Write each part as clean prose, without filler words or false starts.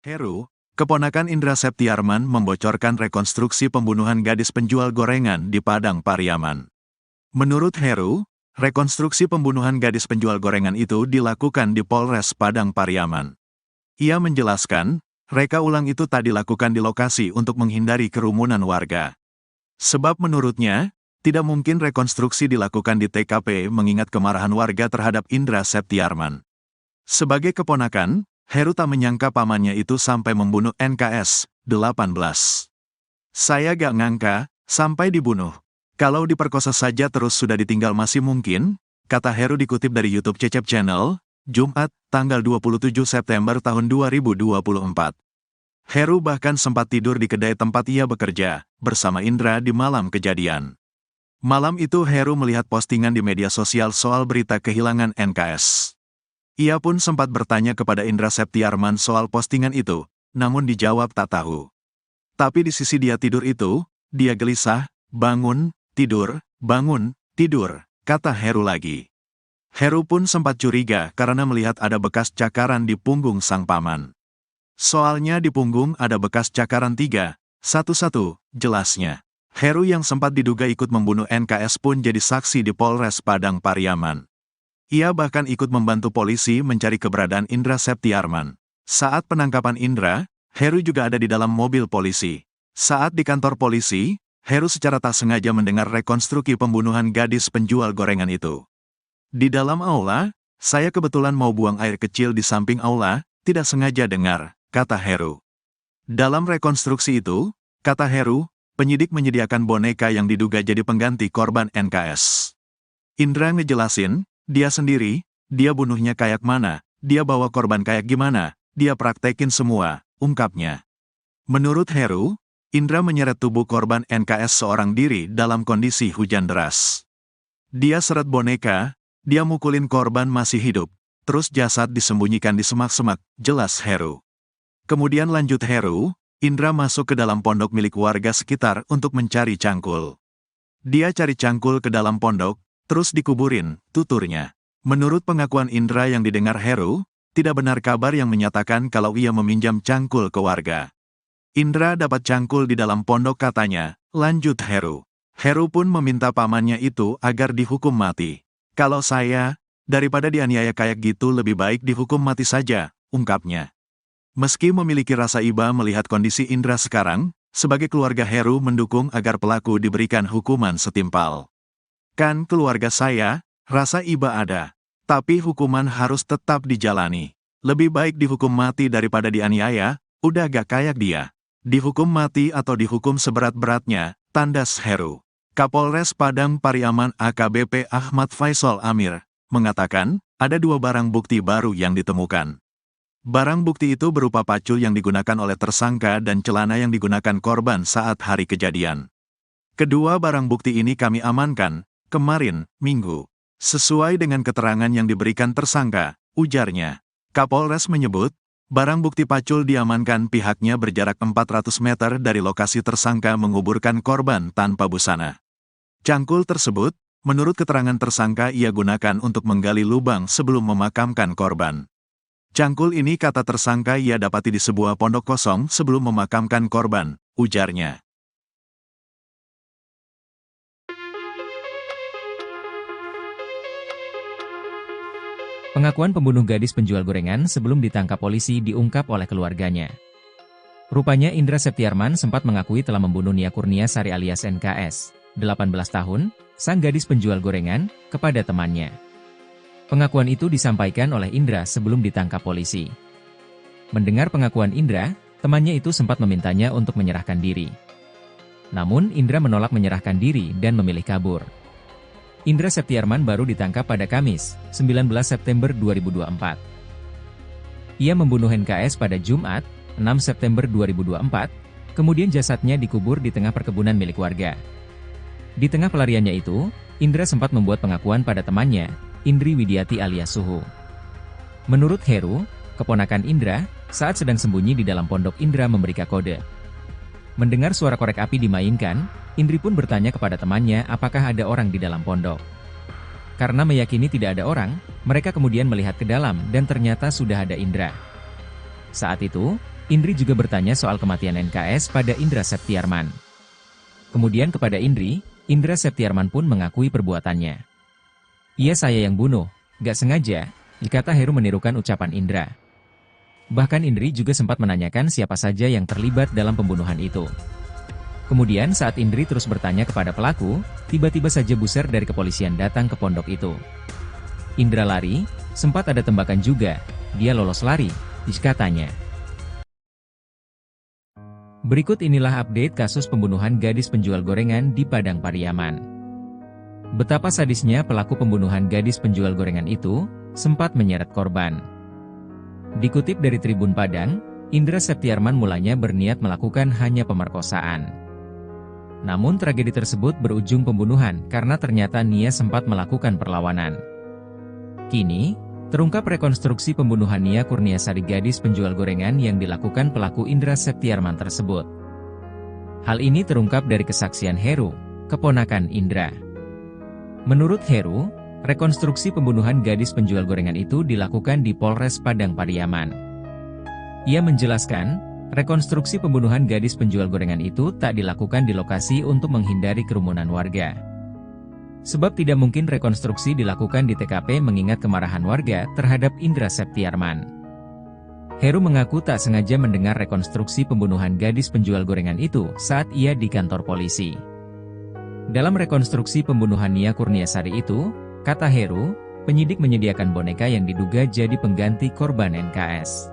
Heru, keponakan Indra Septiarman membocorkan rekonstruksi pembunuhan gadis penjual gorengan di Padang Pariaman. Menurut Heru, rekonstruksi pembunuhan gadis penjual gorengan itu dilakukan di Polres Padang Pariaman. Ia menjelaskan, reka ulang itu tak dilakukan di lokasi untuk menghindari kerumunan warga. Sebab menurutnya, tidak mungkin rekonstruksi dilakukan di TKP mengingat kemarahan warga terhadap Indra Septiarman. Sebagai keponakan, Heru tak menyangka pamannya itu sampai membunuh NKS, 18. Saya gak ngangka, sampai dibunuh. Kalau diperkosa saja terus sudah ditinggal masih mungkin, kata Heru dikutip dari YouTube Cecep Channel, Jumat, tanggal 27 September tahun 2024. Heru bahkan sempat tidur di kedai tempat ia bekerja, bersama Indra di malam kejadian. Malam itu Heru melihat postingan di media sosial soal berita kehilangan NKS. Ia pun sempat bertanya kepada Indra Septiarman soal postingan itu, namun dijawab tak tahu. Tapi di sisi dia tidur itu, dia gelisah, bangun, tidur, kata Heru lagi. Heru pun sempat curiga karena melihat ada bekas cakaran di punggung sang paman. Soalnya di punggung ada bekas cakaran 3, 1-1, jelasnya. Heru yang sempat diduga ikut membunuh NKS pun jadi saksi di Polres Padang Pariaman. Ia bahkan ikut membantu polisi mencari keberadaan Indra Septiarman. Saat penangkapan Indra, Heru juga ada di dalam mobil polisi. Saat di kantor polisi, Heru secara tak sengaja mendengar rekonstruksi pembunuhan gadis penjual gorengan itu. Di dalam aula, saya kebetulan mau buang air kecil di samping aula, tidak sengaja dengar, kata Heru. Dalam rekonstruksi itu, kata Heru, penyidik menyediakan boneka yang diduga jadi pengganti korban NKS. Indra ngejelasin, dia sendiri, dia bunuhnya kayak mana, dia bawa korban kayak gimana, dia praktekin semua, ungkapnya. Menurut Heru, Indra menyeret tubuh korban NKS seorang diri dalam kondisi hujan deras. Dia seret boneka, dia mukulin korban masih hidup, terus jasad disembunyikan di semak-semak, jelas Heru. Kemudian lanjut Heru, Indra masuk ke dalam pondok milik warga sekitar untuk mencari cangkul. Dia cari cangkul ke dalam pondok, terus dikuburin, tuturnya. Menurut pengakuan Indra yang didengar Heru, tidak benar kabar yang menyatakan kalau ia meminjam cangkul ke warga. Indra dapat cangkul di dalam pondok katanya, lanjut Heru. Heru pun meminta pamannya itu agar dihukum mati. Kalau saya, daripada dianiaya kayak gitu lebih baik dihukum mati saja, ungkapnya. Meski memiliki rasa iba melihat kondisi Indra sekarang, sebagai keluarga Heru mendukung agar pelaku diberikan hukuman setimpal. Kan keluarga saya, rasa iba ada. Tapi hukuman harus tetap dijalani. Lebih baik dihukum mati daripada dianiaya, udah gak kayak dia. Dihukum mati atau dihukum seberat-beratnya, tandas Heru. Kapolres Padang Pariaman AKBP Ahmad Faisal Amir, mengatakan, ada 2 barang bukti baru yang ditemukan. Barang bukti itu berupa pacul yang digunakan oleh tersangka dan celana yang digunakan korban saat hari kejadian. Kedua barang bukti ini kami amankan kemarin, Minggu. Sesuai dengan keterangan yang diberikan tersangka, ujarnya. Kapolres menyebut, barang bukti pacul diamankan pihaknya berjarak 400 meter dari lokasi tersangka menguburkan korban tanpa busana. Cangkul tersebut, menurut keterangan tersangka ia gunakan untuk menggali lubang sebelum memakamkan korban. Cangkul ini kata tersangka ia dapati di sebuah pondok kosong sebelum memakamkan korban, ujarnya. Pengakuan pembunuh gadis penjual gorengan sebelum ditangkap polisi diungkap oleh keluarganya. Rupanya Indra Septiarman sempat mengakui telah membunuh Nia Kurnia Sari alias NKS, 18 tahun, sang gadis penjual gorengan, kepada temannya. Pengakuan itu disampaikan oleh Indra sebelum ditangkap polisi. Mendengar pengakuan Indra, temannya itu sempat memintanya untuk menyerahkan diri. Namun Indra menolak menyerahkan diri dan memilih kabur. Indra Septiarman baru ditangkap pada Kamis, 19 September 2024. Ia membunuh NKS pada Jumat, 6 September 2024, kemudian jasadnya dikubur di tengah perkebunan milik warga. Di tengah pelariannya itu, Indra sempat membuat pengakuan pada temannya, Indri Widiati alias Suhu. Menurut Heru, keponakan Indra, saat sedang sembunyi di dalam pondok Indra memberi kode. Mendengar suara korek api dimainkan, Indri pun bertanya kepada temannya apakah ada orang di dalam pondok. Karena meyakini tidak ada orang, mereka kemudian melihat ke dalam dan ternyata sudah ada Indra. Saat itu, Indri juga bertanya soal kematian NKS pada Indra Septiarman. Kemudian kepada Indri, Indra Septiarman pun mengakui perbuatannya. "Iya, saya yang bunuh, gak sengaja," kata Heru menirukan ucapan Indra. Bahkan Indri juga sempat menanyakan siapa saja yang terlibat dalam pembunuhan itu. Kemudian saat Indri terus bertanya kepada pelaku, tiba-tiba saja buser dari kepolisian datang ke pondok itu. Indra lari, sempat ada tembakan juga, dia lolos lari, katanya. Berikut inilah update kasus pembunuhan gadis penjual gorengan di Padang Pariaman. Betapa sadisnya pelaku pembunuhan gadis penjual gorengan itu, sempat menyeret korban. Dikutip dari Tribun Padang, Indra Septiarman mulanya berniat melakukan hanya pemerkosaan. Namun tragedi tersebut berujung pembunuhan karena ternyata Nia sempat melakukan perlawanan. Kini, terungkap rekonstruksi pembunuhan Nia Kurniasari gadis penjual gorengan yang dilakukan pelaku Indra Septiarman tersebut. Hal ini terungkap dari kesaksian Heru, keponakan Indra. Menurut Heru, rekonstruksi pembunuhan gadis penjual gorengan itu dilakukan di Polres Padang Pariaman. Ia menjelaskan, rekonstruksi pembunuhan gadis penjual gorengan itu tak dilakukan di lokasi untuk menghindari kerumunan warga. Sebab tidak mungkin rekonstruksi dilakukan di TKP mengingat kemarahan warga terhadap Indra Septiarman. Heru mengaku tak sengaja mendengar rekonstruksi pembunuhan gadis penjual gorengan itu saat ia di kantor polisi. Dalam rekonstruksi pembunuhan Nia Kurniasari itu, kata Heru, penyidik menyediakan boneka yang diduga jadi pengganti korban NKS.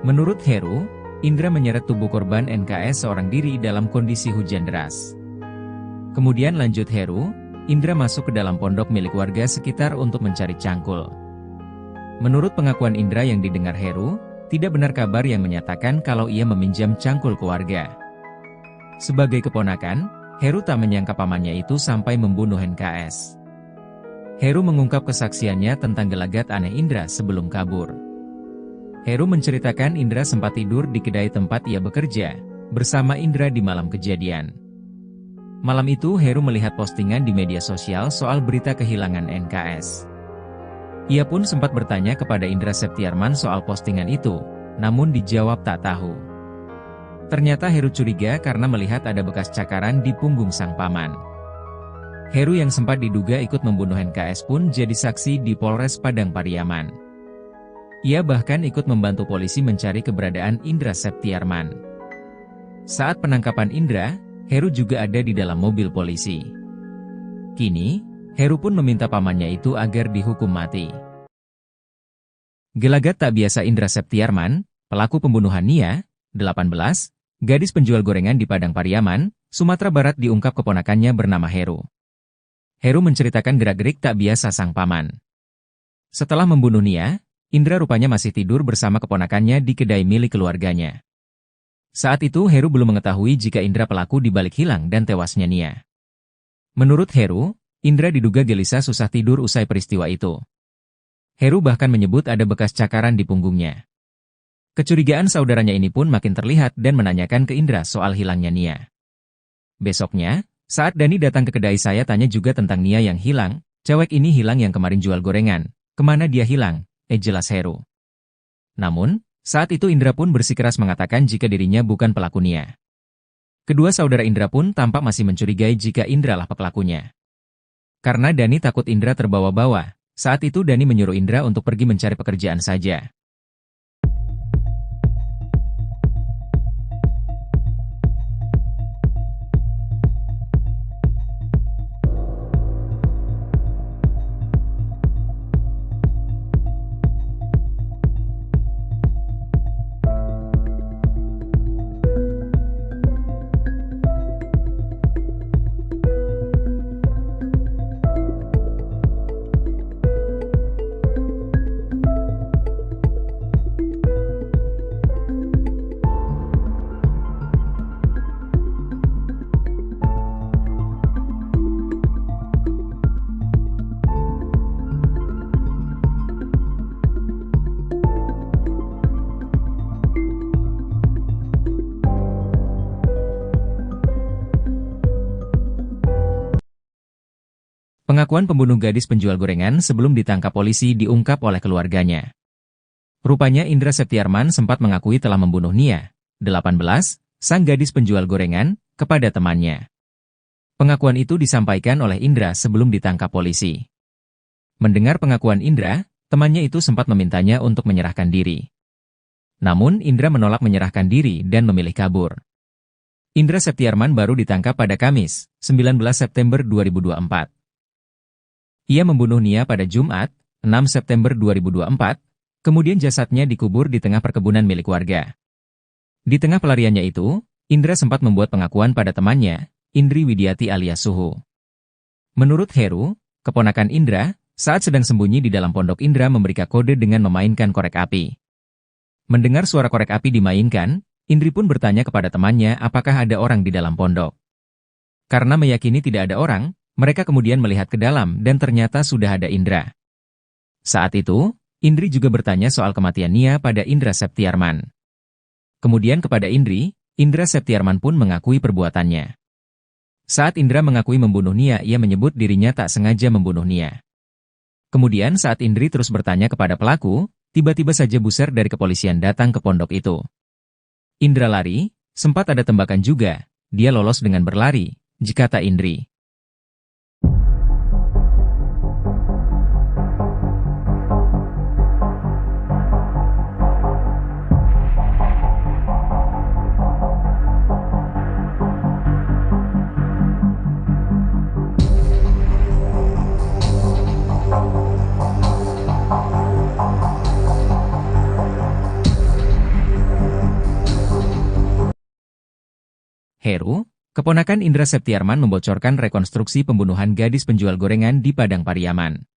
Menurut Heru, Indra menyeret tubuh korban NKS seorang diri dalam kondisi hujan deras. Kemudian lanjut Heru, Indra masuk ke dalam pondok milik warga sekitar untuk mencari cangkul. Menurut pengakuan Indra yang didengar Heru, tidak benar kabar yang menyatakan kalau ia meminjam cangkul ke warga. Sebagai keponakan, Heru tak menyangka pamannya itu sampai membunuh NKS. Heru mengungkap kesaksiannya tentang gelagat aneh Indra sebelum kabur. Heru menceritakan Indra sempat tidur di kedai tempat ia bekerja, bersama Indra di malam kejadian. Malam itu Heru melihat postingan di media sosial soal berita kehilangan NKS. Ia pun sempat bertanya kepada Indra Septiarman soal postingan itu, namun dijawab tak tahu. Ternyata Heru curiga karena melihat ada bekas cakaran di punggung sang paman. Heru yang sempat diduga ikut membunuh NKS pun jadi saksi di Polres Padang Pariaman. Ia bahkan ikut membantu polisi mencari keberadaan Indra Septiarman. Saat penangkapan Indra, Heru juga ada di dalam mobil polisi. Kini, Heru pun meminta pamannya itu agar dihukum mati. Gelagat tak biasa Indra Septiarman, pelaku pembunuhan Nia, 18, gadis penjual gorengan di Padang Pariaman, Sumatera Barat diungkap keponakannya bernama Heru. Heru menceritakan gerak-gerik tak biasa sang paman. Setelah membunuh Nia, Indra rupanya masih tidur bersama keponakannya di kedai milik keluarganya. Saat itu Heru belum mengetahui jika Indra pelaku dibalik hilang dan tewasnya Nia. Menurut Heru, Indra diduga gelisah susah tidur usai peristiwa itu. Heru bahkan menyebut ada bekas cakaran di punggungnya. Kecurigaan saudaranya ini pun makin terlihat dan menanyakan ke Indra soal hilangnya Nia. Besoknya, saat Dani datang ke kedai saya tanya juga tentang Nia yang hilang, cewek ini hilang yang kemarin jual gorengan, kemana dia hilang, jelas Heru. Namun, saat itu Indra pun bersikeras mengatakan jika dirinya bukan pelaku Nia. Kedua saudara Indra pun tampak masih mencurigai jika Indra lah pelakunya. Karena Dani takut Indra terbawa-bawa, saat itu Dani menyuruh Indra untuk pergi mencari pekerjaan saja. Pengakuan pembunuh gadis penjual gorengan sebelum ditangkap polisi diungkap oleh keluarganya. Rupanya Indra Septiarman sempat mengakui telah membunuh Nia, 18, sang gadis penjual gorengan, kepada temannya. Pengakuan itu disampaikan oleh Indra sebelum ditangkap polisi. Mendengar pengakuan Indra, temannya itu sempat memintanya untuk menyerahkan diri. Namun Indra menolak menyerahkan diri dan memilih kabur. Indra Septiarman baru ditangkap pada Kamis, 19 September 2024. Ia membunuh Nia pada Jumat, 6 September 2024, kemudian jasadnya dikubur di tengah perkebunan milik warga. Di tengah pelariannya itu, Indra sempat membuat pengakuan pada temannya, Indri Widiati alias Suhu. Menurut Heru, keponakan Indra, saat sedang sembunyi di dalam pondok Indra memberikan kode dengan memainkan korek api. Mendengar suara korek api dimainkan, Indri pun bertanya kepada temannya apakah ada orang di dalam pondok. Karena meyakini tidak ada orang, mereka kemudian melihat ke dalam dan ternyata sudah ada Indra. Saat itu, Indri juga bertanya soal kematian Nia pada Indra Septiarman. Kemudian kepada Indri, Indra Septiarman pun mengakui perbuatannya. Saat Indra mengakui membunuh Nia, ia menyebut dirinya tak sengaja membunuh Nia. Kemudian saat Indri terus bertanya kepada pelaku, tiba-tiba saja buser dari kepolisian datang ke pondok itu. Indra lari, sempat ada tembakan juga, dia lolos dengan berlari, kata Indri. Heru, keponakan Indra Septiarman membocorkan rekonstruksi pembunuhan gadis penjual gorengan di Padang Pariaman.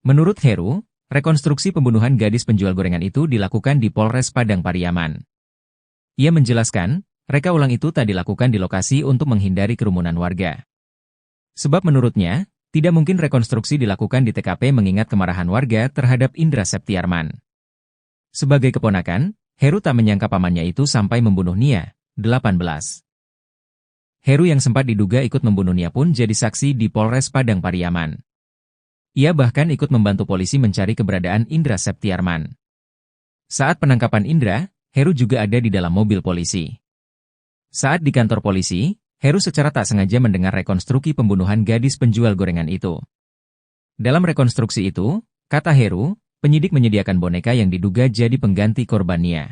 Menurut Heru, rekonstruksi pembunuhan gadis penjual gorengan itu dilakukan di Polres Padang Pariaman. Ia menjelaskan, reka ulang itu tak dilakukan di lokasi untuk menghindari kerumunan warga. Sebab menurutnya, tidak mungkin rekonstruksi dilakukan di TKP mengingat kemarahan warga terhadap Indra Septiarman. Sebagai keponakan, Heru tak menyangka pamannya itu sampai membunuh Nia, 18. Heru yang sempat diduga ikut membunuh Nia pun jadi saksi di Polres Padang Pariaman. Ia bahkan ikut membantu polisi mencari keberadaan Indra Septiarman. Saat penangkapan Indra, Heru juga ada di dalam mobil polisi. Saat di kantor polisi, Heru secara tak sengaja mendengar rekonstruksi pembunuhan gadis penjual gorengan itu. Dalam rekonstruksi itu, kata Heru, penyidik menyediakan boneka yang diduga jadi pengganti korban Nia.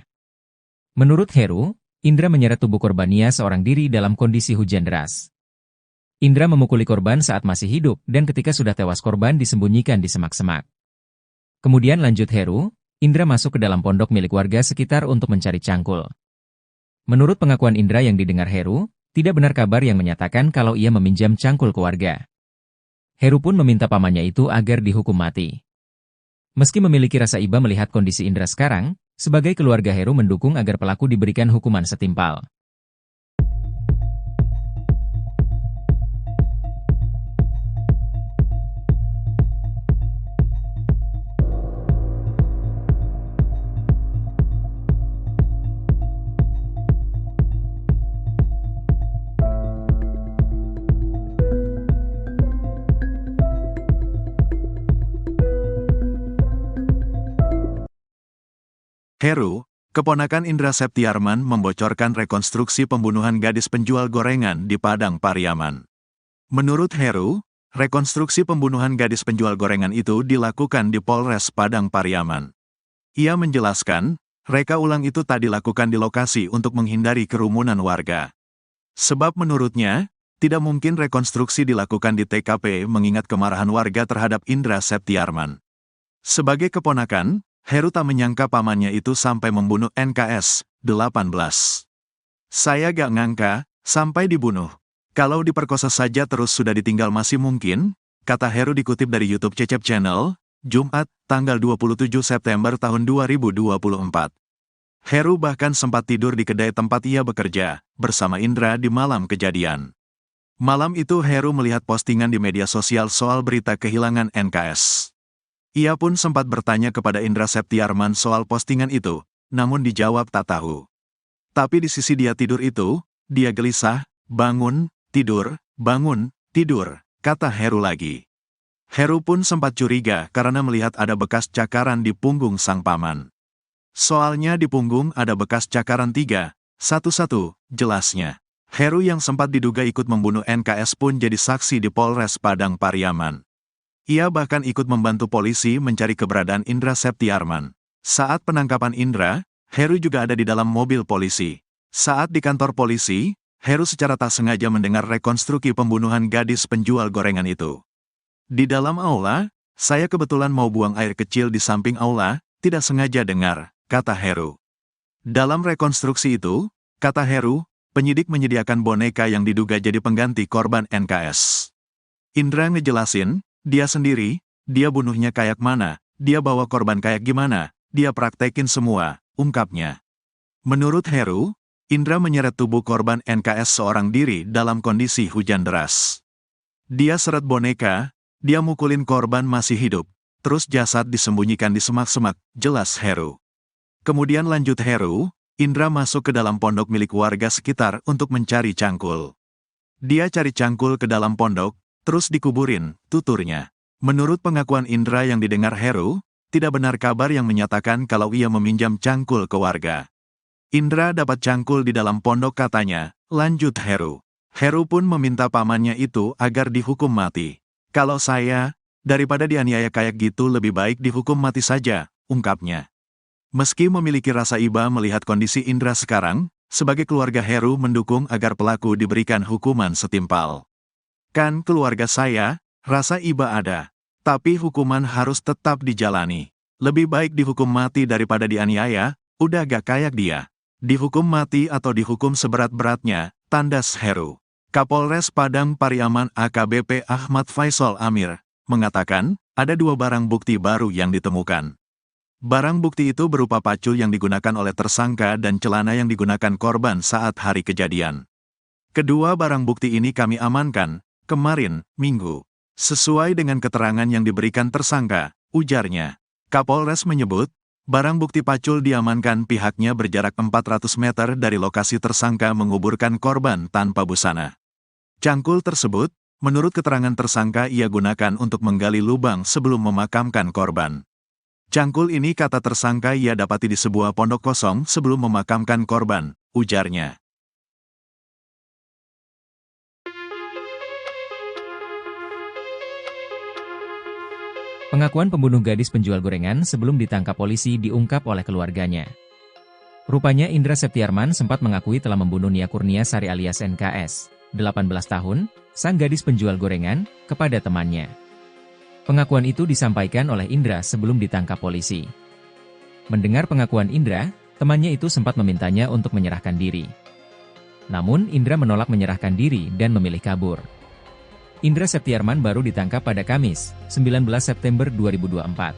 Menurut Heru, Indra menyeret tubuh korban Nia seorang diri dalam kondisi hujan deras. Indra memukuli korban saat masih hidup dan ketika sudah tewas korban disembunyikan di semak-semak. Kemudian lanjut Heru, Indra masuk ke dalam pondok milik warga sekitar untuk mencari cangkul. Menurut pengakuan Indra yang didengar Heru, tidak benar kabar yang menyatakan kalau ia meminjam cangkul ke warga. Heru pun meminta pamannya itu agar dihukum mati. Meski memiliki rasa iba melihat kondisi Indra sekarang, sebagai keluarga Heru mendukung agar pelaku diberikan hukuman setimpal. Heru, keponakan Indra Septiarman membocorkan rekonstruksi pembunuhan gadis penjual gorengan di Padang Pariaman. Menurut Heru, rekonstruksi pembunuhan gadis penjual gorengan itu dilakukan di Polres Padang Pariaman. Ia menjelaskan, reka ulang itu tak dilakukan di lokasi untuk menghindari kerumunan warga. Sebab menurutnya, tidak mungkin rekonstruksi dilakukan di TKP mengingat kemarahan warga terhadap Indra Septiarman. Sebagai keponakan, Heru tak menyangka pamannya itu sampai membunuh NKS, 18. Saya gak ngangka, sampai dibunuh. Kalau diperkosa saja terus sudah ditinggal masih mungkin, kata Heru dikutip dari YouTube Cecep Channel, Jumat, tanggal 27 September tahun 2024. Heru bahkan sempat tidur di kedai tempat ia bekerja, bersama Indra di malam kejadian. Malam itu Heru melihat postingan di media sosial soal berita kehilangan NKS. Ia pun sempat bertanya kepada Indra Septiarman soal postingan itu, namun dijawab tak tahu. Tapi di sisi dia tidur itu, dia gelisah, bangun, tidur, kata Heru lagi. Heru pun sempat curiga karena melihat ada bekas cakaran di punggung sang paman. Soalnya di punggung ada bekas cakaran 311, jelasnya. Heru yang sempat diduga ikut membunuh NKS pun jadi saksi di Polres Padang Pariaman. Ia bahkan ikut membantu polisi mencari keberadaan Indra Septiarman. Saat penangkapan Indra, Heru juga ada di dalam mobil polisi. Saat di kantor polisi, Heru secara tak sengaja mendengar rekonstruksi pembunuhan gadis penjual gorengan itu. Di dalam aula, saya kebetulan mau buang air kecil di samping aula, tidak sengaja dengar, kata Heru. Dalam rekonstruksi itu, kata Heru, penyidik menyediakan boneka yang diduga jadi pengganti korban NKS. Indra ngejelasin, dia sendiri, dia bunuhnya kayak mana, dia bawa korban kayak gimana, dia praktekin semua, ungkapnya. Menurut Heru, Indra menyeret tubuh korban NKS seorang diri dalam kondisi hujan deras. Dia seret boneka, dia mukulin korban masih hidup, terus jasad disembunyikan di semak-semak, jelas Heru. Kemudian lanjut Heru, Indra masuk ke dalam pondok milik warga sekitar untuk mencari cangkul. Dia cari cangkul ke dalam pondok, terus dikuburin, tuturnya. Menurut pengakuan Indra yang didengar Heru, tidak benar kabar yang menyatakan kalau ia meminjam cangkul ke warga. Indra dapat cangkul di dalam pondok katanya, lanjut Heru. Heru pun meminta pamannya itu agar dihukum mati. Kalau saya, daripada dianiaya kayak gitu lebih baik dihukum mati saja, ungkapnya. Meski memiliki rasa iba melihat kondisi Indra sekarang, sebagai keluarga Heru mendukung agar pelaku diberikan hukuman setimpal. Kan keluarga saya, rasa iba ada. Tapi hukuman harus tetap dijalani. Lebih baik dihukum mati daripada dianiaya, udah gak kayak dia. Dihukum mati atau dihukum seberat-beratnya, tandas Heru. Kapolres Padang Pariaman AKBP Ahmad Faisal Amir, mengatakan, ada 2 barang bukti baru yang ditemukan. Barang bukti itu berupa pacul yang digunakan oleh tersangka dan celana yang digunakan korban saat hari kejadian. Kedua barang bukti ini kami amankan, kemarin, Minggu. Sesuai dengan keterangan yang diberikan tersangka, ujarnya. Kapolres menyebut, barang bukti pacul diamankan pihaknya berjarak 400 meter dari lokasi tersangka menguburkan korban tanpa busana. Cangkul tersebut, menurut keterangan tersangka ia gunakan untuk menggali lubang sebelum memakamkan korban. Cangkul ini kata tersangka ia dapati di sebuah pondok kosong sebelum memakamkan korban, ujarnya. Pengakuan pembunuh gadis penjual gorengan sebelum ditangkap polisi diungkap oleh keluarganya. Rupanya Indra Septiarman sempat mengakui telah membunuh Nia Kurniasari alias NKS, 18 tahun, sang gadis penjual gorengan, kepada temannya. Pengakuan itu disampaikan oleh Indra sebelum ditangkap polisi. Mendengar pengakuan Indra, temannya itu sempat memintanya untuk menyerahkan diri. Namun Indra menolak menyerahkan diri dan memilih kabur. Indra Septiarman baru ditangkap pada Kamis, 19 September 2024.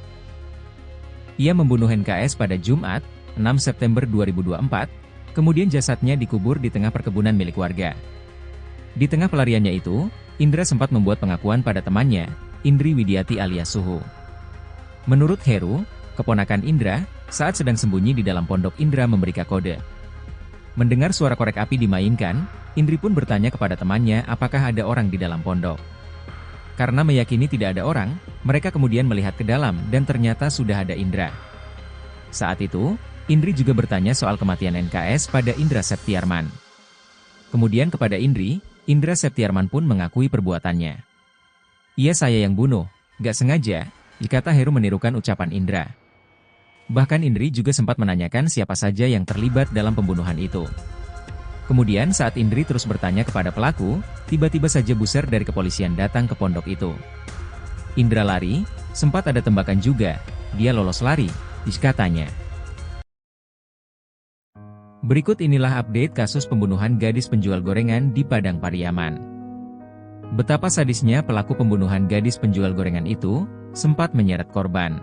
Ia membunuh NKS pada Jumat, 6 September 2024, kemudian jasadnya dikubur di tengah perkebunan milik warga. Di tengah pelariannya itu, Indra sempat membuat pengakuan pada temannya, Indri Widiati alias Suhu. Menurut Heru, keponakan Indra, saat sedang sembunyi di dalam pondok Indra memberikan kode. Mendengar suara korek api dimainkan, Indri pun bertanya kepada temannya apakah ada orang di dalam pondok. Karena meyakini tidak ada orang, mereka kemudian melihat ke dalam dan ternyata sudah ada Indra. Saat itu, Indri juga bertanya soal kematian NKS pada Indra Septiarman. Kemudian kepada Indri, Indra Septiarman pun mengakui perbuatannya. Iya saya yang bunuh, gak sengaja, dikata Heru menirukan ucapan Indra. Bahkan Indri juga sempat menanyakan siapa saja yang terlibat dalam pembunuhan itu. Kemudian saat Indri terus bertanya kepada pelaku, tiba-tiba saja buser dari kepolisian datang ke pondok itu. Indra lari, sempat ada tembakan juga, dia lolos lari, katanya. Berikut inilah update kasus pembunuhan gadis penjual gorengan di Padang Pariaman. Betapa sadisnya pelaku pembunuhan gadis penjual gorengan itu, sempat menyeret korban.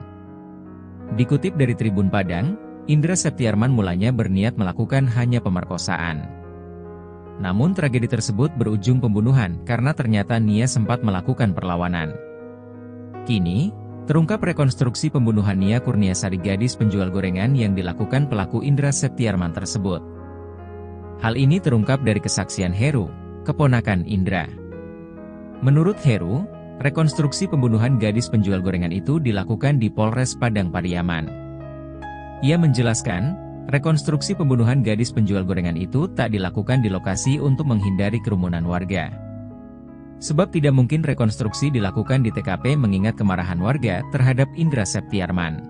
Dikutip dari Tribun Padang, Indra Septiarman mulanya berniat melakukan hanya pemerkosaan. Namun tragedi tersebut berujung pembunuhan karena ternyata Nia sempat melakukan perlawanan. Kini, terungkap rekonstruksi pembunuhan Nia Kurniasari gadis penjual gorengan yang dilakukan pelaku Indra Septiarman tersebut. Hal ini terungkap dari kesaksian Heru, keponakan Indra. Menurut Heru, rekonstruksi pembunuhan gadis penjual gorengan itu dilakukan di Polres Padang Pariaman. Ia menjelaskan, rekonstruksi pembunuhan gadis penjual gorengan itu tak dilakukan di lokasi untuk menghindari kerumunan warga. Sebab tidak mungkin rekonstruksi dilakukan di TKP mengingat kemarahan warga terhadap Indra Septiarman.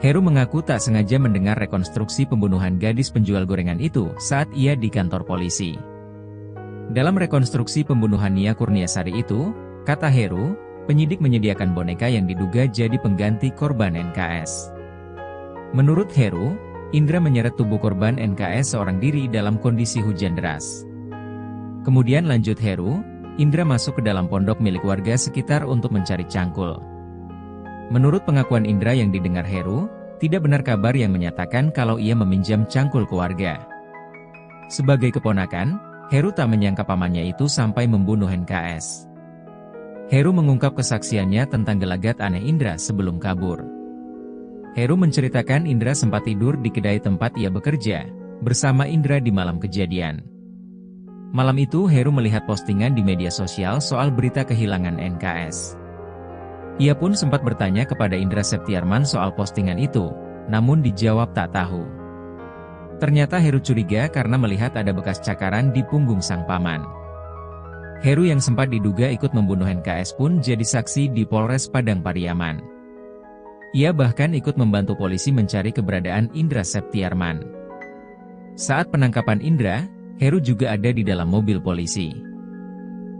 Heru mengaku tak sengaja mendengar rekonstruksi pembunuhan gadis penjual gorengan itu saat ia di kantor polisi. Dalam rekonstruksi pembunuhan Nia Kurniasari itu, kata Heru, penyidik menyediakan boneka yang diduga jadi pengganti korban NKS. Menurut Heru, Indra menyeret tubuh korban NKS seorang diri dalam kondisi hujan deras. Kemudian lanjut Heru, Indra masuk ke dalam pondok milik warga sekitar untuk mencari cangkul. Menurut pengakuan Indra yang didengar Heru, tidak benar kabar yang menyatakan kalau ia meminjam cangkul ke warga. Sebagai keponakan, Heru tak menyangka pamannya itu sampai membunuh NKS. Heru mengungkap kesaksiannya tentang gelagat aneh Indra sebelum kabur. Heru menceritakan Indra sempat tidur di kedai tempat ia bekerja, bersama Indra di malam kejadian. Malam itu Heru melihat postingan di media sosial soal berita kehilangan NKS. Ia pun sempat bertanya kepada Indra Septiarman soal postingan itu, namun dijawab tak tahu. Ternyata Heru curiga karena melihat ada bekas cakaran di punggung sang paman. Heru yang sempat diduga ikut membunuh NKS pun jadi saksi di Polres Padang Pariaman. Ia bahkan ikut membantu polisi mencari keberadaan Indra Septiarman. Saat penangkapan Indra, Heru juga ada di dalam mobil polisi.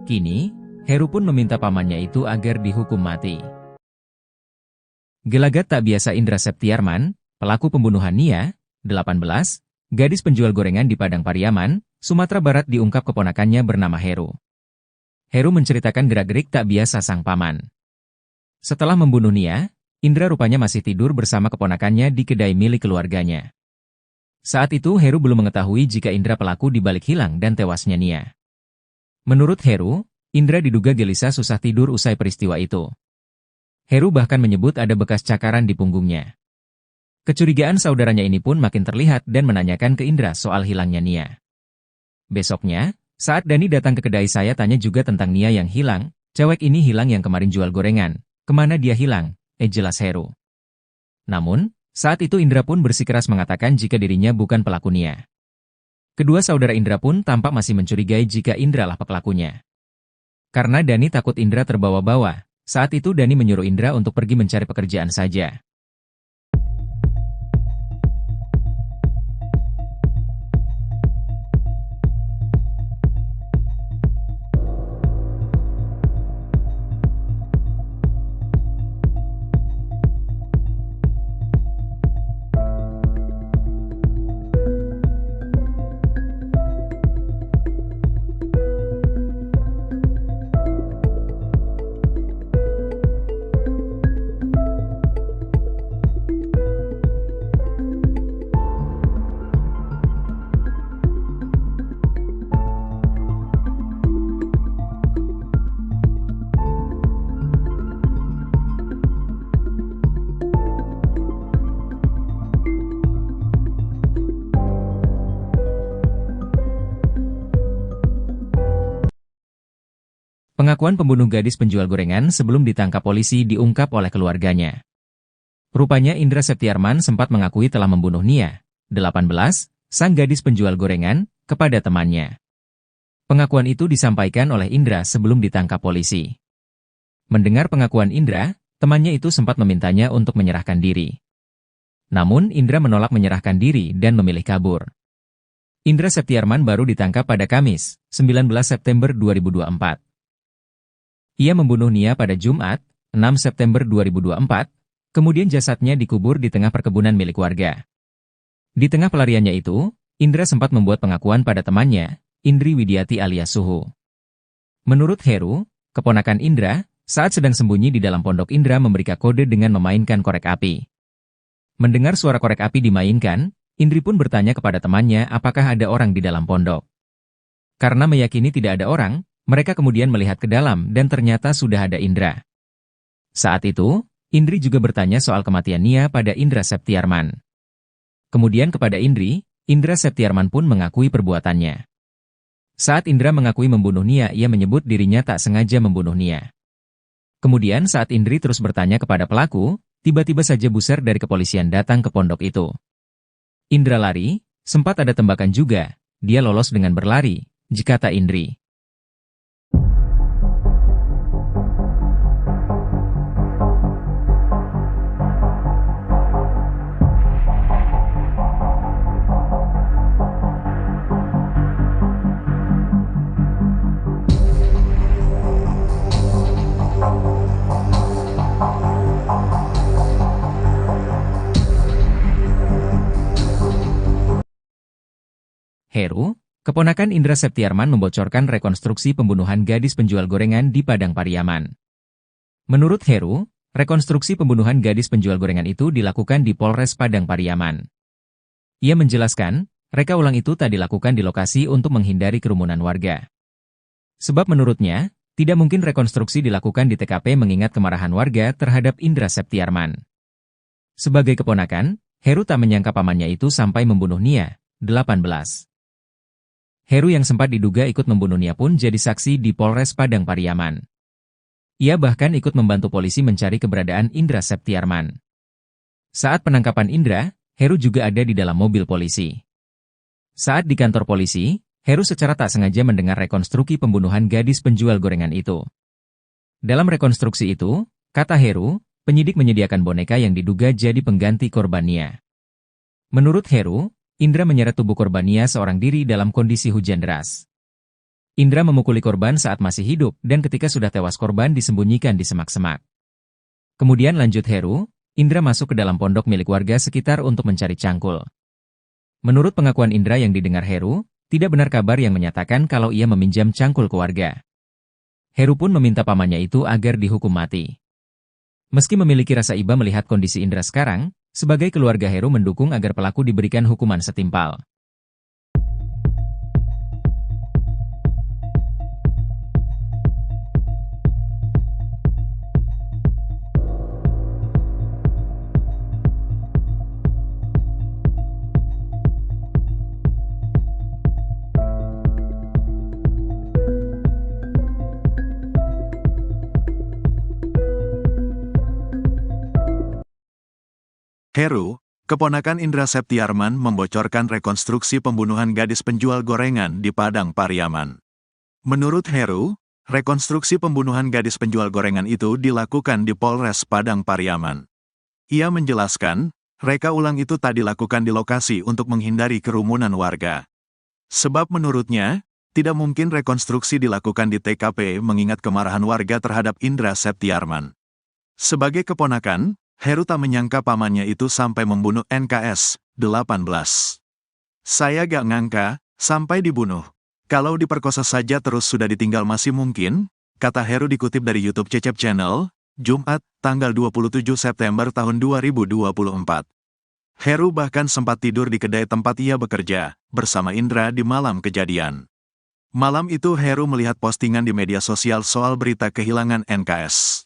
Kini, Heru pun meminta pamannya itu agar dihukum mati. Gelagat tak biasa Indra Septiarman, pelaku pembunuhan Nia, 18, gadis penjual gorengan di Padang Pariaman, Sumatera Barat diungkap keponakannya bernama Heru. Heru menceritakan gerak-gerik tak biasa sang paman. Setelah membunuh Nia, Indra rupanya masih tidur bersama keponakannya di kedai milik keluarganya. Saat itu Heru belum mengetahui jika Indra pelaku dibalik hilang dan tewasnya Nia. Menurut Heru, Indra diduga gelisah susah tidur usai peristiwa itu. Heru bahkan menyebut ada bekas cakaran di punggungnya. Kecurigaan saudaranya ini pun makin terlihat dan menanyakan ke Indra soal hilangnya Nia. Besoknya, saat Dani datang ke kedai saya tanya juga tentang Nia yang hilang, cewek ini hilang yang kemarin jual gorengan, kemana dia hilang, jelas Heru. Namun, saat itu Indra pun bersikeras mengatakan jika dirinya bukan pelaku Nia. Kedua saudara Indra pun tampak masih mencurigai jika Indra lah pelakunya. Karena Dani takut Indra terbawa-bawa, saat itu Dani menyuruh Indra untuk pergi mencari pekerjaan saja. Pengakuan pembunuh gadis penjual gorengan sebelum ditangkap polisi diungkap oleh keluarganya. Rupanya Indra Septiarman sempat mengakui telah membunuh Nia, 18, sang gadis penjual gorengan, kepada temannya. Pengakuan itu disampaikan oleh Indra sebelum ditangkap polisi. Mendengar pengakuan Indra, temannya itu sempat memintanya untuk menyerahkan diri. Namun Indra menolak menyerahkan diri dan memilih kabur. Indra Septiarman baru ditangkap pada Kamis, 19 September 2024. Ia membunuh Nia pada Jumat, 6 September 2024, kemudian jasadnya dikubur di tengah perkebunan milik warga. Di tengah pelariannya itu, Indra sempat membuat pengakuan pada temannya, Indri Widiati alias Suhu. Menurut Heru, keponakan Indra, saat sedang sembunyi di dalam pondok Indra memberikan kode dengan memainkan korek api. Mendengar suara korek api dimainkan, Indri pun bertanya kepada temannya apakah ada orang di dalam pondok. Karena meyakini tidak ada orang, mereka kemudian melihat ke dalam dan ternyata sudah ada Indra. Saat itu, Indri juga bertanya soal kematian Nia pada Indra Septiarman. Kemudian kepada Indri, Indra Septiarman pun mengakui perbuatannya. Saat Indra mengakui membunuh Nia, ia menyebut dirinya tak sengaja membunuh Nia. Kemudian saat Indri terus bertanya kepada pelaku, Tiba-tiba saja buser dari kepolisian datang ke pondok itu. Indra lari, sempat ada tembakan juga, dia lolos dengan berlari, kata Indri. Heru, keponakan Indra Septiarman membocorkan rekonstruksi pembunuhan gadis penjual gorengan di Padang Pariaman. Menurut Heru, rekonstruksi pembunuhan gadis penjual gorengan itu dilakukan di Polres Padang Pariaman. Ia menjelaskan, reka ulang itu tak dilakukan di lokasi untuk menghindari kerumunan warga. Sebab menurutnya, tidak mungkin rekonstruksi dilakukan di TKP mengingat kemarahan warga terhadap Indra Septiarman. Sebagai keponakan, Heru tak menyangka pamannya itu sampai membunuh Nia, 18. Heru yang sempat diduga ikut membunuh Nia pun jadi saksi di Polres Padang Pariaman. Ia bahkan ikut membantu polisi mencari keberadaan Indra Septiarman. Saat penangkapan Indra, Heru juga ada di dalam mobil polisi. Saat di kantor polisi, Heru secara tak sengaja mendengar rekonstruksi pembunuhan gadis penjual gorengan itu. Dalam rekonstruksi itu, kata Heru, penyidik menyediakan boneka yang diduga jadi pengganti korban Nia. Menurut Heru, Indra menyeret tubuh korban Nia seorang diri dalam kondisi hujan deras. Indra memukuli korban saat masih hidup dan ketika sudah tewas korban disembunyikan di semak-semak. Kemudian lanjut Heru, Indra masuk ke dalam pondok milik warga sekitar untuk mencari cangkul. Menurut pengakuan Indra yang didengar Heru, tidak benar kabar yang menyatakan kalau ia meminjam cangkul ke warga. Heru pun meminta pamannya itu agar dihukum mati. Meski memiliki rasa iba melihat kondisi Indra sekarang, sebagai keluarga Heru mendukung agar pelaku diberikan hukuman setimpal. Heru, keponakan Indra Septiarman membocorkan rekonstruksi pembunuhan gadis penjual gorengan di Padang Pariaman. Menurut Heru, rekonstruksi pembunuhan gadis penjual gorengan itu dilakukan di Polres Padang Pariaman. Ia menjelaskan, reka ulang itu tak dilakukan di lokasi untuk menghindari kerumunan warga. Sebab menurutnya, tidak mungkin rekonstruksi dilakukan di TKP mengingat kemarahan warga terhadap Indra Septiarman. Sebagai keponakan, Heru tak menyangka pamannya itu sampai membunuh NKS, 18. Saya gak ngangka, sampai dibunuh. Kalau diperkosa saja terus sudah ditinggal masih mungkin, kata Heru dikutip dari YouTube Cecep Channel, Jumat, tanggal 27 September tahun 2024. Heru bahkan sempat tidur di kedai tempat ia bekerja, bersama Indra di malam kejadian. Malam itu Heru melihat postingan di media sosial soal berita kehilangan NKS.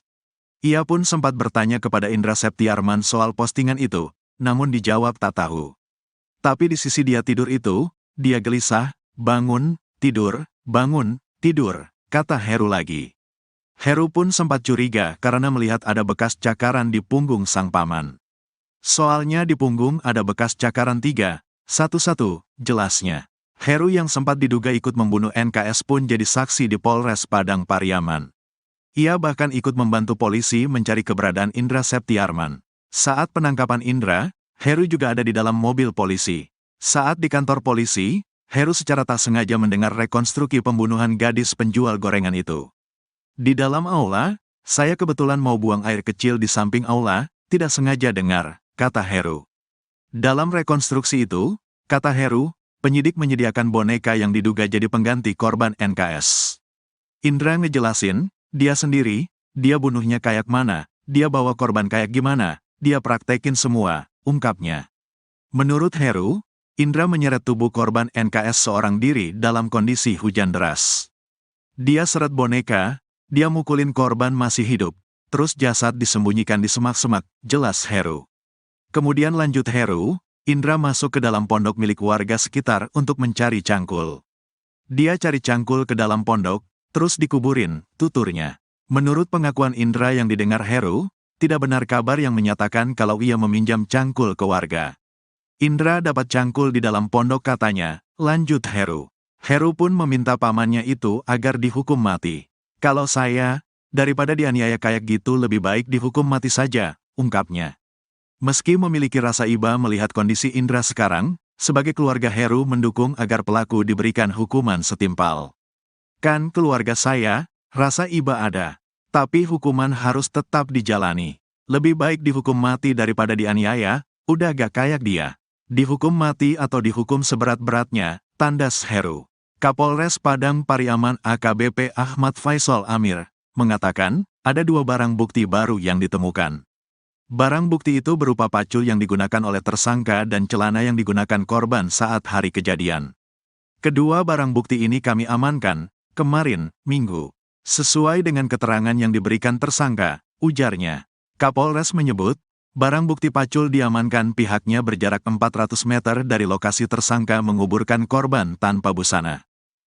Ia pun sempat bertanya kepada Indra Septiarman soal postingan itu, namun dijawab tak tahu. Tapi di sisi dia tidur itu, dia gelisah, bangun, tidur, kata Heru lagi. Heru pun sempat curiga karena melihat ada bekas cakaran di punggung sang paman. Soalnya di punggung ada bekas cakaran 3, 1-1, jelasnya. Heru yang sempat diduga ikut membunuh NKS pun jadi saksi di Polres Padang Pariaman. Ia bahkan ikut membantu polisi mencari keberadaan Indra Septiarman. Saat penangkapan Indra, Heru juga ada di dalam mobil polisi. Saat di kantor polisi, Heru secara tak sengaja mendengar rekonstruksi pembunuhan gadis penjual gorengan itu. Di dalam aula, saya kebetulan mau buang air kecil di samping aula, tidak sengaja dengar, kata Heru. Dalam rekonstruksi itu, kata Heru, penyidik menyediakan boneka yang diduga jadi pengganti korban NKS. Indra ngejelasin, dia sendiri, dia bunuhnya kayak mana, dia bawa korban kayak gimana, dia praktekin semua, ungkapnya. Menurut Heru, Indra menyeret tubuh korban NKS seorang diri dalam kondisi hujan deras. Dia seret boneka, dia mukulin korban masih hidup, terus jasad disembunyikan di semak-semak, jelas Heru. Kemudian lanjut Heru, Indra masuk ke dalam pondok milik warga sekitar untuk mencari cangkul. Dia cari cangkul ke dalam pondok, terus dikuburin, tuturnya. Menurut pengakuan Indra yang didengar Heru, tidak benar kabar yang menyatakan kalau ia meminjam cangkul ke warga. Indra dapat cangkul di dalam pondok katanya, lanjut Heru. Heru pun meminta pamannya itu agar dihukum mati. Kalau saya, daripada dianiaya kayak gitu lebih baik dihukum mati saja, ungkapnya. Meski memiliki rasa iba melihat kondisi Indra sekarang, sebagai keluarga Heru mendukung agar pelaku diberikan hukuman setimpal. Kan keluarga saya, rasa iba ada. Tapi hukuman harus tetap dijalani. Lebih baik dihukum mati daripada dianiaya, udah gak kayak dia. Dihukum mati atau dihukum seberat-beratnya, tandas Heru. Kapolres Padang Pariaman AKBP Ahmad Faisal Amir mengatakan, ada 2 barang bukti baru yang ditemukan. Barang bukti itu berupa pacul yang digunakan oleh tersangka dan celana yang digunakan korban saat hari kejadian. Kedua barang bukti ini kami amankan kemarin, Minggu. Sesuai dengan keterangan yang diberikan tersangka, ujarnya. Kapolres menyebut, barang bukti pacul diamankan pihaknya berjarak 400 meter dari lokasi tersangka menguburkan korban tanpa busana.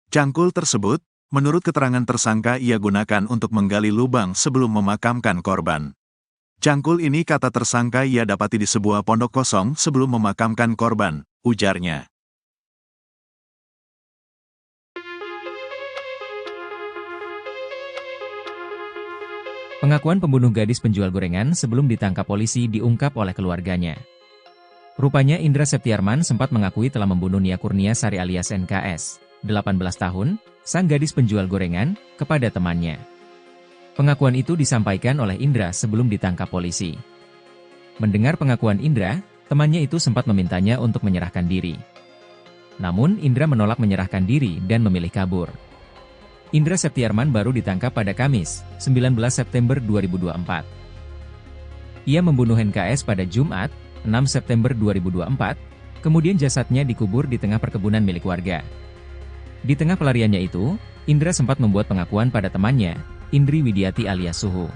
Cangkul tersebut, menurut keterangan tersangka ia gunakan untuk menggali lubang sebelum memakamkan korban. Cangkul ini kata tersangka ia dapati di sebuah pondok kosong sebelum memakamkan korban, ujarnya. Pengakuan pembunuh gadis penjual gorengan sebelum ditangkap polisi diungkap oleh keluarganya. Rupanya Indra Septiarman sempat mengakui telah membunuh Nia Kurniasari alias NKS, 18 tahun, sang gadis penjual gorengan, kepada temannya. Pengakuan itu disampaikan oleh Indra sebelum ditangkap polisi. Mendengar pengakuan Indra, temannya itu sempat memintanya untuk menyerahkan diri. Namun Indra menolak menyerahkan diri dan memilih kabur. Indra Septiarman baru ditangkap pada Kamis, 19 September 2024. Ia membunuh NKS pada Jumat, 6 September 2024, kemudian jasadnya dikubur di tengah perkebunan milik warga. Di tengah pelariannya itu, Indra sempat membuat pengakuan pada temannya, Indri Widiati alias Suhu.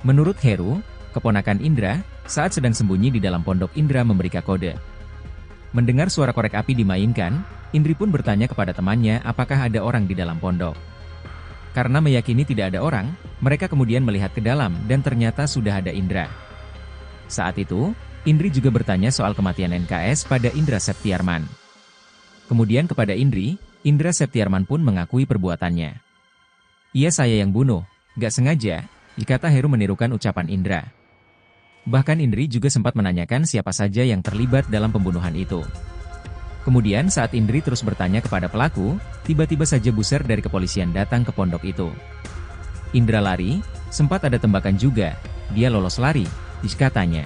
Menurut Heru, keponakan Indra, saat sedang sembunyi di dalam pondok Indra memberikan kode. Mendengar suara korek api dimainkan, Indri pun bertanya kepada temannya apakah ada orang di dalam pondok. Karena meyakini tidak ada orang, mereka kemudian melihat ke dalam dan ternyata sudah ada Indra. Saat itu, Indri juga bertanya soal kematian NKS pada Indra Septiarman. Kemudian kepada Indri, Indra Septiarman pun mengakui perbuatannya. Iya saya yang bunuh, gak sengaja, dikata Heru menirukan ucapan Indra. Bahkan Indri juga sempat menanyakan siapa saja yang terlibat dalam pembunuhan itu. Kemudian saat Indri terus bertanya kepada pelaku, tiba-tiba saja buser dari kepolisian datang ke pondok itu. Indra lari, sempat ada tembakan juga, dia lolos lari, katanya.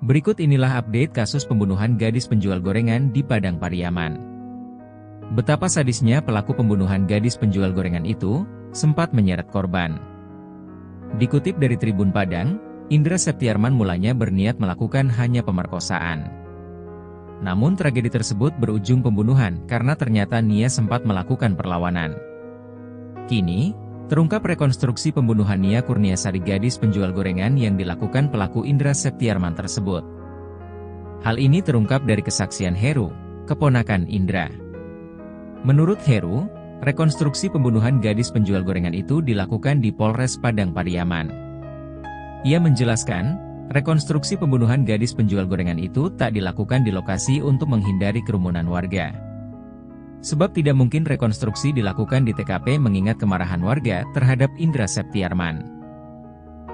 Berikut inilah update kasus pembunuhan gadis penjual gorengan di Padang Pariaman. Betapa sadisnya pelaku pembunuhan gadis penjual gorengan itu, sempat menyeret korban. Dikutip dari Tribun Padang, Indra Septiarman mulanya berniat melakukan hanya pemerkosaan. Namun tragedi tersebut berujung pembunuhan karena ternyata Nia sempat melakukan perlawanan. Kini, terungkap rekonstruksi pembunuhan Nia Kurniasari gadis penjual gorengan yang dilakukan pelaku Indra Septiarman tersebut. Hal ini terungkap dari kesaksian Heru, keponakan Indra. Menurut Heru, rekonstruksi pembunuhan gadis penjual gorengan itu dilakukan di Polres Padang Pariaman. Ia menjelaskan, rekonstruksi pembunuhan gadis penjual gorengan itu tak dilakukan di lokasi untuk menghindari kerumunan warga. Sebab tidak mungkin rekonstruksi dilakukan di TKP mengingat kemarahan warga terhadap Indra Septiarman.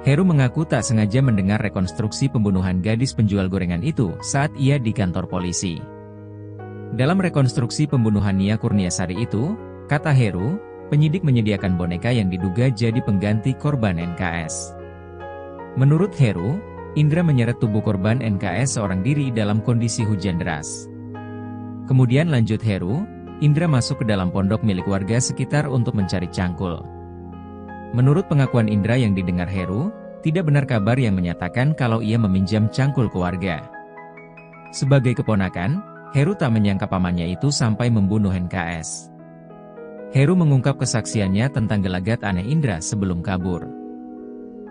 Heru mengaku tak sengaja mendengar rekonstruksi pembunuhan gadis penjual gorengan itu saat ia di kantor polisi. Dalam rekonstruksi pembunuhan Nia Kurniasari itu, kata Heru, penyidik menyediakan boneka yang diduga jadi pengganti korban NKS. Menurut Heru, Indra menyeret tubuh korban NKS seorang diri dalam kondisi hujan deras. Kemudian lanjut Heru, Indra masuk ke dalam pondok milik warga sekitar untuk mencari cangkul. Menurut pengakuan Indra yang didengar Heru, tidak benar kabar yang menyatakan kalau ia meminjam cangkul ke warga. Sebagai keponakan, Heru tak menyangka pamannya itu sampai membunuh NKS. Heru mengungkap kesaksiannya tentang gelagat aneh Indra sebelum kabur.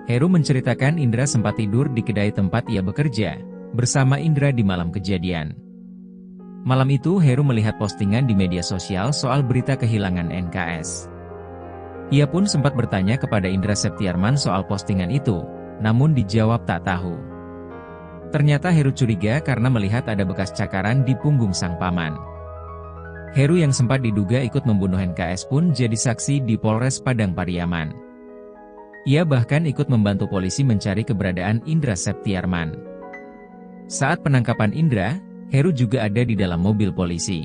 Heru menceritakan Indra sempat tidur di kedai tempat ia bekerja, bersama Indra di malam kejadian. Malam itu Heru melihat postingan di media sosial soal berita kehilangan NKS. Ia pun sempat bertanya kepada Indra Septiarman soal postingan itu, namun dijawab tak tahu. Ternyata Heru curiga karena melihat ada bekas cakaran di punggung sang paman. Heru yang sempat diduga ikut membunuh NKS pun jadi saksi di Polres Padang Pariaman. Ia bahkan ikut membantu polisi mencari keberadaan Indra Septiarman. Saat penangkapan Indra, Heru juga ada di dalam mobil polisi.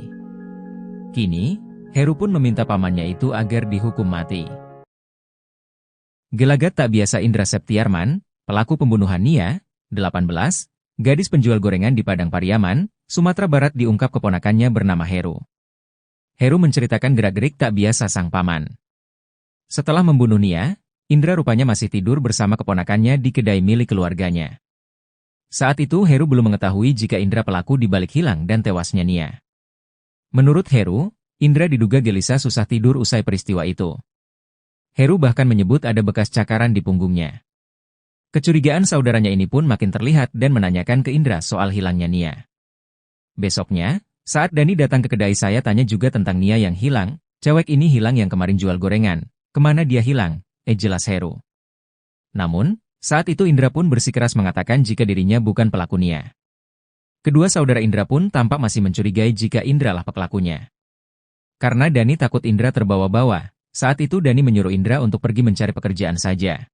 Kini, Heru pun meminta pamannya itu agar dihukum mati. Gelagat tak biasa Indra Septiarman, pelaku pembunuhan Nia, 18, gadis penjual gorengan di Padang Pariaman, Sumatera Barat diungkap keponakannya bernama Heru. Heru menceritakan gerak-gerik tak biasa sang paman. Setelah membunuh Nia, Indra rupanya masih tidur bersama keponakannya di kedai milik keluarganya. Saat itu Heru belum mengetahui jika Indra pelaku dibalik hilang dan tewasnya Nia. Menurut Heru, Indra diduga gelisah susah tidur usai peristiwa itu. Heru bahkan menyebut ada bekas cakaran di punggungnya. Kecurigaan saudaranya ini pun makin terlihat dan menanyakan ke Indra soal hilangnya Nia. Besoknya, saat Dani datang ke kedai saya tanya juga tentang Nia yang hilang, cewek ini hilang yang kemarin jual gorengan, kemana dia hilang, jelas Heru. Namun, saat itu Indra pun bersikeras mengatakan jika dirinya bukan pelaku Nia. Kedua saudara Indra pun tampak masih mencurigai jika Indra lah pelakunya. Karena Dani takut Indra terbawa-bawa, saat itu Dani menyuruh Indra untuk pergi mencari pekerjaan saja.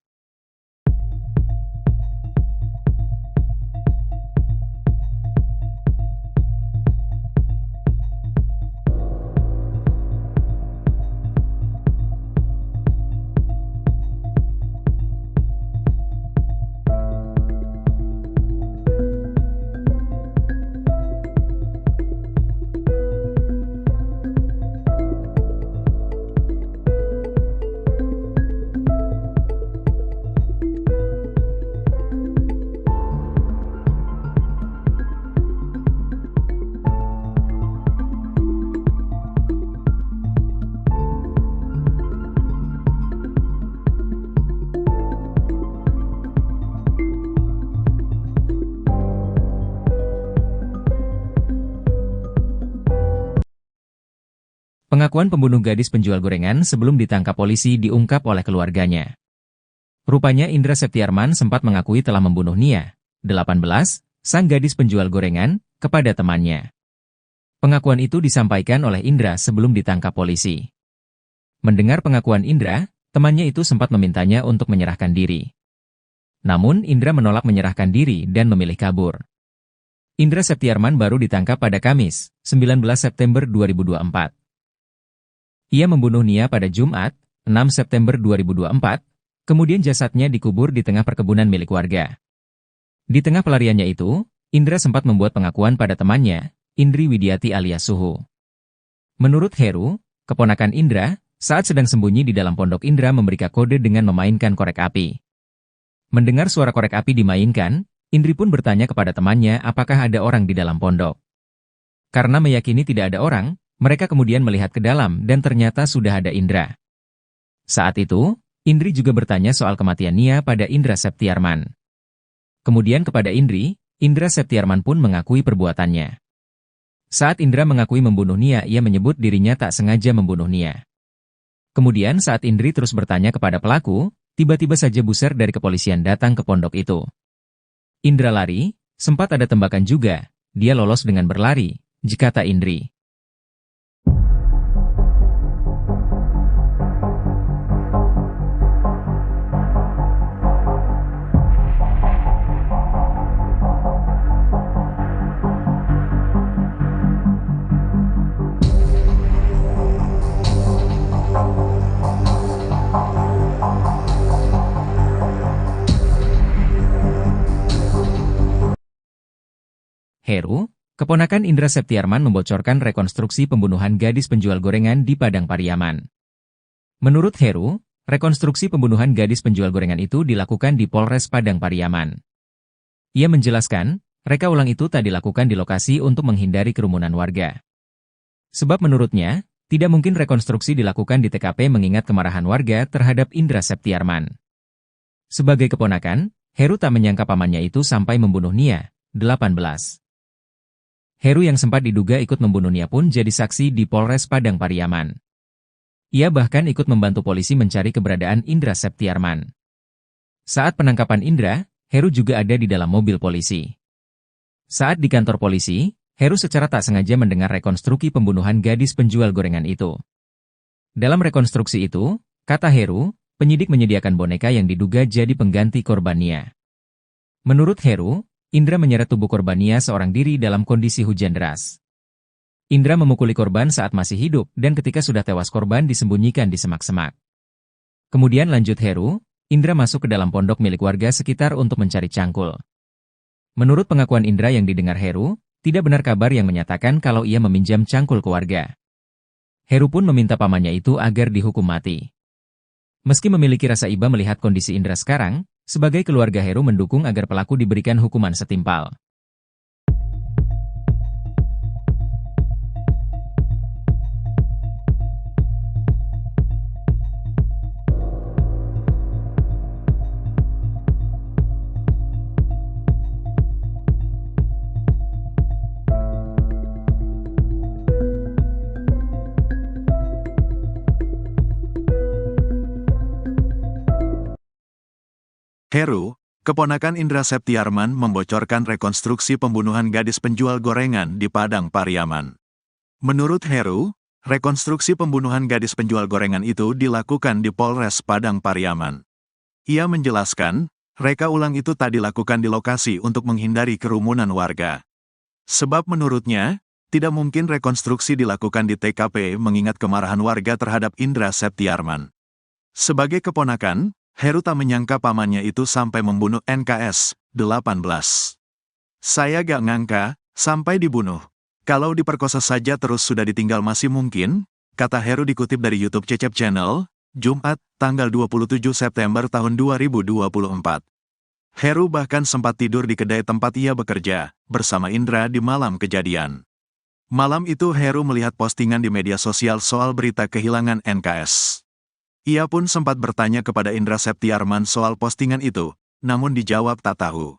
Pengakuan pembunuh gadis penjual gorengan sebelum ditangkap polisi diungkap oleh keluarganya. Rupanya Indra Septiarman sempat mengakui telah membunuh Nia, 18, sang gadis penjual gorengan, kepada temannya. Pengakuan itu disampaikan oleh Indra sebelum ditangkap polisi. Mendengar pengakuan Indra, temannya itu sempat memintanya untuk menyerahkan diri. Namun Indra menolak menyerahkan diri dan memilih kabur. Indra Septiarman baru ditangkap pada Kamis, 19 September 2024. Ia membunuh Nia pada Jumat, 6 September 2024, kemudian jasadnya dikubur di tengah perkebunan milik warga. Di tengah pelariannya itu, Indra sempat membuat pengakuan pada temannya, Indri Widiati alias Suhu. Menurut Heru, keponakan Indra, saat sedang sembunyi di dalam pondok Indra memberikan kode dengan memainkan korek api. Mendengar suara korek api dimainkan, Indri pun bertanya kepada temannya apakah ada orang di dalam pondok. Karena meyakini tidak ada orang, mereka kemudian melihat ke dalam dan ternyata sudah ada Indra. Saat itu, Indri juga bertanya soal kematian Nia pada Indra Septiarman. Kemudian kepada Indri, Indra Septiarman pun mengakui perbuatannya. Saat Indra mengakui membunuh Nia, ia menyebut dirinya tak sengaja membunuh Nia. Kemudian saat Indri terus bertanya kepada pelaku, tiba-tiba saja buser dari kepolisian datang ke pondok itu. Indra lari, sempat ada tembakan juga, dia lolos dengan berlari, kata Indri. Heru, keponakan Indra Septiarman membocorkan rekonstruksi pembunuhan gadis penjual gorengan di Padang Pariaman. Menurut Heru, rekonstruksi pembunuhan gadis penjual gorengan itu dilakukan di Polres Padang Pariaman. Ia menjelaskan, reka ulang itu tak dilakukan di lokasi untuk menghindari kerumunan warga. Sebab menurutnya, tidak mungkin rekonstruksi dilakukan di TKP mengingat kemarahan warga terhadap Indra Septiarman. Sebagai keponakan, Heru tak menyangka pamannya itu sampai membunuh Nia, 18. Heru yang sempat diduga ikut membunuh Nia pun jadi saksi di Polres Padang Pariaman. Ia bahkan ikut membantu polisi mencari keberadaan Indra Septiarman. Saat penangkapan Indra, Heru juga ada di dalam mobil polisi. Saat di kantor polisi, Heru secara tak sengaja mendengar rekonstruksi pembunuhan gadis penjual gorengan itu. Dalam rekonstruksi itu, kata Heru, penyidik menyediakan boneka yang diduga jadi pengganti korban Nia. Menurut Heru, Indra menyeret tubuh korban Nia seorang diri dalam kondisi hujan deras. Indra memukuli korban saat masih hidup dan ketika sudah tewas korban disembunyikan di semak-semak. Kemudian lanjut Heru, Indra masuk ke dalam pondok milik warga sekitar untuk mencari cangkul. Menurut pengakuan Indra yang didengar Heru, tidak benar kabar yang menyatakan kalau ia meminjam cangkul ke warga. Heru pun meminta pamannya itu agar dihukum mati. Meski memiliki rasa iba melihat kondisi Indra sekarang, sebagai keluarga Heru mendukung agar pelaku diberikan hukuman setimpal. Heru, keponakan Indra Septiarman membocorkan rekonstruksi pembunuhan gadis penjual gorengan di Padang Pariaman. Menurut Heru, rekonstruksi pembunuhan gadis penjual gorengan itu dilakukan di Polres Padang Pariaman. Ia menjelaskan, reka ulang itu tak dilakukan di lokasi untuk menghindari kerumunan warga. Sebab menurutnya, tidak mungkin rekonstruksi dilakukan di TKP mengingat kemarahan warga terhadap Indra Septiarman. Sebagai keponakan, Heru tak menyangka pamannya itu sampai membunuh NKS 18. Saya gak ngangka, sampai dibunuh. Kalau diperkosa saja terus sudah ditinggal masih mungkin, kata Heru dikutip dari YouTube Cecep Channel, Jumat, tanggal 27 September tahun 2024. Heru bahkan sempat tidur di kedai tempat ia bekerja, bersama Indra di malam kejadian. Malam itu Heru melihat postingan di media sosial soal berita kehilangan NKS. Ia pun sempat bertanya kepada Indra Septiarman soal postingan itu, namun dijawab tak tahu.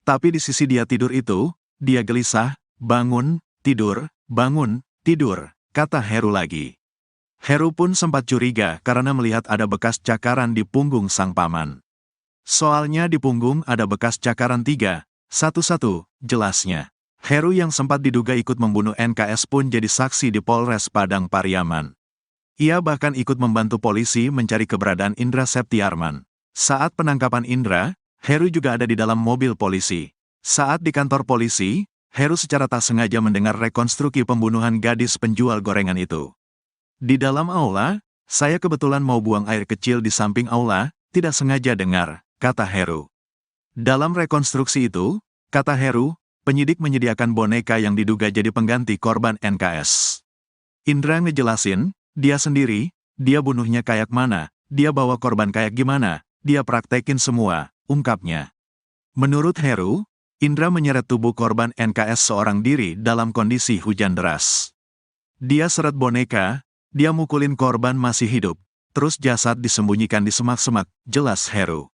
Tapi di sisi dia tidur itu, dia gelisah, bangun, tidur, kata Heru lagi. Heru pun sempat curiga karena melihat ada bekas cakaran di punggung sang paman. Soalnya di punggung ada bekas cakaran 3, 1-1, jelasnya. Heru yang sempat diduga ikut membunuh NKS pun jadi saksi di Polres Padang Pariaman. Ia bahkan ikut membantu polisi mencari keberadaan Indra Septiarman. Saat penangkapan Indra, Heru juga ada di dalam mobil polisi. Saat di kantor polisi, Heru secara tak sengaja mendengar rekonstruksi pembunuhan gadis penjual gorengan itu. Di dalam aula, saya kebetulan mau buang air kecil di samping aula, tidak sengaja dengar, kata Heru. Dalam rekonstruksi itu, kata Heru, penyidik menyediakan boneka yang diduga jadi pengganti korban NKS. Indra ngejelasin, dia sendiri, dia bunuhnya kayak mana, dia bawa korban kayak gimana, dia praktekin semua, ungkapnya. Menurut Heru, Indra menyeret tubuh korban NKS seorang diri dalam kondisi hujan deras. Dia seret boneka, dia mukulin korban masih hidup, terus jasad disembunyikan di semak-semak, jelas Heru.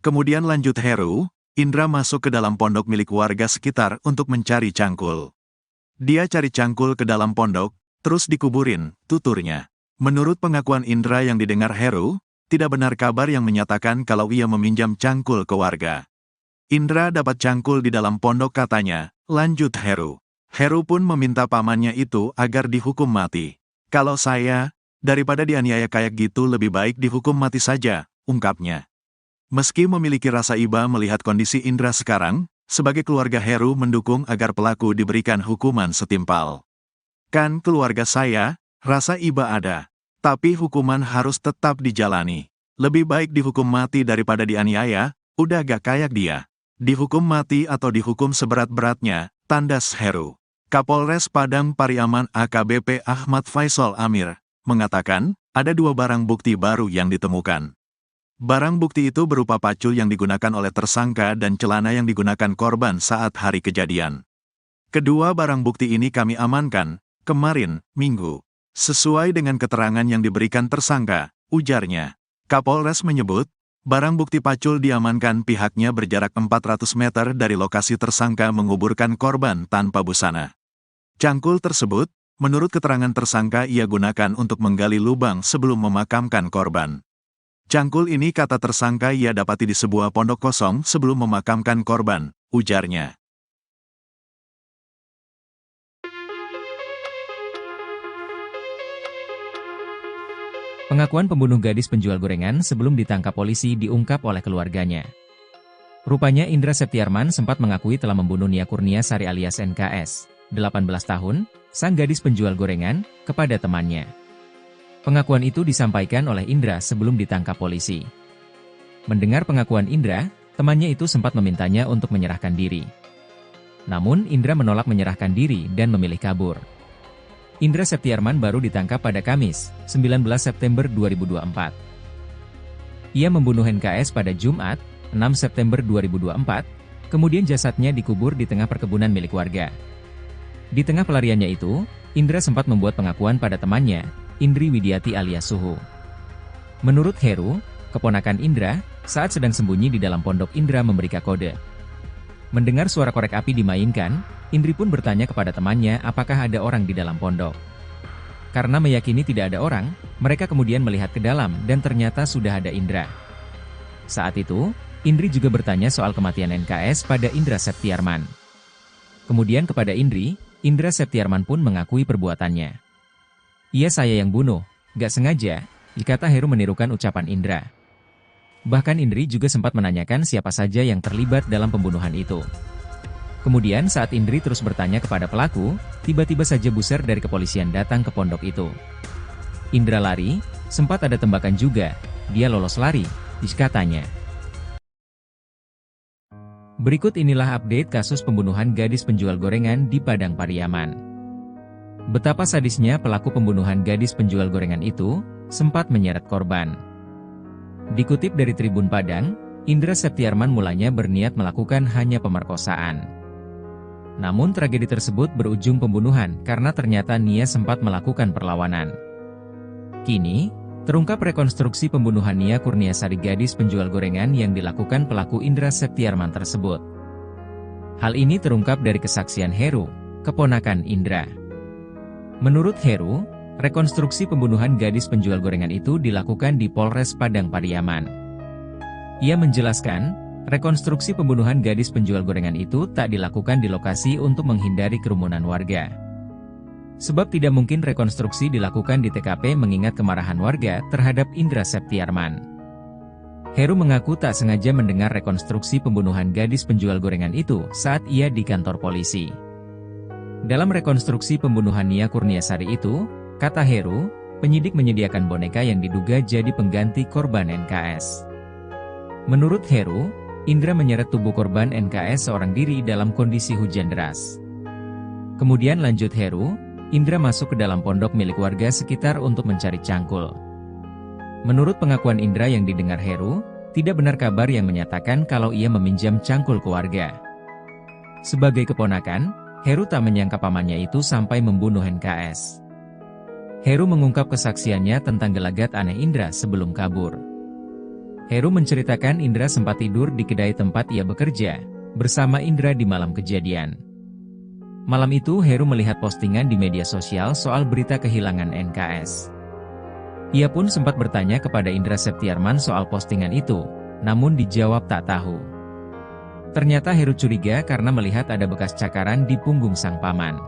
Kemudian lanjut Heru, Indra masuk ke dalam pondok milik warga sekitar untuk mencari cangkul. Dia cari cangkul ke dalam pondok, terus dikuburin, tuturnya. Menurut pengakuan Indra yang didengar Heru, tidak benar kabar yang menyatakan kalau ia meminjam cangkul ke warga. Indra dapat cangkul di dalam pondok katanya, lanjut Heru. Heru pun meminta pamannya itu agar dihukum mati. Kalau saya, daripada dianiaya kayak gitu lebih baik dihukum mati saja, ungkapnya. Meski memiliki rasa iba melihat kondisi Indra sekarang, sebagai keluarga Heru mendukung agar pelaku diberikan hukuman setimpal. Kan keluarga saya, rasa iba ada. Tapi hukuman harus tetap dijalani. Lebih baik dihukum mati daripada dianiaya, udah gak kayak dia. Dihukum mati atau dihukum seberat-beratnya, tandas Heru. Kapolres Padang Pariaman AKBP Ahmad Faisal Amir, mengatakan, ada 2 barang bukti baru yang ditemukan. Barang bukti itu berupa pacul yang digunakan oleh tersangka dan celana yang digunakan korban saat hari kejadian. Kedua barang bukti ini kami amankan kemarin, Minggu. Sesuai dengan keterangan yang diberikan tersangka, ujarnya. Kapolres menyebut, barang bukti pacul diamankan pihaknya berjarak 400 meter dari lokasi tersangka menguburkan korban tanpa busana. Cangkul tersebut, Menurut keterangan tersangka ia gunakan untuk menggali lubang sebelum memakamkan korban. Cangkul ini kata tersangka ia dapati di sebuah pondok kosong sebelum memakamkan korban, ujarnya. Pengakuan pembunuh gadis penjual gorengan sebelum ditangkap polisi diungkap oleh keluarganya. Rupanya Indra Septiarman sempat mengakui telah membunuh Nia Kurniasari alias NKS, 18 tahun, sang gadis penjual gorengan, kepada temannya. Pengakuan itu disampaikan oleh Indra sebelum ditangkap polisi. Mendengar pengakuan Indra, temannya itu sempat memintanya untuk menyerahkan diri. Namun Indra menolak menyerahkan diri dan memilih kabur. Indra Septiarman baru ditangkap pada Kamis, 19 September 2024. Ia membunuh NKS pada Jumat, 6 September 2024, kemudian jasadnya dikubur di tengah perkebunan milik warga. Di tengah pelariannya itu, Indra sempat membuat pengakuan pada temannya, Indri Widiati alias Suhu. Menurut Heru, keponakan Indra, saat sedang sembunyi di dalam pondok Indra memberi kode. Mendengar suara korek api dimainkan, Indri pun bertanya kepada temannya apakah ada orang di dalam pondok. Karena meyakini tidak ada orang, mereka kemudian melihat ke dalam dan ternyata sudah ada Indra. Saat itu, Indri juga bertanya soal kematian NKS pada Indra Septiarman. Kemudian kepada Indri, Indra Septiarman pun mengakui perbuatannya. Iya saya yang bunuh, gak sengaja, dikata Heru menirukan ucapan Indra. Bahkan Indri juga sempat menanyakan siapa saja yang terlibat dalam pembunuhan itu. Kemudian saat Indri terus bertanya kepada pelaku, tiba-tiba saja buser dari kepolisian datang ke pondok itu. Indra lari, sempat ada tembakan juga, dia lolos lari, katanya. Berikut inilah update kasus pembunuhan gadis penjual gorengan di Padang Pariaman. Betapa sadisnya pelaku pembunuhan gadis penjual gorengan itu, sempat menyeret korban. Dikutip dari Tribun Padang, Indra Septiarman mulanya berniat melakukan hanya pemerkosaan. Namun tragedi tersebut berujung pembunuhan karena ternyata Nia sempat melakukan perlawanan. Kini, terungkap rekonstruksi pembunuhan Nia Kurniasari gadis penjual gorengan yang dilakukan pelaku Indra Septiarman tersebut. Hal ini terungkap dari kesaksian Heru, keponakan Indra. Menurut Heru, rekonstruksi pembunuhan gadis penjual gorengan itu dilakukan di Polres Padang Pariaman. Ia menjelaskan, rekonstruksi pembunuhan gadis penjual gorengan itu tak dilakukan di lokasi untuk menghindari kerumunan warga. Sebab tidak mungkin rekonstruksi dilakukan di TKP mengingat kemarahan warga terhadap Indra Septiarman. Heru mengaku tak sengaja mendengar rekonstruksi pembunuhan gadis penjual gorengan itu saat ia di kantor polisi. Dalam rekonstruksi pembunuhan Nia Kurniasari itu, kata Heru, penyidik menyediakan boneka yang diduga jadi pengganti korban NKS. Menurut Heru, Indra menyeret tubuh korban NKS seorang diri dalam kondisi hujan deras. Kemudian lanjut Heru, Indra masuk ke dalam pondok milik warga sekitar untuk mencari cangkul. Menurut pengakuan Indra yang didengar Heru, tidak benar kabar yang menyatakan kalau ia meminjam cangkul ke warga. Sebagai keponakan, Heru tak menyangka pamannya itu sampai membunuh NKS. Heru mengungkap kesaksiannya tentang gelagat aneh Indra sebelum kabur. Heru menceritakan Indra sempat tidur di kedai tempat ia bekerja, bersama Indra di malam kejadian. Malam itu Heru melihat postingan di media sosial soal berita kehilangan NKS. Ia pun sempat bertanya kepada Indra Septiarman soal postingan itu, namun dijawab tak tahu. Ternyata Heru curiga karena melihat ada bekas cakaran di punggung sang paman.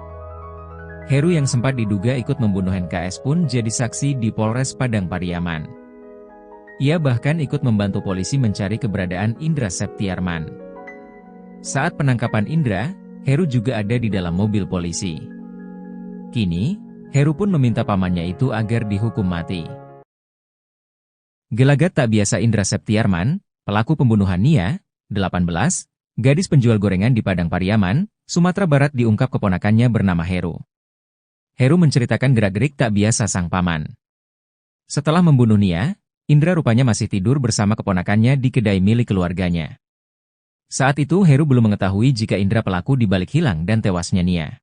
Heru yang sempat diduga ikut membunuh NKS pun jadi saksi di Polres Padang Pariaman. Ia bahkan ikut membantu polisi mencari keberadaan Indra Septiarman. Saat penangkapan Indra, Heru juga ada di dalam mobil polisi. Kini, Heru pun meminta pamannya itu agar dihukum mati. Gelagat tak biasa Indra Septiarman, pelaku pembunuhan Nia, 18, gadis penjual gorengan di Padang Pariaman, Sumatera Barat diungkap keponakannya bernama Heru. Heru menceritakan gerak-gerik tak biasa sang paman. Setelah membunuh Nia, Indra rupanya masih tidur bersama keponakannya di kedai milik keluarganya. Saat itu Heru belum mengetahui jika Indra pelaku dibalik hilang dan tewasnya Nia.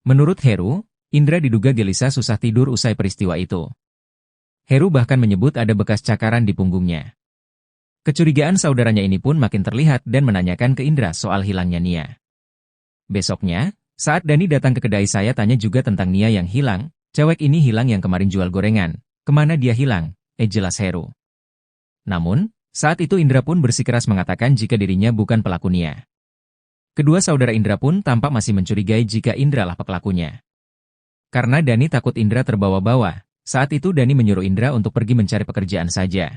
Menurut Heru, Indra diduga gelisah susah tidur usai peristiwa itu. Heru bahkan menyebut ada bekas cakaran di punggungnya. Kecurigaan saudaranya ini pun makin terlihat dan menanyakan ke Indra soal hilangnya Nia. Besoknya, Saat Dani datang ke kedai saya tanya juga tentang Nia yang hilang, cewek ini hilang yang kemarin jual gorengan. Kemana dia hilang? Jelas Heru. Namun, saat itu Indra pun bersikeras mengatakan jika dirinya bukan pelaku Nia. Kedua saudara Indra pun tampak masih mencurigai jika Indra lah pelakunya. Karena Dani takut Indra terbawa-bawa, saat itu Dani menyuruh Indra untuk pergi mencari pekerjaan saja.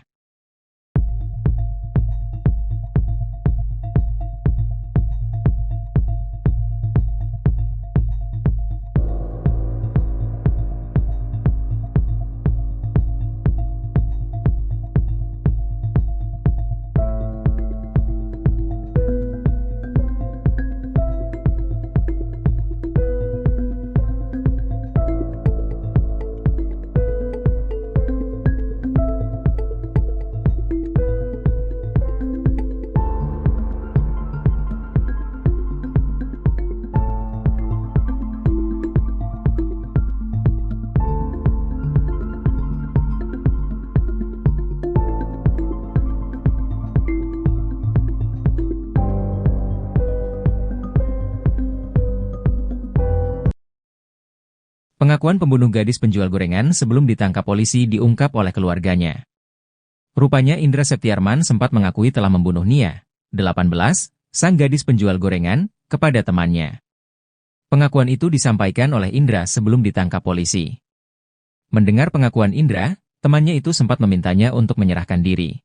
Pengakuan pembunuh gadis penjual gorengan sebelum ditangkap polisi diungkap oleh keluarganya. Rupanya Indra Septiarman sempat mengakui telah membunuh Nia, 18, sang gadis penjual gorengan, kepada temannya. Pengakuan itu disampaikan oleh Indra sebelum ditangkap polisi. Mendengar pengakuan Indra, temannya itu sempat memintanya untuk menyerahkan diri.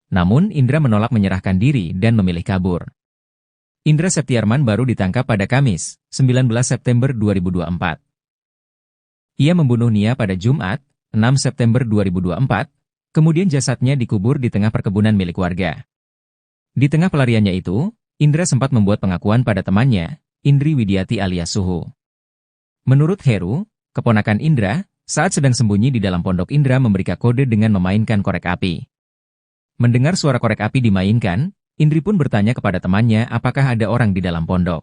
Namun Indra menolak menyerahkan diri dan memilih kabur. Indra Septiarman baru ditangkap pada Kamis, 19 September 2024. Ia membunuh Nia pada Jumat, 6 September 2024, kemudian jasadnya dikubur di tengah perkebunan milik warga. Di tengah pelariannya itu, Indra sempat membuat pengakuan pada temannya, Indri Widiati alias Suhu. Menurut Heru, keponakan Indra, saat sedang sembunyi di dalam pondok Indra memberikan kode dengan memainkan korek api. Mendengar suara korek api dimainkan, Indri pun bertanya kepada temannya apakah ada orang di dalam pondok.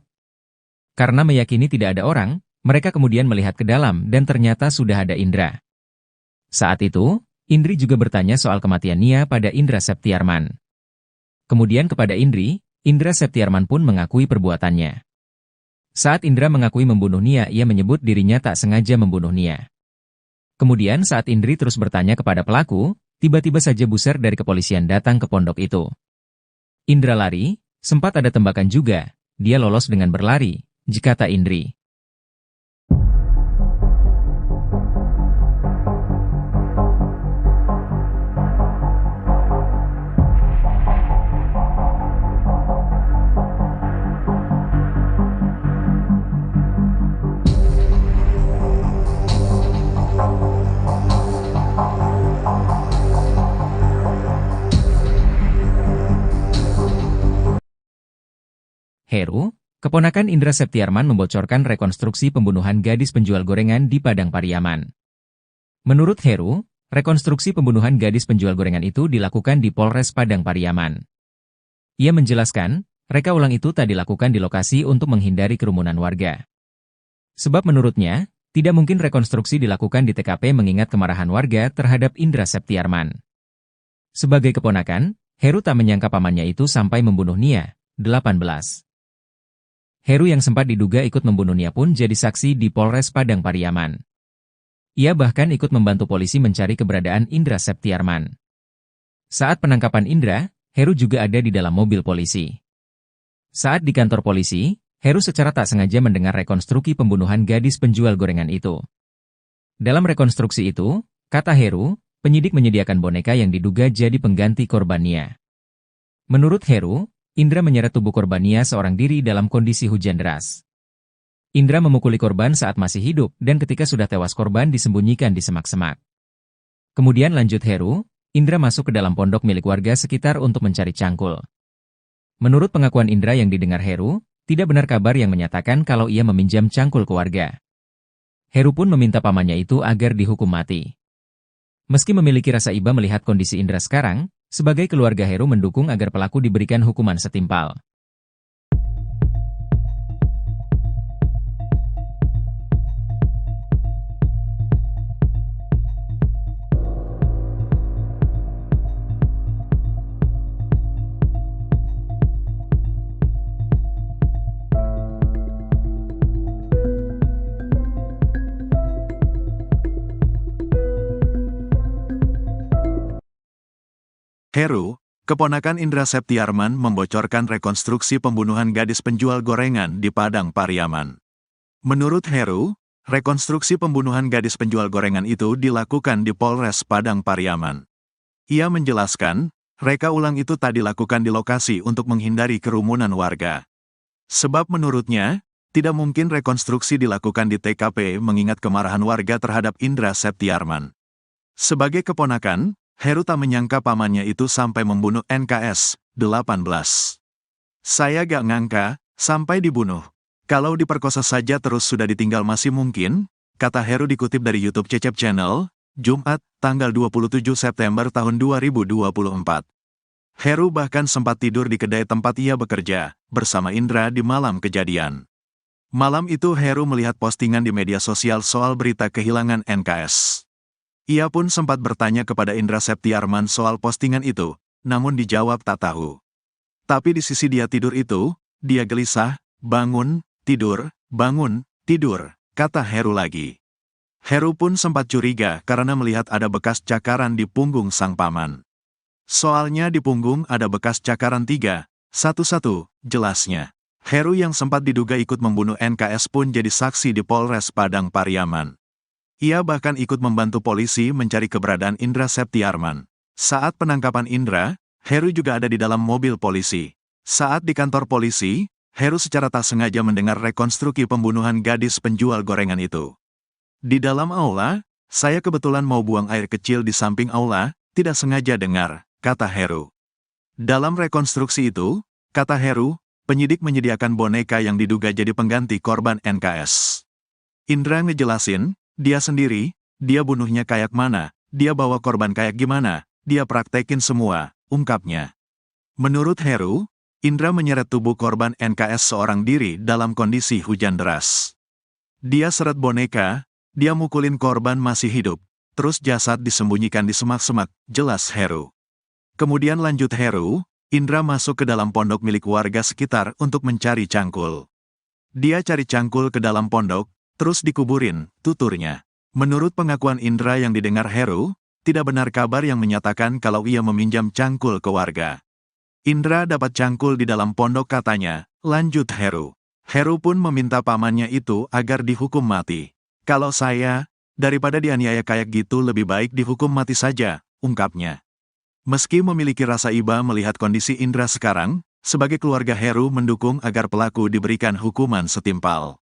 Karena meyakini tidak ada orang, mereka kemudian melihat ke dalam dan ternyata sudah ada Indra. Saat itu, Indri juga bertanya soal kematian Nia pada Indra Septiarman. Kemudian kepada Indri, Indra Septiarman pun mengakui perbuatannya. Saat Indra mengakui membunuh Nia, ia menyebut dirinya tak sengaja membunuh Nia. Kemudian saat Indri terus bertanya kepada pelaku, tiba-tiba saja buser dari kepolisian datang ke pondok itu. Indra lari, sempat ada tembakan juga, dia lolos dengan berlari, kata Indri. Heru, keponakan Indra Septiarman membocorkan rekonstruksi pembunuhan gadis penjual gorengan di Padang Pariaman. Menurut Heru, rekonstruksi pembunuhan gadis penjual gorengan itu dilakukan di Polres Padang Pariaman. Ia menjelaskan, reka ulang itu tak dilakukan di lokasi untuk menghindari kerumunan warga. Sebab menurutnya, tidak mungkin rekonstruksi dilakukan di TKP mengingat kemarahan warga terhadap Indra Septiarman. Sebagai keponakan, Heru tak menyangka pamannya itu sampai membunuh Nia, 18. Heru yang sempat diduga ikut membunuh Nia pun jadi saksi di Polres Padang Pariaman. Ia bahkan ikut membantu polisi mencari keberadaan Indra Septiarman. Saat penangkapan Indra, Heru juga ada di dalam mobil polisi. Saat di kantor polisi, Heru secara tak sengaja mendengar rekonstruksi pembunuhan gadis penjual gorengan itu. Dalam rekonstruksi itu, kata Heru, penyidik menyediakan boneka yang diduga jadi pengganti korban Nia. Menurut Heru, Indra menyeret tubuh korban Nia seorang diri dalam kondisi hujan deras. Indra memukuli korban saat masih hidup dan ketika sudah tewas korban disembunyikan di semak-semak. Kemudian lanjut Heru, Indra masuk ke dalam pondok milik warga sekitar untuk mencari cangkul. Menurut pengakuan Indra yang didengar Heru, tidak benar kabar yang menyatakan kalau ia meminjam cangkul ke warga. Heru pun meminta pamannya itu agar dihukum mati. Meski memiliki rasa iba melihat kondisi Indra sekarang, sebagai keluarga Heru mendukung agar pelaku diberikan hukuman setimpal. Heru, keponakan Indra Septiarman membocorkan rekonstruksi pembunuhan gadis penjual gorengan di Padang Pariaman. Menurut Heru, rekonstruksi pembunuhan gadis penjual gorengan itu dilakukan di Polres Padang Pariaman. Ia menjelaskan, reka ulang itu tak dilakukan di lokasi untuk menghindari kerumunan warga. Sebab menurutnya, tidak mungkin rekonstruksi dilakukan di TKP mengingat kemarahan warga terhadap Indra Septiarman. Sebagai keponakan, Heru tak menyangka pamannya itu sampai membunuh NKS 18. Saya gak ngangka, sampai dibunuh. Kalau diperkosa saja terus sudah ditinggal masih mungkin, kata Heru dikutip dari YouTube Cecep Channel, Jumat, tanggal 27 September tahun 2024. Heru bahkan sempat tidur di kedai tempat ia bekerja, bersama Indra di malam kejadian. Malam itu Heru melihat postingan di media sosial soal berita kehilangan NKS. Ia pun sempat bertanya kepada Indra Septiarman soal postingan itu, namun dijawab tak tahu. Tapi di sisi dia tidur itu, dia gelisah, bangun, tidur, kata Heru lagi. Heru pun sempat curiga karena melihat ada bekas cakaran di punggung sang paman. Soalnya di punggung ada bekas cakaran 3, 1-1, jelasnya. Heru yang sempat diduga ikut membunuh NKS pun jadi saksi di Polres Padang Pariaman. Ia bahkan ikut membantu polisi mencari keberadaan Indra Septiarman. Saat penangkapan Indra, Heru juga ada di dalam mobil polisi. Saat di kantor polisi, Heru secara tak sengaja mendengar rekonstruksi pembunuhan gadis penjual gorengan itu. Di dalam aula, saya kebetulan mau buang air kecil di samping aula, tidak sengaja dengar, kata Heru. Dalam rekonstruksi itu, kata Heru, penyidik menyediakan boneka yang diduga jadi pengganti korban NKS. Indra ngejelasin, dia sendiri, dia bunuhnya kayak mana, dia bawa korban kayak gimana, dia praktekin semua, ungkapnya. Menurut Heru, Indra menyeret tubuh korban NKS seorang diri dalam kondisi hujan deras. Dia seret boneka, dia mukulin korban masih hidup, terus jasad disembunyikan di semak-semak, jelas Heru. Kemudian lanjut Heru, Indra masuk ke dalam pondok milik warga sekitar untuk mencari cangkul. Dia cari cangkul ke dalam pondok, terus dikuburin, tuturnya. Menurut pengakuan Indra yang didengar Heru, tidak benar kabar yang menyatakan kalau ia meminjam cangkul ke warga. Indra dapat cangkul di dalam pondok katanya, lanjut Heru. Heru pun meminta pamannya itu agar dihukum mati. Kalau saya, daripada dianiaya kayak gitu lebih baik dihukum mati saja, ungkapnya. Meski memiliki rasa iba melihat kondisi Indra sekarang, sebagai keluarga Heru mendukung agar pelaku diberikan hukuman setimpal.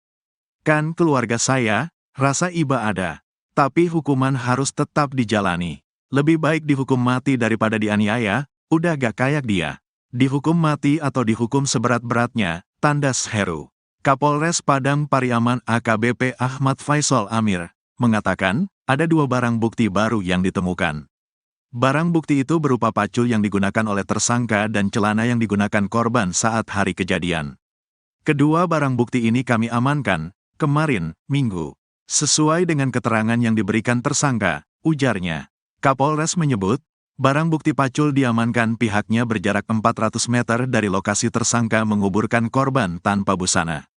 Kan keluarga saya, rasa iba ada. Tapi hukuman harus tetap dijalani. Lebih baik dihukum mati daripada dianiaya, udah gak kayak dia. Dihukum mati atau dihukum seberat-beratnya, tandas Heru. Kapolres Padang Pariaman AKBP Ahmad Faisal Amir, mengatakan, ada 2 barang bukti baru yang ditemukan. Barang bukti itu berupa pacul yang digunakan oleh tersangka dan celana yang digunakan korban saat hari kejadian. Kedua barang bukti ini kami amankan kemarin, Minggu. Sesuai dengan keterangan yang diberikan tersangka, ujarnya. Kapolres menyebut, barang bukti pacul diamankan pihaknya berjarak 400 meter dari lokasi tersangka menguburkan korban tanpa busana.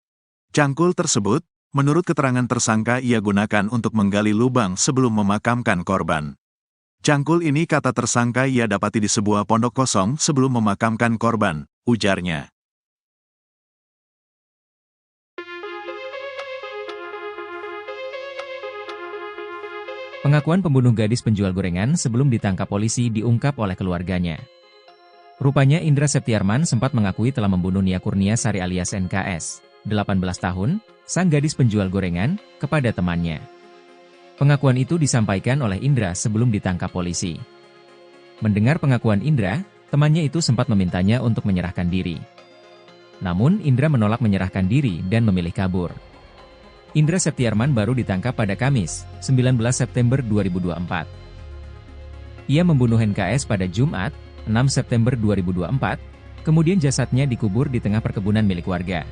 Cangkul tersebut, menurut keterangan tersangka ia gunakan untuk menggali lubang sebelum memakamkan korban. Cangkul ini kata tersangka ia dapati di sebuah pondok kosong sebelum memakamkan korban, ujarnya. Pengakuan pembunuh gadis penjual gorengan sebelum ditangkap polisi diungkap oleh keluarganya. Rupanya Indra Septiarman sempat mengakui telah membunuh Nia Kurnia Sari alias NKS, 18 tahun, sang gadis penjual gorengan, kepada temannya. Pengakuan itu disampaikan oleh Indra sebelum ditangkap polisi. Mendengar pengakuan Indra, temannya itu sempat memintanya untuk menyerahkan diri. Namun Indra menolak menyerahkan diri dan memilih kabur. Indra Septiarman baru ditangkap pada Kamis, 19 September 2024. Ia membunuh NKS pada Jumat, 6 September 2024, kemudian jasadnya dikubur di tengah perkebunan milik warga.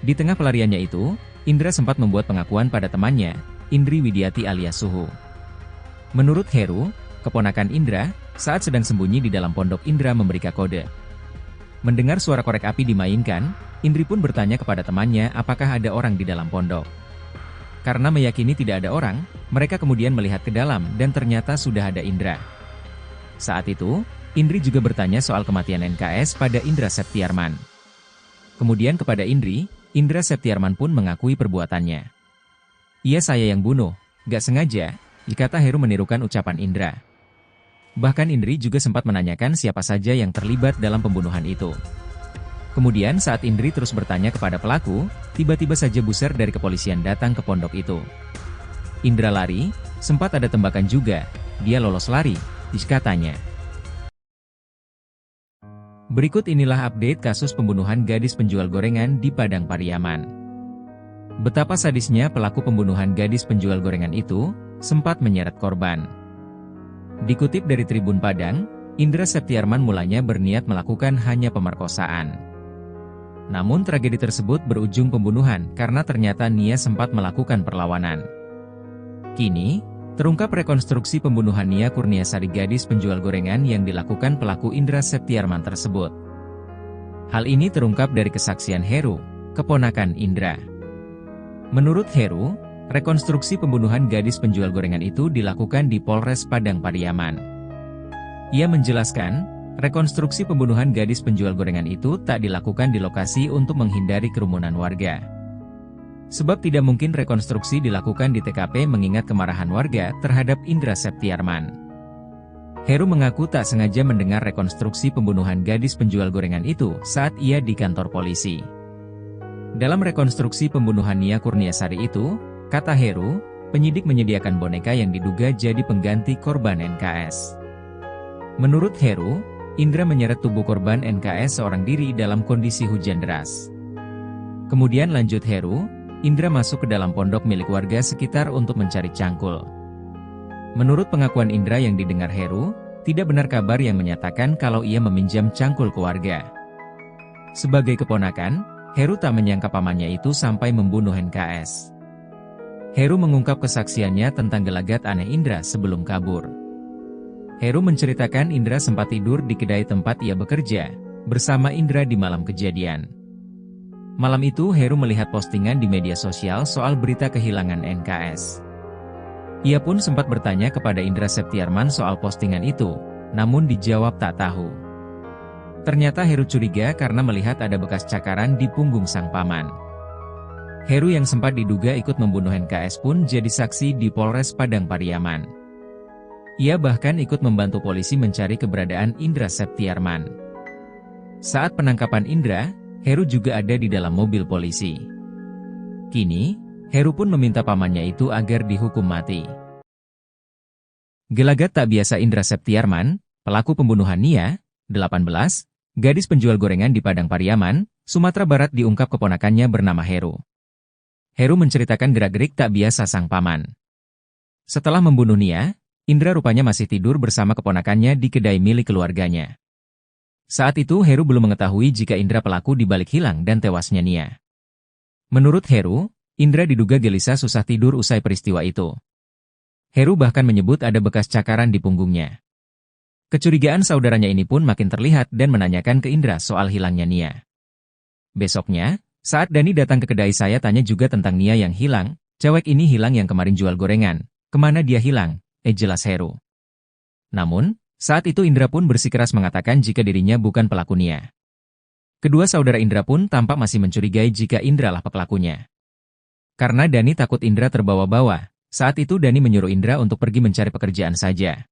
Di tengah pelariannya itu, Indra sempat membuat pengakuan pada temannya, Indri Widiati alias Suhu. Menurut Heru, keponakan Indra, saat sedang sembunyi di dalam pondok Indra memberi kode. Mendengar suara korek api dimainkan, Indri pun bertanya kepada temannya apakah ada orang di dalam pondok. Karena meyakini tidak ada orang, mereka kemudian melihat ke dalam dan ternyata sudah ada Indra. Saat itu, Indri juga bertanya soal kematian NKS pada Indra Septiarman. Kemudian kepada Indri, Indra Septiarman pun mengakui perbuatannya. "Iya, saya yang bunuh, gak sengaja," kata Heru menirukan ucapan Indra. Bahkan Indri juga sempat menanyakan siapa saja yang terlibat dalam pembunuhan itu. Kemudian saat Indri terus bertanya kepada pelaku, tiba-tiba saja buser dari kepolisian datang ke pondok itu. Indra lari, sempat ada tembakan juga, dia lolos lari, katanya. Berikut inilah update kasus pembunuhan gadis penjual gorengan di Padang Pariaman. Betapa sadisnya pelaku pembunuhan gadis penjual gorengan itu, sempat menyeret korban. Dikutip dari Tribun Padang, Indra Septiarman mulanya berniat melakukan hanya pemerkosaan. Namun tragedi tersebut berujung pembunuhan karena ternyata Nia sempat melakukan perlawanan. Kini, terungkap rekonstruksi pembunuhan Nia Kurniasari gadis penjual gorengan yang dilakukan pelaku Indra Septiarman tersebut. Hal ini terungkap dari kesaksian Heru, keponakan Indra. Menurut Heru, rekonstruksi pembunuhan gadis penjual gorengan itu dilakukan di Polres Padang Pariaman. Ia menjelaskan, rekonstruksi pembunuhan gadis penjual gorengan itu tak dilakukan di lokasi untuk menghindari kerumunan warga. Sebab tidak mungkin rekonstruksi dilakukan di TKP mengingat kemarahan warga terhadap Indra Septiarman. Heru mengaku tak sengaja mendengar rekonstruksi pembunuhan gadis penjual gorengan itu saat ia di kantor polisi. Dalam rekonstruksi pembunuhan Nia Kurniasari itu, kata Heru, penyidik menyediakan boneka yang diduga jadi pengganti korban NKS. Menurut Heru, Indra menyeret tubuh korban NKS seorang diri dalam kondisi hujan deras. Kemudian lanjut Heru, Indra masuk ke dalam pondok milik warga sekitar untuk mencari cangkul. Menurut pengakuan Indra yang didengar Heru, tidak benar kabar yang menyatakan kalau ia meminjam cangkul ke warga. Sebagai keponakan, Heru tak menyangka pamannya itu sampai membunuh NKS. Heru mengungkap kesaksiannya tentang gelagat aneh Indra sebelum kabur. Heru menceritakan Indra sempat tidur di kedai tempat ia bekerja, bersama Indra di malam kejadian. Malam itu Heru melihat postingan di media sosial soal berita kehilangan NKS. Ia pun sempat bertanya kepada Indra Septiarman soal postingan itu, namun dijawab tak tahu. Ternyata Heru curiga karena melihat ada bekas cakaran di punggung sang paman. Heru yang sempat diduga ikut membunuh NKS pun jadi saksi di Polres Padang Pariaman. Ia bahkan ikut membantu polisi mencari keberadaan Indra Septiarman. Saat penangkapan Indra, Heru juga ada di dalam mobil polisi. Kini, Heru pun meminta pamannya itu agar dihukum mati. Gelagat tak biasa Indra Septiarman, pelaku pembunuhan Nia, 18, gadis penjual gorengan di Padang Pariaman, Sumatera Barat diungkap keponakannya bernama Heru. Heru menceritakan gerak-gerik tak biasa sang paman. Setelah membunuh Nia, Indra rupanya masih tidur bersama keponakannya di kedai milik keluarganya. Saat itu Heru belum mengetahui jika Indra pelaku dibalik hilang dan tewasnya Nia. Menurut Heru, Indra diduga gelisah susah tidur usai peristiwa itu. Heru bahkan menyebut ada bekas cakaran di punggungnya. Kecurigaan saudaranya ini pun makin terlihat dan menanyakan ke Indra soal hilangnya Nia. Besoknya, saat Dani datang ke kedai saya tanya juga tentang Nia yang hilang, cewek ini hilang yang kemarin jual gorengan, kemana dia hilang, jelas Heru. Namun, saat itu Indra pun bersikeras mengatakan jika dirinya bukan pelaku Nia. Kedua saudara Indra pun tampak masih mencurigai jika Indra lah pelakunya. Karena Dani takut Indra terbawa-bawa, saat itu Dani menyuruh Indra untuk pergi mencari pekerjaan saja.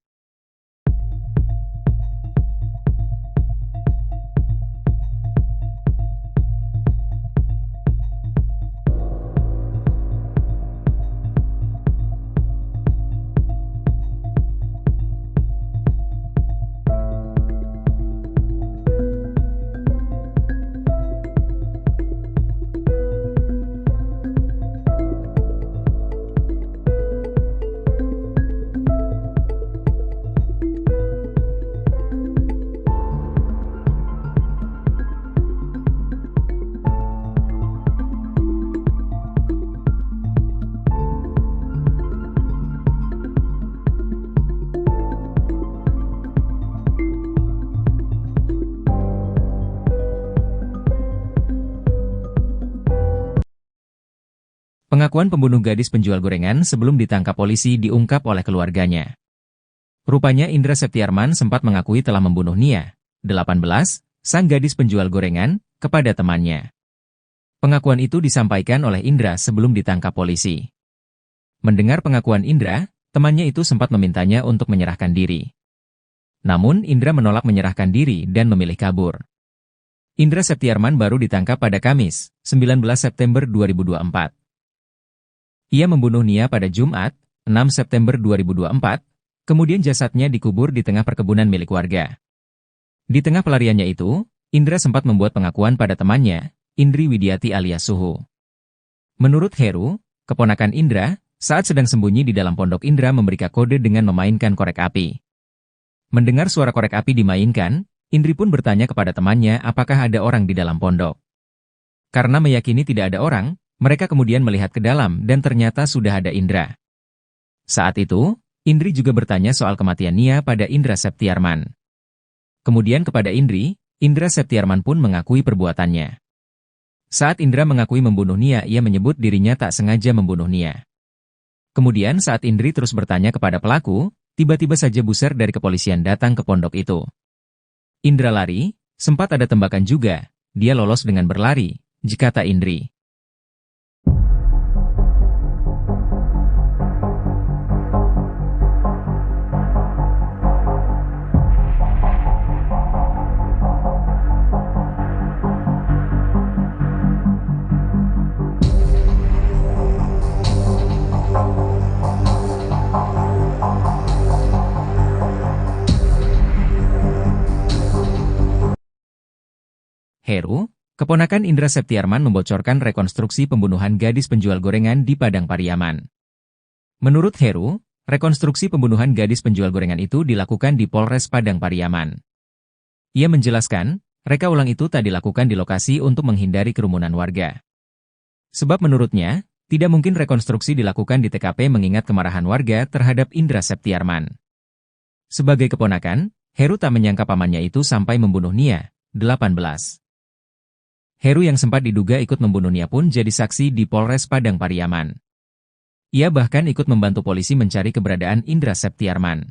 Pengakuan pembunuh gadis penjual gorengan sebelum ditangkap polisi diungkap oleh keluarganya. Rupanya Indra Septiarman sempat mengakui telah membunuh Nia, 18, sang gadis penjual gorengan, kepada temannya. Pengakuan itu disampaikan oleh Indra sebelum ditangkap polisi. Mendengar pengakuan Indra, temannya itu sempat memintanya untuk menyerahkan diri. Namun Indra menolak menyerahkan diri dan memilih kabur. Indra Septiarman baru ditangkap pada Kamis, 19 September 2024. Ia membunuh Nia pada Jumat, 6 September 2024, kemudian jasadnya dikubur di tengah perkebunan milik warga. Di tengah pelariannya itu, Indra sempat membuat pengakuan pada temannya, Indri Widiati alias Suhu. Menurut Heru, keponakan Indra, saat sedang sembunyi di dalam pondok Indra memberikan kode dengan memainkan korek api. Mendengar suara korek api dimainkan, Indri pun bertanya kepada temannya apakah ada orang di dalam pondok. Karena meyakini tidak ada orang, mereka kemudian melihat ke dalam dan ternyata sudah ada Indra. Saat itu, Indri juga bertanya soal kematian Nia pada Indra Septiarman. Kemudian kepada Indri, Indra Septiarman pun mengakui perbuatannya. Saat Indra mengakui membunuh Nia, ia menyebut dirinya tak sengaja membunuh Nia. Kemudian saat Indri terus bertanya kepada pelaku, tiba-tiba saja buser dari kepolisian datang ke pondok itu. Indra lari, sempat ada tembakan juga, dia lolos dengan berlari, kata Indri. Heru, keponakan Indra Septiarman membocorkan rekonstruksi pembunuhan gadis penjual gorengan di Padang Pariaman. Menurut Heru, rekonstruksi pembunuhan gadis penjual gorengan itu dilakukan di Polres Padang Pariaman. Ia menjelaskan, reka ulang itu tak dilakukan di lokasi untuk menghindari kerumunan warga. Sebab menurutnya, tidak mungkin rekonstruksi dilakukan di TKP mengingat kemarahan warga terhadap Indra Septiarman. Sebagai keponakan, Heru tak menyangka pamannya itu sampai membunuh Nia, 18. Heru yang sempat diduga ikut membunuh Nia pun jadi saksi di Polres Padang Pariaman. Ia bahkan ikut membantu polisi mencari keberadaan Indra Septiarman.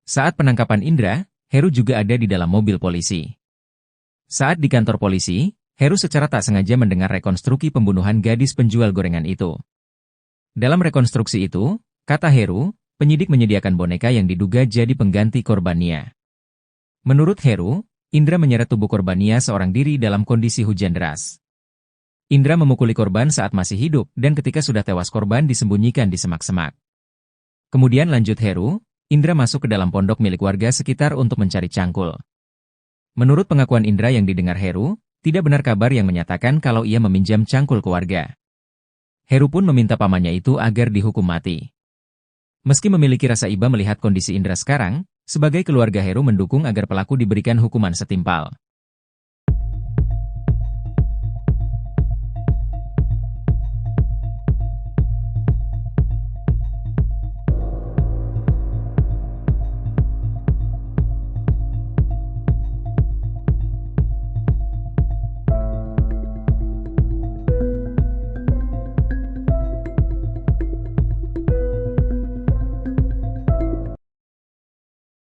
Saat penangkapan Indra, Heru juga ada di dalam mobil polisi. Saat di kantor polisi, Heru secara tak sengaja mendengar rekonstruksi pembunuhan gadis penjual gorengan itu. Dalam rekonstruksi itu, kata Heru, penyidik menyediakan boneka yang diduga jadi pengganti korban Nia. Menurut Heru, Indra menyeret tubuh korban Nia seorang diri dalam kondisi hujan deras. Indra memukuli korban saat masih hidup dan ketika sudah tewas korban disembunyikan di semak-semak. Kemudian lanjut Heru, Indra masuk ke dalam pondok milik warga sekitar untuk mencari cangkul. Menurut pengakuan Indra yang didengar Heru, tidak benar kabar yang menyatakan kalau ia meminjam cangkul ke warga. Heru pun meminta pamannya itu agar dihukum mati. Meski memiliki rasa iba melihat kondisi Indra sekarang, sebagai keluarga Heru mendukung agar pelaku diberikan hukuman setimpal.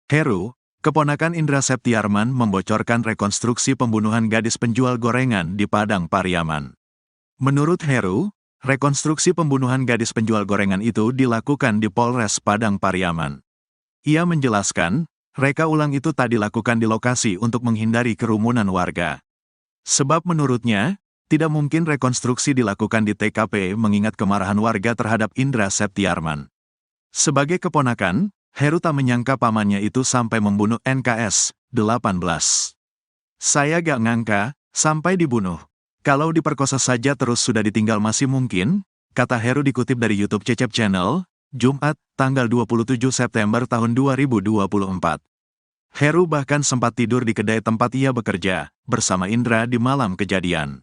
Heru, keponakan Indra Septiarman membocorkan rekonstruksi pembunuhan gadis penjual gorengan di Padang Pariaman. Menurut Heru, rekonstruksi pembunuhan gadis penjual gorengan itu dilakukan di Polres Padang Pariaman. Ia menjelaskan, reka ulang itu tak dilakukan di lokasi untuk menghindari kerumunan warga. Sebab menurutnya, tidak mungkin rekonstruksi dilakukan di TKP mengingat kemarahan warga terhadap Indra Septiarman. Sebagai keponakan, Heru tak menyangka pamannya itu sampai membunuh NKS, 18. Saya gak ngangka, sampai dibunuh. Kalau diperkosa saja terus sudah ditinggal masih mungkin, kata Heru dikutip dari YouTube Cecep Channel, Jumat, tanggal 27 September tahun 2024. Heru bahkan sempat tidur di kedai tempat ia bekerja, bersama Indra di malam kejadian.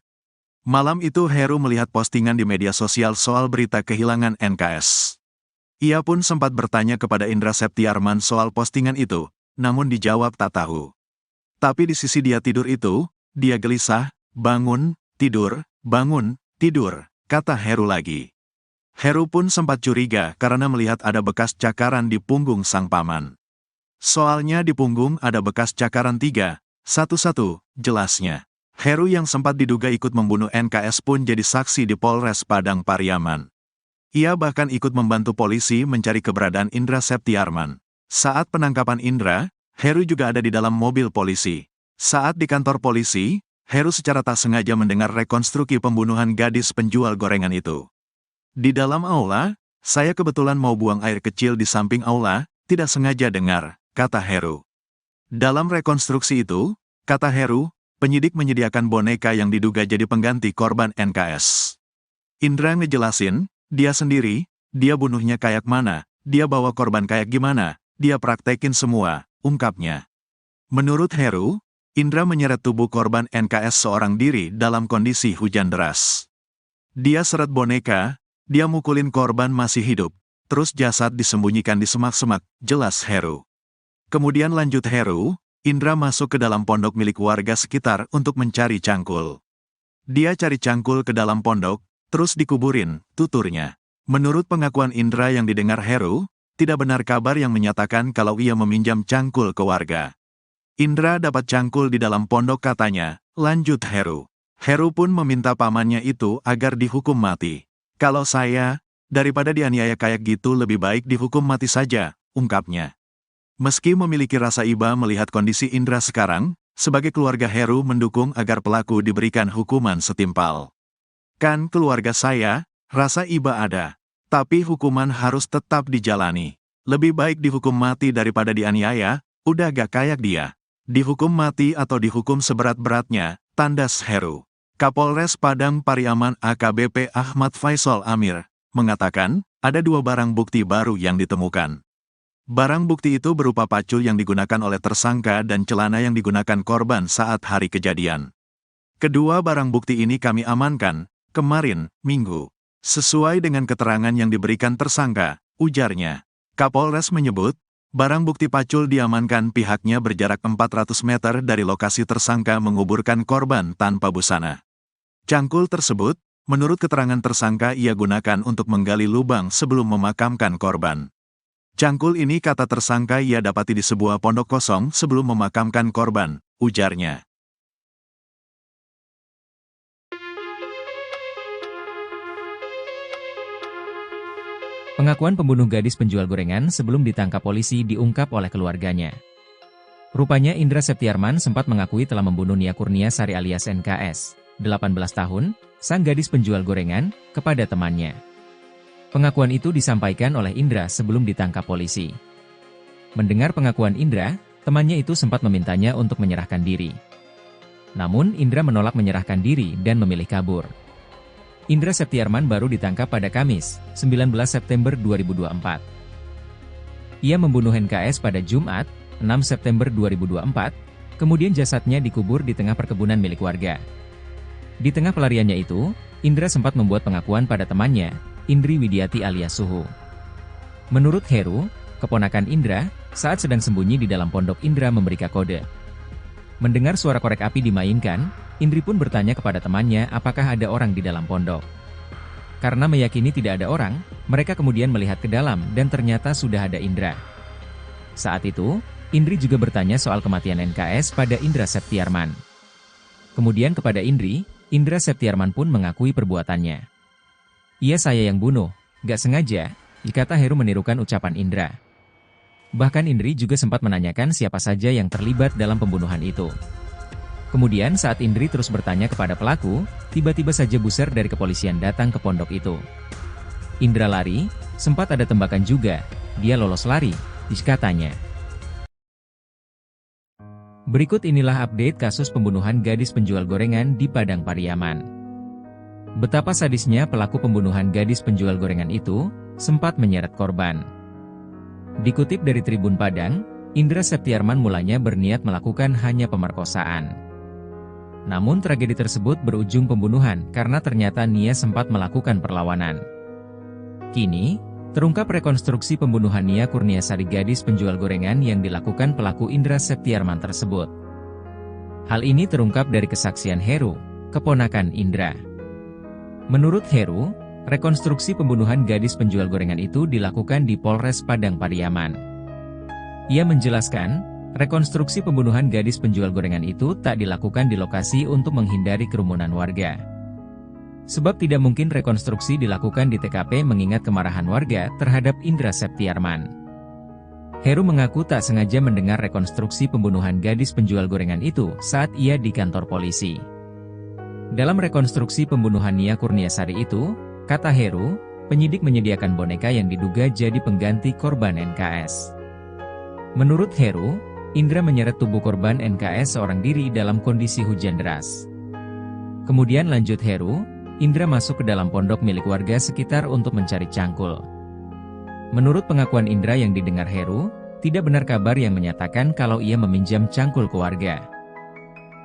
Malam itu Heru melihat postingan di media sosial soal berita kehilangan NKS. Ia pun sempat bertanya kepada Indra Septiarman soal postingan itu, namun dijawab tak tahu. Tapi di sisi dia tidur itu, dia gelisah, bangun, tidur, kata Heru lagi. Heru pun sempat curiga karena melihat ada bekas cakaran di punggung sang paman. Soalnya di punggung ada bekas cakaran 311, jelasnya. Heru yang sempat diduga ikut membunuh NKS pun jadi saksi di Polres Padang Pariaman. Ia bahkan ikut membantu polisi mencari keberadaan Indra Septiarman. Saat penangkapan Indra, Heru juga ada di dalam mobil polisi. Saat di kantor polisi, Heru secara tak sengaja mendengar rekonstruksi pembunuhan gadis penjual gorengan itu. Di dalam aula, saya kebetulan mau buang air kecil di samping aula, tidak sengaja dengar, kata Heru. Dalam rekonstruksi itu, kata Heru, penyidik menyediakan boneka yang diduga jadi pengganti korban NKS. Indra ngejelasin, dia sendiri, dia bunuhnya kayak mana, dia bawa korban kayak gimana, dia praktekin semua, ungkapnya. Menurut Heru, Indra menyeret tubuh korban NKS seorang diri dalam kondisi hujan deras. Dia seret boneka, dia mukulin korban masih hidup, terus jasad disembunyikan di semak-semak, jelas Heru. Kemudian lanjut Heru, Indra masuk ke dalam pondok milik warga sekitar untuk mencari cangkul. Dia cari cangkul ke dalam pondok, terus dikuburin, tuturnya. Menurut pengakuan Indra yang didengar Heru, tidak benar kabar yang menyatakan kalau ia meminjam cangkul ke warga. Indra dapat cangkul di dalam pondok katanya, lanjut Heru. Heru pun meminta pamannya itu agar dihukum mati. Kalau saya, daripada dianiaya kayak gitu lebih baik dihukum mati saja, ungkapnya. Meski memiliki rasa iba melihat kondisi Indra sekarang, sebagai keluarga Heru mendukung agar pelaku diberikan hukuman setimpal. Kan keluarga saya, rasa iba ada. Tapi hukuman harus tetap dijalani. Lebih baik dihukum mati daripada dianiaya, udah gak kayak dia. Dihukum mati atau dihukum seberat-beratnya, tandas Heru. Kapolres Padang Pariaman AKBP Ahmad Faisal Amir, mengatakan, ada 2 barang bukti baru yang ditemukan. Barang bukti itu berupa pacul yang digunakan oleh tersangka dan celana yang digunakan korban saat hari kejadian. Kedua barang bukti ini kami amankan, kemarin, Minggu. Sesuai dengan keterangan yang diberikan tersangka, ujarnya. Kapolres menyebut, barang bukti pacul diamankan pihaknya berjarak 400 meter dari lokasi tersangka menguburkan korban tanpa busana. Cangkul tersebut, menurut keterangan tersangka ia gunakan untuk menggali lubang sebelum memakamkan korban. Cangkul ini kata tersangka ia dapati di sebuah pondok kosong sebelum memakamkan korban, ujarnya. Pengakuan pembunuh gadis penjual gorengan sebelum ditangkap polisi diungkap oleh keluarganya. Rupanya Indra Septiarman sempat mengakui telah membunuh Nia Kurnia Sari alias NKS, 18 tahun, sang gadis penjual gorengan, kepada temannya. Pengakuan itu disampaikan oleh Indra sebelum ditangkap polisi. Mendengar pengakuan Indra, temannya itu sempat memintanya untuk menyerahkan diri. Namun Indra menolak menyerahkan diri dan memilih kabur. Indra Septiarman baru ditangkap pada Kamis, 19 September 2024. Ia membunuh NKS pada Jumat, 6 September 2024, kemudian jasadnya dikubur di tengah perkebunan milik warga. Di tengah pelariannya itu, Indra sempat membuat pengakuan pada temannya, Indri Widiati alias Suhu. Menurut Heru, keponakan Indra, saat sedang sembunyi di dalam pondok Indra memberikan kode. Mendengar suara korek api dimainkan, Indri pun bertanya kepada temannya apakah ada orang di dalam pondok. Karena meyakini tidak ada orang, mereka kemudian melihat ke dalam dan ternyata sudah ada Indra. Saat itu, Indri juga bertanya soal kematian NKS pada Indra Septiarman. Kemudian kepada Indri, Indra Septiarman pun mengakui perbuatannya. Iya saya yang bunuh, gak sengaja, dikata Heru menirukan ucapan Indra. Bahkan Indri juga sempat menanyakan siapa saja yang terlibat dalam pembunuhan itu. Kemudian saat Indri terus bertanya kepada pelaku, tiba-tiba saja buser dari kepolisian datang ke pondok itu. Indra lari, sempat ada tembakan juga, dia lolos lari, katanya. Berikut inilah update kasus pembunuhan gadis penjual gorengan di Padang Pariaman. Betapa sadisnya pelaku pembunuhan gadis penjual gorengan itu, sempat menyeret korban. Dikutip dari Tribun Padang, Indra Septiarman mulanya berniat melakukan hanya pemerkosaan. Namun tragedi tersebut berujung pembunuhan karena ternyata Nia sempat melakukan perlawanan. Kini, terungkap rekonstruksi pembunuhan Nia Kurnia Sari gadis penjual gorengan yang dilakukan pelaku Indra Septiarman tersebut. Hal ini terungkap dari kesaksian Heru, keponakan Indra. Menurut Heru, rekonstruksi pembunuhan gadis penjual gorengan itu dilakukan di Polres Padang Pariaman. Ia menjelaskan, rekonstruksi pembunuhan gadis penjual gorengan itu tak dilakukan di lokasi untuk menghindari kerumunan warga. Sebab tidak mungkin rekonstruksi dilakukan di TKP mengingat kemarahan warga terhadap Indra Septiarman. Heru mengaku tak sengaja mendengar rekonstruksi pembunuhan gadis penjual gorengan itu saat ia di kantor polisi. Dalam rekonstruksi pembunuhan Nia Kurniasari itu, kata Heru, penyidik menyediakan boneka yang diduga jadi pengganti korban NKS. Menurut Heru, Indra menyeret tubuh korban NKS seorang diri dalam kondisi hujan deras. Kemudian lanjut Heru, Indra masuk ke dalam pondok milik warga sekitar untuk mencari cangkul. Menurut pengakuan Indra yang didengar Heru, tidak benar kabar yang menyatakan kalau ia meminjam cangkul ke warga.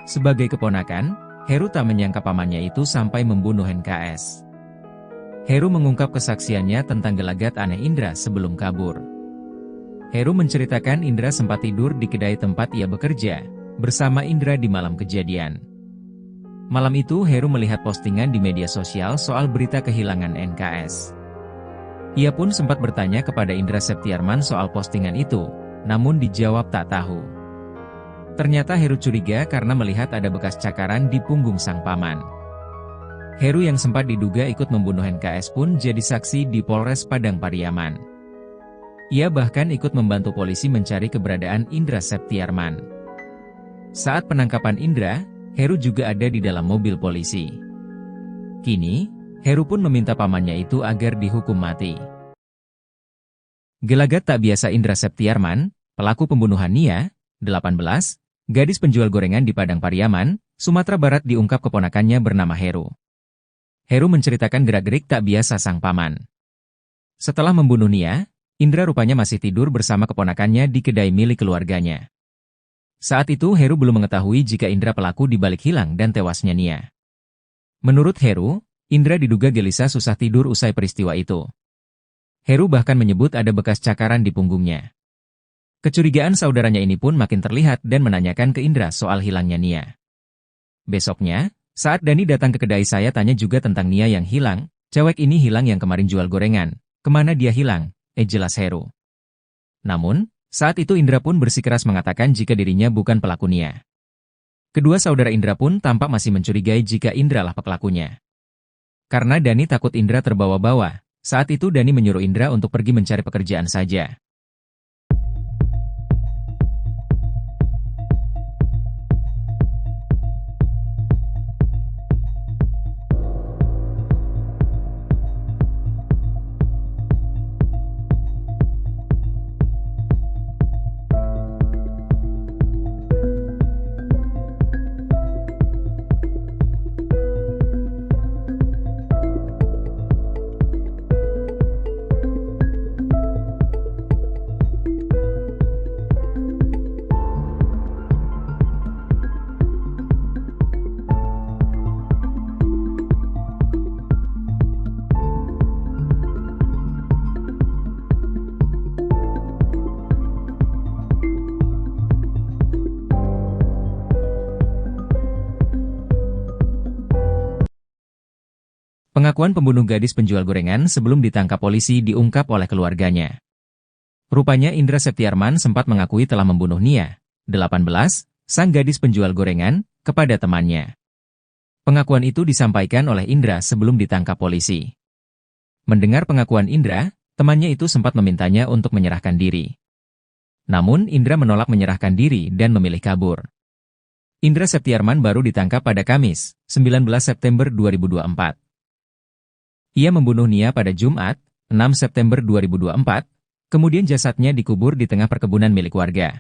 Sebagai keponakan, Heru tak menyangka pamannya itu sampai membunuh NKS. Heru mengungkap kesaksiannya tentang gelagat aneh Indra sebelum kabur. Heru menceritakan Indra sempat tidur di kedai tempat ia bekerja, bersama Indra di malam kejadian. Malam itu Heru melihat postingan di media sosial soal berita kehilangan NKS. Ia pun sempat bertanya kepada Indra Septiarman soal postingan itu, namun dijawab tak tahu. Ternyata Heru curiga karena melihat ada bekas cakaran di punggung sang paman. Heru yang sempat diduga ikut membunuh NKS pun jadi saksi di Polres Padang Pariaman. Ia bahkan ikut membantu polisi mencari keberadaan Indra Septiarman. Saat penangkapan Indra, Heru juga ada di dalam mobil polisi. Kini, Heru pun meminta pamannya itu agar dihukum mati. Gelagat tak biasa Indra Septiarman, pelaku pembunuhan Nia, 18, gadis penjual gorengan di Padang Pariaman, Sumatera Barat diungkap keponakannya bernama Heru. Heru menceritakan gerak-gerik tak biasa sang paman. Setelah membunuh Nia, Indra rupanya masih tidur bersama keponakannya di kedai milik keluarganya. Saat itu Heru belum mengetahui jika Indra pelaku dibalik hilang dan tewasnya Nia. Menurut Heru, Indra diduga gelisah susah tidur usai peristiwa itu. Heru bahkan menyebut ada bekas cakaran di punggungnya. Kecurigaan saudaranya ini pun makin terlihat dan menanyakan ke Indra soal hilangnya Nia. Besoknya, saat Dani datang ke kedai saya tanya juga tentang Nia yang hilang, cewek ini hilang yang kemarin jual gorengan, kemana dia hilang, jelas Heru. Namun, saat itu Indra pun bersikeras mengatakan jika dirinya bukan pelaku Nia. Kedua saudara Indra pun tampak masih mencurigai jika Indra lah pelakunya. Karena Dani takut Indra terbawa-bawa, saat itu Dani menyuruh Indra untuk pergi mencari pekerjaan saja. Pengakuan pembunuh gadis penjual gorengan sebelum ditangkap polisi diungkap oleh keluarganya. Rupanya Indra Septiarman sempat mengakui telah membunuh Nia, 18, sang gadis penjual gorengan, kepada temannya. Pengakuan itu disampaikan oleh Indra sebelum ditangkap polisi. Mendengar pengakuan Indra, temannya itu sempat memintanya untuk menyerahkan diri. Namun Indra menolak menyerahkan diri dan memilih kabur. Indra Septiarman baru ditangkap pada Kamis, 19 September 2024. Ia membunuh Nia pada Jumat, 6 September 2024, kemudian jasadnya dikubur di tengah perkebunan milik warga.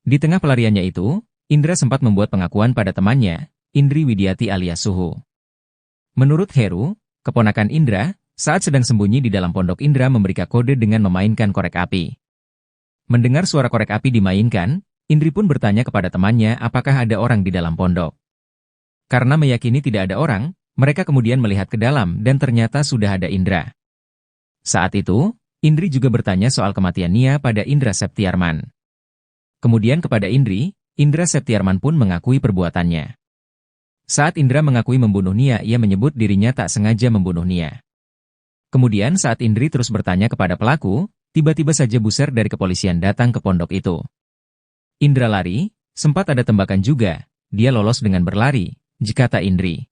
Di tengah pelariannya itu, Indra sempat membuat pengakuan pada temannya, Indri Widiati alias Suhu. Menurut Heru, keponakan Indra, saat sedang sembunyi di dalam pondok Indra memberikan kode dengan memainkan korek api. Mendengar suara korek api dimainkan, Indri pun bertanya kepada temannya apakah ada orang di dalam pondok. Karena meyakini tidak ada orang, mereka kemudian melihat ke dalam dan ternyata sudah ada Indra. Saat itu, Indri juga bertanya soal kematian Nia pada Indra Septiarman. Kemudian kepada Indri, Indra Septiarman pun mengakui perbuatannya. Saat Indra mengakui membunuh Nia, ia menyebut dirinya tak sengaja membunuh Nia. Kemudian saat Indri terus bertanya kepada pelaku, Tiba-tiba saja buser dari kepolisian datang ke pondok itu. Indra lari, sempat ada tembakan juga, dia lolos dengan berlari, kata Indri.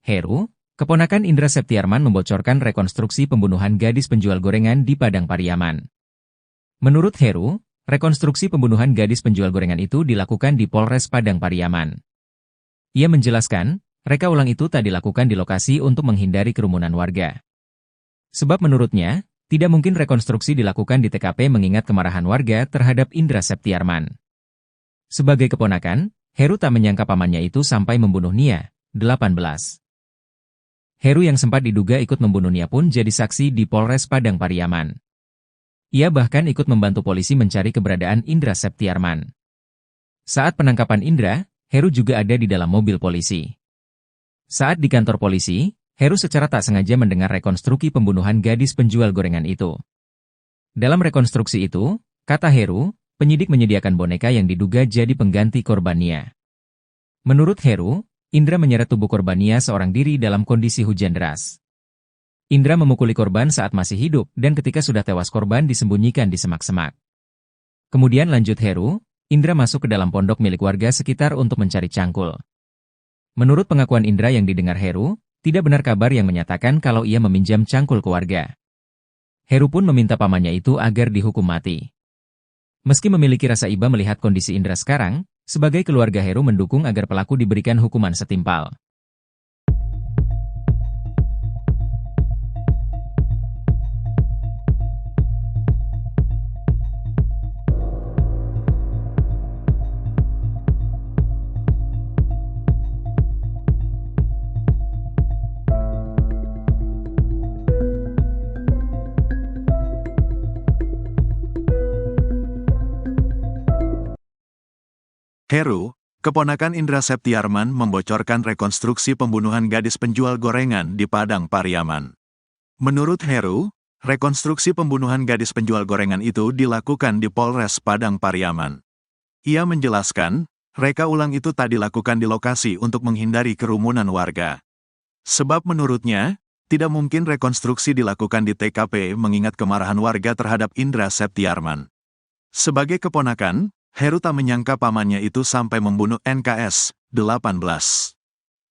Heru, keponakan Indra Septiarman membocorkan rekonstruksi pembunuhan gadis penjual gorengan di Padang Pariaman. Menurut Heru, rekonstruksi pembunuhan gadis penjual gorengan itu dilakukan di Polres Padang Pariaman. Ia menjelaskan, reka ulang itu tak dilakukan di lokasi untuk menghindari kerumunan warga. Sebab menurutnya, tidak mungkin rekonstruksi dilakukan di TKP mengingat kemarahan warga terhadap Indra Septiarman. Sebagai keponakan, Heru tak menyangka pamannya itu sampai membunuh Nia, 18. Heru yang sempat diduga ikut membunuh Nia pun jadi saksi di Polres Padang Pariaman. Ia bahkan ikut membantu polisi mencari keberadaan Indra Septiarman. Saat penangkapan Indra, Heru juga ada di dalam mobil polisi. Saat di kantor polisi, Heru secara tak sengaja mendengar rekonstruksi pembunuhan gadis penjual gorengan itu. Dalam rekonstruksi itu, kata Heru, penyidik menyediakan boneka yang diduga jadi pengganti korban Nia. Menurut Heru, Indra menyeret tubuh korban Nia seorang diri dalam kondisi hujan deras. Indra memukuli korban saat masih hidup dan ketika sudah tewas korban disembunyikan di semak-semak. Kemudian lanjut Heru, Indra masuk ke dalam pondok milik warga sekitar untuk mencari cangkul. Menurut pengakuan Indra yang didengar Heru, tidak benar kabar yang menyatakan kalau ia meminjam cangkul ke warga. Heru pun meminta pamannya itu agar dihukum mati. Meski memiliki rasa iba melihat kondisi Indra sekarang, sebagai keluarga Heru mendukung agar pelaku diberikan hukuman setimpal. Heru, keponakan Indra Septiarman membocorkan rekonstruksi pembunuhan gadis penjual gorengan di Padang Pariaman. Menurut Heru, rekonstruksi pembunuhan gadis penjual gorengan itu dilakukan di Polres Padang Pariaman. Ia menjelaskan, reka ulang itu tak dilakukan di lokasi untuk menghindari kerumunan warga. Sebab menurutnya, tidak mungkin rekonstruksi dilakukan di TKP mengingat kemarahan warga terhadap Indra Septiarman. Sebagai keponakan, Heru tak menyangka pamannya itu sampai membunuh NKS, 18.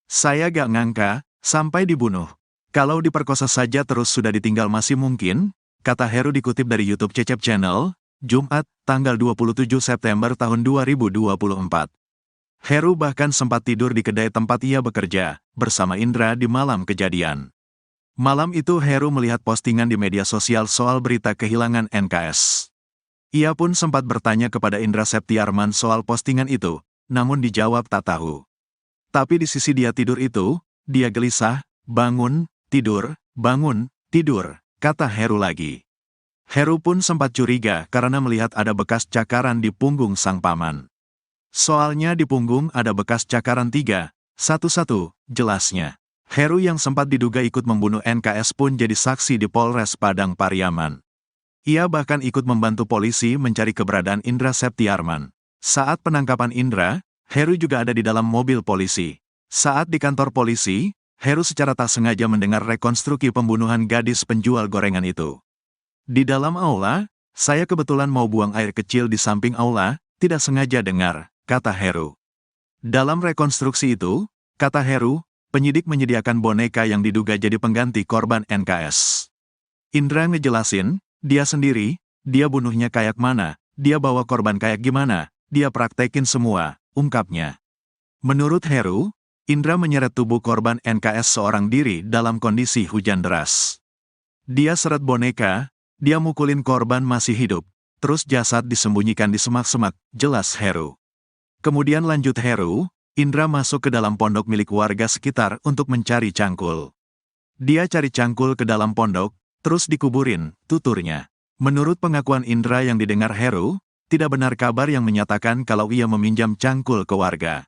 Saya gak ngangka, sampai dibunuh. Kalau diperkosa saja terus sudah ditinggal masih mungkin, kata Heru dikutip dari YouTube Cecep Channel, Jumat, tanggal 27 September tahun 2024. Heru bahkan sempat tidur di kedai tempat ia bekerja, bersama Indra di malam kejadian. Malam itu Heru melihat postingan di media sosial soal berita kehilangan NKS. Ia pun sempat bertanya kepada Indra Septiarman soal postingan itu, namun dijawab tak tahu. Tapi di sisi dia tidur itu, dia gelisah, bangun, tidur, kata Heru lagi. Heru pun sempat curiga karena melihat ada bekas cakaran di punggung sang paman. Soalnya di punggung ada bekas cakaran 3, 1-1, jelasnya. Heru yang sempat diduga ikut membunuh NKS pun jadi saksi di Polres Padang Pariaman. Ia bahkan ikut membantu polisi mencari keberadaan Indra Septiarman. Saat penangkapan Indra, Heru juga ada di dalam mobil polisi. Saat di kantor polisi, Heru secara tak sengaja mendengar rekonstruksi pembunuhan gadis penjual gorengan itu. Di dalam aula, saya kebetulan mau buang air kecil di samping aula, tidak sengaja dengar, kata Heru. Dalam rekonstruksi itu, kata Heru, penyidik menyediakan boneka yang diduga jadi pengganti korban NKS. Indra ngejelasin, dia sendiri, dia bunuhnya kayak mana, dia bawa korban kayak gimana, dia praktekin semua, ungkapnya. Menurut Heru, Indra menyeret tubuh korban NKS seorang diri dalam kondisi hujan deras. Dia seret boneka, dia mukulin korban masih hidup, terus jasad disembunyikan di semak-semak, jelas Heru. Kemudian lanjut Heru, Indra masuk ke dalam pondok milik warga sekitar untuk mencari cangkul. Dia cari cangkul ke dalam pondok, terus dikuburin, tuturnya. Menurut pengakuan Indra yang didengar Heru, tidak benar kabar yang menyatakan kalau ia meminjam cangkul ke warga.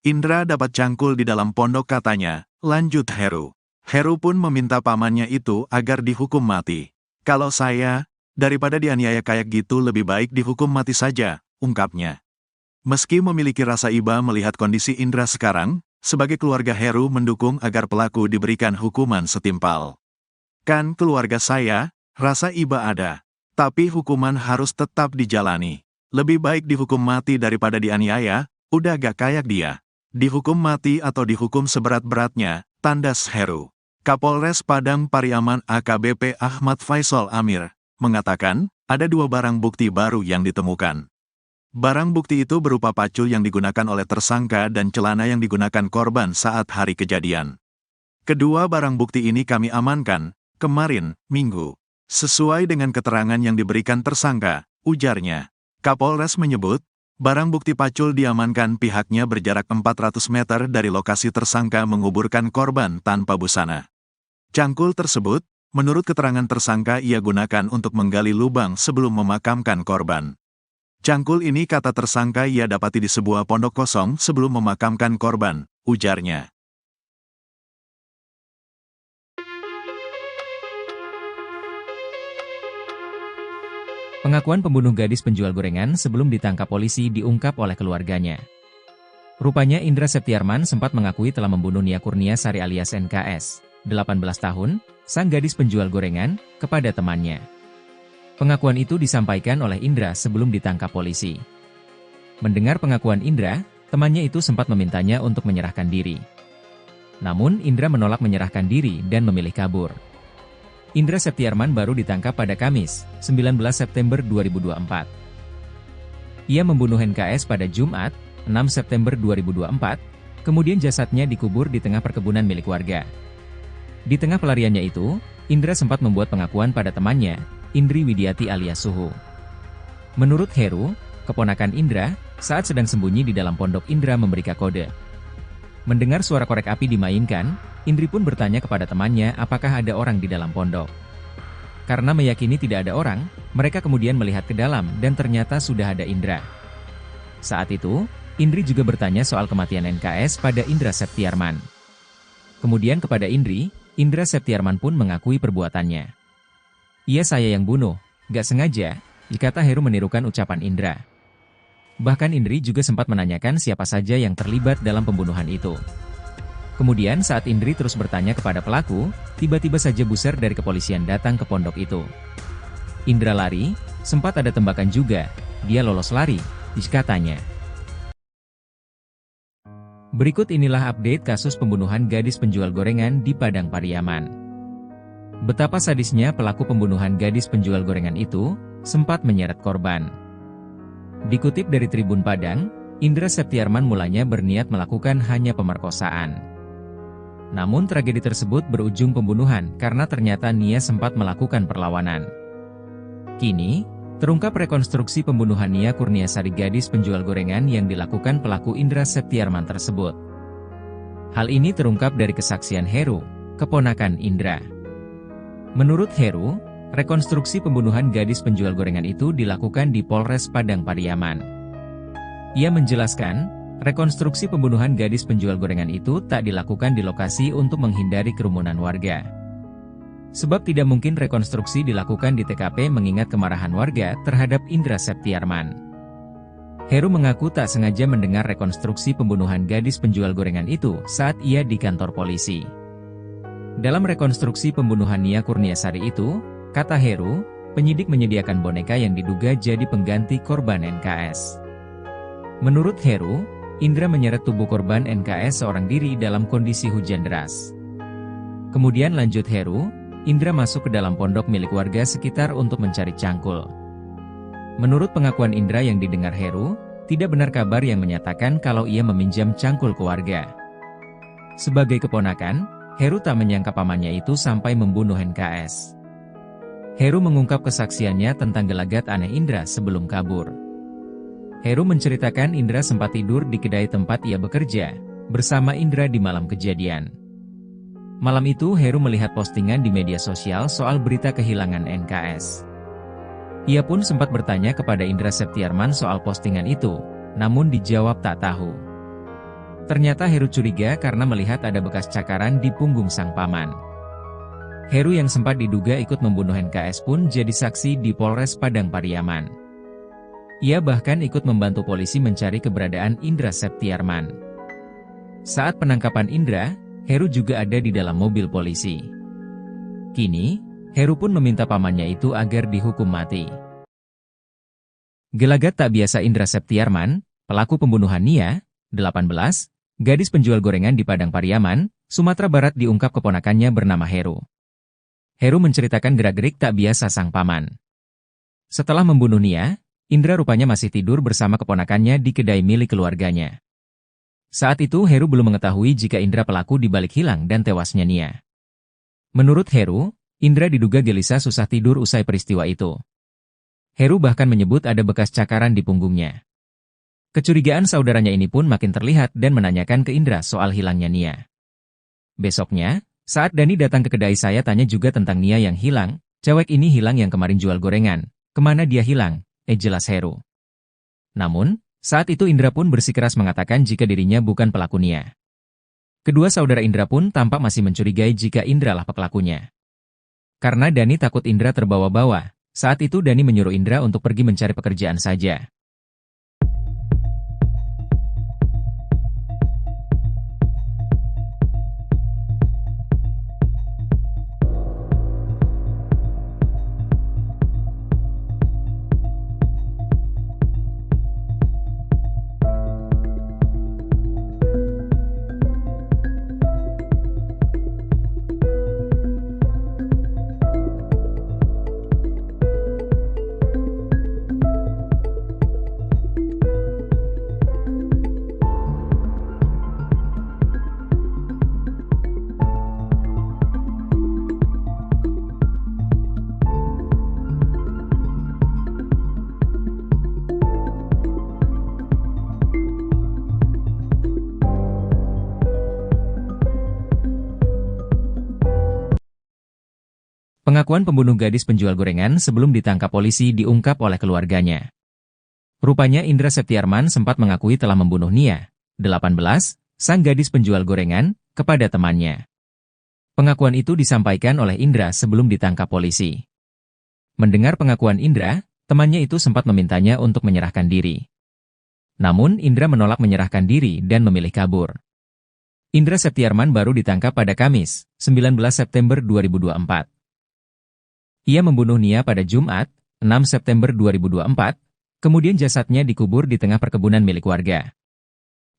Indra dapat cangkul di dalam pondok katanya, lanjut Heru. Heru pun meminta pamannya itu agar dihukum mati. Kalau saya, daripada dianiaya kayak gitu lebih baik dihukum mati saja, ungkapnya. Meski memiliki rasa iba melihat kondisi Indra sekarang, sebagai keluarga Heru mendukung agar pelaku diberikan hukuman setimpal. Kan keluarga saya, rasa iba ada. Tapi hukuman harus tetap dijalani. Lebih baik dihukum mati daripada dianiaya, udah gak kayak dia. Dihukum mati atau dihukum seberat-beratnya, tandas Heru. Kapolres Padang Pariaman AKBP Ahmad Faisal Amir mengatakan, ada 2 barang bukti baru yang ditemukan. Barang bukti itu berupa pacul yang digunakan oleh tersangka dan celana yang digunakan korban saat hari kejadian. Kedua barang bukti ini kami amankan kemarin, Minggu. Sesuai dengan keterangan yang diberikan tersangka, ujarnya. Kapolres menyebut, barang bukti pacul diamankan pihaknya berjarak 400 meter dari lokasi tersangka menguburkan korban tanpa busana. Cangkul tersebut, menurut keterangan tersangka ia gunakan untuk menggali lubang sebelum memakamkan korban. Cangkul ini kata tersangka ia dapati di sebuah pondok kosong sebelum memakamkan korban, ujarnya. Pengakuan pembunuh gadis penjual gorengan sebelum ditangkap polisi diungkap oleh keluarganya. Rupanya Indra Septiarman sempat mengakui telah membunuh Nia Kurniasari alias NKS, 18 tahun, sang gadis penjual gorengan, kepada temannya. Pengakuan itu disampaikan oleh Indra sebelum ditangkap polisi. Mendengar pengakuan Indra, temannya itu sempat memintanya untuk menyerahkan diri. Namun Indra menolak menyerahkan diri dan memilih kabur. Indra Septiarman baru ditangkap pada Kamis, 19 September 2024. Ia membunuh NKS pada Jumat, 6 September 2024, kemudian jasadnya dikubur di tengah perkebunan milik warga. Di tengah pelariannya itu, Indra sempat membuat pengakuan pada temannya, Indri Widiati alias Suhu. Menurut Heru, keponakan Indra, saat sedang sembunyi di dalam pondok Indra memberikan kode. Mendengar suara korek api dimainkan, Indri pun bertanya kepada temannya apakah ada orang di dalam pondok. Karena meyakini tidak ada orang, mereka kemudian melihat ke dalam dan ternyata sudah ada Indra. Saat itu, Indri juga bertanya soal kematian NKS pada Indra Septiarman. Kemudian kepada Indri, Indra Septiarman pun mengakui perbuatannya. Iya saya yang bunuh, gak sengaja, dikata Heru menirukan ucapan Indra. Bahkan Indri juga sempat menanyakan siapa saja yang terlibat dalam pembunuhan itu. Kemudian saat Indri terus bertanya kepada pelaku, tiba-tiba saja buser dari kepolisian datang ke pondok itu. Indra lari, sempat ada tembakan juga, dia lolos lari, katanya. Berikut inilah update kasus pembunuhan gadis penjual gorengan di Padang Pariaman. Betapa sadisnya pelaku pembunuhan gadis penjual gorengan itu, sempat menyeret korban. Dikutip dari Tribun Padang, Indra Septiarman mulanya berniat melakukan hanya pemerkosaan. Namun tragedi tersebut berujung pembunuhan karena ternyata Nia sempat melakukan perlawanan. Kini, terungkap rekonstruksi pembunuhan Nia Kurniasari gadis penjual gorengan yang dilakukan pelaku Indra Septiarman tersebut. Hal ini terungkap dari kesaksian Heru, keponakan Indra. Menurut Heru, rekonstruksi pembunuhan gadis penjual gorengan itu dilakukan di Polres Padang Pariaman. Ia menjelaskan, rekonstruksi pembunuhan gadis penjual gorengan itu tak dilakukan di lokasi untuk menghindari kerumunan warga. Sebab tidak mungkin rekonstruksi dilakukan di TKP mengingat kemarahan warga terhadap Indra Septiarman. Heru mengaku tak sengaja mendengar rekonstruksi pembunuhan gadis penjual gorengan itu saat ia di kantor polisi. Dalam rekonstruksi pembunuhan Nia Kurniasari itu, kata Heru, penyidik menyediakan boneka yang diduga jadi pengganti korban NKS. Menurut Heru, Indra menyeret tubuh korban NKS seorang diri dalam kondisi hujan deras. Kemudian lanjut Heru, Indra masuk ke dalam pondok milik warga sekitar untuk mencari cangkul. Menurut pengakuan Indra yang didengar Heru, tidak benar kabar yang menyatakan kalau ia meminjam cangkul ke warga. Sebagai keponakan, Heru tak menyangka pamannya itu sampai membunuh NKS. Heru mengungkap kesaksiannya tentang gelagat aneh Indra sebelum kabur. Heru menceritakan Indra sempat tidur di kedai tempat ia bekerja, bersama Indra di malam kejadian. Malam itu Heru melihat postingan di media sosial soal berita kehilangan NKS. Ia pun sempat bertanya kepada Indra Septiarman soal postingan itu, namun dijawab tak tahu. Ternyata Heru curiga karena melihat ada bekas cakaran di punggung sang paman. Heru yang sempat diduga ikut membunuh NKS pun jadi saksi di Polres Padang Pariaman. Ia bahkan ikut membantu polisi mencari keberadaan Indra Septiarman. Saat penangkapan Indra, Heru juga ada di dalam mobil polisi. Kini, Heru pun meminta pamannya itu agar dihukum mati. Gelagat tak biasa Indra Septiarman, pelaku pembunuhan Nia, 18, gadis penjual gorengan di Padang Pariaman, Sumatera Barat diungkap keponakannya bernama Heru. Heru menceritakan gerak-gerik tak biasa sang paman. Setelah membunuh Nia, Indra rupanya masih tidur bersama keponakannya di kedai milik keluarganya. Saat itu Heru belum mengetahui jika Indra pelaku dibalik hilang dan tewasnya Nia. Menurut Heru, Indra diduga gelisah susah tidur usai peristiwa itu. Heru bahkan menyebut ada bekas cakaran di punggungnya. Kecurigaan saudaranya ini pun makin terlihat dan menanyakan ke Indra soal hilangnya Nia. Besoknya, saat Dani datang ke kedai saya tanya juga tentang Nia yang hilang, cewek ini hilang yang kemarin jual gorengan, kemana dia hilang, jelas Heru. Namun, saat itu Indra pun bersikeras mengatakan jika dirinya bukan pelaku Nia. Kedua saudara Indra pun tampak masih mencurigai jika Indra lah pelakunya. Karena Dani takut Indra terbawa-bawa, saat itu Dani menyuruh Indra untuk pergi mencari pekerjaan saja. Pengakuan pembunuh gadis penjual gorengan sebelum ditangkap polisi diungkap oleh keluarganya. Rupanya Indra Septiarman sempat mengakui telah membunuh Nia, 18, sang gadis penjual gorengan, kepada temannya. Pengakuan itu disampaikan oleh Indra sebelum ditangkap polisi. Mendengar pengakuan Indra, temannya itu sempat memintanya untuk menyerahkan diri. Namun Indra menolak menyerahkan diri dan memilih kabur. Indra Septiarman baru ditangkap pada Kamis, 19 September 2024. Ia membunuh Nia pada Jumat, 6 September 2024, kemudian jasadnya dikubur di tengah perkebunan milik warga.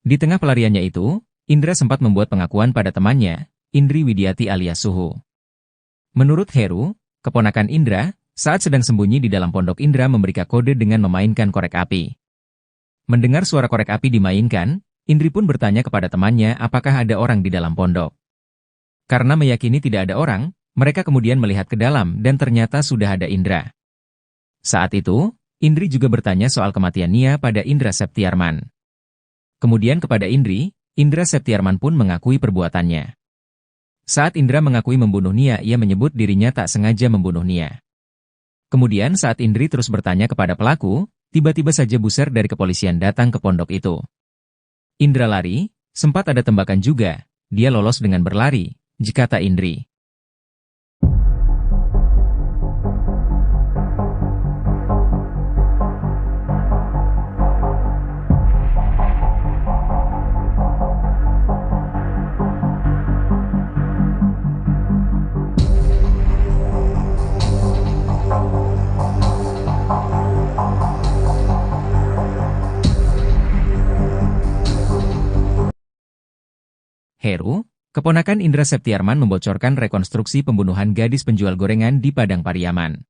Di tengah pelariannya itu, Indra sempat membuat pengakuan pada temannya, Indri Widiati alias Suhu. Menurut Heru, keponakan Indra, saat sedang sembunyi di dalam pondok Indra memberikan kode dengan memainkan korek api. Mendengar suara korek api dimainkan, Indri pun bertanya kepada temannya apakah ada orang di dalam pondok. Karena meyakini tidak ada orang, mereka kemudian melihat ke dalam dan ternyata sudah ada Indra. Saat itu, Indri juga bertanya soal kematian Nia pada Indra Septiarman. Kemudian kepada Indri, Indra Septiarman pun mengakui perbuatannya. Saat Indra mengakui membunuh Nia, ia menyebut dirinya tak sengaja membunuh Nia. Kemudian saat Indri terus bertanya kepada pelaku, tiba-tiba saja buser dari kepolisian datang ke pondok itu. Indra lari, sempat ada tembakan juga, dia lolos dengan berlari, kata Indri. Heru, keponakan Indra Septiarman membocorkan rekonstruksi pembunuhan gadis penjual gorengan di Padang Pariaman.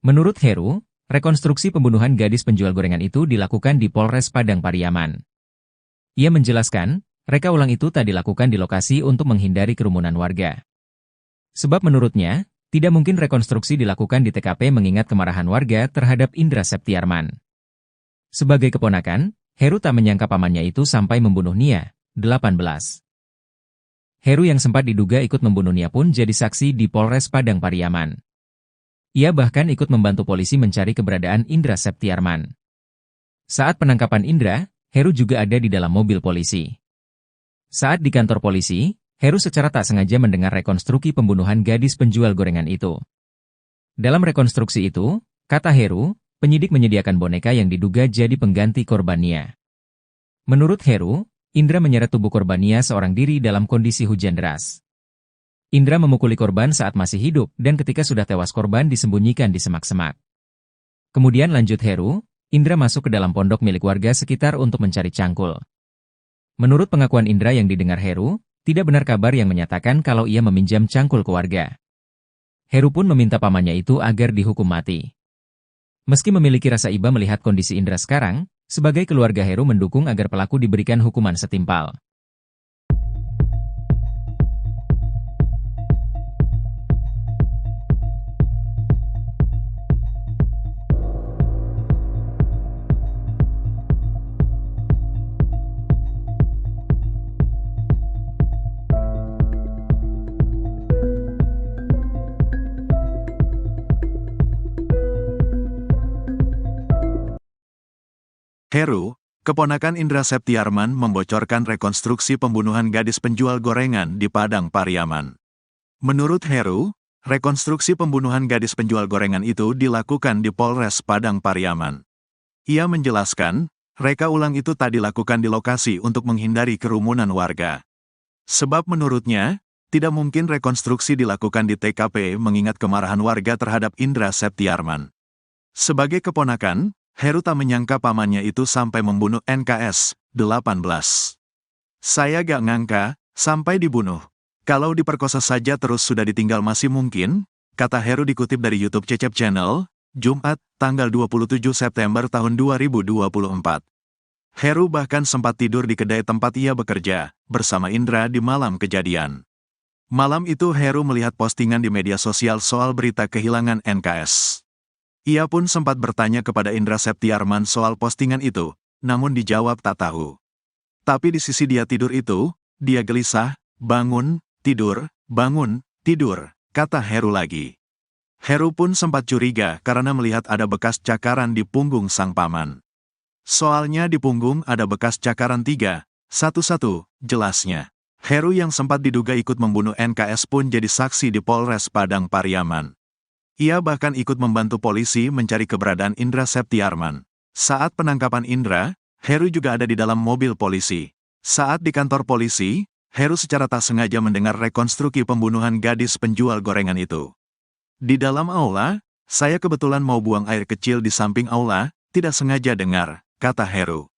Menurut Heru, rekonstruksi pembunuhan gadis penjual gorengan itu dilakukan di Polres Padang Pariaman. Ia menjelaskan, reka ulang itu tak dilakukan di lokasi untuk menghindari kerumunan warga. Sebab menurutnya, tidak mungkin rekonstruksi dilakukan di TKP mengingat kemarahan warga terhadap Indra Septiarman. Sebagai keponakan, Heru tak menyangka pamannya itu sampai membunuh Nia, 18. Heru yang sempat diduga ikut membunuh Nia pun jadi saksi di Polres Padang Pariaman. Ia bahkan ikut membantu polisi mencari keberadaan Indra Septiarman. Saat penangkapan Indra, Heru juga ada di dalam mobil polisi. Saat di kantor polisi, Heru secara tak sengaja mendengar rekonstruksi pembunuhan gadis penjual gorengan itu. Dalam rekonstruksi itu, kata Heru, penyidik menyediakan boneka yang diduga jadi pengganti korban Nia. Menurut Heru, Indra menyeret tubuh korban Nia seorang diri dalam kondisi hujan deras. Indra memukuli korban saat masih hidup dan ketika sudah tewas korban disembunyikan di semak-semak. Kemudian lanjut Heru, Indra masuk ke dalam pondok milik warga sekitar untuk mencari cangkul. Menurut pengakuan Indra yang didengar Heru, tidak benar kabar yang menyatakan kalau ia meminjam cangkul ke warga. Heru pun meminta pamannya itu agar dihukum mati. Meski memiliki rasa iba melihat kondisi Indra sekarang, sebagai keluarga Heru mendukung agar pelaku diberikan hukuman setimpal. Heru, keponakan Indra Septiarman membocorkan rekonstruksi pembunuhan gadis penjual gorengan di Padang Pariaman. Menurut Heru, rekonstruksi pembunuhan gadis penjual gorengan itu dilakukan di Polres Padang Pariaman. Ia menjelaskan, reka ulang itu tak dilakukan di lokasi untuk menghindari kerumunan warga. Sebab menurutnya, tidak mungkin rekonstruksi dilakukan di TKP mengingat kemarahan warga terhadap Indra Septiarman. Sebagai keponakan, Heru tak menyangka pamannya itu sampai membunuh NKS 18. Saya gak ngangka, sampai dibunuh. Kalau diperkosa saja terus sudah ditinggal masih mungkin, kata Heru dikutip dari YouTube Cecep Channel, Jumat, tanggal 27 September tahun 2024. Heru bahkan sempat tidur di kedai tempat ia bekerja, bersama Indra di malam kejadian. Malam itu Heru melihat postingan di media sosial soal berita kehilangan NKS. Ia pun sempat bertanya kepada Indra Septiarman soal postingan itu, namun dijawab tak tahu. Tapi di sisi dia tidur itu, dia gelisah, bangun, tidur, kata Heru lagi. Heru pun sempat curiga karena melihat ada bekas cakaran di punggung sang paman. Soalnya di punggung ada bekas cakaran 3, 1-1, jelasnya. Heru yang sempat diduga ikut membunuh NKS pun jadi saksi di Polres Padang Pariaman. Ia bahkan ikut membantu polisi mencari keberadaan Indra Septiarman. Saat penangkapan Indra, Heru juga ada di dalam mobil polisi. Saat di kantor polisi, Heru secara tak sengaja mendengar rekonstruksi pembunuhan gadis penjual gorengan itu. Di dalam aula, saya kebetulan mau buang air kecil di samping aula, tidak sengaja dengar, kata Heru.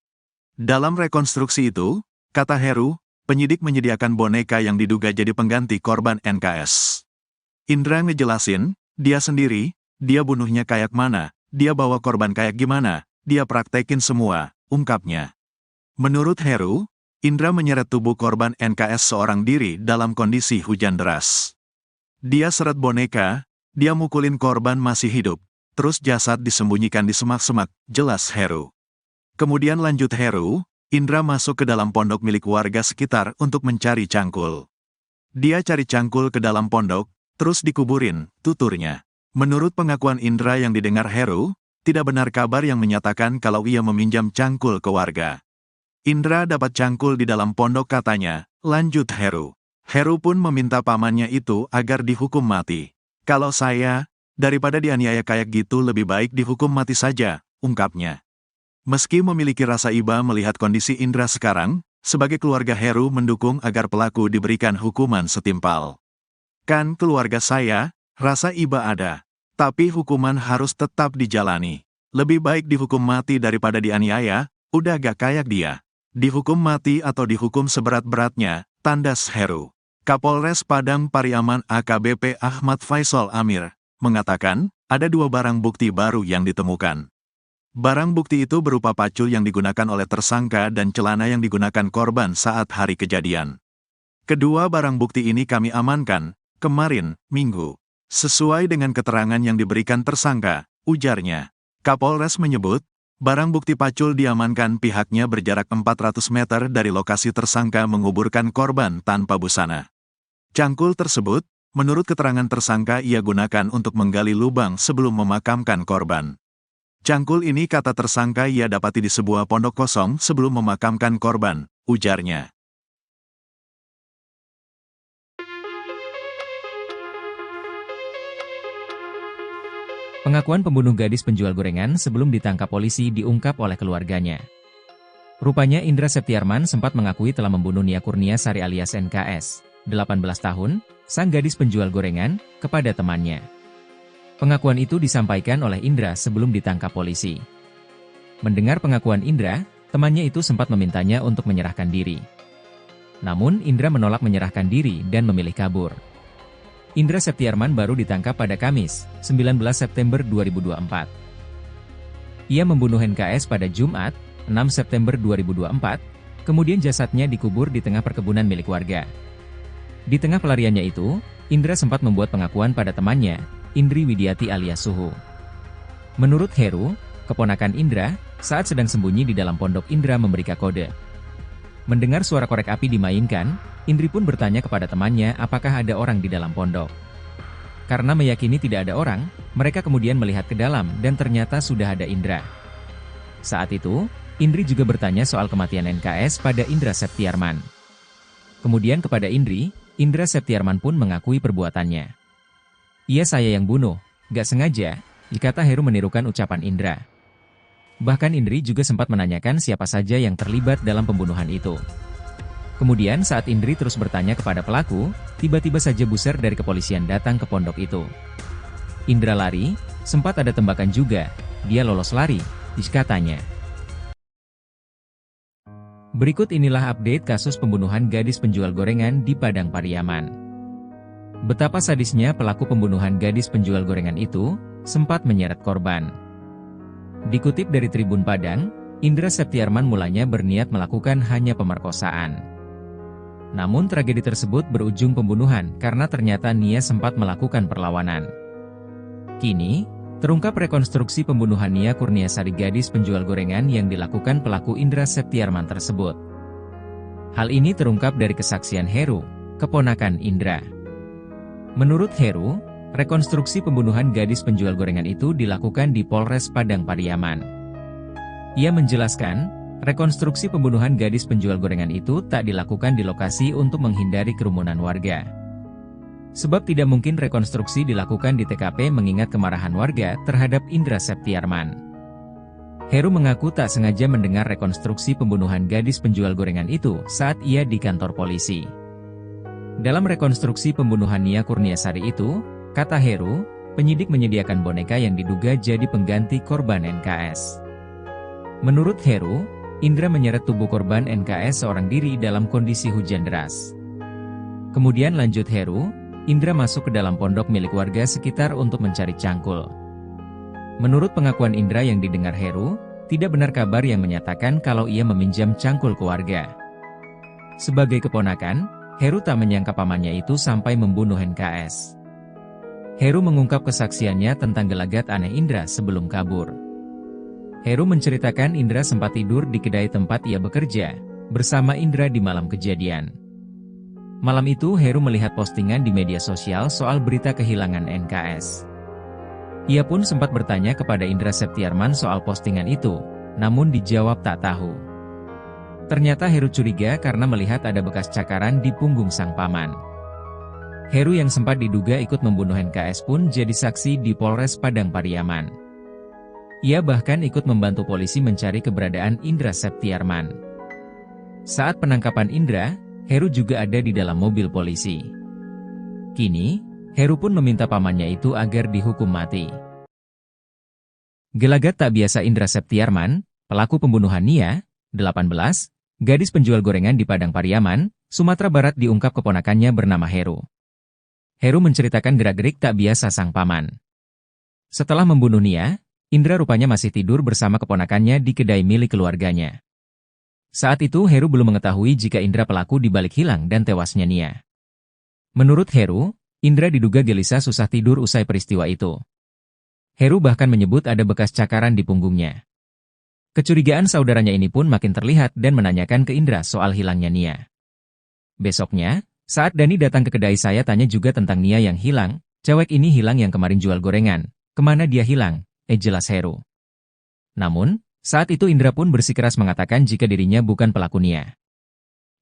Dalam rekonstruksi itu, kata Heru, penyidik menyediakan boneka yang diduga jadi pengganti korban NKS. Indra ngejelasin, dia sendiri, dia bunuhnya kayak mana, dia bawa korban kayak gimana, dia praktekin semua, ungkapnya. Menurut Heru, Indra menyeret tubuh korban NKS seorang diri dalam kondisi hujan deras. Dia seret boneka, dia mukulin korban masih hidup, terus jasad disembunyikan di semak-semak, jelas Heru. Kemudian lanjut Heru, Indra masuk ke dalam pondok milik warga sekitar untuk mencari cangkul. Dia cari cangkul ke dalam pondok, terus dikuburin, tuturnya. Menurut pengakuan Indra yang didengar Heru, tidak benar kabar yang menyatakan kalau ia meminjam cangkul ke warga. Indra dapat cangkul di dalam pondok katanya, lanjut Heru. Heru pun meminta pamannya itu agar dihukum mati. Kalau saya, daripada dianiaya kayak gitu lebih baik dihukum mati saja, ungkapnya. Meski memiliki rasa iba melihat kondisi Indra sekarang, sebagai keluarga Heru mendukung agar pelaku diberikan hukuman setimpal. Kan keluarga saya, rasa iba ada. Tapi hukuman harus tetap dijalani. Lebih baik dihukum mati daripada dianiaya, udah gak kayak dia. Dihukum mati atau dihukum seberat-beratnya, tandas Heru. Kapolres Padang Pariaman AKBP Ahmad Faisal Amir, mengatakan, ada 2 barang bukti baru yang ditemukan. Barang bukti itu berupa pacul yang digunakan oleh tersangka dan celana yang digunakan korban saat hari kejadian. Kedua barang bukti ini kami amankan kemarin, Minggu. Sesuai dengan keterangan yang diberikan tersangka, ujarnya. Kapolres menyebut, barang bukti pacul diamankan pihaknya berjarak 400 meter dari lokasi tersangka menguburkan korban tanpa busana. Cangkul tersebut, Menurut keterangan tersangka ia gunakan untuk menggali lubang sebelum memakamkan korban. Cangkul ini kata tersangka ia dapati di sebuah pondok kosong sebelum memakamkan korban, ujarnya. Pengakuan pembunuh gadis penjual gorengan sebelum ditangkap polisi diungkap oleh keluarganya. Rupanya Indra Septiarman sempat mengakui telah membunuh Nia Kurniasari alias NKS, 18 tahun, sang gadis penjual gorengan, kepada temannya. Pengakuan itu disampaikan oleh Indra sebelum ditangkap polisi. Mendengar pengakuan Indra, temannya itu sempat memintanya untuk menyerahkan diri. Namun Indra menolak menyerahkan diri dan memilih kabur. Indra Septiarman baru ditangkap pada Kamis, 19 September 2024. Ia membunuh NKS pada Jumat, 6 September 2024, kemudian jasadnya dikubur di tengah perkebunan milik warga. Di tengah pelariannya itu, Indra sempat membuat pengakuan pada temannya, Indri Widiati alias Suhu. Menurut Heru, keponakan Indra, saat sedang sembunyi di dalam pondok Indra memberi kode. Mendengar suara korek api dimainkan, Indri pun bertanya kepada temannya apakah ada orang di dalam pondok. Karena meyakini tidak ada orang, mereka kemudian melihat ke dalam dan ternyata sudah ada Indra. Saat itu, Indri juga bertanya soal kematian NKS pada Indra Septiarman. Kemudian kepada Indri, Indra Septiarman pun mengakui perbuatannya. Iya saya yang bunuh, gak sengaja, dikata Heru menirukan ucapan Indra. Bahkan Indri juga sempat menanyakan siapa saja yang terlibat dalam pembunuhan itu. Kemudian saat Indri terus bertanya kepada pelaku, tiba-tiba saja buser dari kepolisian datang ke pondok itu. Indra lari, sempat ada tembakan juga, dia lolos lari, katanya. Berikut inilah update kasus pembunuhan gadis penjual gorengan di Padang Pariaman. Betapa sadisnya pelaku pembunuhan gadis penjual gorengan itu, sempat menyeret korban. Dikutip dari Tribun Padang, Indra Septiarman mulanya berniat melakukan hanya pemerkosaan. Namun tragedi tersebut berujung pembunuhan karena ternyata Nia sempat melakukan perlawanan. Kini, terungkap rekonstruksi pembunuhan Nia Kurniasari gadis penjual gorengan yang dilakukan pelaku Indra Septiarman tersebut. Hal ini terungkap dari kesaksian Heru, keponakan Indra. Menurut Heru, rekonstruksi pembunuhan gadis penjual gorengan itu dilakukan di Polres Padang Pariaman. Ia menjelaskan, rekonstruksi pembunuhan gadis penjual gorengan itu tak dilakukan di lokasi untuk menghindari kerumunan warga. Sebab tidak mungkin rekonstruksi dilakukan di TKP mengingat kemarahan warga terhadap Indra Septiarman. Heru mengaku tak sengaja mendengar rekonstruksi pembunuhan gadis penjual gorengan itu saat ia di kantor polisi. Dalam rekonstruksi pembunuhan Nia Kurniasari itu, kata Heru, penyidik menyediakan boneka yang diduga jadi pengganti korban NKS. Menurut Heru, Indra menyeret tubuh korban NKS seorang diri dalam kondisi hujan deras. Kemudian lanjut Heru, Indra masuk ke dalam pondok milik warga sekitar untuk mencari cangkul. Menurut pengakuan Indra yang didengar Heru, tidak benar kabar yang menyatakan kalau ia meminjam cangkul ke warga. Sebagai keponakan, Heru tak menyangka pamannya itu sampai membunuh NKS. Heru mengungkap kesaksiannya tentang gelagat aneh Indra sebelum kabur. Heru menceritakan Indra sempat tidur di kedai tempat ia bekerja, bersama Indra di malam kejadian. Malam itu Heru melihat postingan di media sosial soal berita kehilangan NKS. Ia pun sempat bertanya kepada Indra Septiarman soal postingan itu, namun dijawab tak tahu. Ternyata Heru curiga karena melihat ada bekas cakaran di punggung sang paman. Heru yang sempat diduga ikut membunuh NKS pun jadi saksi di Polres Padang Pariaman. Ia bahkan ikut membantu polisi mencari keberadaan Indra Septiarman. Saat penangkapan Indra, Heru juga ada di dalam mobil polisi. Kini, Heru pun meminta pamannya itu agar dihukum mati. Gelagat tak biasa Indra Septiarman, pelaku pembunuhan Nia, 18, gadis penjual gorengan di Padang Pariaman, Sumatera Barat diungkap keponakannya bernama Heru. Heru menceritakan gerak-gerik tak biasa sang paman. Setelah membunuh Nia, Indra rupanya masih tidur bersama keponakannya di kedai milik keluarganya. Saat itu Heru belum mengetahui jika Indra pelaku dibalik hilang dan tewasnya Nia. Menurut Heru, Indra diduga gelisah susah tidur usai peristiwa itu. Heru bahkan menyebut ada bekas cakaran di punggungnya. Kecurigaan saudaranya ini pun makin terlihat dan menanyakan ke Indra soal hilangnya Nia. Besoknya, Saat Dani datang ke kedai saya tanya juga tentang Nia yang hilang, cewek ini hilang yang kemarin jual gorengan. Kemana dia hilang? Jelas Heru. Namun, saat itu Indra pun bersikeras mengatakan jika dirinya bukan pelaku Nia.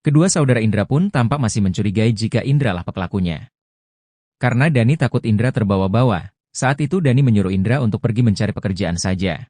Kedua saudara Indra pun tampak masih mencurigai jika Indra lah pelakunya. Karena Dani takut Indra terbawa-bawa, saat itu Dani menyuruh Indra untuk pergi mencari pekerjaan saja.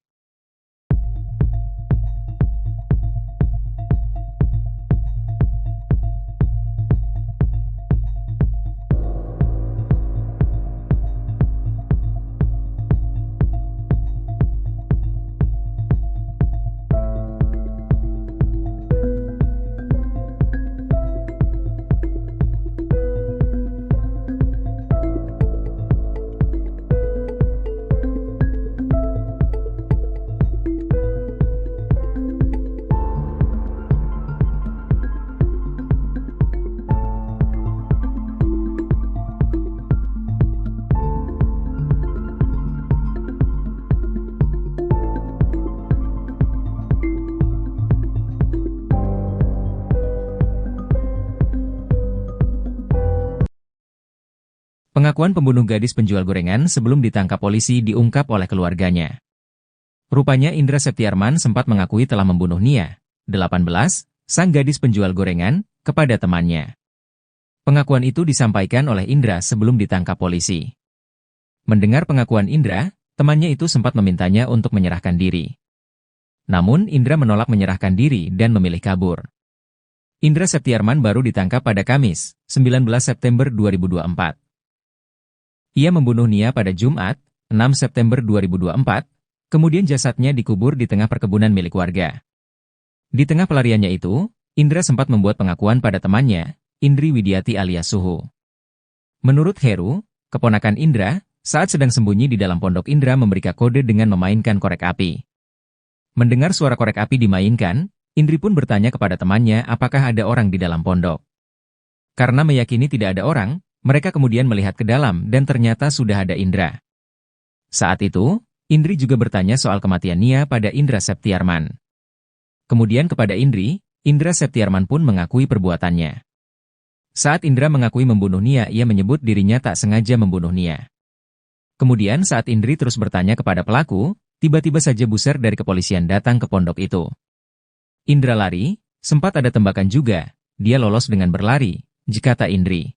Pengakuan pembunuh gadis penjual gorengan sebelum ditangkap polisi diungkap oleh keluarganya. Rupanya Indra Septiarman sempat mengakui telah membunuh Nia, 18, sang gadis penjual gorengan, kepada temannya. Pengakuan itu disampaikan oleh Indra sebelum ditangkap polisi. Mendengar pengakuan Indra, temannya itu sempat memintanya untuk menyerahkan diri. Namun Indra menolak menyerahkan diri dan memilih kabur. Indra Septiarman baru ditangkap pada Kamis, 19 September 2024. Ia membunuh Nia pada Jumat, 6 September 2024, kemudian jasadnya dikubur di tengah perkebunan milik warga. Di tengah pelariannya itu, Indra sempat membuat pengakuan pada temannya, Indri Widiati alias Suhu. Menurut Heru, keponakan Indra, saat sedang sembunyi di dalam pondok Indra memberikan kode dengan memainkan korek api. Mendengar suara korek api dimainkan, Indri pun bertanya kepada temannya apakah ada orang di dalam pondok. Karena meyakini tidak ada orang, mereka kemudian melihat ke dalam dan ternyata sudah ada Indra. Saat itu, Indri juga bertanya soal kematian Nia pada Indra Septiarman. Kemudian kepada Indri, Indra Septiarman pun mengakui perbuatannya. Saat Indra mengakui membunuh Nia, ia menyebut dirinya tak sengaja membunuh Nia. Kemudian saat Indri terus bertanya kepada pelaku, tiba-tiba saja buser dari kepolisian datang ke pondok itu. Indra lari, sempat ada tembakan juga, dia lolos dengan berlari, kata Indri.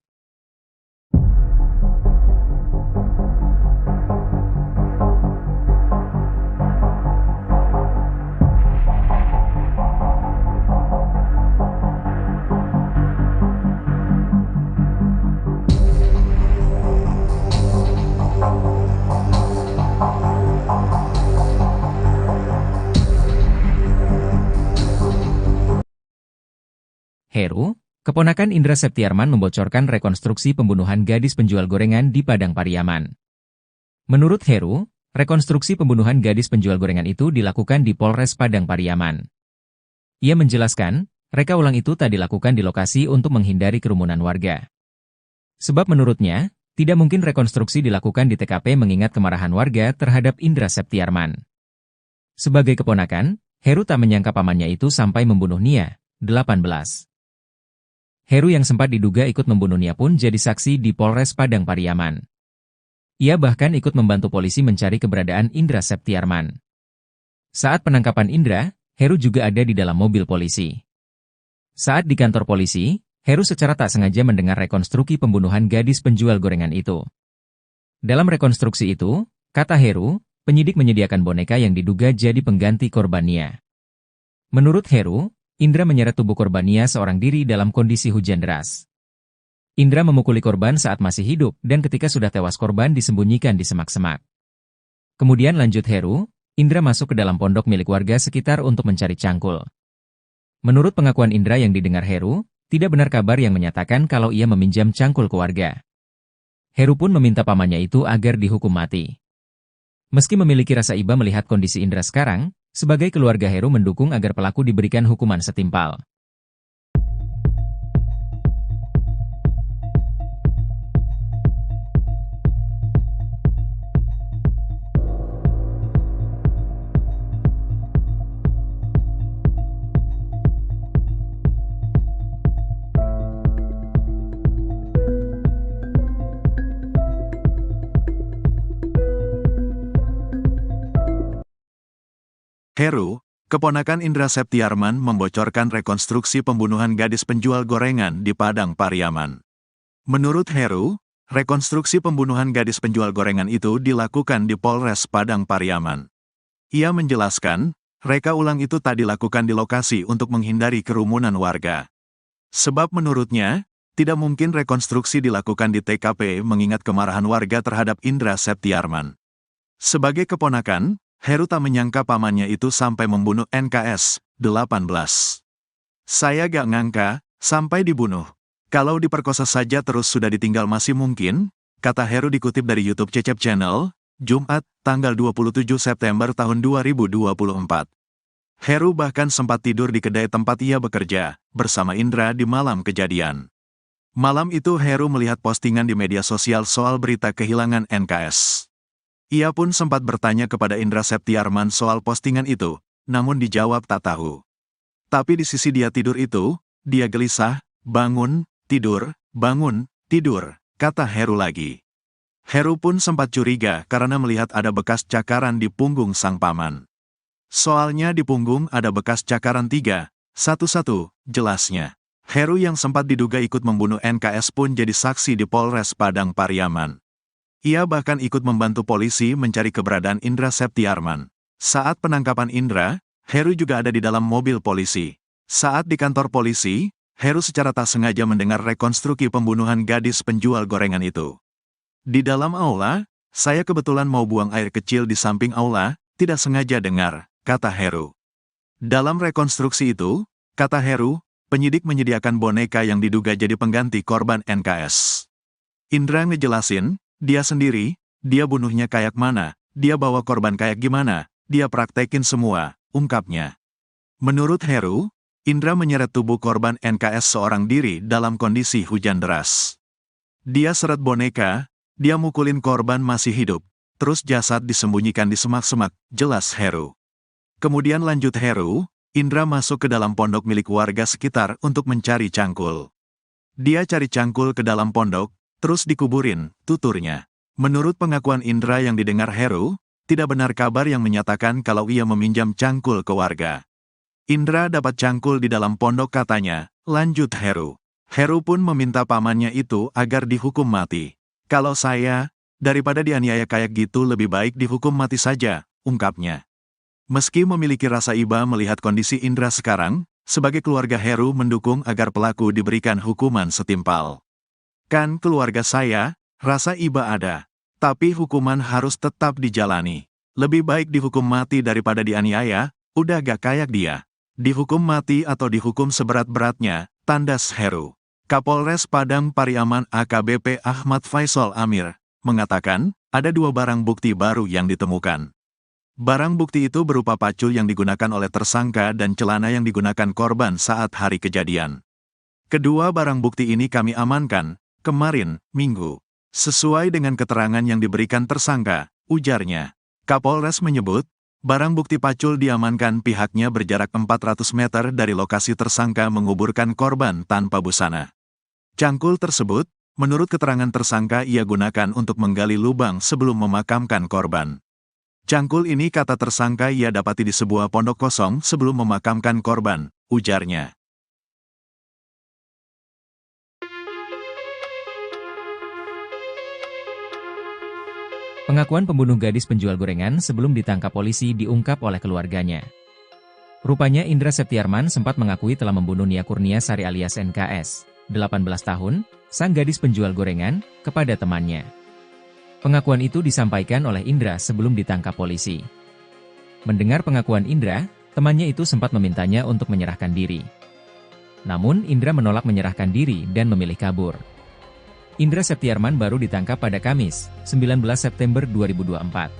Heru, keponakan Indra Septiarman membocorkan rekonstruksi pembunuhan gadis penjual gorengan di Padang Pariaman. Menurut Heru, rekonstruksi pembunuhan gadis penjual gorengan itu dilakukan di Polres Padang Pariaman. Ia menjelaskan, reka ulang itu tak dilakukan di lokasi untuk menghindari kerumunan warga. Sebab menurutnya, tidak mungkin rekonstruksi dilakukan di TKP mengingat kemarahan warga terhadap Indra Septiarman. Sebagai keponakan, Heru tak menyangka pamannya itu sampai membunuh Nia, 18. Heru yang sempat diduga ikut membunuh Nia pun jadi saksi di Polres Padang Pariaman. Ia bahkan ikut membantu polisi mencari keberadaan Indra Septiarman. Saat penangkapan Indra, Heru juga ada di dalam mobil polisi. Saat di kantor polisi, Heru secara tak sengaja mendengar rekonstruksi pembunuhan gadis penjual gorengan itu. Dalam rekonstruksi itu, kata Heru, penyidik menyediakan boneka yang diduga jadi pengganti korban Nia. Menurut Heru, Indra menyeret tubuh korban Nia seorang diri dalam kondisi hujan deras. Indra memukuli korban saat masih hidup dan ketika sudah tewas korban disembunyikan di semak-semak. Kemudian lanjut Heru, Indra masuk ke dalam pondok milik warga sekitar untuk mencari cangkul. Menurut pengakuan Indra yang didengar Heru, tidak benar kabar yang menyatakan kalau ia meminjam cangkul ke warga. Heru pun meminta pamannya itu agar dihukum mati. Meski memiliki rasa iba melihat kondisi Indra sekarang, sebagai keluarga Heru mendukung agar pelaku diberikan hukuman setimpal. Heru, keponakan Indra Septiarman membocorkan rekonstruksi pembunuhan gadis penjual gorengan di Padang Pariaman. Menurut Heru, rekonstruksi pembunuhan gadis penjual gorengan itu dilakukan di Polres Padang Pariaman. Ia menjelaskan, reka ulang itu tak dilakukan di lokasi untuk menghindari kerumunan warga. Sebab menurutnya, tidak mungkin rekonstruksi dilakukan di TKP mengingat kemarahan warga terhadap Indra Septiarman. Sebagai keponakan, Heru tak menyangka pamannya itu sampai membunuh NKS 18. Saya gak ngangka, sampai dibunuh. Kalau diperkosa saja terus sudah ditinggal masih mungkin, kata Heru dikutip dari YouTube Cecep Channel, Jumat, tanggal 27 September tahun 2024. Heru bahkan sempat tidur di kedai tempat ia bekerja, bersama Indra di malam kejadian. Malam itu Heru melihat postingan di media sosial soal berita kehilangan NKS. Ia pun sempat bertanya kepada Indra Septiarman soal postingan itu, namun dijawab tak tahu. Tapi di sisi dia tidur itu, dia gelisah, bangun, tidur, kata Heru lagi. Heru pun sempat curiga karena melihat ada bekas cakaran di punggung sang paman. Soalnya di punggung ada bekas cakaran 3, 1-1, jelasnya. Heru yang sempat diduga ikut membunuh NKS pun jadi saksi di Polres Padang Pariaman. Ia bahkan ikut membantu polisi mencari keberadaan Indra Septiarman. Saat penangkapan Indra, Heru juga ada di dalam mobil polisi. Saat di kantor polisi, Heru secara tak sengaja mendengar rekonstruksi pembunuhan gadis penjual gorengan itu. Di dalam aula, saya kebetulan mau buang air kecil di samping aula, tidak sengaja dengar, kata Heru. Dalam rekonstruksi itu, kata Heru, penyidik menyediakan boneka yang diduga jadi pengganti korban NKS. Indra ngejelasin, dia sendiri, dia bunuhnya kayak mana, dia bawa korban kayak gimana, dia praktekin semua, ungkapnya. Menurut Heru, Indra menyeret tubuh korban NKS seorang diri dalam kondisi hujan deras. Dia seret boneka, dia mukulin korban masih hidup, terus jasad disembunyikan di semak-semak, jelas Heru. Kemudian lanjut Heru, Indra masuk ke dalam pondok milik warga sekitar untuk mencari cangkul. Dia cari cangkul ke dalam pondok, terus dikuburin, tuturnya. Menurut pengakuan Indra yang didengar Heru, tidak benar kabar yang menyatakan kalau ia meminjam cangkul ke warga. Indra dapat cangkul di dalam pondok katanya, lanjut Heru. Heru pun meminta pamannya itu agar dihukum mati. Kalau saya, daripada dianiaya kayak gitu lebih baik dihukum mati saja, ungkapnya. Meski memiliki rasa iba melihat kondisi Indra sekarang, sebagai keluarga Heru mendukung agar pelaku diberikan hukuman setimpal. Kan keluarga saya, rasa iba ada. Tapi hukuman harus tetap dijalani. Lebih baik dihukum mati daripada dianiaya, udah gak kayak dia. Dihukum mati atau dihukum seberat-beratnya, tandas Heru. Kapolres Padang Pariaman AKBP Ahmad Faisal Amir, mengatakan, ada 2 barang bukti baru yang ditemukan. Barang bukti itu berupa pacul yang digunakan oleh tersangka dan celana yang digunakan korban saat hari kejadian. Kedua barang bukti ini kami amankan kemarin, Minggu. Sesuai dengan keterangan yang diberikan tersangka, ujarnya. Kapolres menyebut, barang bukti pacul diamankan pihaknya berjarak 400 meter dari lokasi tersangka menguburkan korban tanpa busana. Cangkul tersebut, menurut keterangan tersangka ia gunakan untuk menggali lubang sebelum memakamkan korban. Cangkul ini kata tersangka ia dapati di sebuah pondok kosong sebelum memakamkan korban, ujarnya. Pengakuan pembunuh gadis penjual gorengan sebelum ditangkap polisi diungkap oleh keluarganya. Rupanya Indra Septiarman sempat mengakui telah membunuh Nia Kurnia Sari alias NKS, 18 tahun, sang gadis penjual gorengan, kepada temannya. Pengakuan itu disampaikan oleh Indra sebelum ditangkap polisi. Mendengar pengakuan Indra, temannya itu sempat memintanya untuk menyerahkan diri. Namun Indra menolak menyerahkan diri dan memilih kabur. Indra Septiarman baru ditangkap pada Kamis, 19 September 2024.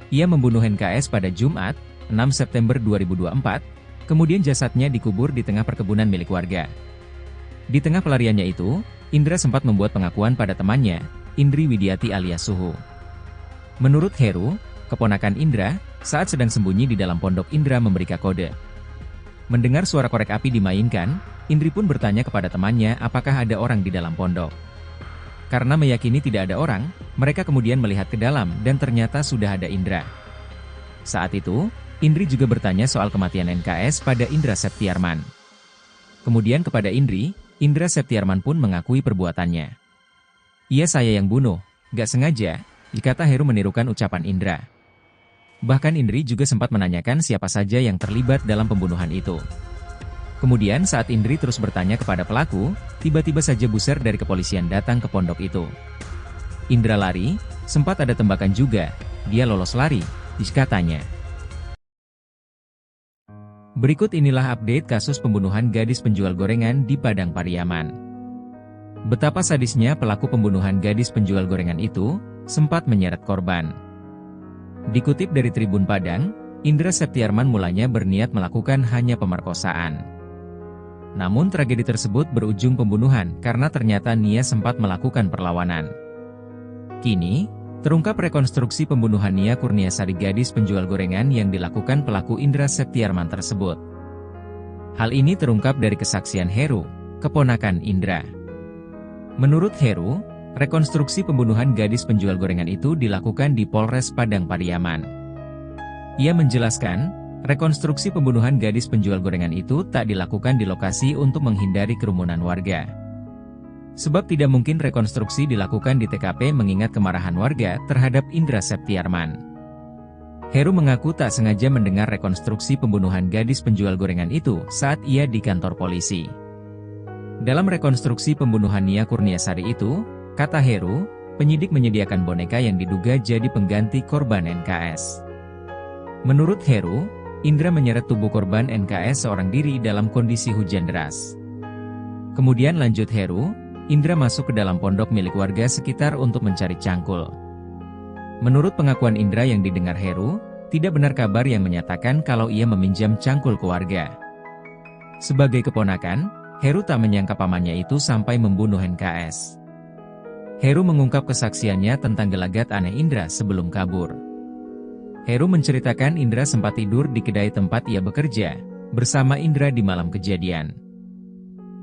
Ia membunuh NKS pada Jumat, 6 September 2024, kemudian jasadnya dikubur di tengah perkebunan milik warga. Di tengah pelariannya itu, Indra sempat membuat pengakuan pada temannya, Indri Widiati alias Suhu. Menurut Heru, keponakan Indra, saat sedang sembunyi di dalam pondok Indra memberi kode. Mendengar suara korek api dimainkan, Indri pun bertanya kepada temannya apakah ada orang di dalam pondok. Karena meyakini tidak ada orang, mereka kemudian melihat ke dalam dan ternyata sudah ada Indra. Saat itu, Indri juga bertanya soal kematian NKS pada Indra Septiarman. Kemudian kepada Indri, Indra Septiarman pun mengakui perbuatannya. "Iya, saya yang bunuh, gak sengaja," dikata Heru menirukan ucapan Indra. Bahkan Indri juga sempat menanyakan siapa saja yang terlibat dalam pembunuhan itu. Kemudian saat Indri terus bertanya kepada pelaku, tiba-tiba saja buser dari kepolisian datang ke pondok itu. Indra lari, sempat ada tembakan juga, dia lolos lari, katanya. Berikut inilah update kasus pembunuhan gadis penjual gorengan di Padang Pariaman. Betapa sadisnya pelaku pembunuhan gadis penjual gorengan itu, sempat menyeret korban. Dikutip dari Tribun Padang, Indra Septiarman mulanya berniat melakukan hanya pemerkosaan. Namun tragedi tersebut berujung pembunuhan karena ternyata Nia sempat melakukan perlawanan. Kini, terungkap rekonstruksi pembunuhan Nia Kurniasari gadis penjual gorengan yang dilakukan pelaku Indra Septiarman tersebut. Hal ini terungkap dari kesaksian Heru, keponakan Indra. Menurut Heru, rekonstruksi pembunuhan gadis penjual gorengan itu dilakukan di Polres Padang Pariaman. Ia menjelaskan, rekonstruksi pembunuhan gadis penjual gorengan itu tak dilakukan di lokasi untuk menghindari kerumunan warga. Sebab tidak mungkin rekonstruksi dilakukan di TKP mengingat kemarahan warga terhadap Indra Septiarman. Heru mengaku tak sengaja mendengar rekonstruksi pembunuhan gadis penjual gorengan itu saat ia di kantor polisi. Dalam rekonstruksi pembunuhan Nia Kurniasari itu, kata Heru, penyidik menyediakan boneka yang diduga jadi pengganti korban NKS. Menurut Heru, Indra menyeret tubuh korban NKS seorang diri dalam kondisi hujan deras. Kemudian lanjut Heru, Indra masuk ke dalam pondok milik warga sekitar untuk mencari cangkul. Menurut pengakuan Indra yang didengar Heru, tidak benar kabar yang menyatakan kalau ia meminjam cangkul ke warga. Sebagai keponakan, Heru tak menyangka pamannya itu sampai membunuh NKS. Heru mengungkap kesaksiannya tentang gelagat aneh Indra sebelum kabur. Heru menceritakan Indra sempat tidur di kedai tempat ia bekerja, bersama Indra di malam kejadian.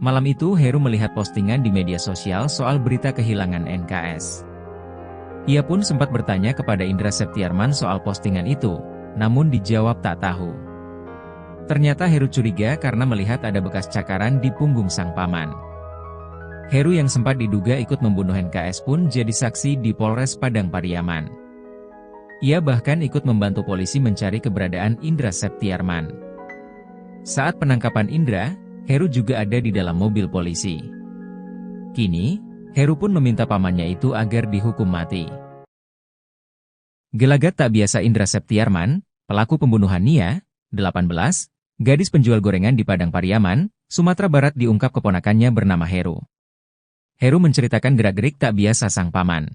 Malam itu Heru melihat postingan di media sosial soal berita kehilangan NKS. Ia pun sempat bertanya kepada Indra Septiarman soal postingan itu, namun dijawab tak tahu. Ternyata Heru curiga karena melihat ada bekas cakaran di punggung sang paman. Heru yang sempat diduga ikut membunuh NKS pun jadi saksi di Polres Padang Pariaman. Ia bahkan ikut membantu polisi mencari keberadaan Indra Septiarman. Saat penangkapan Indra, Heru juga ada di dalam mobil polisi. Kini, Heru pun meminta pamannya itu agar dihukum mati. Gelagat tak biasa Indra Septiarman, pelaku pembunuhan Nia, 18, gadis penjual gorengan di Padang Pariaman, Sumatera Barat diungkap keponakannya bernama Heru. Heru menceritakan gerak-gerik tak biasa sang paman.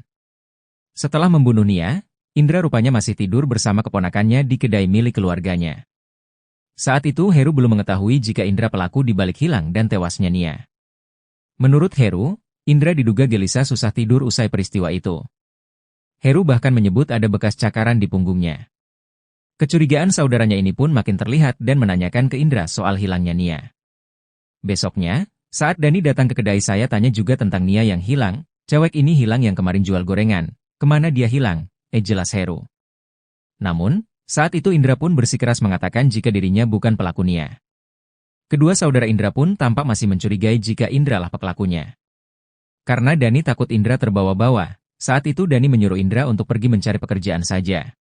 Setelah membunuh Nia, Indra rupanya masih tidur bersama keponakannya di kedai milik keluarganya. Saat itu Heru belum mengetahui jika Indra pelaku dibalik hilang dan tewasnya Nia. Menurut Heru, Indra diduga gelisah susah tidur usai peristiwa itu. Heru bahkan menyebut ada bekas cakaran di punggungnya. Kecurigaan saudaranya ini pun makin terlihat dan menanyakan ke Indra soal hilangnya Nia. Besoknya, saat Dani datang ke kedai saya tanya juga tentang Nia yang hilang, cewek ini hilang yang kemarin jual gorengan, kemana dia hilang, jelas Heru. Namun, saat itu Indra pun bersikeras mengatakan jika dirinya bukan pelaku Nia. Kedua saudara Indra pun tampak masih mencurigai jika Indra lah pelakunya. Karena Dani takut Indra terbawa-bawa, saat itu Dani menyuruh Indra untuk pergi mencari pekerjaan saja.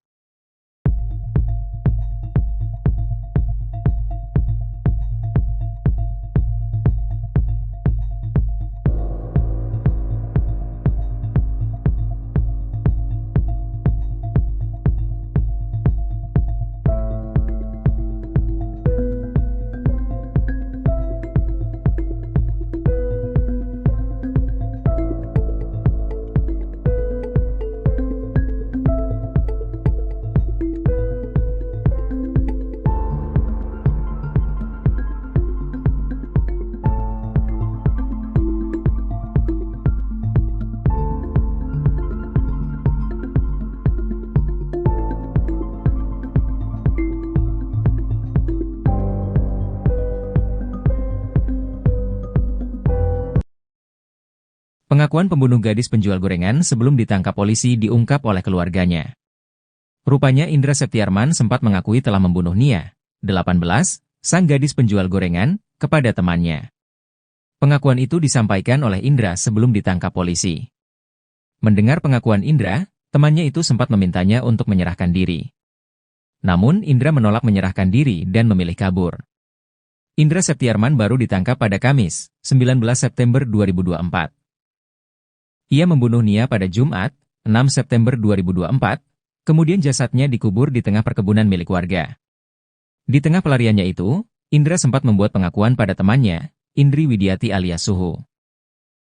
Pengakuan pembunuh gadis penjual gorengan sebelum ditangkap polisi diungkap oleh keluarganya. Rupanya Indra Septiarman sempat mengakui telah membunuh Nia, 18, sang gadis penjual gorengan, kepada temannya. Pengakuan itu disampaikan oleh Indra sebelum ditangkap polisi. Mendengar pengakuan Indra, temannya itu sempat memintanya untuk menyerahkan diri. Namun Indra menolak menyerahkan diri dan memilih kabur. Indra Septiarman baru ditangkap pada Kamis, 19 September 2024. Ia membunuh Nia pada Jumat, 6 September 2024, kemudian jasadnya dikubur di tengah perkebunan milik warga. Di tengah pelariannya itu, Indra sempat membuat pengakuan pada temannya, Indri Widiati alias Suhu.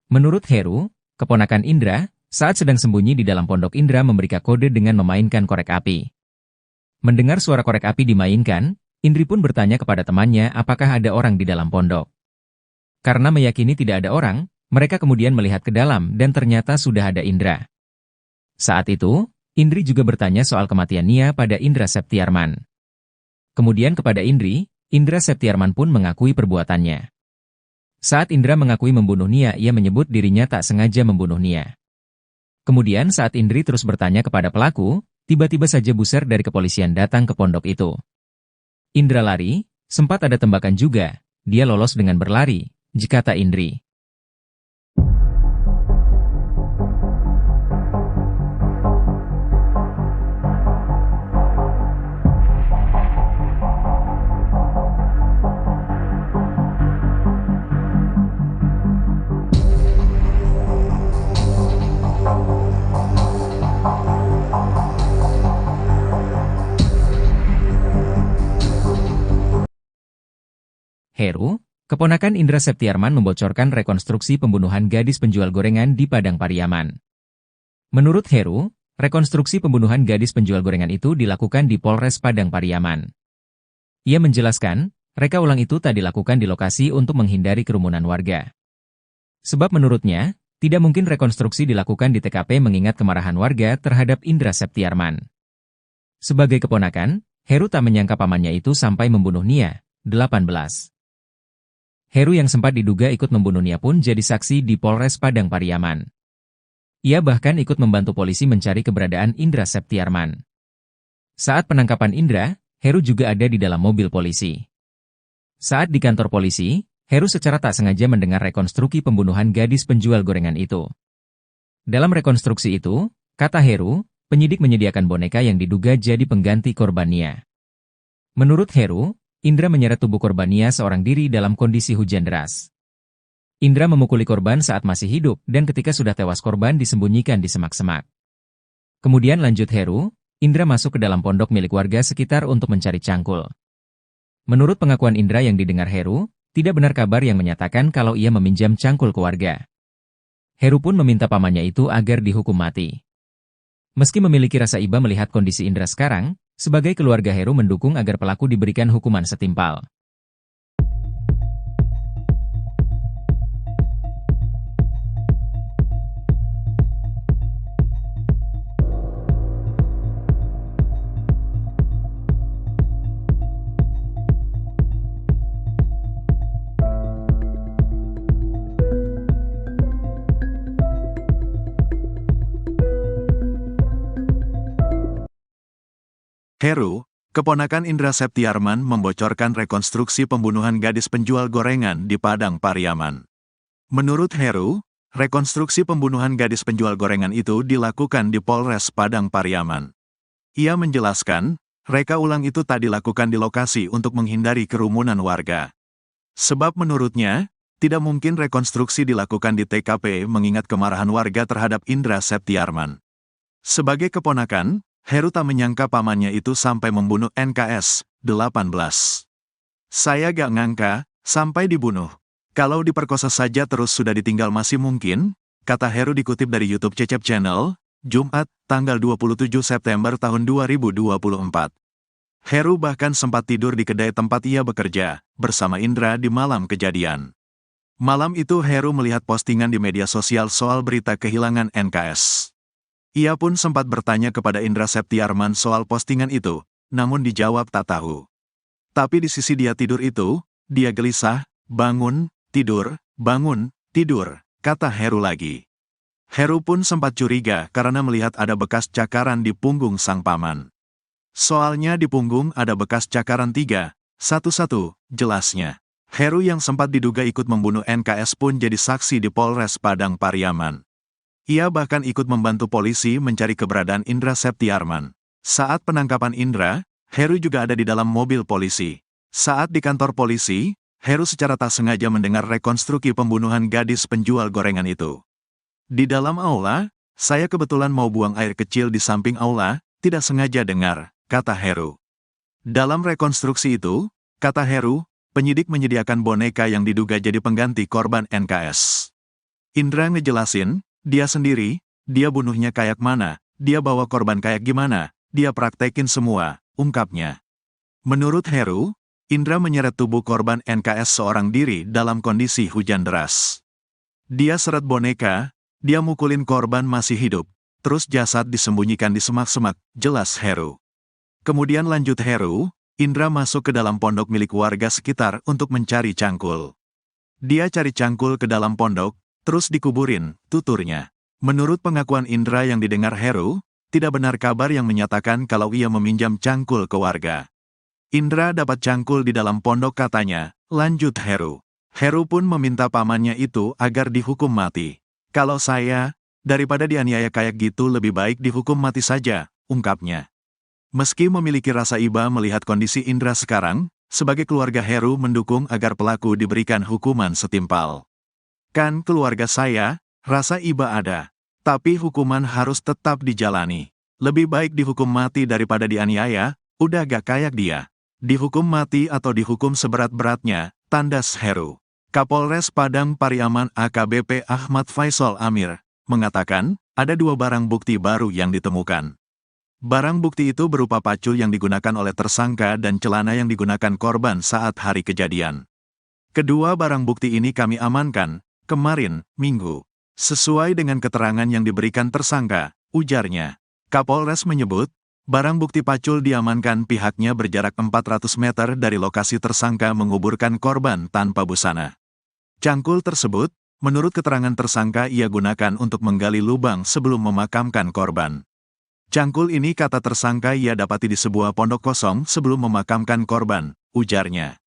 Menurut Heru, keponakan Indra, saat sedang sembunyi di dalam pondok Indra memberikan kode dengan memainkan korek api. Mendengar suara korek api dimainkan, Indri pun bertanya kepada temannya apakah ada orang di dalam pondok. Karena meyakini tidak ada orang, mereka kemudian melihat ke dalam dan ternyata sudah ada Indra. Saat itu, Indri juga bertanya soal kematian Nia pada Indra Septiarman. Kemudian kepada Indri, Indra Septiarman pun mengakui perbuatannya. Saat Indra mengakui membunuh Nia, ia menyebut dirinya tak sengaja membunuh Nia. Kemudian saat Indri terus bertanya kepada pelaku, tiba-tiba saja buser dari kepolisian datang ke pondok itu. Indra lari, sempat ada tembakan juga, dia lolos dengan berlari, kata Indri. Heru, keponakan Indra Septiarman membocorkan rekonstruksi pembunuhan gadis penjual gorengan di Padang Pariaman. Menurut Heru, rekonstruksi pembunuhan gadis penjual gorengan itu dilakukan di Polres Padang Pariaman. Ia menjelaskan, reka ulang itu tak dilakukan di lokasi untuk menghindari kerumunan warga. Sebab menurutnya, tidak mungkin rekonstruksi dilakukan di TKP mengingat kemarahan warga terhadap Indra Septiarman. Sebagai keponakan, Heru tak menyangka pamannya itu sampai membunuh Nia, 18. Heru yang sempat diduga ikut membunuh Nia pun jadi saksi di Polres Padang Pariaman. Ia bahkan ikut membantu polisi mencari keberadaan Indra Septiarman. Saat penangkapan Indra, Heru juga ada di dalam mobil polisi. Saat di kantor polisi, Heru secara tak sengaja mendengar rekonstruksi pembunuhan gadis penjual gorengan itu. Dalam rekonstruksi itu, kata Heru, penyidik menyediakan boneka yang diduga jadi pengganti korban Nia. Menurut Heru, Indra menyeret tubuh korban Nia seorang diri dalam kondisi hujan deras. Indra memukuli korban saat masih hidup dan ketika sudah tewas korban disembunyikan di semak-semak. Kemudian lanjut Heru, Indra masuk ke dalam pondok milik warga sekitar untuk mencari cangkul. Menurut pengakuan Indra yang didengar Heru, tidak benar kabar yang menyatakan kalau ia meminjam cangkul ke warga. Heru pun meminta pamannya itu agar dihukum mati. Meski memiliki rasa iba melihat kondisi Indra sekarang, sebagai keluarga Heru mendukung agar pelaku diberikan hukuman setimpal. Heru, keponakan Indra Septiarman membocorkan rekonstruksi pembunuhan gadis penjual gorengan di Padang Pariaman. Menurut Heru, rekonstruksi pembunuhan gadis penjual gorengan itu dilakukan di Polres Padang Pariaman. Ia menjelaskan, reka ulang itu tak dilakukan di lokasi untuk menghindari kerumunan warga. Sebab menurutnya, tidak mungkin rekonstruksi dilakukan di TKP mengingat kemarahan warga terhadap Indra Septiarman. Sebagai keponakan, Heru tak menyangka pamannya itu sampai membunuh NKS, 18. Saya gak ngangka, sampai dibunuh. Kalau diperkosa saja terus sudah ditinggal masih mungkin, kata Heru dikutip dari YouTube Cecep Channel, Jumat, tanggal 27 September tahun 2024. Heru bahkan sempat tidur di kedai tempat ia bekerja, bersama Indra di malam kejadian. Malam itu Heru melihat postingan di media sosial soal berita kehilangan NKS. Ia pun sempat bertanya kepada Indra Septiarman soal postingan itu, namun dijawab tak tahu. Tapi di sisi dia tidur itu, dia gelisah, bangun, tidur, kata Heru lagi. Heru pun sempat curiga karena melihat ada bekas cakaran di punggung sang paman. Soalnya di punggung ada bekas cakaran 311, jelasnya. Heru yang sempat diduga ikut membunuh NKS pun jadi saksi di Polres Padang Pariaman. Ia bahkan ikut membantu polisi mencari keberadaan Indra Septiarman. Saat penangkapan Indra, Heru juga ada di dalam mobil polisi. Saat di kantor polisi, Heru secara tak sengaja mendengar rekonstruksi pembunuhan gadis penjual gorengan itu. Di dalam aula, saya kebetulan mau buang air kecil di samping aula, tidak sengaja dengar, kata Heru. Dalam rekonstruksi itu, kata Heru, penyidik menyediakan boneka yang diduga jadi pengganti korban NKS. Indra ngejelasin, dia sendiri, dia bunuhnya kayak mana, dia bawa korban kayak gimana, dia praktekin semua, ungkapnya. Menurut Heru, Indra menyeret tubuh korban NKS seorang diri dalam kondisi hujan deras. Dia seret boneka, dia mukulin korban masih hidup, terus jasad disembunyikan di semak-semak, jelas Heru. Kemudian lanjut Heru, Indra masuk ke dalam pondok milik warga sekitar untuk mencari cangkul. Dia cari cangkul ke dalam pondok, terus dikuburin, tuturnya. Menurut pengakuan Indra yang didengar Heru, tidak benar kabar yang menyatakan kalau ia meminjam cangkul ke warga. Indra dapat cangkul di dalam pondok katanya, lanjut Heru. Heru pun meminta pamannya itu agar dihukum mati. Kalau saya, daripada dianiaya kayak gitu lebih baik dihukum mati saja, ungkapnya. Meski memiliki rasa iba melihat kondisi Indra sekarang, sebagai keluarga Heru mendukung agar pelaku diberikan hukuman setimpal. Kan keluarga saya, rasa iba ada. Tapi hukuman harus tetap dijalani. Lebih baik dihukum mati daripada dianiaya, udah gak kayak dia. Dihukum mati atau dihukum seberat-beratnya, tandas Heru. Kapolres Padang Pariaman AKBP Ahmad Faisal Amir, mengatakan, ada 2 barang bukti baru yang ditemukan. Barang bukti itu berupa pacul yang digunakan oleh tersangka dan celana yang digunakan korban saat hari kejadian. Kedua barang bukti ini kami amankan, kemarin, Minggu. Sesuai dengan keterangan yang diberikan tersangka, ujarnya. Kapolres menyebut, barang bukti pacul diamankan pihaknya berjarak 400 meter dari lokasi tersangka menguburkan korban tanpa busana. Cangkul tersebut, menurut keterangan tersangka ia gunakan untuk menggali lubang sebelum memakamkan korban. Cangkul ini kata tersangka ia dapati di sebuah pondok kosong sebelum memakamkan korban, ujarnya.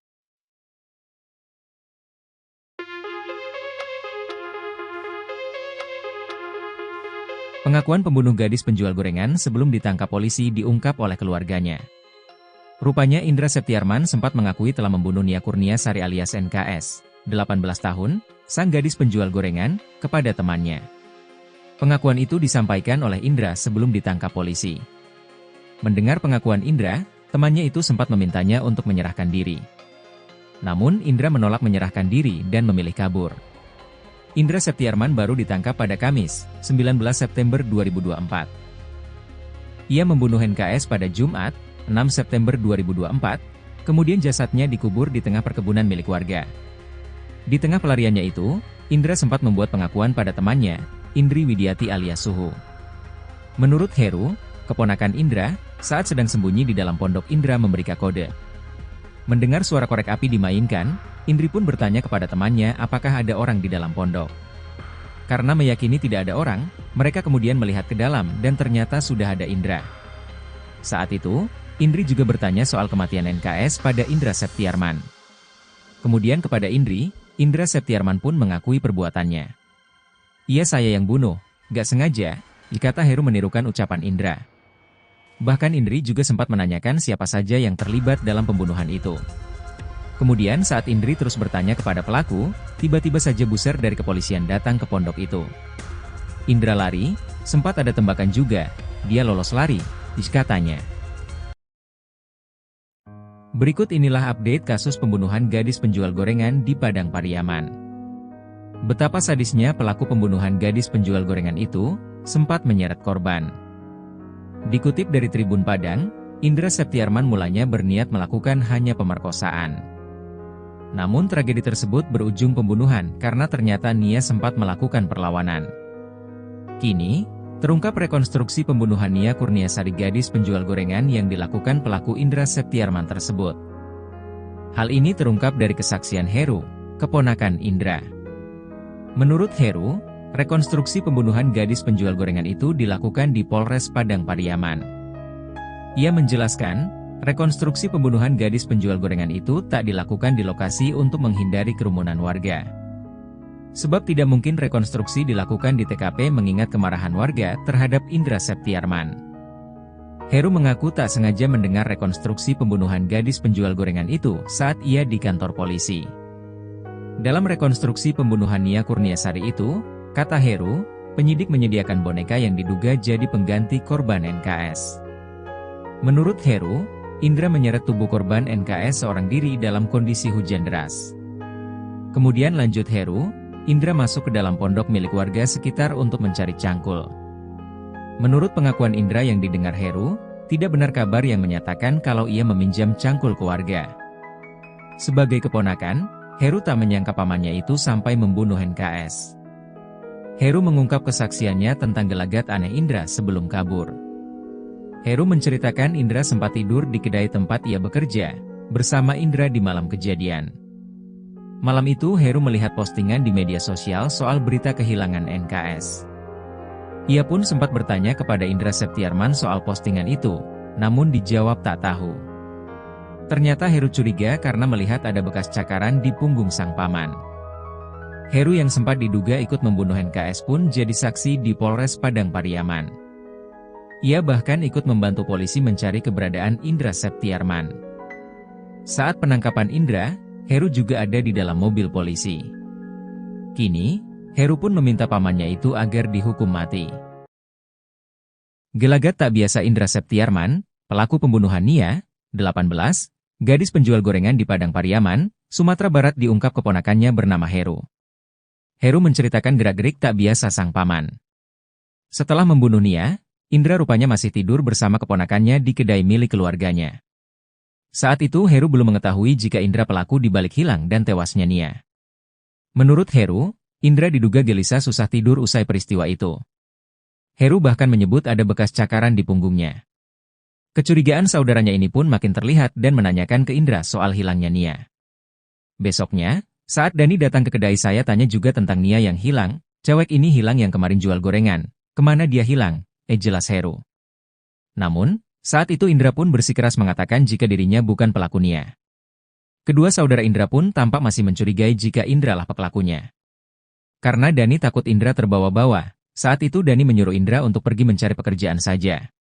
Pengakuan pembunuh gadis penjual gorengan sebelum ditangkap polisi diungkap oleh keluarganya. Rupanya Indra Septiarman sempat mengakui telah membunuh Nia Kurnia Sari alias NKS, 18 tahun, sang gadis penjual gorengan, kepada temannya. Pengakuan itu disampaikan oleh Indra sebelum ditangkap polisi. Mendengar pengakuan Indra, temannya itu sempat memintanya untuk menyerahkan diri. Namun Indra menolak menyerahkan diri dan memilih kabur. Indra Septiarman baru ditangkap pada Kamis, 19 September 2024. Ia membunuh NKS pada Jumat, 6 September 2024, kemudian jasadnya dikubur di tengah perkebunan milik warga. Di tengah pelariannya itu, Indra sempat membuat pengakuan pada temannya, Indri Widiati alias Suhu. Menurut Heru, keponakan Indra, saat sedang sembunyi di dalam pondok Indra memberikan kode. Mendengar suara korek api dimainkan, Indri pun bertanya kepada temannya apakah ada orang di dalam pondok. Karena meyakini tidak ada orang, mereka kemudian melihat ke dalam dan ternyata sudah ada Indra. Saat itu, Indri juga bertanya soal kematian NKS pada Indra Septiarman. Kemudian kepada Indri, Indra Septiarman pun mengakui perbuatannya. Iya saya yang bunuh, gak sengaja, dikata Heru menirukan ucapan Indra. Bahkan Indri juga sempat menanyakan siapa saja yang terlibat dalam pembunuhan itu. Kemudian saat Indri terus bertanya kepada pelaku, tiba-tiba saja buser dari kepolisian datang ke pondok itu. Indra lari, sempat ada tembakan juga, dia lolos lari, katanya. Berikut inilah update kasus pembunuhan gadis penjual gorengan di Padang Pariaman. Betapa sadisnya pelaku pembunuhan gadis penjual gorengan itu, sempat menyeret korban. Dikutip dari Tribun Padang, Indra Septiarman mulanya berniat melakukan hanya pemerkosaan. Namun tragedi tersebut berujung pembunuhan karena ternyata Nia sempat melakukan perlawanan. Kini, terungkap rekonstruksi pembunuhan Nia Kurniasari gadis penjual gorengan yang dilakukan pelaku Indra Septiarman tersebut. Hal ini terungkap dari kesaksian Heru, keponakan Indra. Menurut Heru, rekonstruksi pembunuhan gadis penjual gorengan itu dilakukan di Polres Padang Pariaman. Ia menjelaskan, rekonstruksi pembunuhan gadis penjual gorengan itu tak dilakukan di lokasi untuk menghindari kerumunan warga. Sebab tidak mungkin rekonstruksi dilakukan di TKP mengingat kemarahan warga terhadap Indra Septiarman. Heru mengaku tak sengaja mendengar rekonstruksi pembunuhan gadis penjual gorengan itu saat ia di kantor polisi. Dalam rekonstruksi pembunuhan Nia Kurniasari itu, kata Heru, penyidik menyediakan boneka yang diduga jadi pengganti korban NKS. Menurut Heru, Indra menyeret tubuh korban NKS seorang diri dalam kondisi hujan deras. Kemudian lanjut Heru, Indra masuk ke dalam pondok milik warga sekitar untuk mencari cangkul. Menurut pengakuan Indra yang didengar Heru, tidak benar kabar yang menyatakan kalau ia meminjam cangkul ke warga. Sebagai keponakan, Heru tak menyangka pamannya itu sampai membunuh NKS. Heru mengungkap kesaksiannya tentang gelagat aneh Indra sebelum kabur. Heru menceritakan Indra sempat tidur di kedai tempat ia bekerja, bersama Indra di malam kejadian. Malam itu Heru melihat postingan di media sosial soal berita kehilangan NKS. Ia pun sempat bertanya kepada Indra Septiarman soal postingan itu, namun dijawab tak tahu. Ternyata Heru curiga karena melihat ada bekas cakaran di punggung sang paman. Heru yang sempat diduga ikut membunuh NKS pun jadi saksi di Polres Padang Pariaman. Ia bahkan ikut membantu polisi mencari keberadaan Indra Septiarman. Saat penangkapan Indra, Heru juga ada di dalam mobil polisi. Kini, Heru pun meminta pamannya itu agar dihukum mati. Gelagat tak biasa Indra Septiarman, pelaku pembunuhan Nia, 18, gadis penjual gorengan di Padang Pariaman, Sumatera Barat diungkap keponakannya bernama Heru. Heru menceritakan gerak-gerik tak biasa sang paman. Setelah membunuh Nia, Indra rupanya masih tidur bersama keponakannya di kedai milik keluarganya. Saat itu Heru belum mengetahui jika Indra pelaku dibalik hilang dan tewasnya Nia. Menurut Heru, Indra diduga gelisah susah tidur usai peristiwa itu. Heru bahkan menyebut ada bekas cakaran di punggungnya. Kecurigaan saudaranya ini pun makin terlihat dan menanyakan ke Indra soal hilangnya Nia. Besoknya, saat Dani datang ke kedai saya tanya juga tentang Nia yang hilang, cewek ini hilang yang kemarin jual gorengan, kemana dia hilang, jelas Heru. Namun, saat itu Indra pun bersikeras mengatakan jika dirinya bukan pelaku Nia. Kedua saudara Indra pun tampak masih mencurigai jika Indra lah pelakunya. Karena Dani takut Indra terbawa-bawa, saat itu Dani menyuruh Indra untuk pergi mencari pekerjaan saja.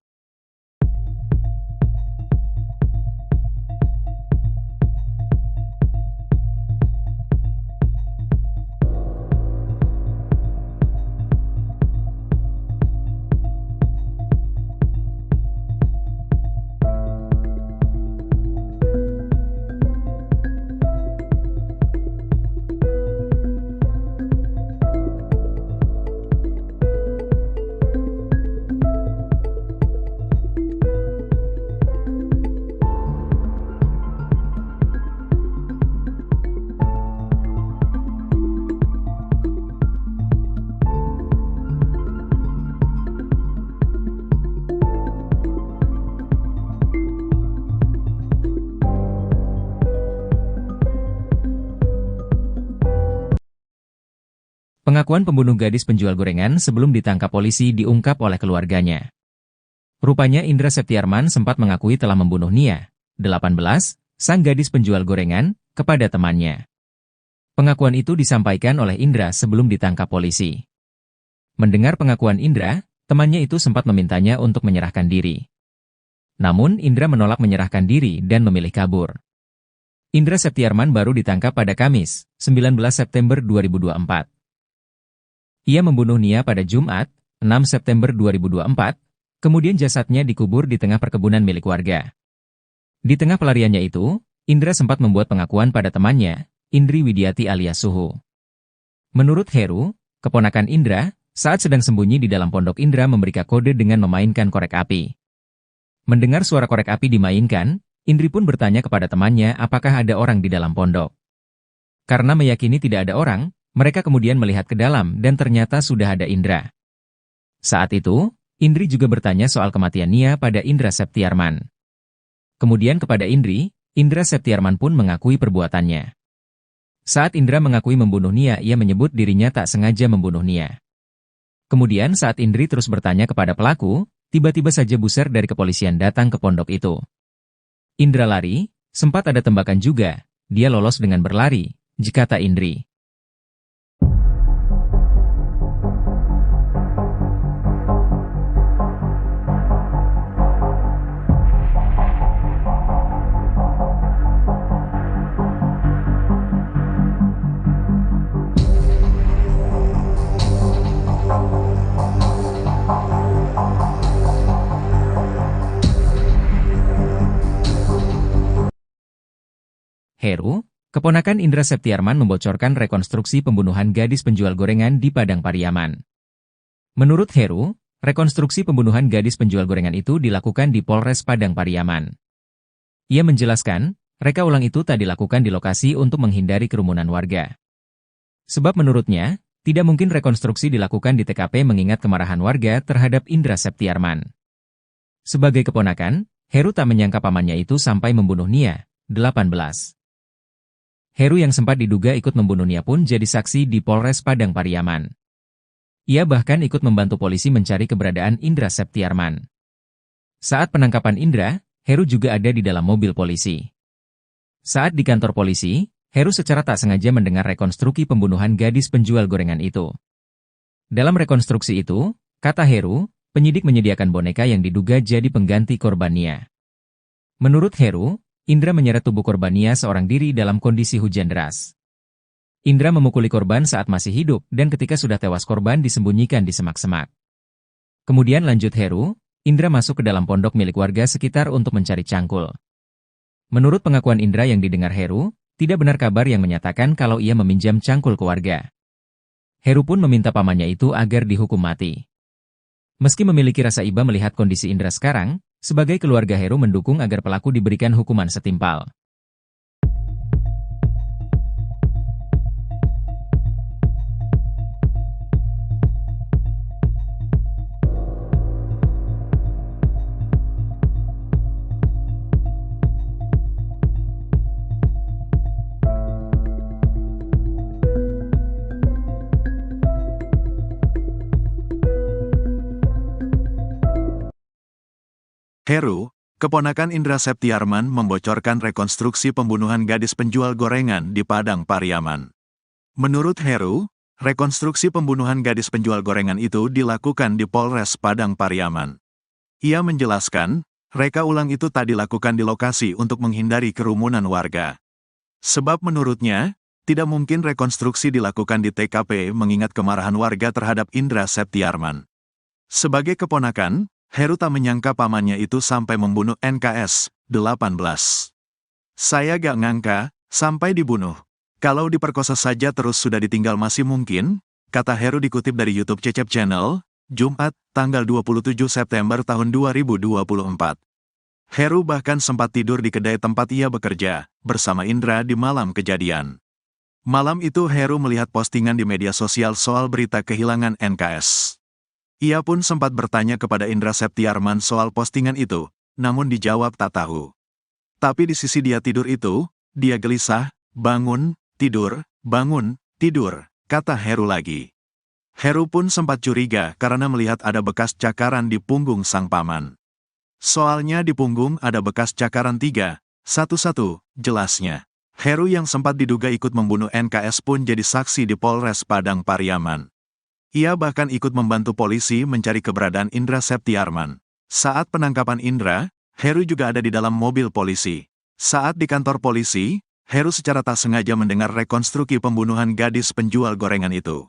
Pengakuan pembunuh gadis penjual gorengan sebelum ditangkap polisi diungkap oleh keluarganya. Rupanya Indra Septiarman sempat mengakui telah membunuh Nia, 18, sang gadis penjual gorengan, kepada temannya. Pengakuan itu disampaikan oleh Indra sebelum ditangkap polisi. Mendengar pengakuan Indra, temannya itu sempat memintanya untuk menyerahkan diri. Namun Indra menolak menyerahkan diri dan memilih kabur. Indra Septiarman baru ditangkap pada Kamis, 19 September 2024. Ia membunuh Nia pada Jumat, 6 September 2024, kemudian jasadnya dikubur di tengah perkebunan milik warga. Di tengah pelariannya itu, Indra sempat membuat pengakuan pada temannya, Indri Widiati alias Suhu. Menurut Heru, keponakan Indra, saat sedang sembunyi di dalam pondok Indra memberikan kode dengan memainkan korek api. Mendengar suara korek api dimainkan, Indri pun bertanya kepada temannya apakah ada orang di dalam pondok. Karena meyakini tidak ada orang, mereka kemudian melihat ke dalam dan ternyata sudah ada Indra. Saat itu, Indri juga bertanya soal kematian Nia pada Indra Septiarman. Kemudian kepada Indri, Indra Septiarman pun mengakui perbuatannya. Saat Indra mengakui membunuh Nia, ia menyebut dirinya tak sengaja membunuh Nia. Kemudian saat Indri terus bertanya kepada pelaku, Tiba-tiba saja buser dari kepolisian datang ke pondok itu. Indra lari, sempat ada tembakan juga, dia lolos dengan berlari, kata Indri. Heru, keponakan Indra Septiarman membocorkan rekonstruksi pembunuhan gadis penjual gorengan di Padang Pariaman. Menurut Heru, rekonstruksi pembunuhan gadis penjual gorengan itu dilakukan di Polres Padang Pariaman. Ia menjelaskan, reka ulang itu tak dilakukan di lokasi untuk menghindari kerumunan warga. Sebab menurutnya, tidak mungkin rekonstruksi dilakukan di TKP mengingat kemarahan warga terhadap Indra Septiarman. Sebagai keponakan, Heru tak menyangka pamannya itu sampai membunuh Nia, 18. Heru yang sempat diduga ikut membunuh Nia pun jadi saksi di Polres Padang Pariaman. Ia bahkan ikut membantu polisi mencari keberadaan Indra Septiarman. Saat penangkapan Indra, Heru juga ada di dalam mobil polisi. Saat di kantor polisi, Heru secara tak sengaja mendengar rekonstruksi pembunuhan gadis penjual gorengan itu. Dalam rekonstruksi itu, kata Heru, penyidik menyediakan boneka yang diduga jadi pengganti korban Nia. Menurut Heru, Indra menyeret tubuh korban Nia seorang diri dalam kondisi hujan deras. Indra memukuli korban saat masih hidup dan ketika sudah tewas korban disembunyikan di semak-semak. Kemudian lanjut Heru, Indra masuk ke dalam pondok milik warga sekitar untuk mencari cangkul. Menurut pengakuan Indra yang didengar Heru, tidak benar kabar yang menyatakan kalau ia meminjam cangkul ke warga. Heru pun meminta pamannya itu agar dihukum mati. Meski memiliki rasa iba melihat kondisi Indra sekarang, sebagai keluarga Heru mendukung agar pelaku diberikan hukuman setimpal. Heru, keponakan Indra Septiarman membocorkan rekonstruksi pembunuhan gadis penjual gorengan di Padang Pariaman. Menurut Heru, rekonstruksi pembunuhan gadis penjual gorengan itu dilakukan di Polres Padang Pariaman. Ia menjelaskan, reka ulang itu tak dilakukan di lokasi untuk menghindari kerumunan warga. Sebab menurutnya, tidak mungkin rekonstruksi dilakukan di TKP mengingat kemarahan warga terhadap Indra Septiarman. Sebagai keponakan, Heru tak menyangka pamannya itu sampai membunuh NKS, 18. Saya gak ngangka, sampai dibunuh. Kalau diperkosa saja terus sudah ditinggal masih mungkin, kata Heru dikutip dari YouTube Cecep Channel, Jumat, tanggal 27 September tahun 2024. Heru bahkan sempat tidur di kedai tempat ia bekerja, bersama Indra di malam kejadian. Malam itu Heru melihat postingan di media sosial soal berita kehilangan NKS. Ia pun sempat bertanya kepada Indra Septiarman soal postingan itu, namun dijawab tak tahu. Tapi di sisi dia tidur itu, dia gelisah, bangun, tidur, kata Heru lagi. Heru pun sempat curiga karena melihat ada bekas cakaran di punggung sang paman. Soalnya di punggung ada bekas cakaran 3, 1-1, jelasnya. Heru yang sempat diduga ikut membunuh NKS pun jadi saksi di Polres Padang Pariaman. Ia bahkan ikut membantu polisi mencari keberadaan Indra Septiarman. Saat penangkapan Indra, Heru juga ada di dalam mobil polisi. Saat di kantor polisi, Heru secara tak sengaja mendengar rekonstruksi pembunuhan gadis penjual gorengan itu.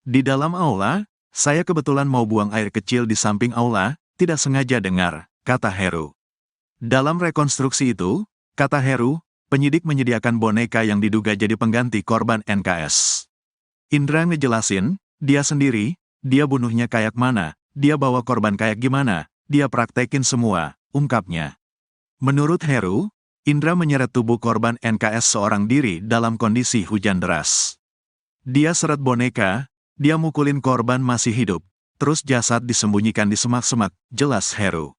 Di dalam aula, saya kebetulan mau buang air kecil di samping aula, tidak sengaja dengar, kata Heru. Dalam rekonstruksi itu, kata Heru, penyidik menyediakan boneka yang diduga jadi pengganti korban NKS. Indra ngejelasin, dia sendiri, dia bunuhnya kayak mana, dia bawa korban kayak gimana, dia praktekin semua, ungkapnya. Menurut Heru, Indra menyeret tubuh korban NKS seorang diri dalam kondisi hujan deras. Dia seret boneka, dia mukulin korban masih hidup, terus jasad disembunyikan di semak-semak, jelas Heru.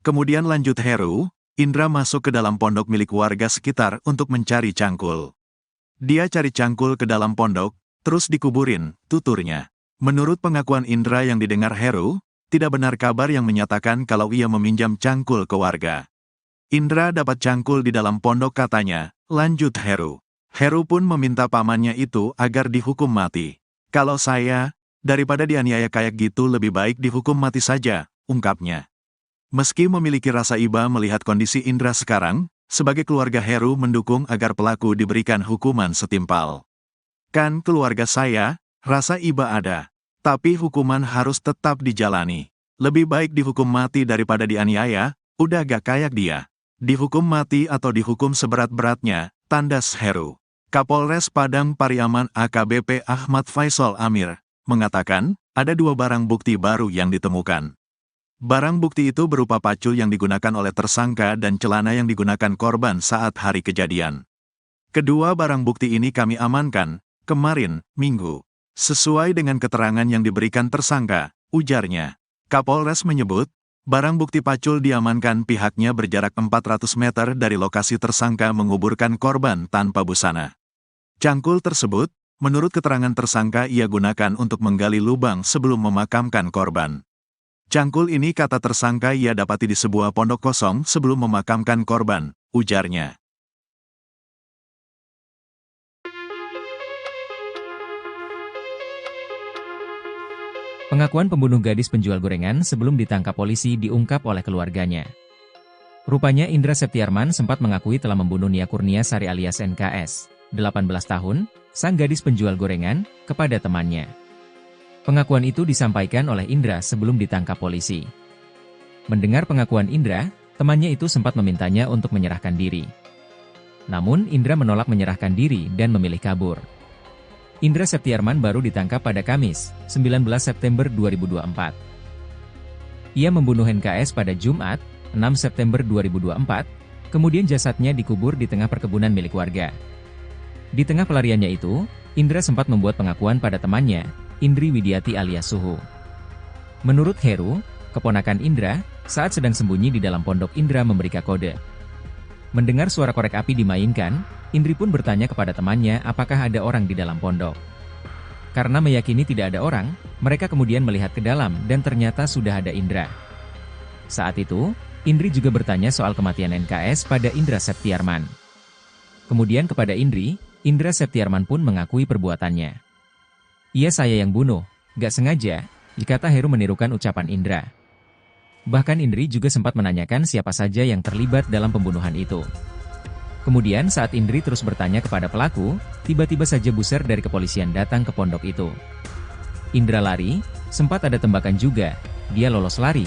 Kemudian lanjut Heru, Indra masuk ke dalam pondok milik warga sekitar untuk mencari cangkul. Dia cari cangkul ke dalam pondok, terus dikuburin, tuturnya. Menurut pengakuan Indra yang didengar Heru, tidak benar kabar yang menyatakan kalau ia meminjam cangkul ke warga. Indra dapat cangkul di dalam pondok katanya, lanjut Heru. Heru pun meminta pamannya itu agar dihukum mati. Kalau saya, daripada dianiaya kayak gitu lebih baik dihukum mati saja, ungkapnya. Meski memiliki rasa iba melihat kondisi Indra sekarang, sebagai keluarga Heru mendukung agar pelaku diberikan hukuman setimpal. Kan keluarga saya, rasa iba ada. Tapi hukuman harus tetap dijalani. Lebih baik dihukum mati daripada dianiaya, udah gak kayak dia. Dihukum mati atau dihukum seberat-beratnya, tandas Heru. Kapolres Padang Pariaman AKBP Ahmad Faisal Amir, mengatakan, ada 2 barang bukti baru yang ditemukan. Barang bukti itu berupa pacul yang digunakan oleh tersangka dan celana yang digunakan korban saat hari kejadian. Kedua barang bukti ini kami amankan, kemarin, Minggu. Sesuai dengan keterangan yang diberikan tersangka, ujarnya. Kapolres menyebut, barang bukti pacul diamankan pihaknya berjarak 400 meter dari lokasi tersangka menguburkan korban tanpa busana. Cangkul tersebut, menurut keterangan tersangka ia gunakan untuk menggali lubang sebelum memakamkan korban. Cangkul ini kata tersangka ia dapati di sebuah pondok kosong sebelum memakamkan korban, ujarnya. Pengakuan pembunuh gadis penjual gorengan sebelum ditangkap polisi diungkap oleh keluarganya. Rupanya Indra Septiarman sempat mengakui telah membunuh Nia Kurniasari alias NKS, 18 tahun, sang gadis penjual gorengan, kepada temannya. Pengakuan itu disampaikan oleh Indra sebelum ditangkap polisi. Mendengar pengakuan Indra, temannya itu sempat memintanya untuk menyerahkan diri. Namun Indra menolak menyerahkan diri dan memilih kabur. Indra Septiarman baru ditangkap pada Kamis, 19 September 2024. Ia membunuh NKS pada Jumat, 6 September 2024, kemudian jasadnya dikubur di tengah perkebunan milik warga. Di tengah pelariannya itu, Indra sempat membuat pengakuan pada temannya, Indri Widiati alias Suhu. Menurut Heru, keponakan Indra, saat sedang sembunyi di dalam pondok Indra memberikan kode. Mendengar suara korek api dimainkan, Indri pun bertanya kepada temannya apakah ada orang di dalam pondok. Karena meyakini tidak ada orang, mereka kemudian melihat ke dalam dan ternyata sudah ada Indra. Saat itu, Indri juga bertanya soal kematian NKS pada Indra Septiarman. Kemudian kepada Indri, Indra Septiarman pun mengakui perbuatannya. Iya saya yang bunuh, gak sengaja, dikata Heru menirukan ucapan Indra. Bahkan Indri juga sempat menanyakan siapa saja yang terlibat dalam pembunuhan itu. Kemudian saat Indri terus bertanya kepada pelaku, tiba-tiba saja buser dari kepolisian datang ke pondok itu. Indra lari, sempat ada tembakan juga, dia lolos lari,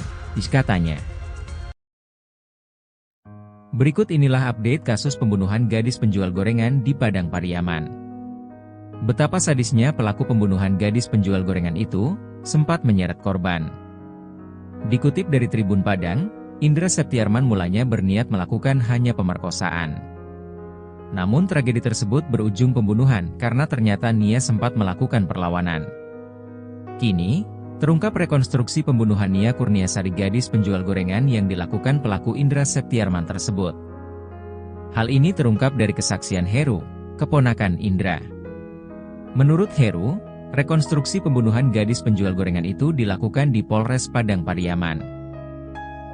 katanya. Berikut inilah update kasus pembunuhan gadis penjual gorengan di Padang Pariaman. Betapa sadisnya pelaku pembunuhan gadis penjual gorengan itu, sempat menyeret korban. Dikutip dari Tribun Padang, Indra Septiarman mulanya berniat melakukan hanya pemerkosaan. Namun tragedi tersebut berujung pembunuhan karena ternyata Nia sempat melakukan perlawanan. Kini, terungkap rekonstruksi pembunuhan Nia Kurniasari gadis penjual gorengan yang dilakukan pelaku Indra Septiarman tersebut. Hal ini terungkap dari kesaksian Heru, keponakan Indra. Menurut Heru, rekonstruksi pembunuhan gadis penjual gorengan itu dilakukan di Polres Padang Pariaman.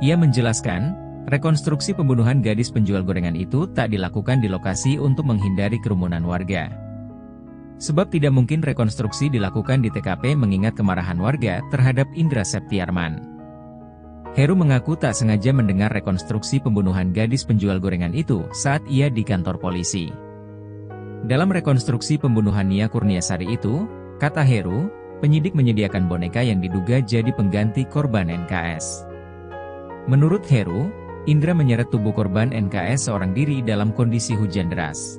Ia menjelaskan, rekonstruksi pembunuhan gadis penjual gorengan itu tak dilakukan di lokasi untuk menghindari kerumunan warga. Sebab tidak mungkin rekonstruksi dilakukan di TKP mengingat kemarahan warga terhadap Indra Septiarman. Heru mengaku tak sengaja mendengar rekonstruksi pembunuhan gadis penjual gorengan itu saat ia di kantor polisi. Dalam rekonstruksi pembunuhan Nia Kurniasari itu, kata Heru, penyidik menyediakan boneka yang diduga jadi pengganti korban NKS. Menurut Heru, Indra menyeret tubuh korban NKS seorang diri dalam kondisi hujan deras.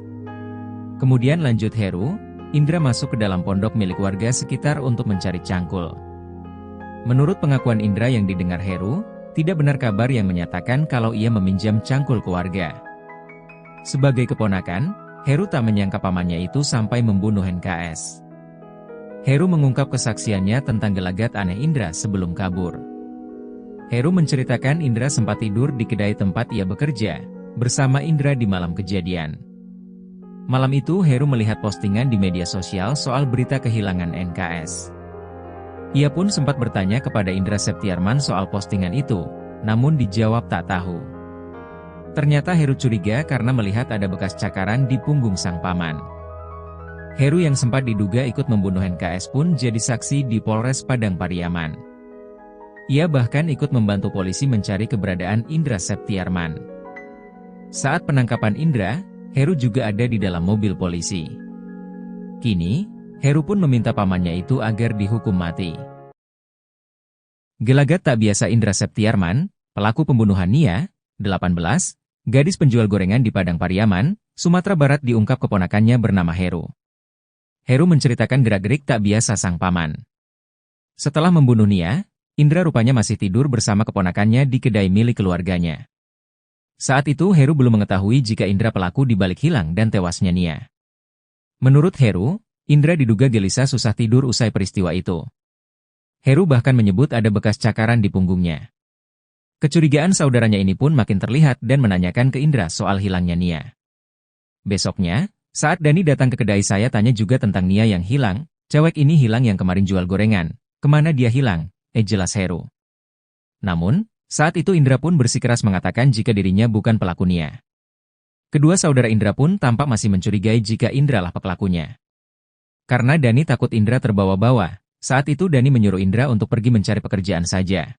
Kemudian lanjut Heru, Indra masuk ke dalam pondok milik warga sekitar untuk mencari cangkul. Menurut pengakuan Indra yang didengar Heru, tidak benar kabar yang menyatakan kalau ia meminjam cangkul ke warga. Sebagai keponakan, Heru tak menyangka pamannya itu sampai membunuh NKS. Heru mengungkap kesaksiannya tentang gelagat aneh Indra sebelum kabur. Heru menceritakan Indra sempat tidur di kedai tempat ia bekerja, bersama Indra di malam kejadian. Malam itu Heru melihat postingan di media sosial soal berita kehilangan NKS. Ia pun sempat bertanya kepada Indra Septiarman soal postingan itu, namun dijawab tak tahu. Ternyata Heru curiga karena melihat ada bekas cakaran di punggung sang paman. Heru yang sempat diduga ikut membunuh NKS pun jadi saksi di Polres Padang Pariaman. Ia bahkan ikut membantu polisi mencari keberadaan Indra Septiarman. Saat penangkapan Indra, Heru juga ada di dalam mobil polisi. Kini, Heru pun meminta pamannya itu agar dihukum mati. Gelagat tak biasa Indra Septiarman, pelaku pembunuhan Nia, 18, gadis penjual gorengan di Padang Pariaman, Sumatera Barat diungkap keponakannya bernama Heru. Heru menceritakan gerak-gerik tak biasa sang paman. Setelah membunuh Nia, Indra rupanya masih tidur bersama keponakannya di kedai milik keluarganya. Saat itu Heru belum mengetahui jika Indra pelaku dibalik hilang dan tewasnya Nia. Menurut Heru, Indra diduga gelisah susah tidur usai peristiwa itu. Heru bahkan menyebut ada bekas cakaran di punggungnya. Kecurigaan saudaranya ini pun makin terlihat dan menanyakan ke Indra soal hilangnya Nia. Besoknya, saat Dani datang ke kedai saya tanya juga tentang Nia yang hilang, cewek ini hilang yang kemarin jual gorengan, kemana dia hilang? Jelas Heru. Namun, saat itu Indra pun bersikeras mengatakan jika dirinya bukan pelaku Nia. Kedua saudara Indra pun tampak masih mencurigai jika Indra lah pelakunya. Karena Dani takut Indra terbawa-bawa, saat itu Dani menyuruh Indra untuk pergi mencari pekerjaan saja.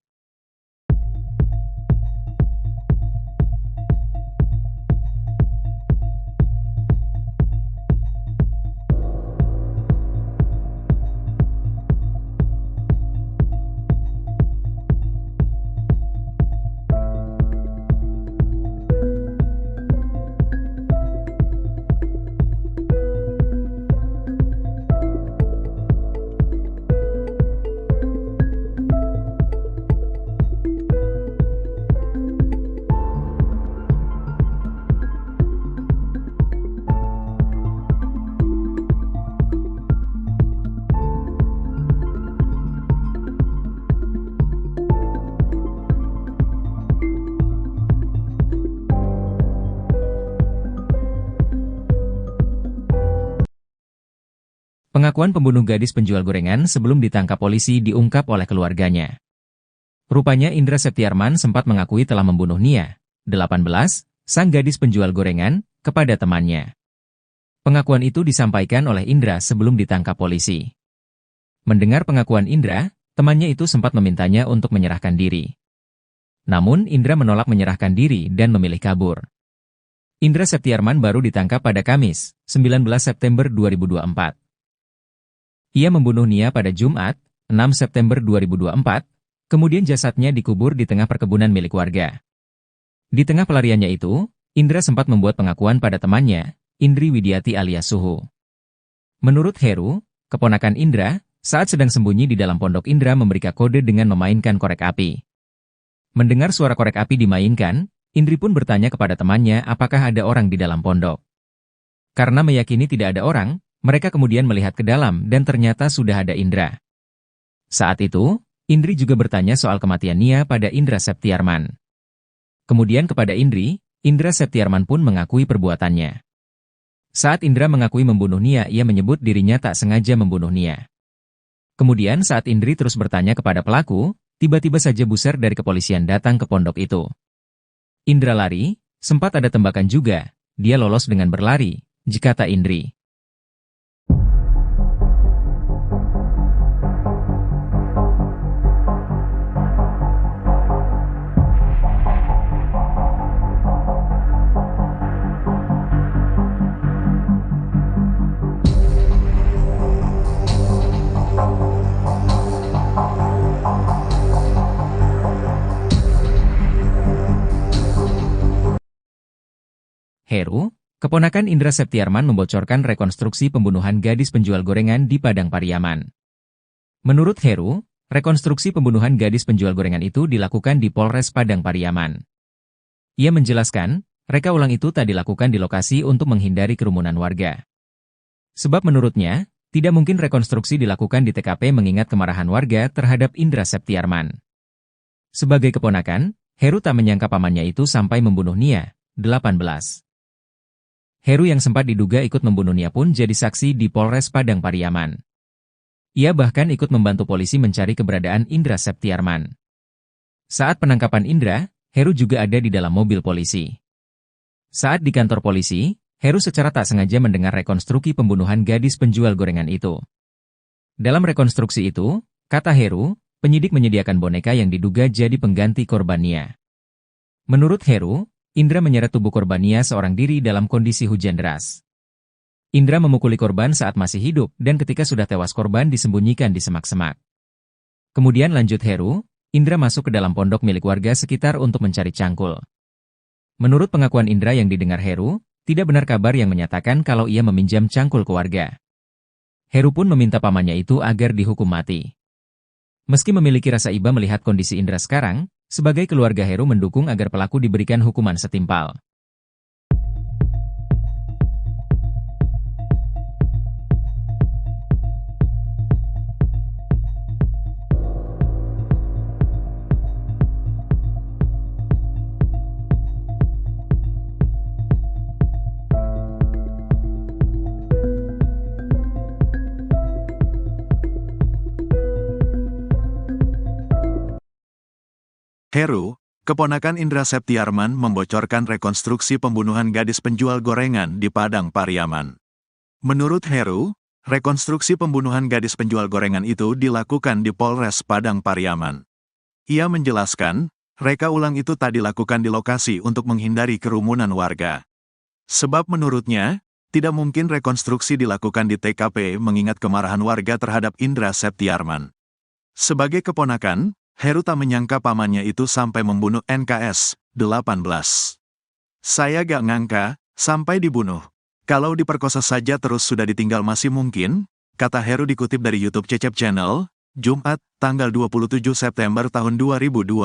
Pengakuan pembunuh gadis penjual gorengan sebelum ditangkap polisi diungkap oleh keluarganya. Rupanya Indra Septiarman sempat mengakui telah membunuh Nia, 18, sang gadis penjual gorengan, kepada temannya. Pengakuan itu disampaikan oleh Indra sebelum ditangkap polisi. Mendengar pengakuan Indra, temannya itu sempat memintanya untuk menyerahkan diri. Namun Indra menolak menyerahkan diri dan memilih kabur. Indra Septiarman baru ditangkap pada Kamis, 19 September 2024. Ia membunuh Nia pada Jumat, 6 September 2024, kemudian jasadnya dikubur di tengah perkebunan milik warga. Di tengah pelariannya itu, Indra sempat membuat pengakuan pada temannya, Indri Widiati alias Suhu. Menurut Heru, keponakan Indra, saat sedang sembunyi di dalam pondok Indra memberikan kode dengan memainkan korek api. Mendengar suara korek api dimainkan, Indri pun bertanya kepada temannya apakah ada orang di dalam pondok. Karena meyakini tidak ada orang, mereka kemudian melihat ke dalam dan ternyata sudah ada Indra. Saat itu, Indri juga bertanya soal kematian Nia pada Indra Septiarman. Kemudian kepada Indri, Indra Septiarman pun mengakui perbuatannya. Saat Indra mengakui membunuh Nia, ia menyebut dirinya tak sengaja membunuh Nia. Kemudian saat Indri terus bertanya kepada pelaku, tiba-tiba saja buser dari kepolisian datang ke pondok itu. Indra lari, sempat ada tembakan juga, dia lolos dengan berlari, kata Indri. Heru, keponakan Indra Septiarman membocorkan rekonstruksi pembunuhan gadis penjual gorengan di Padang Pariaman. Menurut Heru, rekonstruksi pembunuhan gadis penjual gorengan itu dilakukan di Polres Padang Pariaman. Ia menjelaskan, reka ulang itu tak dilakukan di lokasi untuk menghindari kerumunan warga. Sebab menurutnya, tidak mungkin rekonstruksi dilakukan di TKP mengingat kemarahan warga terhadap Indra Septiarman. Sebagai keponakan, Heru tak menyangka pamannya itu sampai membunuh Nia, 18. Heru yang sempat diduga ikut membunuh Nia pun jadi saksi di Polres Padang Pariaman. Ia bahkan ikut membantu polisi mencari keberadaan Indra Septiarman. Saat penangkapan Indra, Heru juga ada di dalam mobil polisi. Saat di kantor polisi, Heru secara tak sengaja mendengar rekonstruksi pembunuhan gadis penjual gorengan itu. Dalam rekonstruksi itu, kata Heru, penyidik menyediakan boneka yang diduga jadi pengganti korban Nia. Menurut Heru, Indra menyeret tubuh korban Nia seorang diri dalam kondisi hujan deras. Indra memukuli korban saat masih hidup dan ketika sudah tewas korban disembunyikan di semak-semak. Kemudian lanjut Heru, Indra masuk ke dalam pondok milik warga sekitar untuk mencari cangkul. Menurut pengakuan Indra yang didengar Heru, tidak benar kabar yang menyatakan kalau ia meminjam cangkul ke warga. Heru pun meminta pamannya itu agar dihukum mati. Meski memiliki rasa iba melihat kondisi Indra sekarang, sebagai keluarga Heru mendukung agar pelaku diberikan hukuman setimpal. Heru, keponakan Indra Septiarman membocorkan rekonstruksi pembunuhan gadis penjual gorengan di Padang Pariaman. Menurut Heru, rekonstruksi pembunuhan gadis penjual gorengan itu dilakukan di Polres Padang Pariaman. Ia menjelaskan, reka ulang itu tak dilakukan di lokasi untuk menghindari kerumunan warga. Sebab menurutnya, tidak mungkin rekonstruksi dilakukan di TKP mengingat kemarahan warga terhadap Indra Septiarman. Sebagai keponakan, Heru tak menyangka pamannya itu sampai membunuh NKS 18. Saya gak ngangka, sampai dibunuh. Kalau diperkosa saja terus sudah ditinggal masih mungkin, kata Heru dikutip dari YouTube Cecep Channel, Jumat, tanggal 27 September tahun 2024.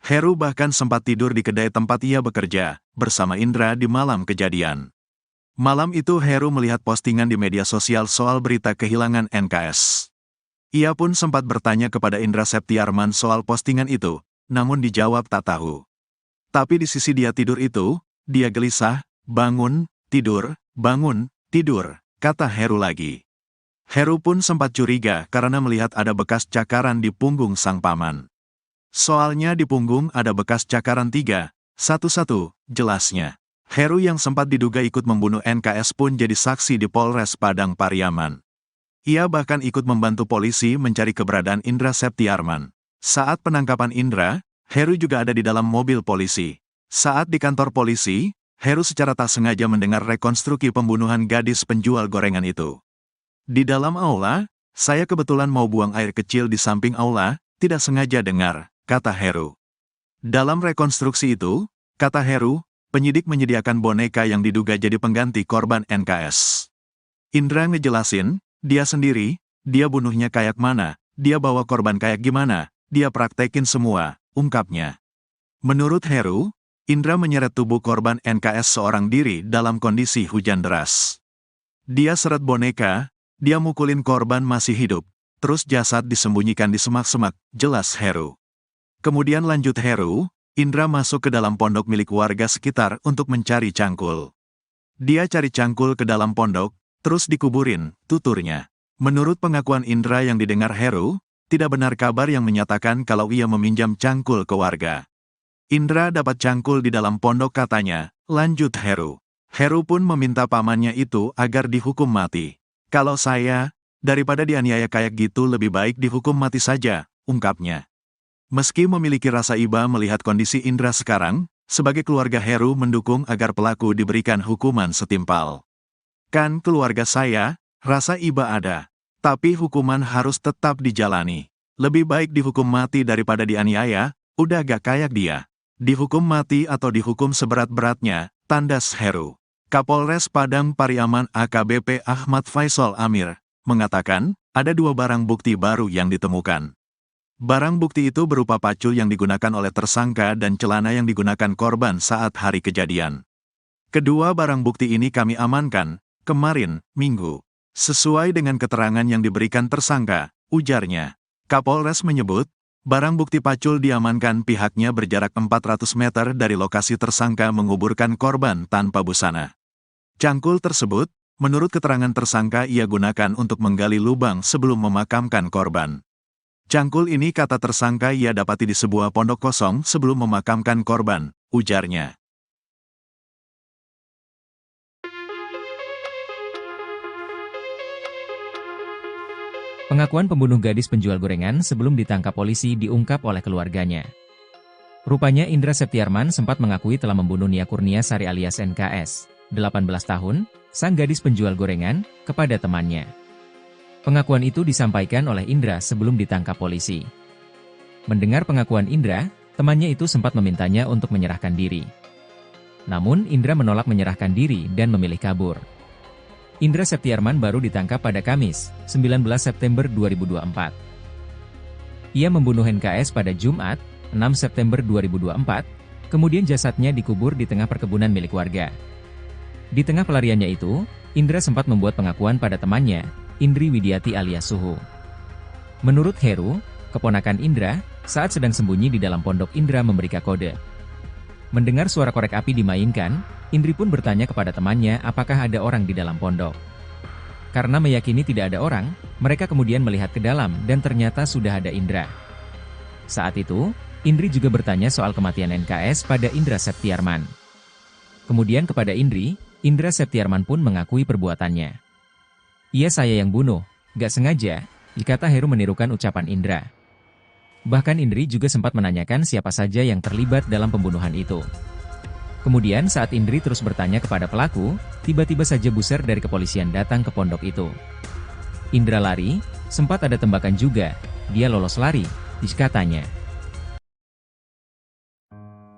Heru bahkan sempat tidur di kedai tempat ia bekerja, bersama Indra di malam kejadian. Malam itu Heru melihat postingan di media sosial soal berita kehilangan NKS. Ia pun sempat bertanya kepada Indra Septiarman soal postingan itu, namun dijawab tak tahu. Tapi di sisi dia tidur itu, dia gelisah, bangun, tidur, kata Heru lagi. Heru pun sempat curiga karena melihat ada bekas cakaran di punggung sang paman. Soalnya di punggung ada bekas cakaran 3, 1-1, jelasnya. Heru yang sempat diduga ikut membunuh NKS pun jadi saksi di Polres Padang Pariaman. Ia bahkan ikut membantu polisi mencari keberadaan Indra Septiarman. Saat penangkapan Indra, Heru juga ada di dalam mobil polisi. Saat di kantor polisi, Heru secara tak sengaja mendengar rekonstruksi pembunuhan gadis penjual gorengan itu. Di dalam aula, saya kebetulan mau buang air kecil di samping aula, tidak sengaja dengar, kata Heru. Dalam rekonstruksi itu, kata Heru, penyidik menyediakan boneka yang diduga jadi pengganti korban NKS. Indra ngejelasin, dia sendiri, dia bunuhnya kayak mana, dia bawa korban kayak gimana, dia praktekin semua, ungkapnya. Menurut Heru, Indra menyeret tubuh korban NKS seorang diri dalam kondisi hujan deras. Dia seret boneka, dia mukulin korban masih hidup, terus jasad disembunyikan di semak-semak, jelas Heru. Kemudian lanjut Heru, Indra masuk ke dalam pondok milik warga sekitar untuk mencari cangkul. Dia cari cangkul ke dalam pondok, terus dikuburin, tuturnya. Menurut pengakuan Indra yang didengar Heru, tidak benar kabar yang menyatakan kalau ia meminjam cangkul ke warga. Indra dapat cangkul di dalam pondok katanya, lanjut Heru. Heru pun meminta pamannya itu agar dihukum mati. Kalau saya, daripada dianiaya kayak gitu lebih baik dihukum mati saja, ungkapnya. Meski memiliki rasa iba melihat kondisi Indra sekarang, sebagai keluarga Heru mendukung agar pelaku diberikan hukuman setimpal. Kan keluarga saya, rasa iba ada. Tapi hukuman harus tetap dijalani. Lebih baik dihukum mati daripada dianiaya, udah gak kayak dia. Dihukum mati atau dihukum seberat-beratnya, tandas Heru. Kapolres Padang Pariaman AKBP Ahmad Faisal Amir, mengatakan, ada 2 barang bukti baru yang ditemukan. Barang bukti itu berupa pacul yang digunakan oleh tersangka dan celana yang digunakan korban saat hari kejadian. Kedua barang bukti ini kami amankan kemarin, Minggu. Sesuai dengan keterangan yang diberikan tersangka, ujarnya. Kapolres menyebut, barang bukti pacul diamankan pihaknya berjarak 400 meter dari lokasi tersangka menguburkan korban tanpa busana. Cangkul tersebut, Menurut keterangan tersangka ia gunakan untuk menggali lubang sebelum memakamkan korban. Cangkul ini kata tersangka ia dapati di sebuah pondok kosong sebelum memakamkan korban, ujarnya. Pengakuan pembunuh gadis penjual gorengan sebelum ditangkap polisi diungkap oleh keluarganya. Rupanya Indra Septiarman sempat mengakui telah membunuh Nia Kurniasari alias NKS, 18 tahun, sang gadis penjual gorengan, kepada temannya. Pengakuan itu disampaikan oleh Indra sebelum ditangkap polisi. Mendengar pengakuan Indra, temannya itu sempat memintanya untuk menyerahkan diri. Namun Indra menolak menyerahkan diri dan memilih kabur. Indra Septiarman baru ditangkap pada Kamis, 19 September 2024. Ia membunuh NKS pada Jumat, 6 September 2024, kemudian jasadnya dikubur di tengah perkebunan milik warga. Di tengah pelariannya itu, Indra sempat membuat pengakuan pada temannya, Indri Widiati alias Suhu. Menurut Heru, keponakan Indra, saat sedang sembunyi di dalam pondok Indra memberi kode. Mendengar suara korek api dimainkan, Indri pun bertanya kepada temannya apakah ada orang di dalam pondok. Karena meyakini tidak ada orang, mereka kemudian melihat ke dalam dan ternyata sudah ada Indra. Saat itu, Indri juga bertanya soal kematian NKS pada Indra Septiarman. Kemudian kepada Indri, Indra Septiarman pun mengakui perbuatannya. Iya saya yang bunuh, gak sengaja, dikata Heru menirukan ucapan Indra. Bahkan Indri juga sempat menanyakan siapa saja yang terlibat dalam pembunuhan itu. Kemudian saat Indri terus bertanya kepada pelaku, tiba-tiba saja buser dari kepolisian datang ke pondok itu. Indra lari, sempat ada tembakan juga, dia lolos lari, katanya.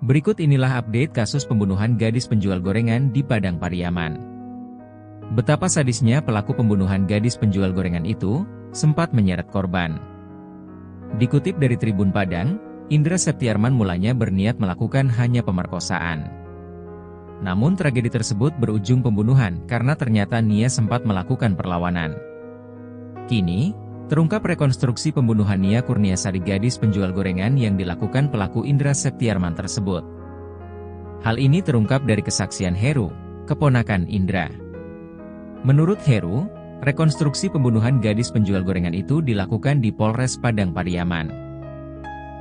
Berikut inilah update kasus pembunuhan gadis penjual gorengan di Padang Pariaman. Betapa sadisnya pelaku pembunuhan gadis penjual gorengan itu, sempat menyeret korban. Dikutip dari Tribun Padang, Indra Septiarman mulanya berniat melakukan hanya pemerkosaan. Namun tragedi tersebut berujung pembunuhan karena ternyata Nia sempat melakukan perlawanan. Kini, terungkap rekonstruksi pembunuhan Nia Kurniasari gadis penjual gorengan yang dilakukan pelaku Indra Septiarman tersebut. Hal ini terungkap dari kesaksian Heru, keponakan Indra. Menurut Heru, rekonstruksi pembunuhan gadis penjual gorengan itu dilakukan di Polres Padang Pariaman.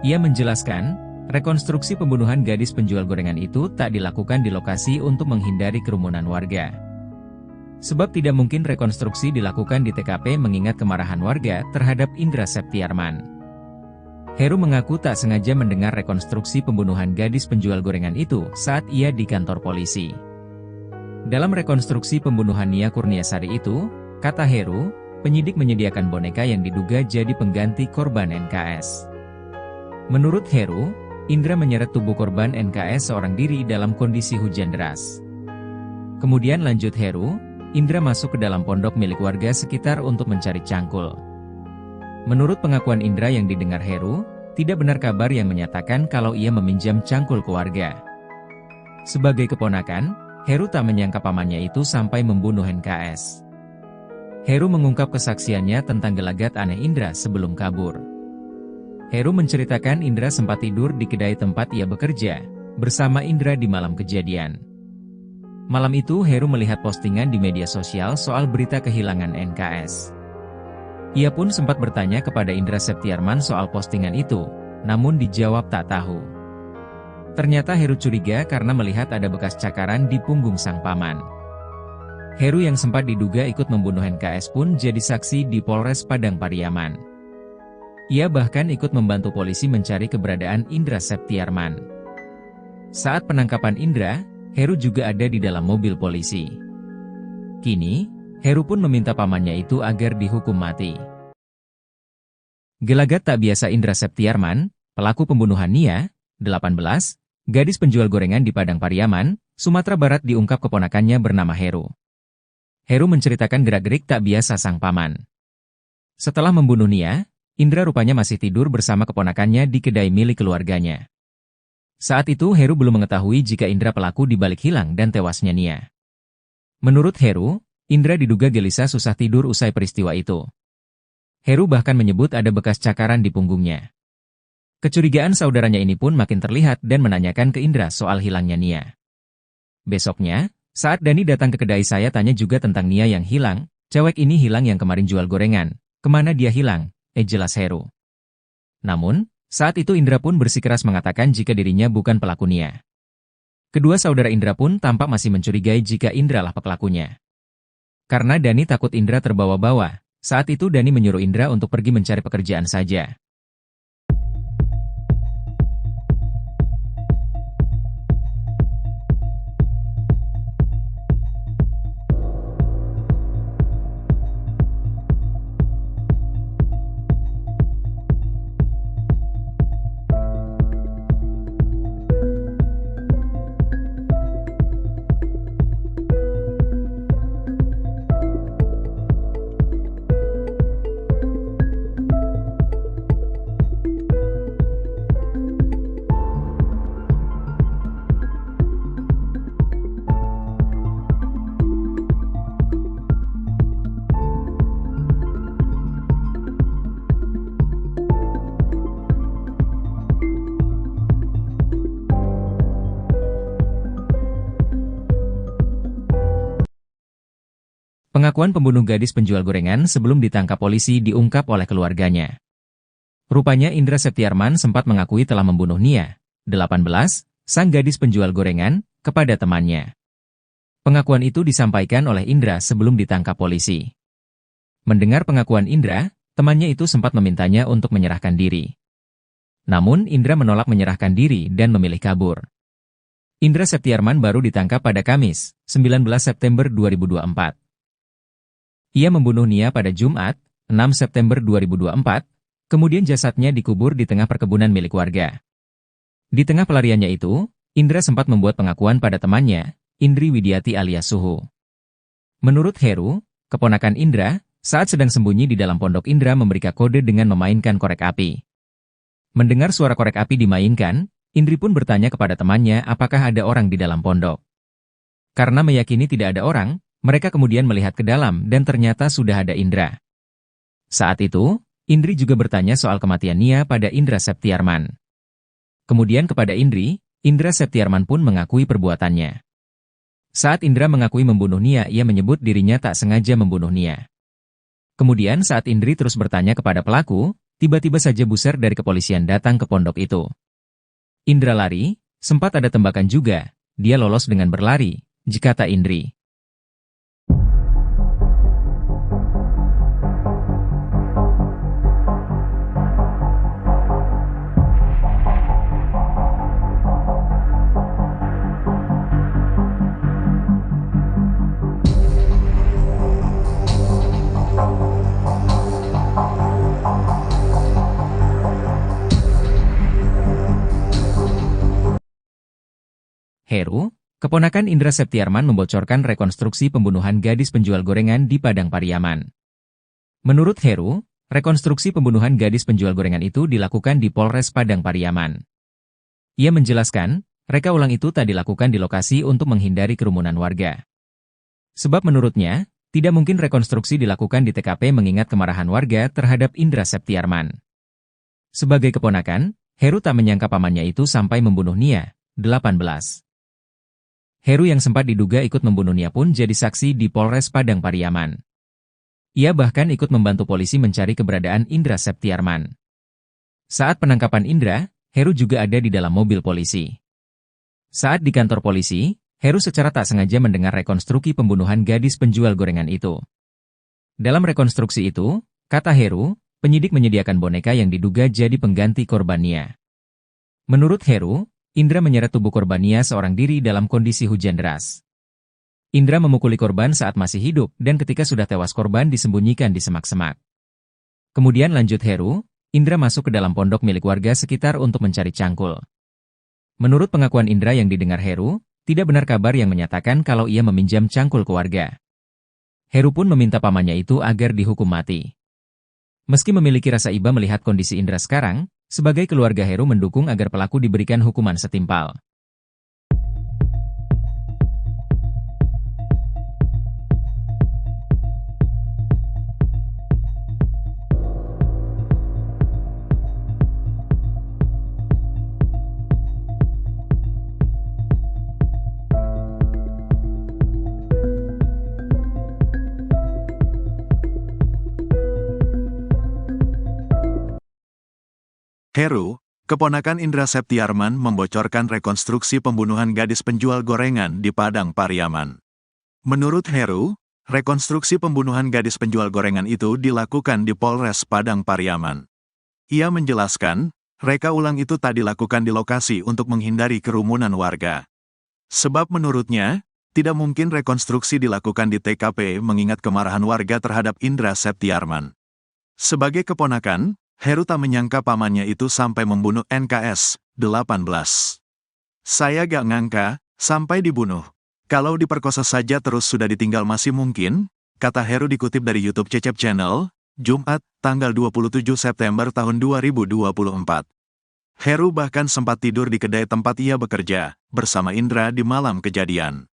Ia menjelaskan, rekonstruksi pembunuhan gadis penjual gorengan itu tak dilakukan di lokasi untuk menghindari kerumunan warga. Sebab tidak mungkin rekonstruksi dilakukan di TKP mengingat kemarahan warga terhadap Indra Septiarman. Heru mengaku tak sengaja mendengar rekonstruksi pembunuhan gadis penjual gorengan itu saat ia di kantor polisi. Dalam rekonstruksi pembunuhan Nia Kurniasari itu, kata Heru, penyidik menyediakan boneka yang diduga jadi pengganti korban NKS. Menurut Heru, Indra menyeret tubuh korban NKS seorang diri dalam kondisi hujan deras. Kemudian lanjut Heru, Indra masuk ke dalam pondok milik warga sekitar untuk mencari cangkul. Menurut pengakuan Indra yang didengar Heru, tidak benar kabar yang menyatakan kalau ia meminjam cangkul ke warga. Sebagai keponakan, Heru tak menyangka pamannya itu sampai membunuh NKS. Heru mengungkap kesaksiannya tentang gelagat aneh Indra sebelum kabur. Heru menceritakan Indra sempat tidur di kedai tempat ia bekerja, bersama Indra di malam kejadian. Malam itu Heru melihat postingan di media sosial soal berita kehilangan NKS. Ia pun sempat bertanya kepada Indra Septiarman soal postingan itu, namun dijawab tak tahu. Ternyata Heru curiga karena melihat ada bekas cakaran di punggung sang paman. Heru yang sempat diduga ikut membunuh NKS pun jadi saksi di Polres Padang Pariaman. Ia bahkan ikut membantu polisi mencari keberadaan Indra Septiarman. Saat penangkapan Indra, Heru juga ada di dalam mobil polisi. Kini, Heru pun meminta pamannya itu agar dihukum mati. Gelagat tak biasa Indra Septiarman, pelaku pembunuhan Nia, 18, gadis penjual gorengan di Padang Pariaman, Sumatera Barat diungkap keponakannya bernama Heru. Heru menceritakan gerak-gerik tak biasa sang paman. Setelah membunuh Nia, Indra rupanya masih tidur bersama keponakannya di kedai milik keluarganya. Saat itu Heru belum mengetahui jika Indra pelaku dibalik hilang dan tewasnya Nia. Menurut Heru, Indra diduga gelisah susah tidur usai peristiwa itu. Heru bahkan menyebut ada bekas cakaran di punggungnya. Kecurigaan saudaranya ini pun makin terlihat dan menanyakan ke Indra soal hilangnya Nia. Besoknya, Saat Dani datang ke kedai saya tanya juga tentang Nia yang hilang, cewek ini hilang yang kemarin jual gorengan. Kemana dia hilang? Jelas Heru. Namun, saat itu Indra pun bersikeras mengatakan jika dirinya bukan pelaku Nia. Kedua saudara Indra pun tampak masih mencurigai jika Indra lah pelakunya. Karena Dani takut Indra terbawa-bawa, saat itu Dani menyuruh Indra untuk pergi mencari pekerjaan saja. Pengakuan pembunuh gadis penjual gorengan sebelum ditangkap polisi diungkap oleh keluarganya. Rupanya Indra Septiarman sempat mengakui telah membunuh Nia, 18, sang gadis penjual gorengan, kepada temannya. Pengakuan itu disampaikan oleh Indra sebelum ditangkap polisi. Mendengar pengakuan Indra, temannya itu sempat memintanya untuk menyerahkan diri. Namun Indra menolak menyerahkan diri dan memilih kabur. Indra Septiarman baru ditangkap pada Kamis, 19 September 2024. Ia membunuh Nia pada Jumat, 6 September 2024, kemudian jasadnya dikubur di tengah perkebunan milik warga. Di tengah pelariannya itu, Indra sempat membuat pengakuan pada temannya, Indri Widiati alias Suhu. Menurut Heru, keponakan Indra, saat sedang sembunyi di dalam pondok Indra memberikan kode dengan memainkan korek api. Mendengar suara korek api dimainkan, Indri pun bertanya kepada temannya apakah ada orang di dalam pondok. Karena meyakini tidak ada orang, mereka kemudian melihat ke dalam dan ternyata sudah ada Indra. Saat itu, Indri juga bertanya soal kematian Nia pada Indra Septiarman. Kemudian kepada Indri, Indra Septiarman pun mengakui perbuatannya. Saat Indra mengakui membunuh Nia, ia menyebut dirinya tak sengaja membunuh Nia. Kemudian saat Indri terus bertanya kepada pelaku, tiba-tiba saja buser dari kepolisian datang ke pondok itu. Indra lari, sempat ada tembakan juga, dia lolos dengan berlari, kata Indri. Heru, keponakan Indra Septiarman membocorkan rekonstruksi pembunuhan gadis penjual gorengan di Padang Pariaman. Menurut Heru, rekonstruksi pembunuhan gadis penjual gorengan itu dilakukan di Polres Padang Pariaman. Ia menjelaskan, reka ulang itu tak dilakukan di lokasi untuk menghindari kerumunan warga. Sebab menurutnya, tidak mungkin rekonstruksi dilakukan di TKP mengingat kemarahan warga terhadap Indra Septiarman. Sebagai keponakan, Heru tak menyangka pamannya itu sampai membunuh Nia, 18. Heru yang sempat diduga ikut membunuh Nia pun jadi saksi di Polres Padang Pariaman. Ia bahkan ikut membantu polisi mencari keberadaan Indra Septiarman. Saat penangkapan Indra, Heru juga ada di dalam mobil polisi. Saat di kantor polisi, Heru secara tak sengaja mendengar rekonstruksi pembunuhan gadis penjual gorengan itu. Dalam rekonstruksi itu, kata Heru, penyidik menyediakan boneka yang diduga jadi pengganti korban Nia. Menurut Heru, Indra menyeret tubuh korban Nia seorang diri dalam kondisi hujan deras. Indra memukuli korban saat masih hidup dan ketika sudah tewas korban disembunyikan di semak-semak. Kemudian lanjut Heru, Indra masuk ke dalam pondok milik warga sekitar untuk mencari cangkul. Menurut pengakuan Indra yang didengar Heru, tidak benar kabar yang menyatakan kalau ia meminjam cangkul ke warga. Heru pun meminta pamannya itu agar dihukum mati. Meski memiliki rasa iba melihat kondisi Indra sekarang, sebagai keluarga Heru mendukung agar pelaku diberikan hukuman setimpal. Heru, keponakan Indra Septiarman membocorkan rekonstruksi pembunuhan gadis penjual gorengan di Padang Pariaman. Menurut Heru, rekonstruksi pembunuhan gadis penjual gorengan itu dilakukan di Polres Padang Pariaman. Ia menjelaskan, reka ulang itu tak dilakukan di lokasi untuk menghindari kerumunan warga. Sebab menurutnya, tidak mungkin rekonstruksi dilakukan di TKP mengingat kemarahan warga terhadap Indra Septiarman. Sebagai keponakan, Heru tak menyangka pamannya itu sampai membunuh NKS 18. Saya gak ngangka, sampai dibunuh. Kalau diperkosa saja terus sudah ditinggal masih mungkin, kata Heru dikutip dari YouTube Cecep Channel, Jumat, tanggal 27 September tahun 2024. Heru bahkan sempat tidur di kedai tempat ia bekerja, bersama Indra di malam kejadian.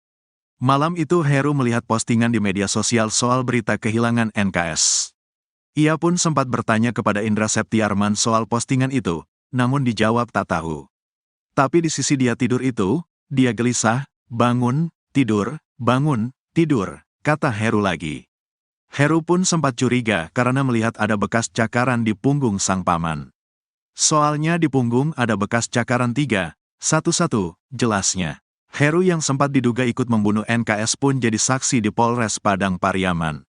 Malam itu Heru melihat postingan di media sosial soal berita kehilangan NKS. Ia pun sempat bertanya kepada Indra Septiarman soal postingan itu, namun dijawab tak tahu. Tapi di sisi dia tidur itu, dia gelisah, bangun, tidur, kata Heru lagi. Heru pun sempat curiga karena melihat ada bekas cakaran di punggung sang paman. Soalnya di punggung ada bekas cakaran 3, 1-1, jelasnya. Heru yang sempat diduga ikut membunuh NKS pun jadi saksi di Polres Padang Pariaman.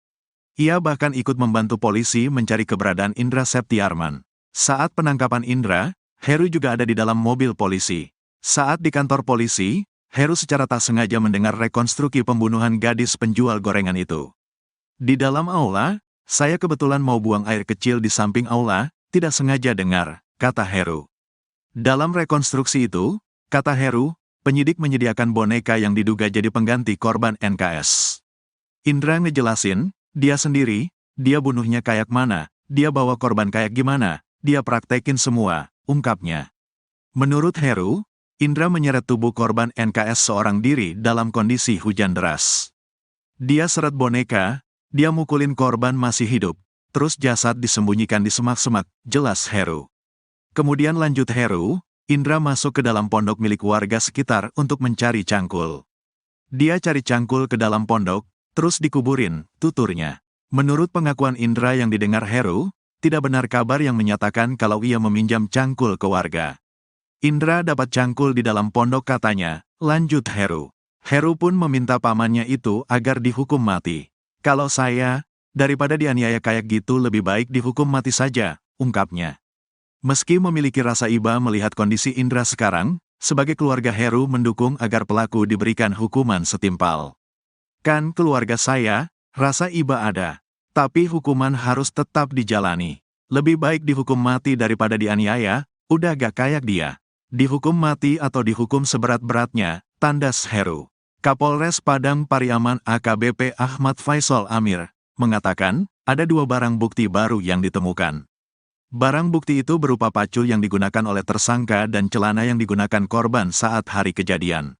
Ia bahkan ikut membantu polisi mencari keberadaan Indra Septiarman. Saat penangkapan Indra, Heru juga ada di dalam mobil polisi. Saat di kantor polisi, Heru secara tak sengaja mendengar rekonstruksi pembunuhan gadis penjual gorengan itu. Di dalam aula, saya kebetulan mau buang air kecil di samping aula, tidak sengaja dengar, kata Heru. Dalam rekonstruksi itu, kata Heru, penyidik menyediakan boneka yang diduga jadi pengganti korban NKS. Indra ngejelasin, dia sendiri, dia bunuhnya kayak mana, dia bawa korban kayak gimana, dia praktekin semua, ungkapnya. Menurut Heru, Indra menyeret tubuh korban NKS seorang diri dalam kondisi hujan deras. Dia seret boneka, dia mukulin korban masih hidup, terus jasad disembunyikan di semak-semak, jelas Heru. Kemudian lanjut Heru, Indra masuk ke dalam pondok milik warga sekitar untuk mencari cangkul. Dia cari cangkul ke dalam pondok, terus dikuburin, tuturnya. Menurut pengakuan Indra yang didengar Heru, tidak benar kabar yang menyatakan kalau ia meminjam cangkul ke warga. Indra dapat cangkul di dalam pondok katanya, lanjut Heru. Heru pun meminta pamannya itu agar dihukum mati. Kalau saya, daripada dianiaya kayak gitu lebih baik dihukum mati saja, ungkapnya. Meski memiliki rasa iba melihat kondisi Indra sekarang, sebagai keluarga Heru mendukung agar pelaku diberikan hukuman setimpal. Kan keluarga saya, rasa iba ada. Tapi hukuman harus tetap dijalani. Lebih baik dihukum mati daripada dianiaya, udah gak kayak dia. Dihukum mati atau dihukum seberat-beratnya, tandas Heru. Kapolres Padang Pariaman AKBP Ahmad Faisal Amir, mengatakan, ada 2 barang bukti baru yang ditemukan. Barang bukti itu berupa pacul yang digunakan oleh tersangka dan celana yang digunakan korban saat hari kejadian.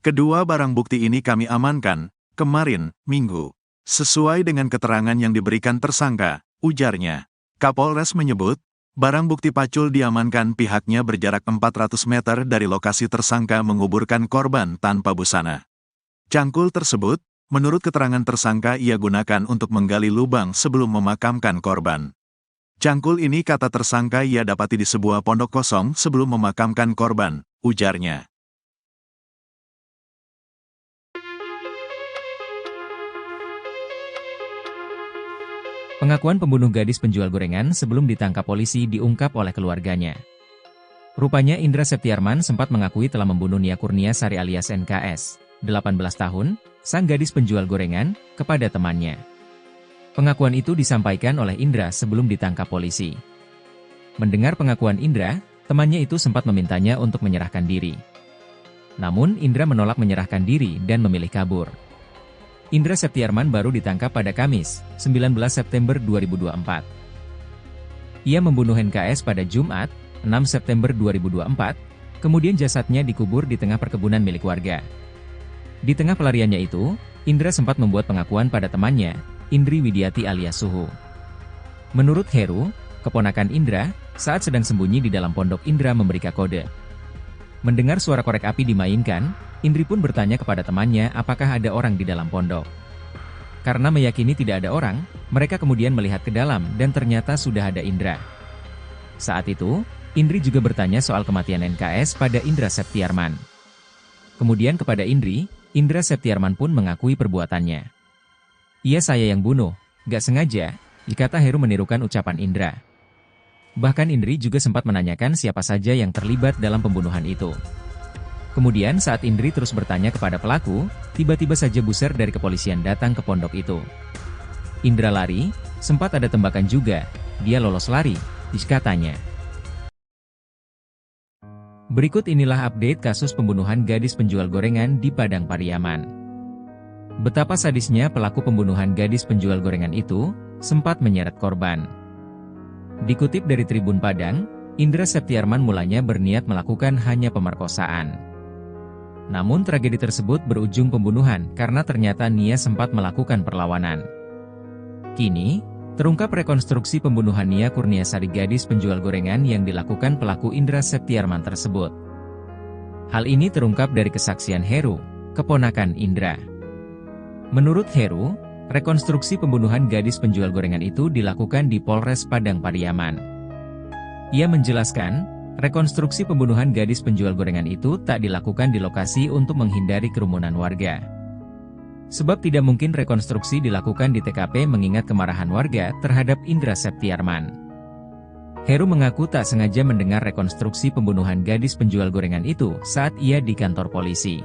Kedua barang bukti ini kami amankan kemarin, Minggu. Sesuai dengan keterangan yang diberikan tersangka, ujarnya. Kapolres menyebut, barang bukti pacul diamankan pihaknya berjarak 400 meter dari lokasi tersangka menguburkan korban tanpa busana. Cangkul tersebut, menurut keterangan tersangka ia gunakan untuk menggali lubang sebelum memakamkan korban. Cangkul ini kata tersangka ia dapati di sebuah pondok kosong sebelum memakamkan korban, ujarnya. Pengakuan pembunuh gadis penjual gorengan sebelum ditangkap polisi diungkap oleh keluarganya. Rupanya Indra Septiarman sempat mengakui telah membunuh Nia Kurnia Sari alias NKS, 18 tahun, sang gadis penjual gorengan, kepada temannya. Pengakuan itu disampaikan oleh Indra sebelum ditangkap polisi. Mendengar pengakuan Indra, temannya itu sempat memintanya untuk menyerahkan diri. Namun Indra menolak menyerahkan diri dan memilih kabur. Indra Septiarman baru ditangkap pada Kamis, 19 September 2024. Ia membunuh NKS pada Jumat, 6 September 2024, kemudian jasadnya dikubur di tengah perkebunan milik warga. Di tengah pelariannya itu, Indra sempat membuat pengakuan pada temannya, Indri Widiati alias Suhu. Menurut Heru, keponakan Indra, saat sedang sembunyi di dalam pondok Indra memberi kode. Mendengar suara korek api dimainkan, Indri pun bertanya kepada temannya apakah ada orang di dalam pondok. Karena meyakini tidak ada orang, mereka kemudian melihat ke dalam dan ternyata sudah ada Indra. Saat itu, Indri juga bertanya soal kematian NKS pada Indra Septiarman. Kemudian kepada Indri, Indra Septiarman pun mengakui perbuatannya. "Iya, saya yang bunuh, gak sengaja," kata Heru menirukan ucapan Indra. Bahkan Indri juga sempat menanyakan siapa saja yang terlibat dalam pembunuhan itu. Kemudian saat Indri terus bertanya kepada pelaku, tiba-tiba saja buser dari kepolisian datang ke pondok itu. Indra lari, sempat ada tembakan juga, dia lolos lari, katanya. Berikut inilah update kasus pembunuhan gadis penjual gorengan di Padang Pariaman. Betapa sadisnya pelaku pembunuhan gadis penjual gorengan itu, sempat menyeret korban. Dikutip dari Tribun Padang, Indra Septiarman mulanya berniat melakukan hanya pemerkosaan. Namun tragedi tersebut berujung pembunuhan karena ternyata Nia sempat melakukan perlawanan. Kini, terungkap rekonstruksi pembunuhan Nia Kurniasari gadis penjual gorengan yang dilakukan pelaku Indra Septiarman tersebut. Hal ini terungkap dari kesaksian Heru, keponakan Indra. Menurut Heru, rekonstruksi pembunuhan gadis penjual gorengan itu dilakukan di Polres Padang Pariaman. Ia menjelaskan, rekonstruksi pembunuhan gadis penjual gorengan itu tak dilakukan di lokasi untuk menghindari kerumunan warga. Sebab tidak mungkin rekonstruksi dilakukan di TKP mengingat kemarahan warga terhadap Indra Septiarman. Heru mengaku tak sengaja mendengar rekonstruksi pembunuhan gadis penjual gorengan itu saat ia di kantor polisi.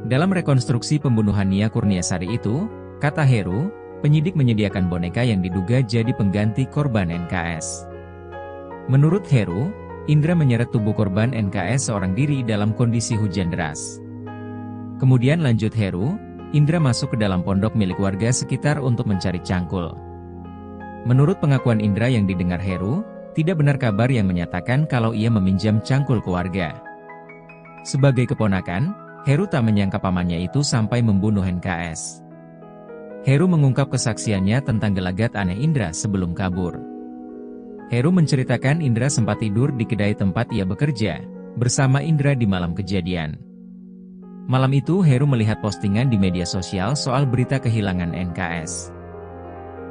Dalam rekonstruksi pembunuhan Nia Kurniasari itu, kata Heru, penyidik menyediakan boneka yang diduga jadi pengganti korban NKS. Menurut Heru, Indra menyeret tubuh korban NKS seorang diri dalam kondisi hujan deras. Kemudian lanjut Heru, Indra masuk ke dalam pondok milik warga sekitar untuk mencari cangkul. Menurut pengakuan Indra yang didengar Heru, tidak benar kabar yang menyatakan kalau ia meminjam cangkul ke warga. Sebagai keponakan, Heru tak menyangka pamannya itu sampai membunuh NKS. Heru mengungkap kesaksiannya tentang gelagat aneh Indra sebelum kabur. Heru menceritakan Indra sempat tidur di kedai tempat ia bekerja, bersama Indra di malam kejadian. Malam itu Heru melihat postingan di media sosial soal berita kehilangan NKS.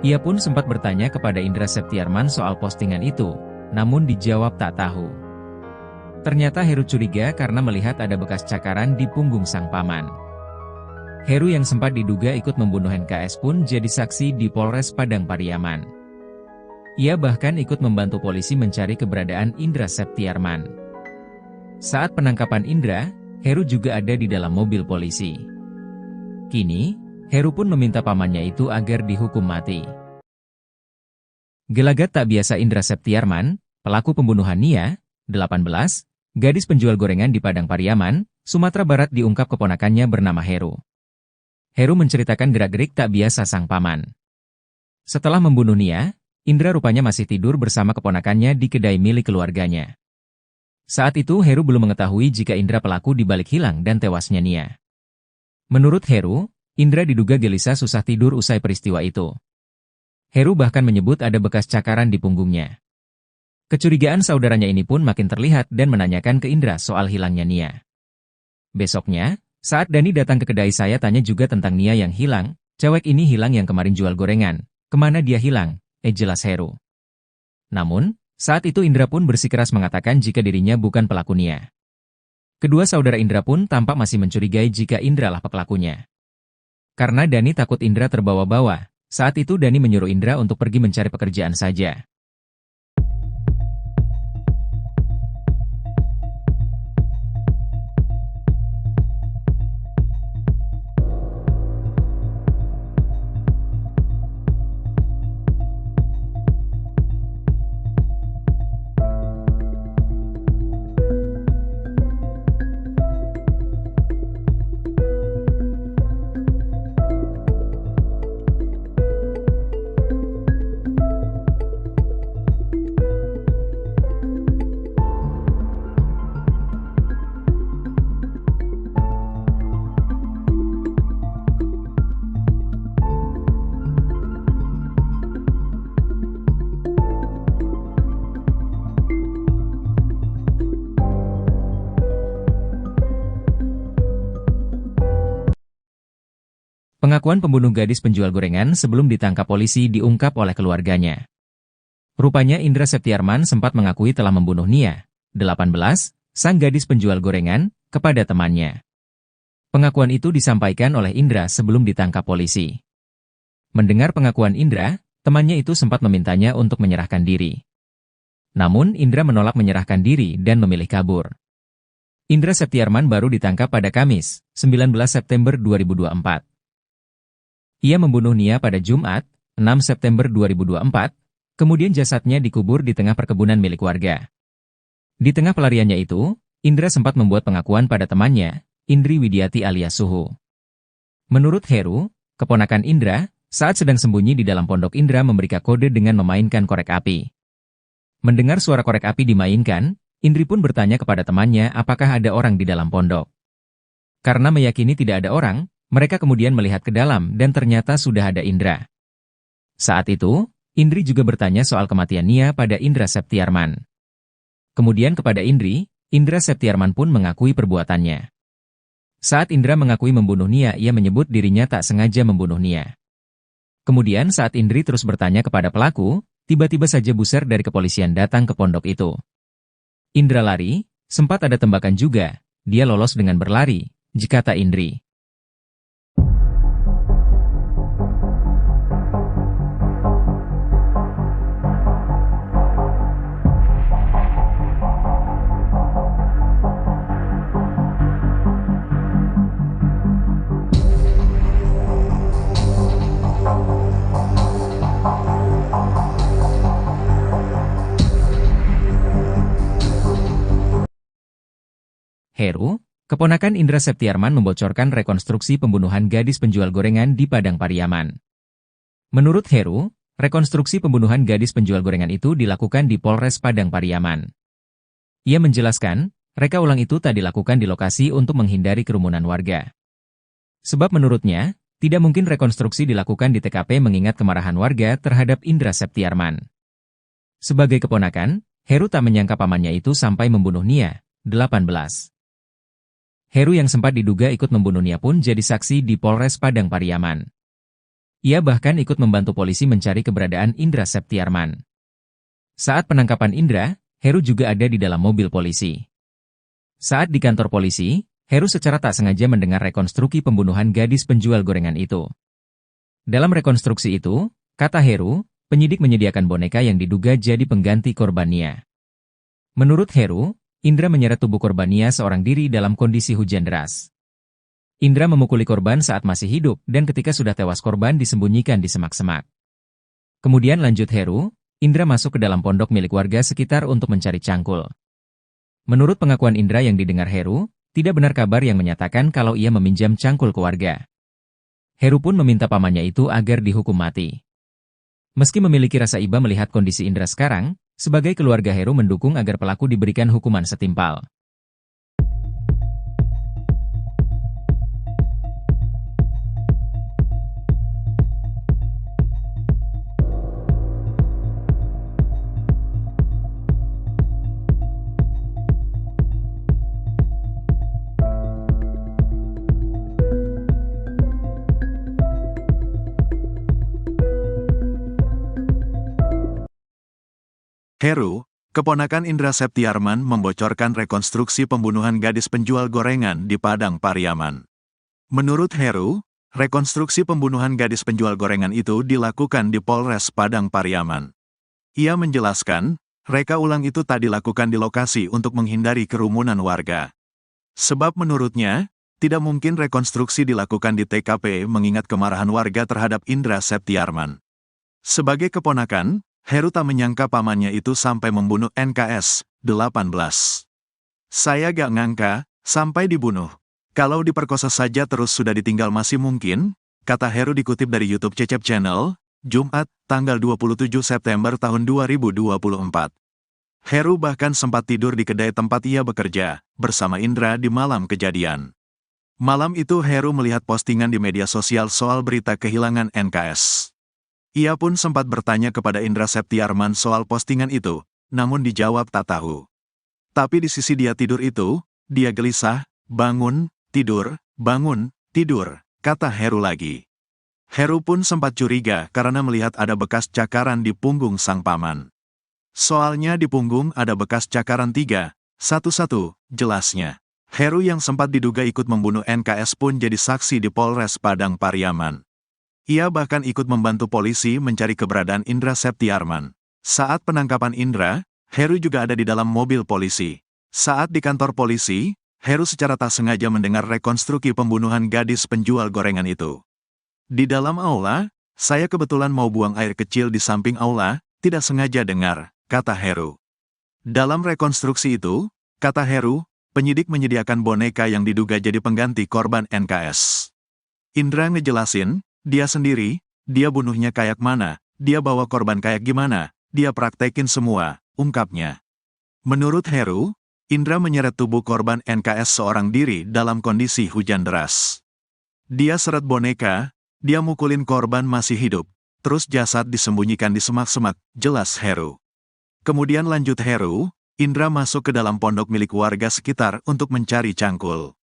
Ia pun sempat bertanya kepada Indra Septiarman soal postingan itu, namun dijawab tak tahu. Ternyata Heru curiga karena melihat ada bekas cakaran di punggung sang paman. Heru yang sempat diduga ikut membunuh NKS pun jadi saksi di Polres Padang Pariaman. Ia bahkan ikut membantu polisi mencari keberadaan Indra Septiarman. Saat penangkapan Indra, Heru juga ada di dalam mobil polisi. Kini, Heru pun meminta pamannya itu agar dihukum mati. Gelagat tak biasa Indra Septiarman, pelaku pembunuhan Nia, 18, gadis penjual gorengan di Padang Pariaman, Sumatera Barat diungkap keponakannya bernama Heru. Heru menceritakan gerak-gerik tak biasa sang paman. Setelah membunuh Nia, Indra rupanya masih tidur bersama keponakannya di kedai milik keluarganya. Saat itu Heru belum mengetahui jika Indra pelaku dibalik hilang dan tewasnya Nia. Menurut Heru, Indra diduga gelisah susah tidur usai peristiwa itu. Heru bahkan menyebut ada bekas cakaran di punggungnya. Kecurigaan saudaranya ini pun makin terlihat dan menanyakan ke Indra soal hilangnya Nia. Besoknya, saat Dani datang ke kedai saya tanya juga tentang Nia yang hilang, cewek ini hilang yang kemarin jual gorengan, kemana dia hilang, jelas Heru. Namun, saat itu Indra pun bersikeras mengatakan jika dirinya bukan pelaku Nia. Kedua saudara Indra pun tampak masih mencurigai jika Indra lah pelakunya. Karena Dani takut Indra terbawa-bawa, saat itu Dani menyuruh Indra untuk pergi mencari pekerjaan saja. Pengakuan pembunuh gadis penjual gorengan sebelum ditangkap polisi diungkap oleh keluarganya. Rupanya Indra Septiarman sempat mengakui telah membunuh Nia, 18, sang gadis penjual gorengan, kepada temannya. Pengakuan itu disampaikan oleh Indra sebelum ditangkap polisi. Mendengar pengakuan Indra, temannya itu sempat memintanya untuk menyerahkan diri. Namun Indra menolak menyerahkan diri dan memilih kabur. Indra Septiarman baru ditangkap pada Kamis, 19 September 2024. Ia membunuh Nia pada Jumat, 6 September 2024, kemudian jasadnya dikubur di tengah perkebunan milik warga. Di tengah pelariannya itu, Indra sempat membuat pengakuan pada temannya, Indri Widiati alias Suhu. Menurut Heru, keponakan Indra, saat sedang sembunyi di dalam pondok Indra memberikan kode dengan memainkan korek api. Mendengar suara korek api dimainkan, Indri pun bertanya kepada temannya apakah ada orang di dalam pondok. Karena meyakini tidak ada orang, mereka kemudian melihat ke dalam dan ternyata sudah ada Indra. Saat itu, Indri juga bertanya soal kematian Nia pada Indra Septiarman. Kemudian kepada Indri, Indra Septiarman pun mengakui perbuatannya. Saat Indra mengakui membunuh Nia, ia menyebut dirinya tak sengaja membunuh Nia. Kemudian saat Indri terus bertanya kepada pelaku, tiba-tiba saja buser dari kepolisian datang ke pondok itu. Indra lari, sempat ada tembakan juga, dia lolos dengan berlari, kata Indri. Heru, keponakan Indra Septiarman membocorkan rekonstruksi pembunuhan gadis penjual gorengan di Padang Pariaman. Menurut Heru, rekonstruksi pembunuhan gadis penjual gorengan itu dilakukan di Polres Padang Pariaman. Ia menjelaskan, reka ulang itu tak dilakukan di lokasi untuk menghindari kerumunan warga. Sebab menurutnya, tidak mungkin rekonstruksi dilakukan di TKP mengingat kemarahan warga terhadap Indra Septiarman. Sebagai keponakan, Heru tak menyangka pamannya itu sampai membunuh Nia, 18. Heru yang sempat diduga ikut membunuh Nia pun jadi saksi di Polres Padang Pariaman. Ia bahkan ikut membantu polisi mencari keberadaan Indra Septiarman. Saat penangkapan Indra, Heru juga ada di dalam mobil polisi. Saat di kantor polisi, Heru secara tak sengaja mendengar rekonstruksi pembunuhan gadis penjual gorengan itu. Dalam rekonstruksi itu, kata Heru, penyidik menyediakan boneka yang diduga jadi pengganti korban Nia. Menurut Heru, Indra menyeret tubuh korban Nia seorang diri dalam kondisi hujan deras. Indra memukuli korban saat masih hidup dan ketika sudah tewas korban disembunyikan di semak-semak. Kemudian lanjut Heru, Indra masuk ke dalam pondok milik warga sekitar untuk mencari cangkul. Menurut pengakuan Indra yang didengar Heru, tidak benar kabar yang menyatakan kalau ia meminjam cangkul ke warga. Heru pun meminta pamannya itu agar dihukum mati. Meski memiliki rasa iba melihat kondisi Indra sekarang, sebagai keluarga Heru mendukung agar pelaku diberikan hukuman setimpal. Heru, keponakan Indra Septiarman membocorkan rekonstruksi pembunuhan gadis penjual gorengan di Padang Pariaman. Menurut Heru, rekonstruksi pembunuhan gadis penjual gorengan itu dilakukan di Polres Padang Pariaman. Ia menjelaskan, reka ulang itu tak dilakukan di lokasi untuk menghindari kerumunan warga. Sebab menurutnya, tidak mungkin rekonstruksi dilakukan di TKP mengingat kemarahan warga terhadap Indra Septiarman. Sebagai keponakan, Heru tak menyangka pamannya itu sampai membunuh NKS, 18. Saya gak ngangka, sampai dibunuh. Kalau diperkosa saja terus sudah ditinggal masih mungkin, kata Heru dikutip dari YouTube Cecep Channel, Jumat, tanggal 27 September tahun 2024. Heru bahkan sempat tidur di kedai tempat ia bekerja, bersama Indra di malam kejadian. Malam itu Heru melihat postingan di media sosial soal berita kehilangan NKS. Ia pun sempat bertanya kepada Indra Septiarman soal postingan itu, namun dijawab tak tahu. Tapi di sisi dia tidur itu, dia gelisah, bangun, tidur, kata Heru lagi. Heru pun sempat curiga karena melihat ada bekas cakaran di punggung sang paman. Soalnya di punggung ada bekas cakaran 311, jelasnya. Heru yang sempat diduga ikut membunuh NKS pun jadi saksi di Polres Padang Pariaman. Ia bahkan ikut membantu polisi mencari keberadaan Indra Septiarman. Saat penangkapan Indra, Heru juga ada di dalam mobil polisi. Saat di kantor polisi, Heru secara tak sengaja mendengar rekonstruksi pembunuhan gadis penjual gorengan itu. Di dalam aula, saya kebetulan mau buang air kecil di samping aula, tidak sengaja dengar, kata Heru. Dalam rekonstruksi itu, kata Heru, penyidik menyediakan boneka yang diduga jadi pengganti korban NKS. Indra ngejelasin, dia sendiri, dia bunuhnya kayak mana, dia bawa korban kayak gimana, dia praktekin semua, ungkapnya. Menurut Heru, Indra menyeret tubuh korban NKS seorang diri dalam kondisi hujan deras. Dia seret boneka, dia mukulin korban masih hidup, terus jasad disembunyikan di semak-semak, jelas Heru. Kemudian lanjut Heru, Indra masuk ke dalam pondok milik warga sekitar untuk mencari cangkul.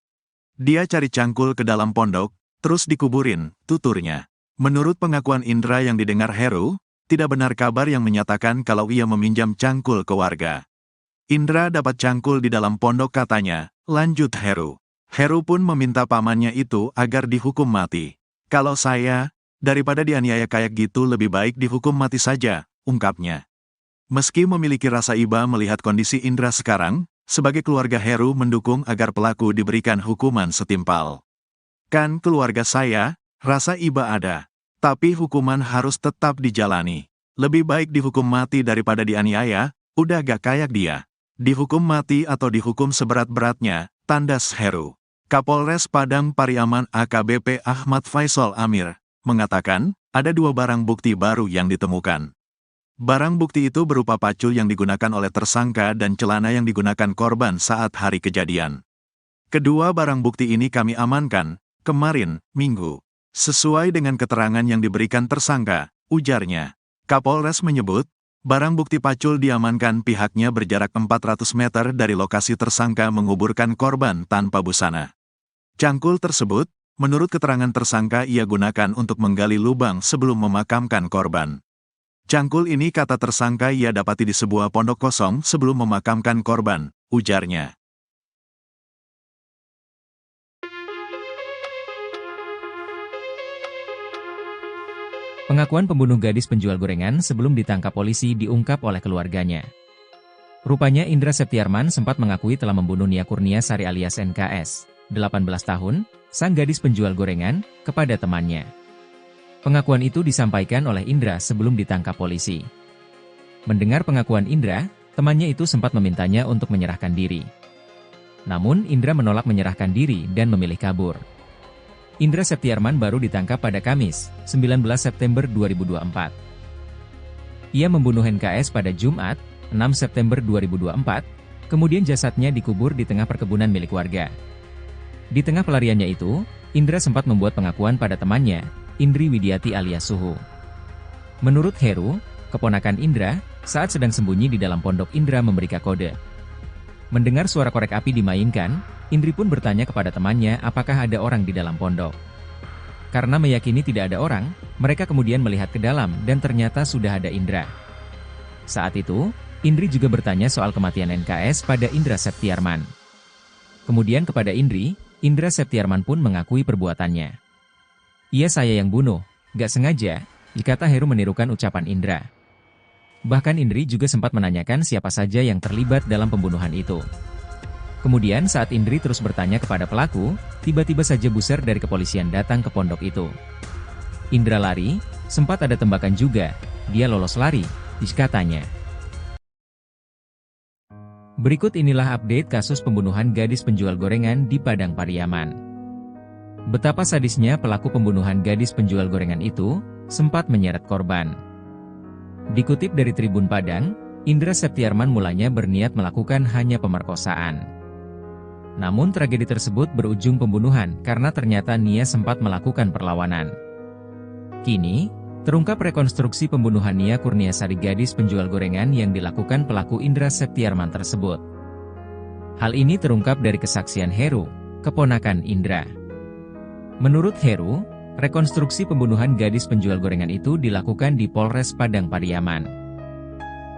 Dia cari cangkul ke dalam pondok, terus dikuburin, tuturnya. Menurut pengakuan Indra yang didengar Heru, tidak benar kabar yang menyatakan kalau ia meminjam cangkul ke warga. Indra dapat cangkul di dalam pondok katanya, lanjut Heru. Heru pun meminta pamannya itu agar dihukum mati. Kalau saya, daripada dianiaya kayak gitu lebih baik dihukum mati saja, ungkapnya. Meski memiliki rasa iba melihat kondisi Indra sekarang, sebagai keluarga Heru mendukung agar pelaku diberikan hukuman setimpal. Kan keluarga saya, rasa iba ada. Tapi hukuman harus tetap dijalani. Lebih baik dihukum mati daripada dianiaya, udah gak kayak dia. Dihukum mati atau dihukum seberat-beratnya, tandas Heru. Kapolres Padang Pariaman AKBP Ahmad Faisal Amir, mengatakan, ada 2 barang bukti baru yang ditemukan. Barang bukti itu berupa pacul yang digunakan oleh tersangka dan celana yang digunakan korban saat hari kejadian. Kedua barang bukti ini kami amankan, kemarin, Minggu. Sesuai dengan keterangan yang diberikan tersangka, ujarnya. Kapolres menyebut, barang bukti pacul diamankan pihaknya berjarak 400 meter dari lokasi tersangka menguburkan korban tanpa busana. Cangkul tersebut, menurut keterangan tersangka ia gunakan untuk menggali lubang sebelum memakamkan korban. Cangkul ini kata tersangka ia dapati di sebuah pondok kosong sebelum memakamkan korban, ujarnya. Pengakuan pembunuh gadis penjual gorengan sebelum ditangkap polisi diungkap oleh keluarganya. Rupanya Indra Septiarman sempat mengakui telah membunuh Nia Kurnia Sari alias NKS, 18 tahun, sang gadis penjual gorengan, kepada temannya. Pengakuan itu disampaikan oleh Indra sebelum ditangkap polisi. Mendengar pengakuan Indra, temannya itu sempat memintanya untuk menyerahkan diri. Namun Indra menolak menyerahkan diri dan memilih kabur. Indra Septiarman baru ditangkap pada Kamis, 19 September 2024. Ia membunuh NKS pada Jumat, 6 September 2024, kemudian jasadnya dikubur di tengah perkebunan milik warga. Di tengah pelariannya itu, Indra sempat membuat pengakuan pada temannya, Indri Widiati alias Suhu. Menurut Heru, keponakan Indra, saat sedang sembunyi di dalam pondok Indra memberikan kode. Mendengar suara korek api dimainkan, Indri pun bertanya kepada temannya apakah ada orang di dalam pondok. Karena meyakini tidak ada orang, mereka kemudian melihat ke dalam dan ternyata sudah ada Indra. Saat itu, Indri juga bertanya soal kematian NKS pada Indra Septiarman. Kemudian kepada Indri, Indra Septiarman pun mengakui perbuatannya. Iya saya yang bunuh, gak sengaja, dikata Heru menirukan ucapan Indra. Bahkan Indri juga sempat menanyakan siapa saja yang terlibat dalam pembunuhan itu. Kemudian saat Indri terus bertanya kepada pelaku, tiba-tiba saja buser dari kepolisian datang ke pondok itu. Indra lari, sempat ada tembakan juga, dia lolos lari, katanya. Berikut inilah update kasus pembunuhan gadis penjual gorengan di Padang Pariaman. Betapa sadisnya pelaku pembunuhan gadis penjual gorengan itu, sempat menyeret korban. Dikutip dari Tribun Padang, Indra Septiarman mulanya berniat melakukan hanya pemerkosaan. Namun tragedi tersebut berujung pembunuhan karena ternyata Nia sempat melakukan perlawanan. Kini, terungkap rekonstruksi pembunuhan Nia Kurnia Sari gadis penjual gorengan yang dilakukan pelaku Indra Septiarman tersebut. Hal ini terungkap dari kesaksian Heru, keponakan Indra. Menurut Heru, rekonstruksi pembunuhan gadis penjual gorengan itu dilakukan di Polres Padang Pariaman.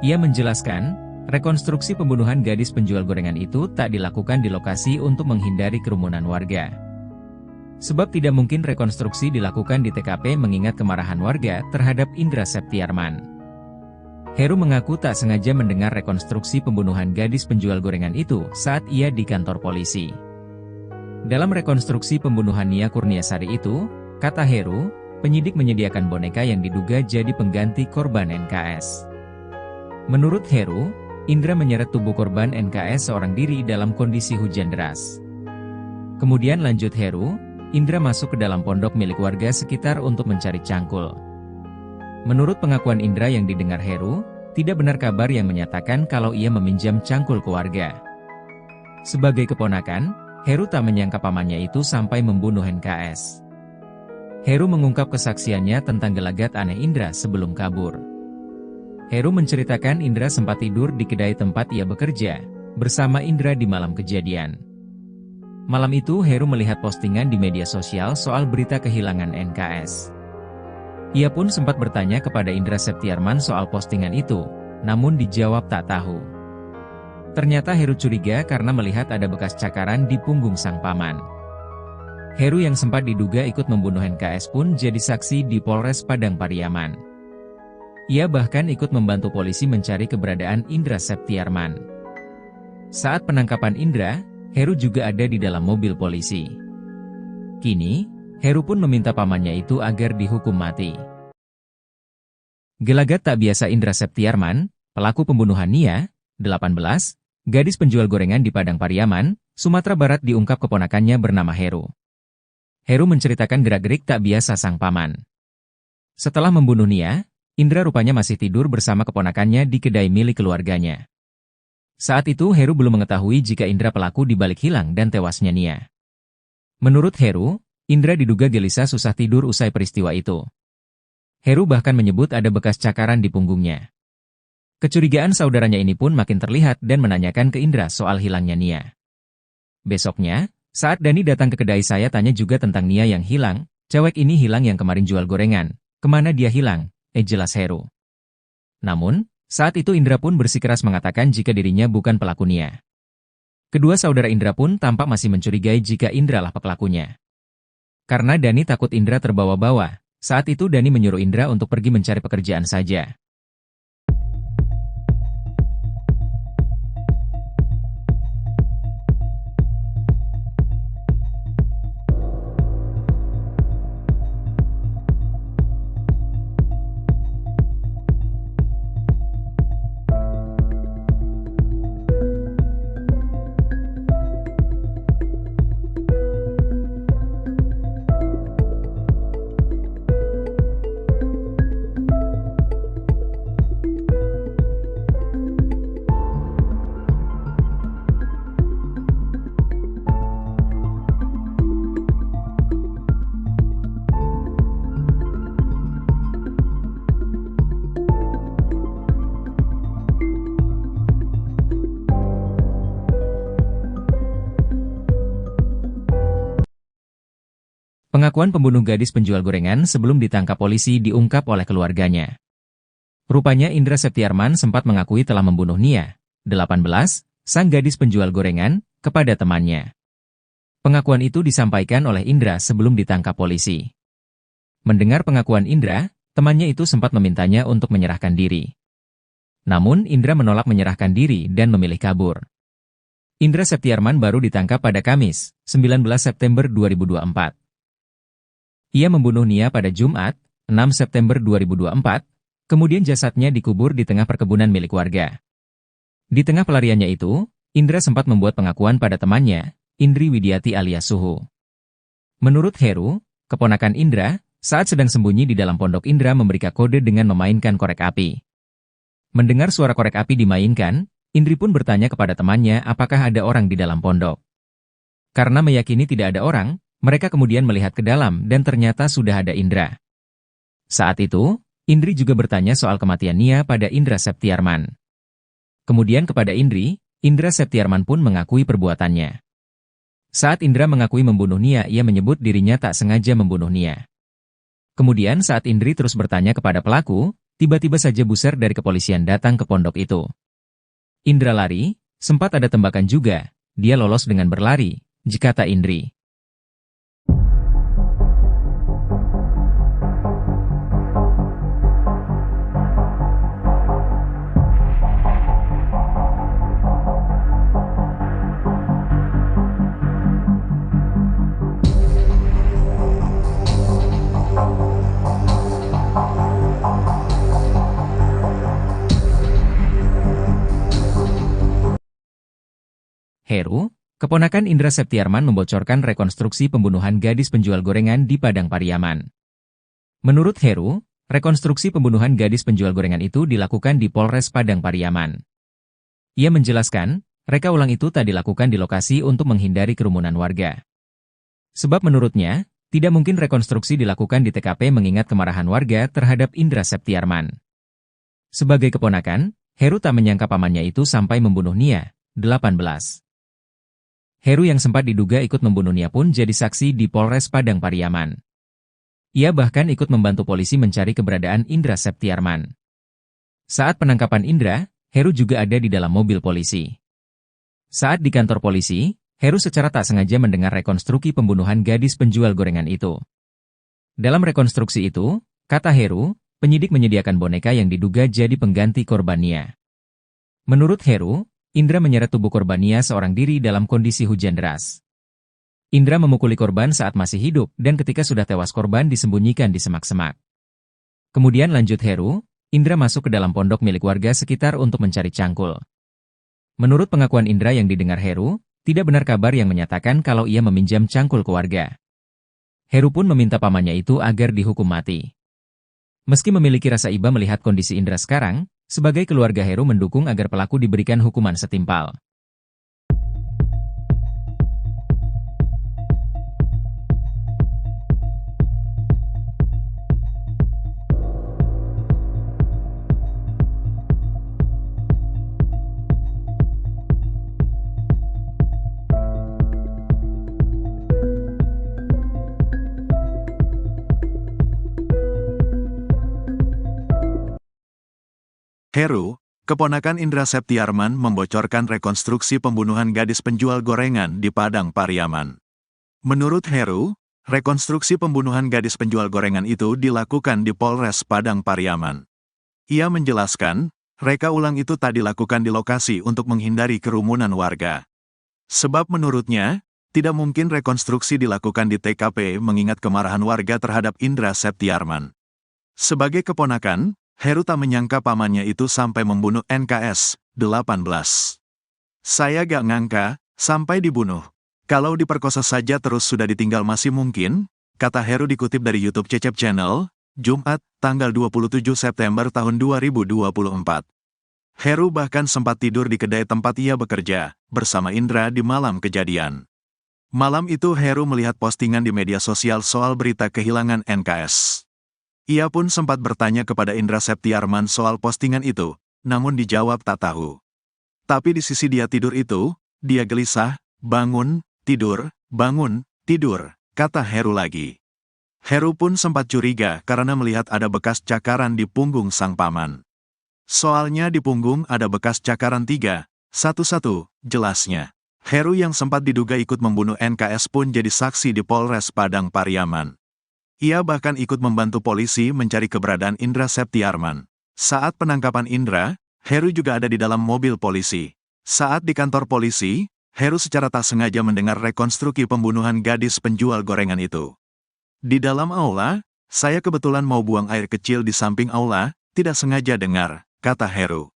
Ia menjelaskan, rekonstruksi pembunuhan gadis penjual gorengan itu tak dilakukan di lokasi untuk menghindari kerumunan warga. Sebab tidak mungkin rekonstruksi dilakukan di TKP mengingat kemarahan warga terhadap Indra Septiarman. Heru mengaku tak sengaja mendengar rekonstruksi pembunuhan gadis penjual gorengan itu saat ia di kantor polisi. Dalam rekonstruksi pembunuhan Nia Kurniasari itu, kata Heru, penyidik menyediakan boneka yang diduga jadi pengganti korban NKS. Menurut Heru, Indra menyeret tubuh korban NKS seorang diri dalam kondisi hujan deras. Kemudian lanjut Heru, Indra masuk ke dalam pondok milik warga sekitar untuk mencari cangkul. Menurut pengakuan Indra yang didengar Heru, tidak benar kabar yang menyatakan kalau ia meminjam cangkul ke warga. Sebagai keponakan, Heru tak menyangka pamannya itu sampai membunuh NKS. Heru mengungkap kesaksiannya tentang gelagat aneh Indra sebelum kabur. Heru menceritakan Indra sempat tidur di kedai tempat ia bekerja, bersama Indra di malam kejadian. Malam itu Heru melihat postingan di media sosial soal berita kehilangan NKS. Ia pun sempat bertanya kepada Indra Septiarman soal postingan itu, namun dijawab tak tahu. Ternyata Heru curiga karena melihat ada bekas cakaran di punggung sang paman. Heru yang sempat diduga ikut membunuh NKS pun jadi saksi di Polres Padang Pariaman. Ia bahkan ikut membantu polisi mencari keberadaan Indra Septiarman. Saat penangkapan Indra, Heru juga ada di dalam mobil polisi. Kini, Heru pun meminta pamannya itu agar dihukum mati. Gelagat tak biasa Indra Septiarman, pelaku pembunuhan Nia, 18, gadis penjual gorengan di Padang Pariaman, Sumatera Barat diungkap keponakannya bernama Heru. Heru menceritakan gerak-gerik tak biasa sang paman. Setelah membunuh Nia, Indra rupanya masih tidur bersama keponakannya di kedai milik keluarganya. Saat itu Heru belum mengetahui jika Indra pelaku dibalik hilang dan tewasnya Nia. Menurut Heru, Indra diduga gelisah susah tidur usai peristiwa itu. Heru bahkan menyebut ada bekas cakaran di punggungnya. Kecurigaan saudaranya ini pun makin terlihat dan menanyakan ke Indra soal hilangnya Nia. Besoknya, saat Dani datang ke kedai saya tanya juga tentang Nia yang hilang, cewek ini hilang yang kemarin jual gorengan, kemana dia hilang, jelas Heru. Namun, saat itu Indra pun bersikeras mengatakan jika dirinya bukan pelaku Nia. Kedua saudara Indra pun tampak masih mencurigai jika Indra lah pelakunya. Karena Dani takut Indra terbawa-bawa, saat itu Dani menyuruh Indra untuk pergi mencari pekerjaan saja. Pengakuan pembunuh gadis penjual gorengan sebelum ditangkap polisi diungkap oleh keluarganya. Rupanya Indra Septiarman sempat mengakui telah membunuh Nia, 18, sang gadis penjual gorengan, kepada temannya. Pengakuan itu disampaikan oleh Indra sebelum ditangkap polisi. Mendengar pengakuan Indra, temannya itu sempat memintanya untuk menyerahkan diri. Namun Indra menolak menyerahkan diri dan memilih kabur. Indra Septiarman baru ditangkap pada Kamis, 19 September 2024. Ia membunuh Nia pada Jumat, 6 September 2024, kemudian jasadnya dikubur di tengah perkebunan milik warga. Di tengah pelariannya itu, Indra sempat membuat pengakuan pada temannya, Indri Widiati alias Suhu. Menurut Heru, keponakan Indra, saat sedang sembunyi di dalam pondok Indra memberikan kode dengan memainkan korek api. Mendengar suara korek api dimainkan, Indri pun bertanya kepada temannya apakah ada orang di dalam pondok. Karena meyakini tidak ada orang, mereka kemudian melihat ke dalam dan ternyata sudah ada Indra. Saat itu, Indri juga bertanya soal kematian Nia pada Indra Septiarman. Kemudian kepada Indri, Indra Septiarman pun mengakui perbuatannya. Saat Indra mengakui membunuh Nia, ia menyebut dirinya tak sengaja membunuh Nia. Kemudian saat Indri terus bertanya kepada pelaku, Tiba-tiba saja buser dari kepolisian datang ke pondok itu. Indra lari, sempat ada tembakan juga, dia lolos dengan berlari, kata Indri. Heru, keponakan Indra Septiarman membocorkan rekonstruksi pembunuhan gadis penjual gorengan di Padang Pariaman. Menurut Heru, rekonstruksi pembunuhan gadis penjual gorengan itu dilakukan di Polres Padang Pariaman. Ia menjelaskan, reka ulang itu tak dilakukan di lokasi untuk menghindari kerumunan warga. Sebab menurutnya, tidak mungkin rekonstruksi dilakukan di TKP mengingat kemarahan warga terhadap Indra Septiarman. Sebagai keponakan, Heru tak menyangka pamannya itu sampai membunuh Nia, 18. Heru yang sempat diduga ikut membunuh Nia pun jadi saksi di Polres Padang Pariaman. Ia bahkan ikut membantu polisi mencari keberadaan Indra Septiarman. Saat penangkapan Indra, Heru juga ada di dalam mobil polisi. Saat di kantor polisi, Heru secara tak sengaja mendengar rekonstruksi pembunuhan gadis penjual gorengan itu. Dalam rekonstruksi itu, kata Heru, penyidik menyediakan boneka yang diduga jadi pengganti korban Nia. Menurut Heru, Indra menyeret tubuh korban Nia seorang diri dalam kondisi hujan deras. Indra memukuli korban saat masih hidup dan ketika sudah tewas korban disembunyikan di semak-semak. Kemudian lanjut Heru, Indra masuk ke dalam pondok milik warga sekitar untuk mencari cangkul. Menurut pengakuan Indra yang didengar Heru, tidak benar kabar yang menyatakan kalau ia meminjam cangkul ke warga. Heru pun meminta pamannya itu agar dihukum mati. Meski memiliki rasa iba melihat kondisi Indra sekarang, sebagai keluarga Heru mendukung agar pelaku diberikan hukuman setimpal. Heru, keponakan Indra Septiarman membocorkan rekonstruksi pembunuhan gadis penjual gorengan di Padang Pariaman. Menurut Heru, rekonstruksi pembunuhan gadis penjual gorengan itu dilakukan di Polres Padang Pariaman. Ia menjelaskan, reka ulang itu tak dilakukan di lokasi untuk menghindari kerumunan warga. Sebab menurutnya, tidak mungkin rekonstruksi dilakukan di TKP mengingat kemarahan warga terhadap Indra Septiarman. Sebagai keponakan, Heru tak menyangka pamannya itu sampai membunuh NKS, 18. Saya gak ngangka, sampai dibunuh. Kalau diperkosa saja terus sudah ditinggal masih mungkin, kata Heru dikutip dari YouTube Cecep Channel, Jumat, tanggal 27 September tahun 2024. Heru bahkan sempat tidur di kedai tempat ia bekerja, bersama Indra di malam kejadian. Malam itu Heru melihat postingan di media sosial soal berita kehilangan NKS. Ia pun sempat bertanya kepada Indra Septiarman soal postingan itu, namun dijawab tak tahu. Tapi di sisi dia tidur itu, dia gelisah, bangun, tidur, kata Heru lagi. Heru pun sempat curiga karena melihat ada bekas cakaran di punggung sang paman. Soalnya di punggung ada bekas cakaran 3, 1-1, jelasnya. Heru yang sempat diduga ikut membunuh NKS pun jadi saksi di Polres Padang Pariaman. Ia bahkan ikut membantu polisi mencari keberadaan Indra Septiarman. Saat penangkapan Indra, Heru juga ada di dalam mobil polisi. Saat di kantor polisi, Heru secara tak sengaja mendengar rekonstruksi pembunuhan gadis penjual gorengan itu. Di dalam aula, saya kebetulan mau buang air kecil di samping aula, tidak sengaja dengar, kata Heru.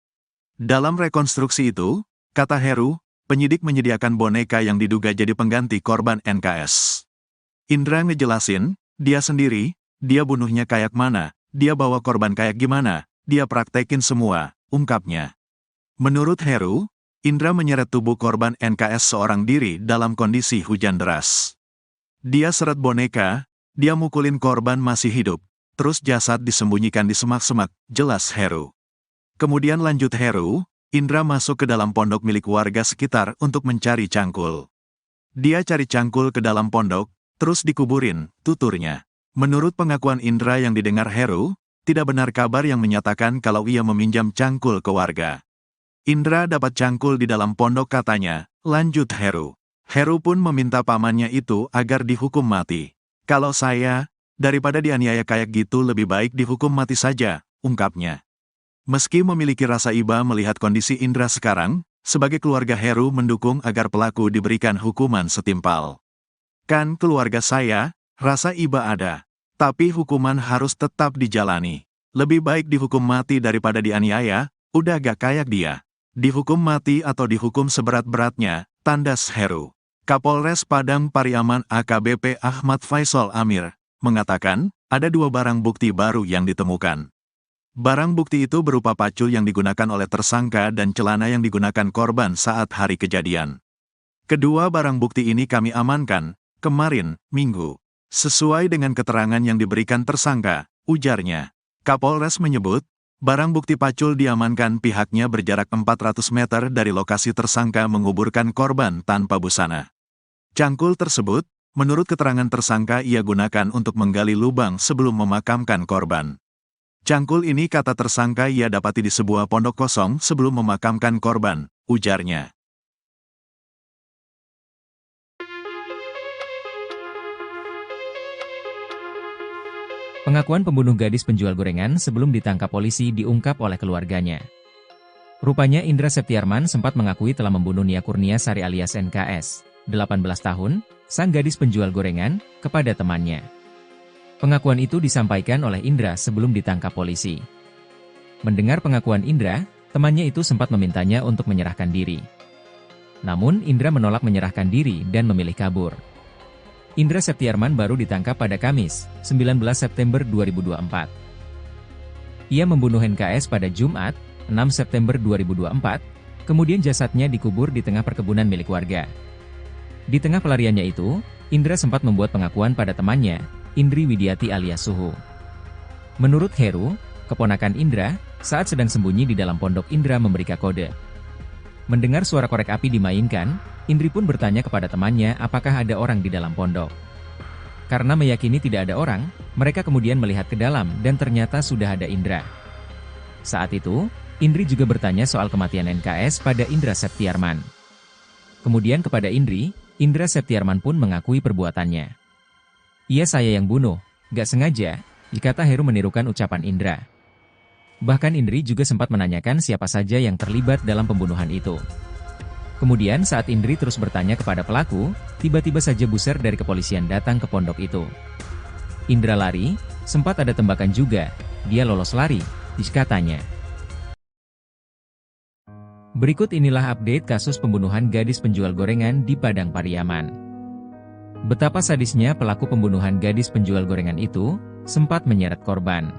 Dalam rekonstruksi itu, kata Heru, penyidik menyediakan boneka yang diduga jadi pengganti korban NKS. Indra ngejelasin, dia sendiri, dia bunuhnya kayak mana, dia bawa korban kayak gimana, dia praktekin semua, ungkapnya. Menurut Heru, Indra menyeret tubuh korban NKS seorang diri dalam kondisi hujan deras. Dia seret boneka, dia mukulin korban masih hidup, terus jasad disembunyikan di semak-semak, jelas Heru. Kemudian lanjut Heru, Indra masuk ke dalam pondok milik warga sekitar untuk mencari cangkul. Dia cari cangkul ke dalam pondok, terus dikuburin, tuturnya. Menurut pengakuan Indra yang didengar Heru, tidak benar kabar yang menyatakan kalau ia meminjam cangkul ke warga. Indra dapat cangkul di dalam pondok katanya, lanjut Heru. Heru pun meminta pamannya itu agar dihukum mati. Kalau saya, daripada dianiaya kayak gitu lebih baik dihukum mati saja, ungkapnya. Meski memiliki rasa iba melihat kondisi Indra sekarang, sebagai keluarga Heru mendukung agar pelaku diberikan hukuman setimpal. Kan keluarga saya, rasa iba ada. Tapi hukuman harus tetap dijalani. Lebih baik dihukum mati daripada dianiaya, udah gak kayak dia. Dihukum mati atau dihukum seberat-beratnya, tandas Heru. Kapolres Padang Pariaman AKBP Ahmad Faisal Amir mengatakan, ada 2 barang bukti baru yang ditemukan. Barang bukti itu berupa pacul yang digunakan oleh tersangka dan celana yang digunakan korban saat hari kejadian. Kedua barang bukti ini kami amankan, kemarin, Minggu. Sesuai dengan keterangan yang diberikan tersangka, ujarnya. Kapolres menyebut, barang bukti pacul diamankan pihaknya berjarak 400 meter dari lokasi tersangka menguburkan korban tanpa busana. Cangkul tersebut, menurut keterangan tersangka ia gunakan untuk menggali lubang sebelum memakamkan korban. Cangkul ini kata tersangka ia dapati di sebuah pondok kosong sebelum memakamkan korban, ujarnya. Pengakuan pembunuh gadis penjual gorengan sebelum ditangkap polisi diungkap oleh keluarganya. Rupanya Indra Septiarman sempat mengakui telah membunuh Nia Kurniasari alias NKS, 18 tahun, sang gadis penjual gorengan, kepada temannya. Pengakuan itu disampaikan oleh Indra sebelum ditangkap polisi. Mendengar pengakuan Indra, temannya itu sempat memintanya untuk menyerahkan diri. Namun Indra menolak menyerahkan diri dan memilih kabur. Indra Septiarman baru ditangkap pada Kamis, 19 September 2024. Ia membunuh NKS pada Jumat, 6 September 2024, kemudian jasadnya dikubur di tengah perkebunan milik warga. Di tengah pelariannya itu, Indra sempat membuat pengakuan pada temannya, Indri Widiati alias Suhu. Menurut Heru, keponakan Indra, saat sedang sembunyi di dalam pondok Indra memberi kode. Mendengar suara korek api dimainkan, Indri pun bertanya kepada temannya apakah ada orang di dalam pondok. Karena meyakini tidak ada orang, mereka kemudian melihat ke dalam dan ternyata sudah ada Indra. Saat itu, Indri juga bertanya soal kematian NKS pada Indra Septiarman. Kemudian kepada Indri, Indra Septiarman pun mengakui perbuatannya. Iya saya yang bunuh, gak sengaja, dikata Heru menirukan ucapan Indra. Bahkan Indri juga sempat menanyakan siapa saja yang terlibat dalam pembunuhan itu. Kemudian saat Indri terus bertanya kepada pelaku, tiba-tiba saja buser dari kepolisian datang ke pondok itu. Indra lari, sempat ada tembakan juga, dia lolos lari, katanya. Berikut inilah update kasus pembunuhan gadis penjual gorengan di Padang Pariaman. Betapa sadisnya pelaku pembunuhan gadis penjual gorengan itu, sempat menyeret korban.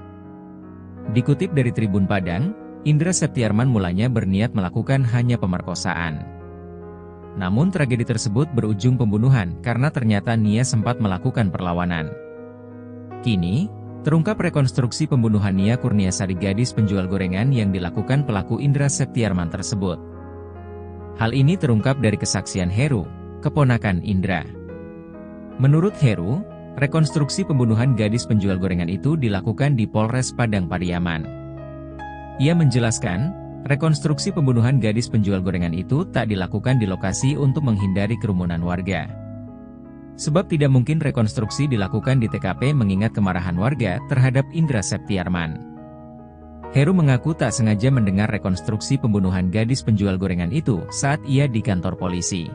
Dikutip dari Tribun Padang, Indra Septiarman mulanya berniat melakukan hanya pemerkosaan. Namun tragedi tersebut berujung pembunuhan karena ternyata Nia sempat melakukan perlawanan. Kini, terungkap rekonstruksi pembunuhan Nia Kurniasari gadis penjual gorengan yang dilakukan pelaku Indra Septiarman tersebut. Hal ini terungkap dari kesaksian Heru, keponakan Indra. Menurut Heru, rekonstruksi pembunuhan gadis penjual gorengan itu dilakukan di Polres Padang Pariaman. Ia menjelaskan, rekonstruksi pembunuhan gadis penjual gorengan itu tak dilakukan di lokasi untuk menghindari kerumunan warga. Sebab tidak mungkin rekonstruksi dilakukan di TKP mengingat kemarahan warga terhadap Indra Septiarman. Heru mengaku tak sengaja mendengar rekonstruksi pembunuhan gadis penjual gorengan itu saat ia di kantor polisi.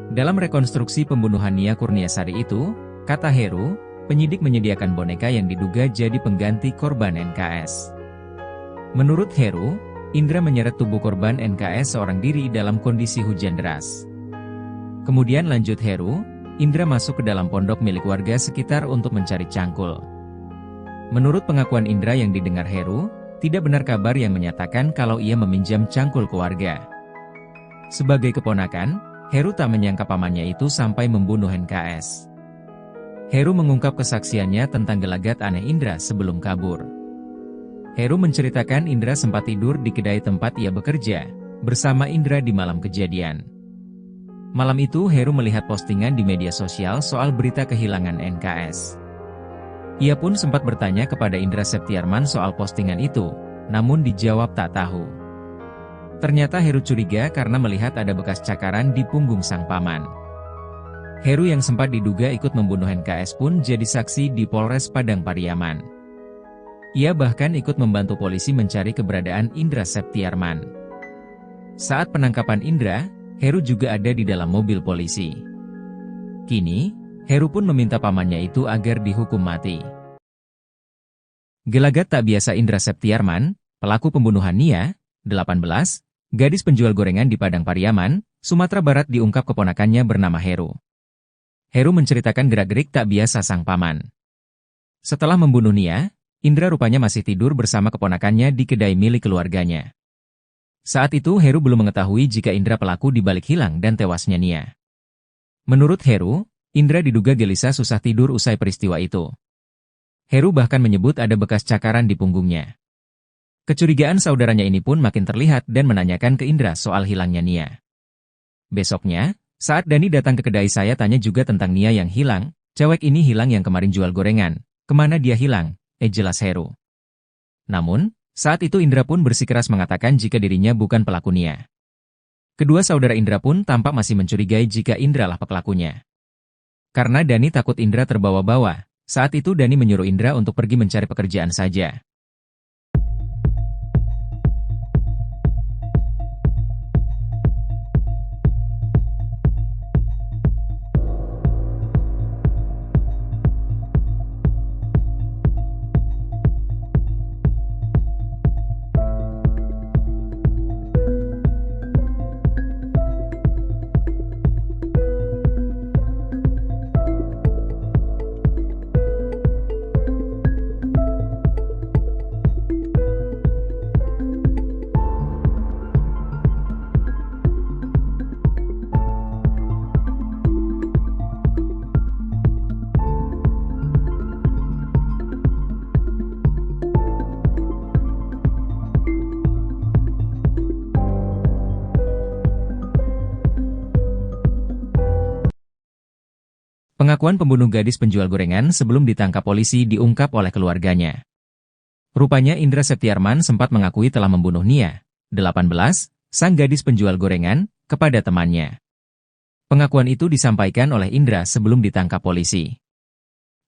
Dalam rekonstruksi pembunuhan Nia Kurniasari itu, kata Heru, penyidik menyediakan boneka yang diduga jadi pengganti korban NKS. Menurut Heru, Indra menyeret tubuh korban NKS seorang diri dalam kondisi hujan deras. Kemudian lanjut Heru, Indra masuk ke dalam pondok milik warga sekitar untuk mencari cangkul. Menurut pengakuan Indra yang didengar Heru, tidak benar kabar yang menyatakan kalau ia meminjam cangkul ke warga. Sebagai keponakan, Heru tak menyangka pamannya itu sampai membunuh NKS. Heru mengungkap kesaksiannya tentang gelagat aneh Indra sebelum kabur. Heru menceritakan Indra sempat tidur di kedai tempat ia bekerja, bersama Indra di malam kejadian. Malam itu Heru melihat postingan di media sosial soal berita kehilangan NKS. Ia pun sempat bertanya kepada Indra Septiarman soal postingan itu, namun dijawab tak tahu. Ternyata Heru curiga karena melihat ada bekas cakaran di punggung sang paman. Heru yang sempat diduga ikut membunuh NKS pun jadi saksi di Polres Padang Pariaman. Ia bahkan ikut membantu polisi mencari keberadaan Indra Septiarman. Saat penangkapan Indra, Heru juga ada di dalam mobil polisi. Kini, Heru pun meminta pamannya itu agar dihukum mati. Gelagat tak biasa Indra Septiarman, pelaku pembunuhan Nia, 18, gadis penjual gorengan di Padang Pariaman, Sumatera Barat diungkap keponakannya bernama Heru. Heru menceritakan gerak-gerik tak biasa sang paman. Setelah membunuh Nia, Indra rupanya masih tidur bersama keponakannya di kedai milik keluarganya. Saat itu Heru belum mengetahui jika Indra pelaku dibalik hilang dan tewasnya Nia. Menurut Heru, Indra diduga gelisah susah tidur usai peristiwa itu. Heru bahkan menyebut ada bekas cakaran di punggungnya. Kecurigaan saudaranya ini pun makin terlihat dan menanyakan ke Indra soal hilangnya Nia. Besoknya, saat Dani datang ke kedai saya tanya juga tentang Nia yang hilang, cewek ini hilang yang kemarin jual gorengan, kemana dia hilang, jelas Heru. Namun, saat itu Indra pun bersikeras mengatakan jika dirinya bukan pelaku Nia. Kedua saudara Indra pun tampak masih mencurigai jika Indra lah pelakunya. Karena Dani takut Indra terbawa-bawa, saat itu Dani menyuruh Indra untuk pergi mencari pekerjaan saja. Pengakuan pembunuh gadis penjual gorengan sebelum ditangkap polisi diungkap oleh keluarganya. Rupanya Indra Septiarman sempat mengakui telah membunuh Nia, 18, sang gadis penjual gorengan, kepada temannya. Pengakuan itu disampaikan oleh Indra sebelum ditangkap polisi.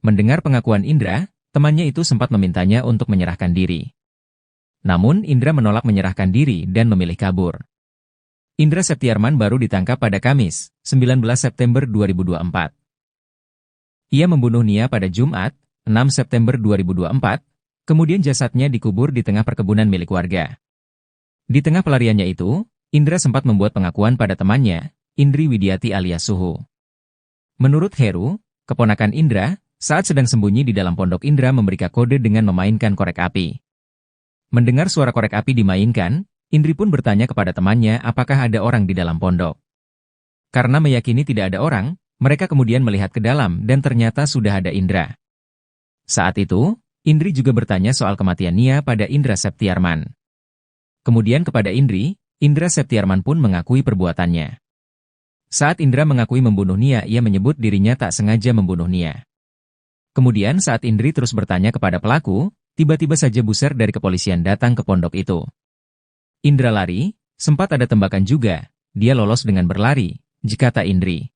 Mendengar pengakuan Indra, temannya itu sempat memintanya untuk menyerahkan diri. Namun Indra menolak menyerahkan diri dan memilih kabur. Indra Septiarman baru ditangkap pada Kamis, 19 September 2024. Ia membunuh Nia pada Jumat, 6 September 2024, kemudian jasadnya dikubur di tengah perkebunan milik warga. Di tengah pelariannya itu, Indra sempat membuat pengakuan pada temannya, Indri Widiati alias Suhu. Menurut Heru, keponakan Indra, saat sedang sembunyi di dalam pondok Indra memberikan kode dengan memainkan korek api. Mendengar suara korek api dimainkan, Indri pun bertanya kepada temannya apakah ada orang di dalam pondok. Karena meyakini tidak ada orang, mereka kemudian melihat ke dalam dan ternyata sudah ada Indra. Saat itu, Indri juga bertanya soal kematian Nia pada Indra Septiarman. Kemudian kepada Indri, Indra Septiarman pun mengakui perbuatannya. Saat Indra mengakui membunuh Nia, ia menyebut dirinya tak sengaja membunuh Nia. Kemudian saat Indri terus bertanya kepada pelaku, tiba-tiba saja buser dari kepolisian datang ke pondok itu. Indra lari, sempat ada tembakan juga, dia lolos dengan berlari, kata Indri.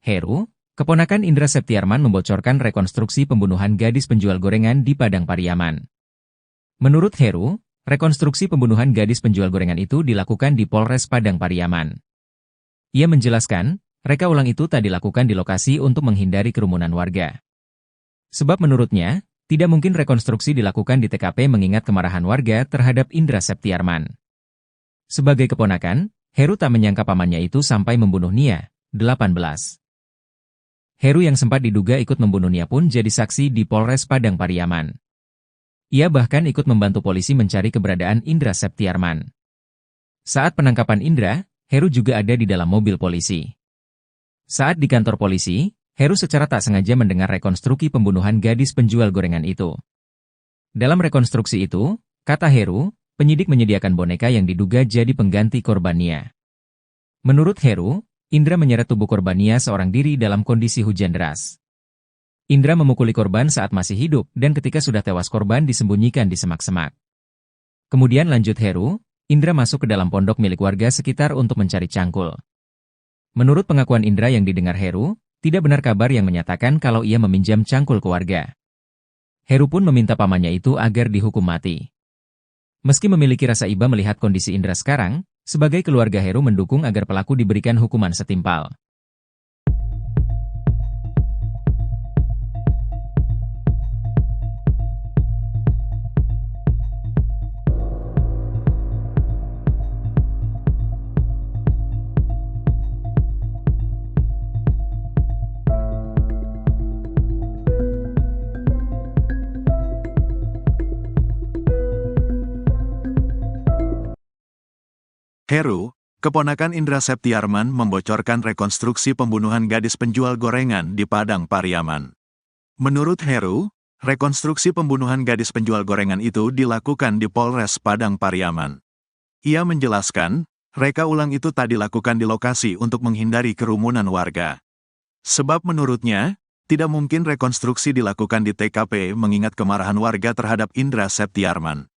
Heru, keponakan Indra Septiarman membocorkan rekonstruksi pembunuhan gadis penjual gorengan di Padang Pariaman. Menurut Heru, rekonstruksi pembunuhan gadis penjual gorengan itu dilakukan di Polres Padang Pariaman. Ia menjelaskan, reka ulang itu tak dilakukan di lokasi untuk menghindari kerumunan warga. Sebab menurutnya, tidak mungkin rekonstruksi dilakukan di TKP mengingat kemarahan warga terhadap Indra Septiarman. Sebagai keponakan, Heru tak menyangka pamannya itu sampai membunuh Nia, 18. Heru yang sempat diduga ikut membunuh Nia pun jadi saksi di Polres Padang Pariaman. Ia bahkan ikut membantu polisi mencari keberadaan Indra Septiarman. Saat penangkapan Indra, Heru juga ada di dalam mobil polisi. Saat di kantor polisi, Heru secara tak sengaja mendengar rekonstruksi pembunuhan gadis penjual gorengan itu. Dalam rekonstruksi itu, kata Heru, penyidik menyediakan boneka yang diduga jadi pengganti korban Nia. Menurut Heru, Indra menyeret tubuh korban Nia seorang diri dalam kondisi hujan deras. Indra memukuli korban saat masih hidup dan ketika sudah tewas korban disembunyikan di semak-semak. Kemudian lanjut Heru, Indra masuk ke dalam pondok milik warga sekitar untuk mencari cangkul. Menurut pengakuan Indra yang didengar Heru, tidak benar kabar yang menyatakan kalau ia meminjam cangkul ke warga. Heru pun meminta pamannya itu agar dihukum mati. Meski memiliki rasa iba melihat kondisi Indra sekarang, sebagai keluarga Heru mendukung agar pelaku diberikan hukuman setimpal. Heru, keponakan Indra Septiarman membocorkan rekonstruksi pembunuhan gadis penjual gorengan di Padang Pariaman. Menurut Heru, rekonstruksi pembunuhan gadis penjual gorengan itu dilakukan di Polres Padang Pariaman. Ia menjelaskan, reka ulang itu tak dilakukan di lokasi untuk menghindari kerumunan warga. Sebab menurutnya, tidak mungkin rekonstruksi dilakukan di TKP mengingat kemarahan warga terhadap Indra Septiarman.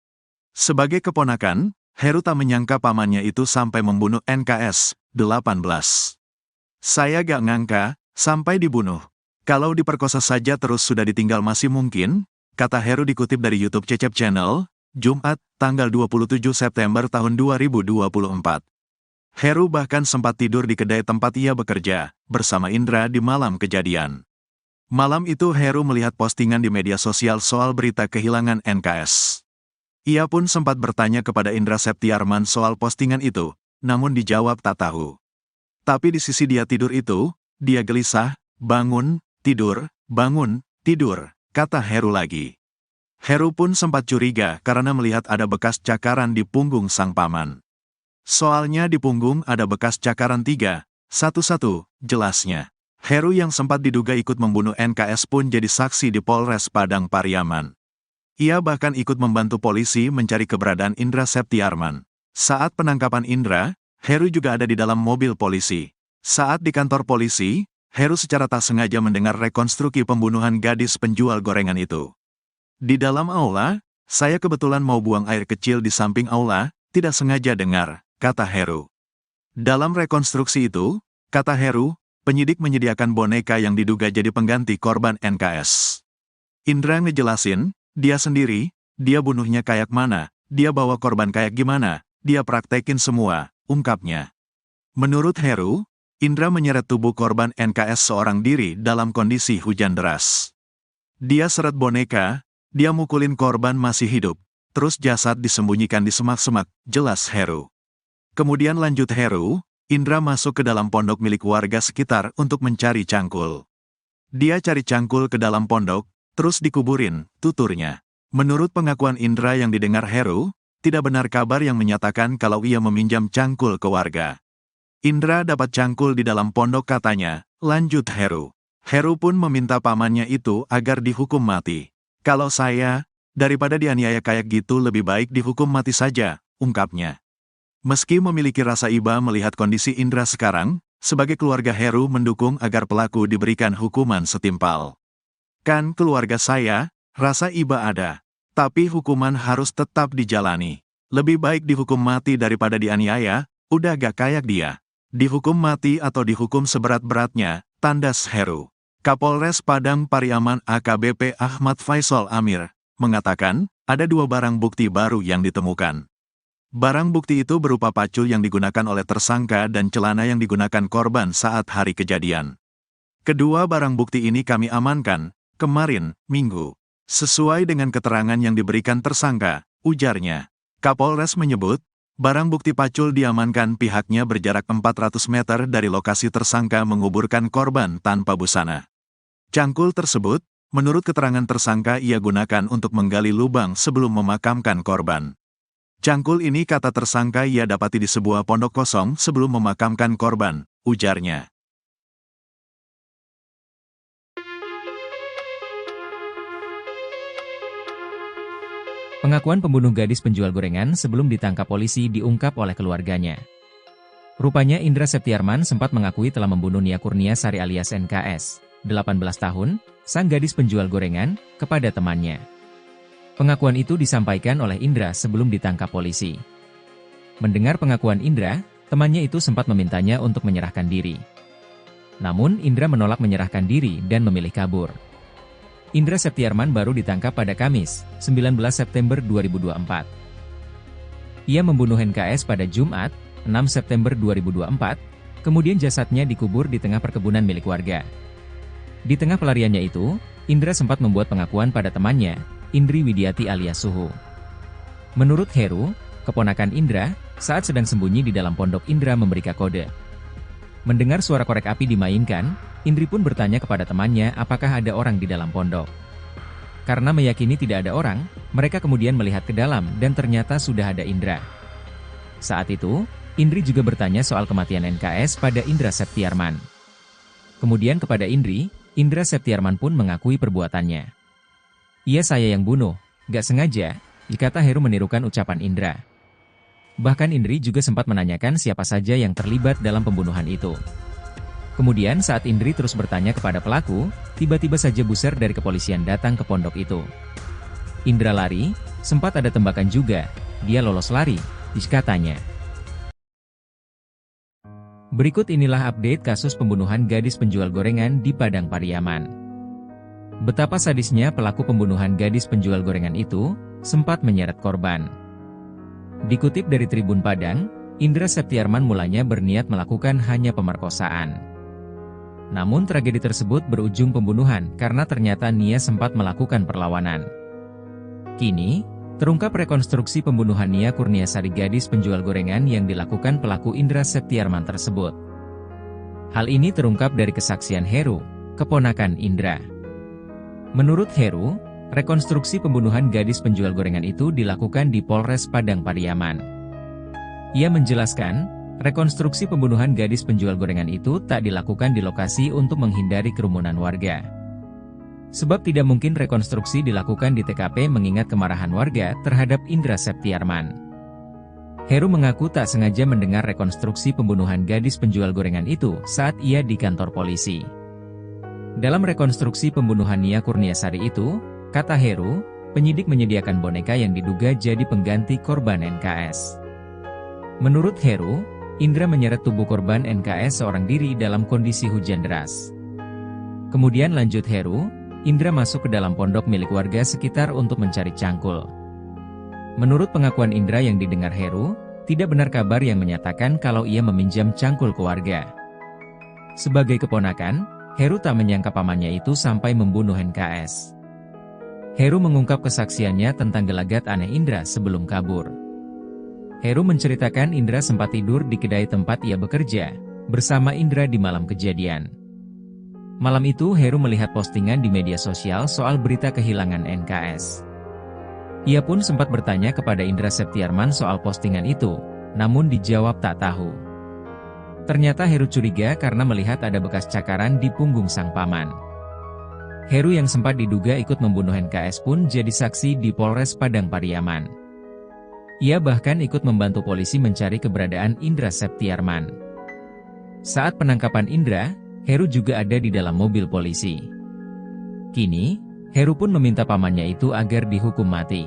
Sebagai keponakan, Heru tak menyangka pamannya itu sampai membunuh NKS 18. Saya gak ngangka, sampai dibunuh. Kalau diperkosa saja terus sudah ditinggal masih mungkin, kata Heru dikutip dari YouTube Cecep Channel, Jumat, tanggal 27 September tahun 2024. Heru bahkan sempat tidur di kedai tempat ia bekerja, bersama Indra di malam kejadian. Malam itu Heru melihat postingan di media sosial soal berita kehilangan NKS. Ia pun sempat bertanya kepada Indra Septiarman soal postingan itu, namun dijawab tak tahu. Tapi di sisi dia tidur itu, dia gelisah, bangun, tidur, kata Heru lagi. Heru pun sempat curiga karena melihat ada bekas cakaran di punggung sang paman. Soalnya di punggung ada bekas cakaran 3, 1-1, jelasnya. Heru yang sempat diduga ikut membunuh NKS pun jadi saksi di Polres Padang Pariaman. Ia bahkan ikut membantu polisi mencari keberadaan Indra Septiarman. Saat penangkapan Indra, Heru juga ada di dalam mobil polisi. Saat di kantor polisi, Heru secara tak sengaja mendengar rekonstruksi pembunuhan gadis penjual gorengan itu. Di dalam aula, saya kebetulan mau buang air kecil di samping aula, tidak sengaja dengar, kata Heru. Dalam rekonstruksi itu, kata Heru, penyidik menyediakan boneka yang diduga jadi pengganti korban NKS. Indra ngejelasin, dia sendiri, dia bunuhnya kayak mana, dia bawa korban kayak gimana, dia praktekin semua, ungkapnya. Menurut Heru, Indra menyeret tubuh korban NKS seorang diri dalam kondisi hujan deras. Dia seret boneka, dia mukulin korban masih hidup, terus jasad disembunyikan di semak-semak, jelas Heru. Kemudian lanjut Heru, Indra masuk ke dalam pondok milik warga sekitar untuk mencari cangkul. Dia cari cangkul ke dalam pondok, terus dikuburin, tuturnya. Menurut pengakuan Indra yang didengar Heru, tidak benar kabar yang menyatakan kalau ia meminjam cangkul ke warga. Indra dapat cangkul di dalam pondok katanya, lanjut Heru. Heru pun meminta pamannya itu agar dihukum mati. Kalau saya, daripada dianiaya kayak gitu lebih baik dihukum mati saja, ungkapnya. Meski memiliki rasa iba melihat kondisi Indra sekarang, sebagai keluarga Heru mendukung agar pelaku diberikan hukuman setimpal. Kan keluarga saya, rasa iba ada. Tapi hukuman harus tetap dijalani. Lebih baik dihukum mati daripada dianiaya, udah gak kayak dia. Dihukum mati atau dihukum seberat-beratnya, tandas Heru. Kapolres Padang Pariaman AKBP Ahmad Faisal Amir, mengatakan, ada 2 barang bukti baru yang ditemukan. Barang bukti itu berupa pacul yang digunakan oleh tersangka dan celana yang digunakan korban saat hari kejadian. Kedua barang bukti ini kami amankan kemarin, Minggu. Sesuai dengan keterangan yang diberikan tersangka, ujarnya. Kapolres menyebut, barang bukti pacul diamankan pihaknya berjarak 400 meter dari lokasi tersangka menguburkan korban tanpa busana. Cangkul tersebut, Menurut keterangan tersangka ia gunakan untuk menggali lubang sebelum memakamkan korban. Cangkul ini kata tersangka ia dapati di sebuah pondok kosong sebelum memakamkan korban, ujarnya. Pengakuan pembunuh gadis penjual gorengan sebelum ditangkap polisi diungkap oleh keluarganya. Rupanya Indra Septiarman sempat mengakui telah membunuh Nia Kurniasari alias NKS, 18 tahun, sang gadis penjual gorengan, kepada temannya. Pengakuan itu disampaikan oleh Indra sebelum ditangkap polisi. Mendengar pengakuan Indra, temannya itu sempat memintanya untuk menyerahkan diri. Namun Indra menolak menyerahkan diri dan memilih kabur. Indra Septiarman baru ditangkap pada Kamis, 19 September 2024. Ia membunuh NKS pada Jumat, 6 September 2024, kemudian jasadnya dikubur di tengah perkebunan milik warga. Di tengah pelariannya itu, Indra sempat membuat pengakuan pada temannya, Indri Widiati alias Suhu. Menurut Heru, keponakan Indra, saat sedang sembunyi di dalam pondok Indra memberi kode. Mendengar suara korek api dimainkan, Indri pun bertanya kepada temannya apakah ada orang di dalam pondok. Karena meyakini tidak ada orang, mereka kemudian melihat ke dalam dan ternyata sudah ada Indra. Saat itu, Indri juga bertanya soal kematian NKS pada Indra Septiarman. Kemudian kepada Indri, Indra Septiarman pun mengakui perbuatannya. Iya saya yang bunuh, gak sengaja, dikata Heru menirukan ucapan Indra. Bahkan Indri juga sempat menanyakan siapa saja yang terlibat dalam pembunuhan itu. Kemudian saat Indri terus bertanya kepada pelaku, tiba-tiba saja buser dari kepolisian datang ke pondok itu. Indra lari, sempat ada tembakan juga, dia lolos lari, katanya. Berikut inilah update kasus pembunuhan gadis penjual gorengan di Padang Pariaman. Betapa sadisnya pelaku pembunuhan gadis penjual gorengan itu, sempat menyeret korban. Dikutip dari Tribun Padang, Indra Septiarman mulanya berniat melakukan hanya pemerkosaan. Namun tragedi tersebut berujung pembunuhan karena ternyata Nia sempat melakukan perlawanan. Kini, terungkap rekonstruksi pembunuhan Nia Kurniasari gadis penjual gorengan yang dilakukan pelaku Indra Septiarman tersebut. Hal ini terungkap dari kesaksian Heru, keponakan Indra. Menurut Heru, rekonstruksi pembunuhan gadis penjual gorengan itu dilakukan di Polres Padang Pariaman. Ia menjelaskan, rekonstruksi pembunuhan gadis penjual gorengan itu tak dilakukan di lokasi untuk menghindari kerumunan warga. Sebab tidak mungkin rekonstruksi dilakukan di TKP mengingat kemarahan warga terhadap Indra Septiarman. Heru mengaku tak sengaja mendengar rekonstruksi pembunuhan gadis penjual gorengan itu saat ia di kantor polisi. Dalam rekonstruksi pembunuhan Nia Kurniasari itu, kata Heru, penyidik menyediakan boneka yang diduga jadi pengganti korban NKS. Menurut Heru, Indra menyeret tubuh korban NKS seorang diri dalam kondisi hujan deras. Kemudian lanjut Heru, Indra masuk ke dalam pondok milik warga sekitar untuk mencari cangkul. Menurut pengakuan Indra yang didengar Heru, tidak benar kabar yang menyatakan kalau ia meminjam cangkul ke warga. Sebagai keponakan, Heru tak menyangka pamannya itu sampai membunuh NKS. Heru mengungkap kesaksiannya tentang gelagat aneh Indra sebelum kabur. Heru menceritakan Indra sempat tidur di kedai tempat ia bekerja, bersama Indra di malam kejadian. Malam itu Heru melihat postingan di media sosial soal berita kehilangan NKS. Ia pun sempat bertanya kepada Indra Septiarman soal postingan itu, namun dijawab tak tahu. Ternyata Heru curiga karena melihat ada bekas cakaran di punggung sang paman. Heru yang sempat diduga ikut membunuh NKS pun jadi saksi di Polres Padang Pariaman. Ia bahkan ikut membantu polisi mencari keberadaan Indra Septiarman. Saat penangkapan Indra, Heru juga ada di dalam mobil polisi. Kini, Heru pun meminta pamannya itu agar dihukum mati.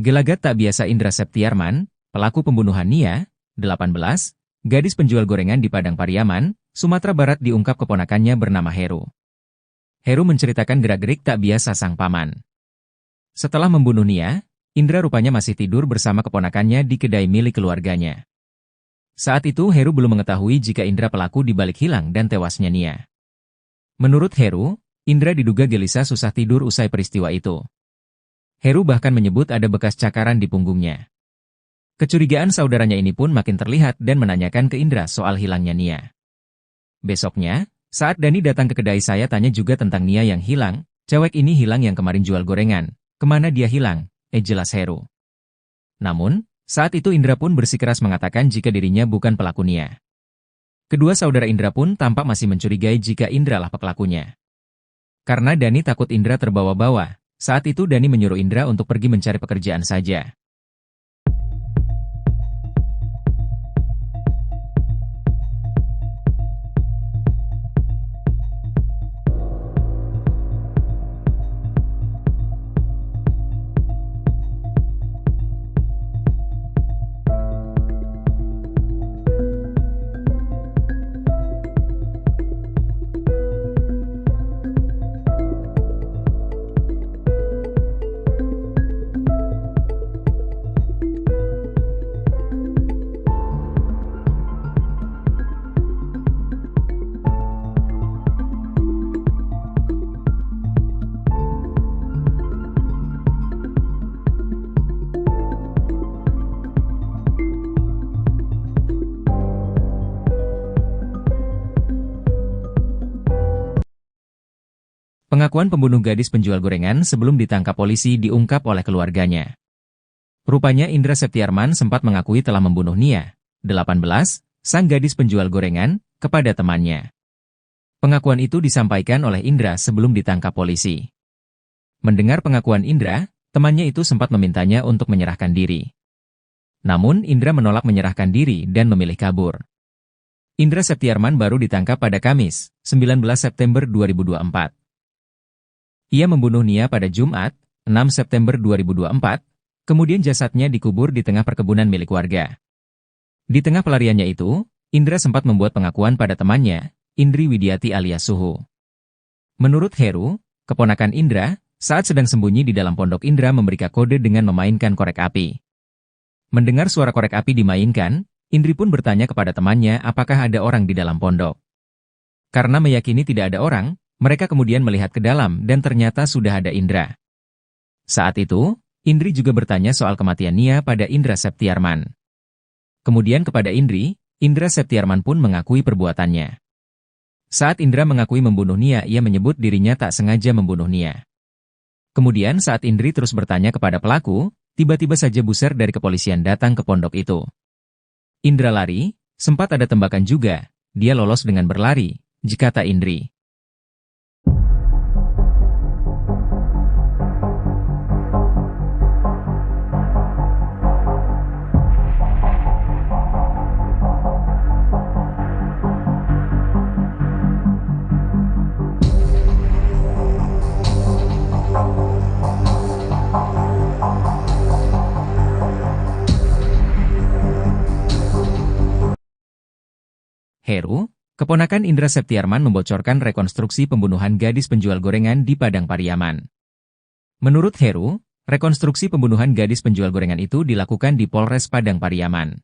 Gelagat tak biasa Indra Septiarman, pelaku pembunuhan Nia, 18, gadis penjual gorengan di Padang Pariaman, Sumatera Barat diungkap keponakannya bernama Heru. Heru menceritakan gerak-gerik tak biasa sang paman. Setelah membunuh Nia, Indra rupanya masih tidur bersama keponakannya di kedai milik keluarganya. Saat itu Heru belum mengetahui jika Indra pelaku dibalik hilang dan tewasnya Nia. Menurut Heru, Indra diduga gelisah susah tidur usai peristiwa itu. Heru bahkan menyebut ada bekas cakaran di punggungnya. Kecurigaan saudaranya ini pun makin terlihat dan menanyakan ke Indra soal hilangnya Nia. Besoknya, Saat Dani datang ke kedai saya tanya juga tentang Nia yang hilang, cewek ini hilang yang kemarin jual gorengan. Kemana dia hilang? Jelas Heru. Namun, saat itu Indra pun bersikeras mengatakan jika dirinya bukan pelaku Nia. Kedua saudara Indra pun tampak masih mencurigai jika Indra lah pelakunya. Karena Dani takut Indra terbawa-bawa, saat itu Dani menyuruh Indra untuk pergi mencari pekerjaan saja. Pengakuan pembunuh gadis penjual gorengan sebelum ditangkap polisi diungkap oleh keluarganya. Rupanya Indra Septiarman sempat mengakui telah membunuh Nia, 18, sang gadis penjual gorengan, kepada temannya. Pengakuan itu disampaikan oleh Indra sebelum ditangkap polisi. Mendengar pengakuan Indra, temannya itu sempat memintanya untuk menyerahkan diri. Namun Indra menolak menyerahkan diri dan memilih kabur. Indra Septiarman baru ditangkap pada Kamis, 19 September 2024. Ia membunuh Nia pada Jumat, 6 September 2024, kemudian jasadnya dikubur di tengah perkebunan milik warga. Di tengah pelariannya itu, Indra sempat membuat pengakuan pada temannya, Indri Widiati alias Suhu. Menurut Heru, keponakan Indra, saat sedang sembunyi di dalam pondok Indra memberikan kode dengan memainkan korek api. Mendengar suara korek api dimainkan, Indri pun bertanya kepada temannya apakah ada orang di dalam pondok. Karena meyakini tidak ada orang, mereka kemudian melihat ke dalam dan ternyata sudah ada Indra. Saat itu, Indri juga bertanya soal kematian Nia pada Indra Septiarman. Kemudian kepada Indri, Indra Septiarman pun mengakui perbuatannya. Saat Indra mengakui membunuh Nia, ia menyebut dirinya tak sengaja membunuh Nia. Kemudian saat Indri terus bertanya kepada pelaku, tiba-tiba saja buser dari kepolisian datang ke pondok itu. Indra lari, sempat ada tembakan juga, dia lolos dengan berlari, kata Indri. Heru, keponakan Indra Septiarman membocorkan rekonstruksi pembunuhan gadis penjual gorengan di Padang Pariaman. Menurut Heru, rekonstruksi pembunuhan gadis penjual gorengan itu dilakukan di Polres Padang Pariaman.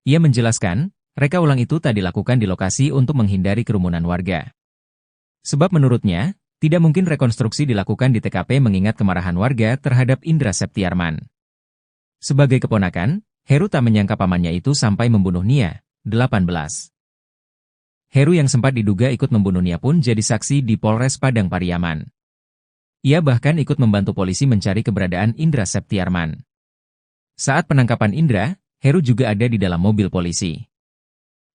Ia menjelaskan, reka ulang itu tak dilakukan di lokasi untuk menghindari kerumunan warga. Sebab menurutnya, tidak mungkin rekonstruksi dilakukan di TKP mengingat kemarahan warga terhadap Indra Septiarman. Sebagai keponakan, Heru tak menyangka pamannya itu sampai membunuh Nia, 18. Heru yang sempat diduga ikut membunuh Nia pun jadi saksi di Polres Padang Pariaman. Ia bahkan ikut membantu polisi mencari keberadaan Indra Septiarman. Saat penangkapan Indra, Heru juga ada di dalam mobil polisi.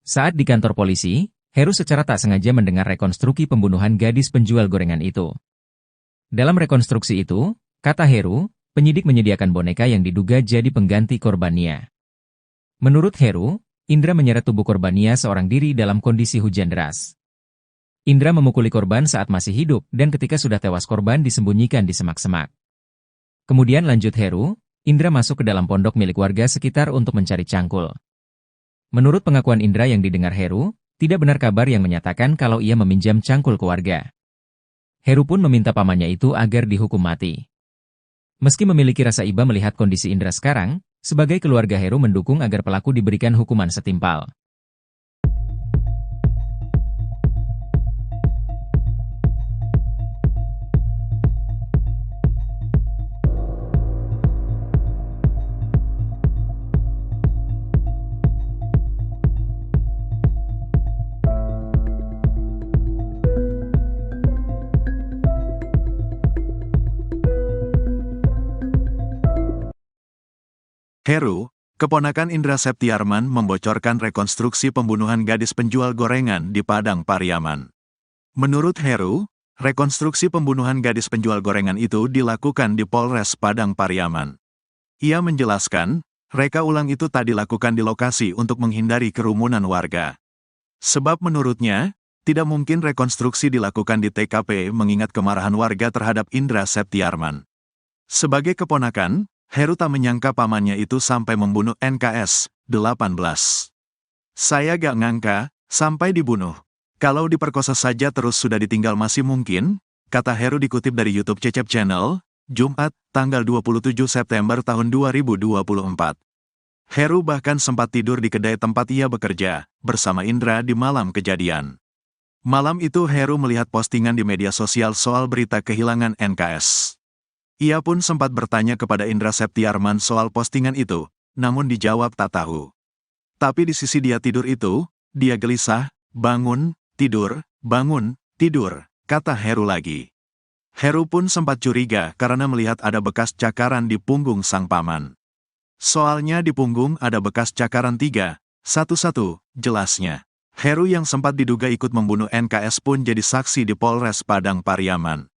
Saat di kantor polisi, Heru secara tak sengaja mendengar rekonstruksi pembunuhan gadis penjual gorengan itu. Dalam rekonstruksi itu, kata Heru, penyidik menyediakan boneka yang diduga jadi pengganti korban Nia. Menurut Heru, Indra menyeret tubuh korban Nia seorang diri dalam kondisi hujan deras. Indra memukuli korban saat masih hidup dan ketika sudah tewas korban disembunyikan di semak-semak. Kemudian lanjut Heru, Indra masuk ke dalam pondok milik warga sekitar untuk mencari cangkul. Menurut pengakuan Indra yang didengar Heru, tidak benar kabar yang menyatakan kalau ia meminjam cangkul ke warga. Heru pun meminta pamannya itu agar dihukum mati. Meski memiliki rasa iba melihat kondisi Indra sekarang, sebagai keluarga Heru mendukung agar pelaku diberikan hukuman setimpal. Heru, keponakan Indra Septiarman membocorkan rekonstruksi pembunuhan gadis penjual gorengan di Padang Pariaman. Menurut Heru, rekonstruksi pembunuhan gadis penjual gorengan itu dilakukan di Polres Padang Pariaman. Ia menjelaskan, reka ulang itu tak dilakukan di lokasi untuk menghindari kerumunan warga. Sebab menurutnya, tidak mungkin rekonstruksi dilakukan di TKP mengingat kemarahan warga terhadap Indra Septiarman. Sebagai keponakan, Heru tak menyangka pamannya itu sampai membunuh NKS 18. Saya gak ngangka, sampai dibunuh. Kalau diperkosa saja terus sudah ditinggal masih mungkin, kata Heru dikutip dari YouTube Cecep Channel, Jumat, tanggal 27 September tahun 2024. Heru bahkan sempat tidur di kedai tempat ia bekerja, bersama Indra di malam kejadian. Malam itu Heru melihat postingan di media sosial soal berita kehilangan NKS. Ia pun sempat bertanya kepada Indra Septiarman soal postingan itu, namun dijawab tak tahu. Tapi di sisi dia tidur itu, dia gelisah, bangun, tidur, kata Heru lagi. Heru pun sempat curiga karena melihat ada bekas cakaran di punggung sang paman. Soalnya di punggung ada bekas cakaran 3, 1-1, jelasnya. Heru yang sempat diduga ikut membunuh NKS pun jadi saksi di Polres Padang Pariaman.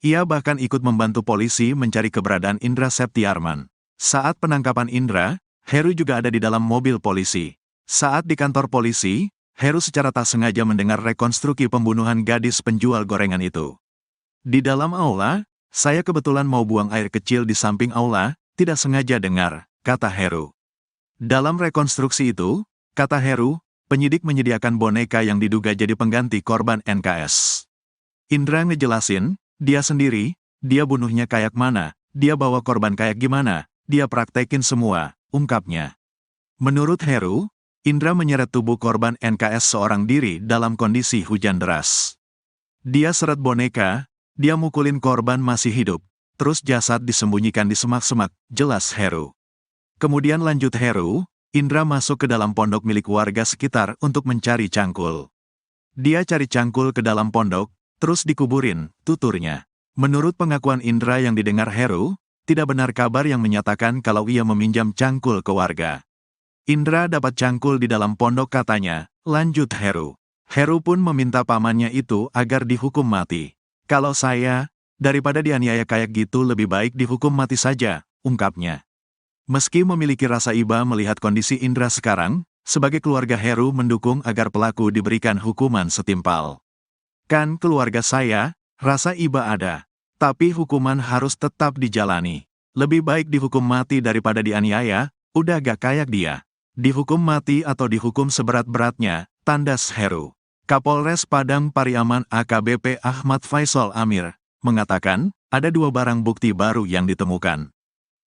Ia bahkan ikut membantu polisi mencari keberadaan Indra Septiarman. Saat penangkapan Indra, Heru juga ada di dalam mobil polisi. Saat di kantor polisi, Heru secara tak sengaja mendengar rekonstruksi pembunuhan gadis penjual gorengan itu. Di dalam aula, saya kebetulan mau buang air kecil di samping aula, tidak sengaja dengar, kata Heru. Dalam rekonstruksi itu, kata Heru, penyidik menyediakan boneka yang diduga jadi pengganti korban NKS. Indra ngejelasin, dia sendiri, dia bunuhnya kayak mana, dia bawa korban kayak gimana, dia praktekin semua, ungkapnya. Menurut Heru, Indra menyeret tubuh korban NKS seorang diri dalam kondisi hujan deras. Dia seret boneka, dia mukulin korban masih hidup, terus jasad disembunyikan di semak-semak, jelas Heru. Kemudian lanjut Heru, Indra masuk ke dalam pondok milik warga sekitar untuk mencari cangkul. Dia cari cangkul ke dalam pondok, terus dikuburin, tuturnya. Menurut pengakuan Indra yang didengar Heru, tidak benar kabar yang menyatakan kalau ia meminjam cangkul ke warga. Indra dapat cangkul di dalam pondok katanya, lanjut Heru. Heru pun meminta pamannya itu agar dihukum mati. Kalau saya, daripada dianiaya kayak gitu lebih baik dihukum mati saja, ungkapnya. Meski memiliki rasa iba melihat kondisi Indra sekarang, sebagai keluarga Heru mendukung agar pelaku diberikan hukuman setimpal. Kan keluarga saya, rasa iba ada. Tapi hukuman harus tetap dijalani. Lebih baik dihukum mati daripada dianiaya, udah gak kayak dia. Dihukum mati atau dihukum seberat-beratnya, tandas Heru. Kapolres Padang Pariaman AKBP Ahmad Faisal Amir, mengatakan, ada 2 barang bukti baru yang ditemukan.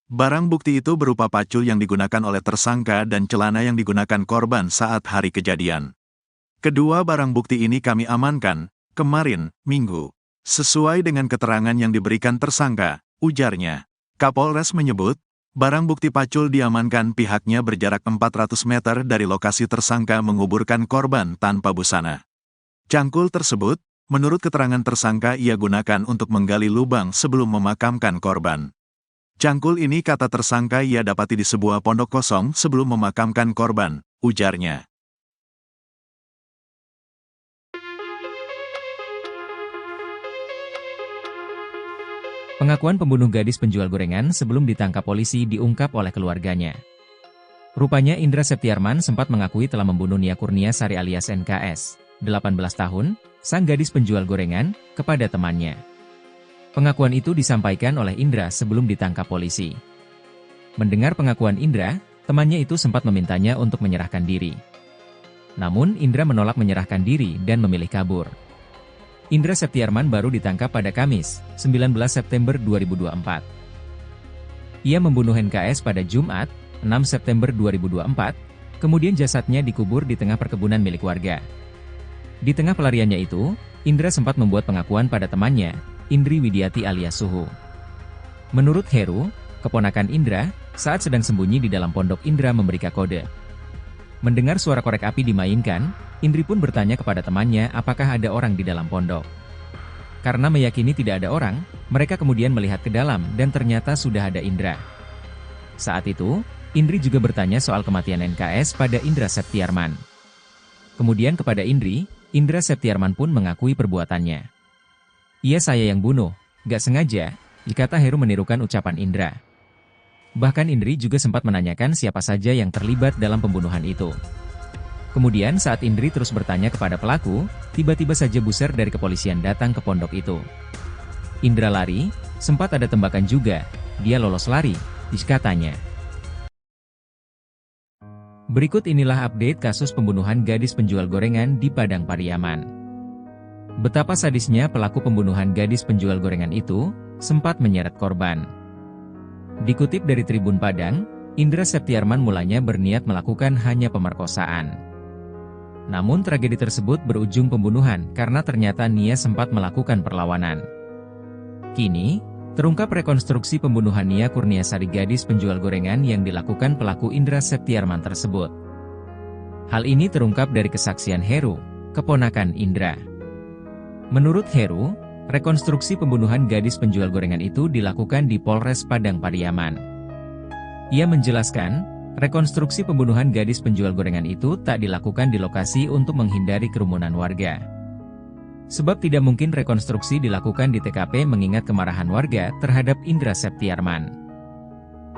Barang bukti itu berupa pacul yang digunakan oleh tersangka dan celana yang digunakan korban saat hari kejadian. Kedua barang bukti ini kami amankan kemarin, Minggu. Sesuai dengan keterangan yang diberikan tersangka, ujarnya. Kapolres menyebut, barang bukti pacul diamankan pihaknya berjarak 400 meter dari lokasi tersangka menguburkan korban tanpa busana. Cangkul tersebut, menurut keterangan tersangka ia gunakan untuk menggali lubang sebelum memakamkan korban. Cangkul ini kata tersangka ia dapati di sebuah pondok kosong sebelum memakamkan korban, ujarnya. Pengakuan pembunuh gadis penjual gorengan sebelum ditangkap polisi diungkap oleh keluarganya. Rupanya Indra Septiarman sempat mengakui telah membunuh Nia Kurnia Sari alias NKS, 18 tahun, sang gadis penjual gorengan, kepada temannya. Pengakuan itu disampaikan oleh Indra sebelum ditangkap polisi. Mendengar pengakuan Indra, temannya itu sempat memintanya untuk menyerahkan diri. Namun Indra menolak menyerahkan diri dan memilih kabur. Indra Septiarman baru ditangkap pada Kamis, 19 September 2024. Ia membunuh NKS pada Jumat, 6 September 2024, kemudian jasadnya dikubur di tengah perkebunan milik warga. Di tengah pelariannya itu, Indra sempat membuat pengakuan pada temannya, Indri Widiati alias Suhu. Menurut Heru, keponakan Indra, saat sedang sembunyi di dalam pondok Indra memberi kode. Mendengar suara korek api dimainkan, Indri pun bertanya kepada temannya apakah ada orang di dalam pondok. Karena meyakini tidak ada orang, mereka kemudian melihat ke dalam dan ternyata sudah ada Indra. Saat itu, Indri juga bertanya soal kematian NKS pada Indra Septiarman. Kemudian kepada Indri, Indra Septiarman pun mengakui perbuatannya. "Iya, saya yang bunuh, gak sengaja," kata Heru menirukan ucapan Indra. Bahkan Indri juga sempat menanyakan siapa saja yang terlibat dalam pembunuhan itu. Kemudian saat Indri terus bertanya kepada pelaku, tiba-tiba saja buser dari kepolisian datang ke pondok itu. Indra lari, sempat ada tembakan juga, dia lolos lari, katanya. Berikut inilah update kasus pembunuhan gadis penjual gorengan di Padang Pariaman. Betapa sadisnya pelaku pembunuhan gadis penjual gorengan itu, sempat menyeret korban. Dikutip dari Tribun Padang, Indra Septiarman mulanya berniat melakukan hanya pemerkosaan. Namun tragedi tersebut berujung pembunuhan karena ternyata Nia sempat melakukan perlawanan. Kini, terungkap rekonstruksi pembunuhan Nia Kurniasari gadis penjual gorengan yang dilakukan pelaku Indra Septiarman tersebut. Hal ini terungkap dari kesaksian Heru, keponakan Indra. Menurut Heru, rekonstruksi pembunuhan gadis penjual gorengan itu dilakukan di Polres Padang Pariaman. Ia menjelaskan, rekonstruksi pembunuhan gadis penjual gorengan itu tak dilakukan di lokasi untuk menghindari kerumunan warga. Sebab tidak mungkin rekonstruksi dilakukan di TKP mengingat kemarahan warga terhadap Indra Septiarman.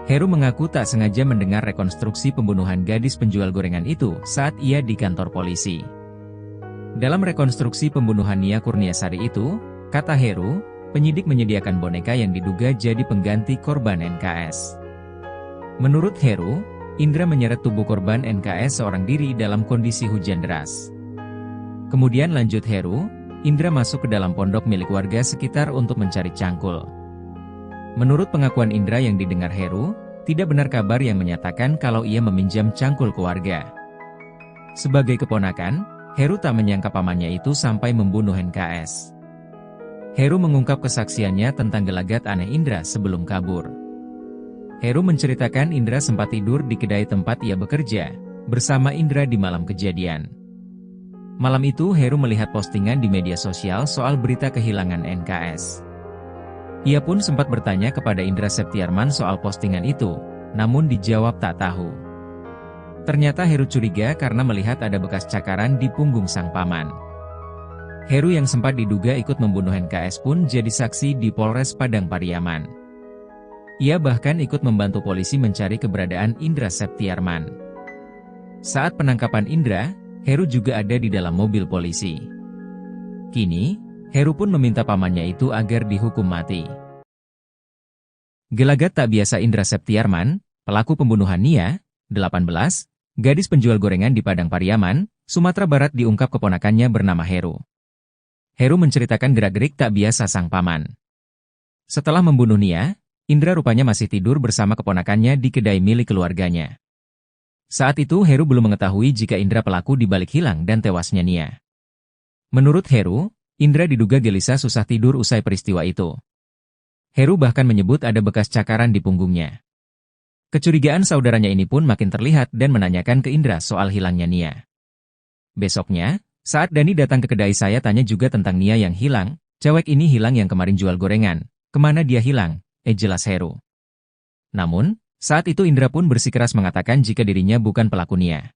Heru mengaku tak sengaja mendengar rekonstruksi pembunuhan gadis penjual gorengan itu saat ia di kantor polisi. Dalam rekonstruksi pembunuhan Nia Kurniasari itu, kata Heru, penyidik menyediakan boneka yang diduga jadi pengganti korban NKS. Menurut Heru, Indra menyeret tubuh korban NKS seorang diri dalam kondisi hujan deras. Kemudian lanjut Heru, Indra masuk ke dalam pondok milik warga sekitar untuk mencari cangkul. Menurut pengakuan Indra yang didengar Heru, tidak benar kabar yang menyatakan kalau ia meminjam cangkul ke warga. Sebagai keponakan, Heru tak menyangka pamannya itu sampai membunuh NKS. Heru mengungkap kesaksiannya tentang gelagat aneh Indra sebelum kabur. Heru menceritakan Indra sempat tidur di kedai tempat ia bekerja, bersama Indra di malam kejadian. Malam itu Heru melihat postingan di media sosial soal berita kehilangan NKS. Ia pun sempat bertanya kepada Indra Septiarman soal postingan itu, namun dijawab tak tahu. Ternyata Heru curiga karena melihat ada bekas cakaran di punggung sang paman. Heru yang sempat diduga ikut membunuh NKS pun jadi saksi di Polres Padang Pariaman. Ia bahkan ikut membantu polisi mencari keberadaan Indra Septiarman. Saat penangkapan Indra, Heru juga ada di dalam mobil polisi. Kini, Heru pun meminta pamannya itu agar dihukum mati. Gelagat tak biasa Indra Septiarman, pelaku pembunuhan Nia, 18, gadis penjual gorengan di Padang Pariaman, Sumatera Barat diungkap keponakannya bernama Heru. Heru menceritakan gerak-gerik tak biasa sang paman. Setelah membunuh Nia, Indra rupanya masih tidur bersama keponakannya di kedai milik keluarganya. Saat itu Heru belum mengetahui jika Indra pelaku dibalik hilang dan tewasnya Nia. Menurut Heru, Indra diduga gelisah susah tidur usai peristiwa itu. Heru bahkan menyebut ada bekas cakaran di punggungnya. Kecurigaan saudaranya ini pun makin terlihat dan menanyakan ke Indra soal hilangnya Nia. Besoknya, saat Dani datang ke kedai saya tanya juga tentang Nia yang hilang, cewek ini hilang yang kemarin jual gorengan, kemana dia hilang, jelas Heru. Namun, saat itu Indra pun bersikeras mengatakan jika dirinya bukan pelaku Nia.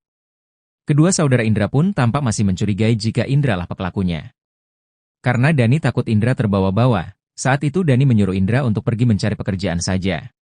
Kedua saudara Indra pun tampak masih mencurigai jika Indra lah pelakunya. Karena Dani takut Indra terbawa-bawa, saat itu Dani menyuruh Indra untuk pergi mencari pekerjaan saja.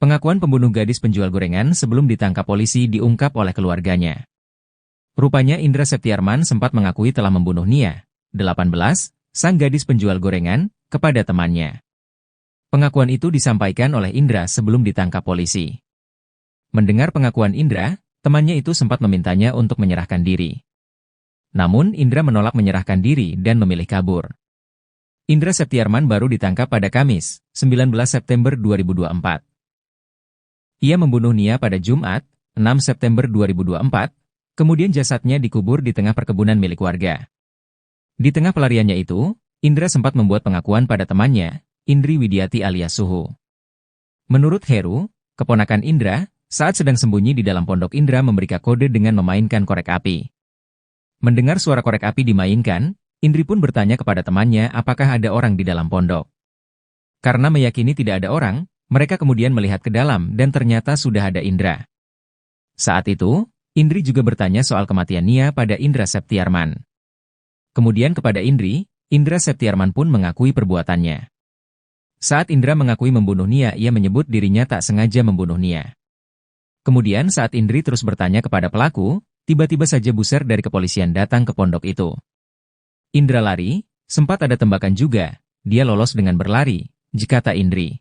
Pengakuan pembunuh gadis penjual gorengan sebelum ditangkap polisi diungkap oleh keluarganya. Rupanya Indra Septiarman sempat mengakui telah membunuh Nia, 18, sang gadis penjual gorengan, kepada temannya. Pengakuan itu disampaikan oleh Indra sebelum ditangkap polisi. Mendengar pengakuan Indra, temannya itu sempat memintanya untuk menyerahkan diri. Namun Indra menolak menyerahkan diri dan memilih kabur. Indra Septiarman baru ditangkap pada Kamis, 19 September 2024. Ia membunuh Nia pada Jumat, 6 September 2024, kemudian jasadnya dikubur di tengah perkebunan milik warga. Di tengah pelariannya itu, Indra sempat membuat pengakuan pada temannya, Indri Widiati alias Suhu. Menurut Heru, keponakan Indra, saat sedang sembunyi di dalam pondok Indra memberikan kode dengan memainkan korek api. Mendengar suara korek api dimainkan, Indri pun bertanya kepada temannya apakah ada orang di dalam pondok. Karena meyakini tidak ada orang, mereka kemudian melihat ke dalam dan ternyata sudah ada Indra. Saat itu, Indri juga bertanya soal kematian Nia pada Indra Septiarman. Kemudian kepada Indri, Indra Septiarman pun mengakui perbuatannya. Saat Indra mengakui membunuh Nia, ia menyebut dirinya tak sengaja membunuh Nia. Kemudian saat Indri terus bertanya kepada pelaku, tiba-tiba saja buser dari kepolisian datang ke pondok itu. Indra lari, sempat ada tembakan juga, dia lolos dengan berlari, kata Indri.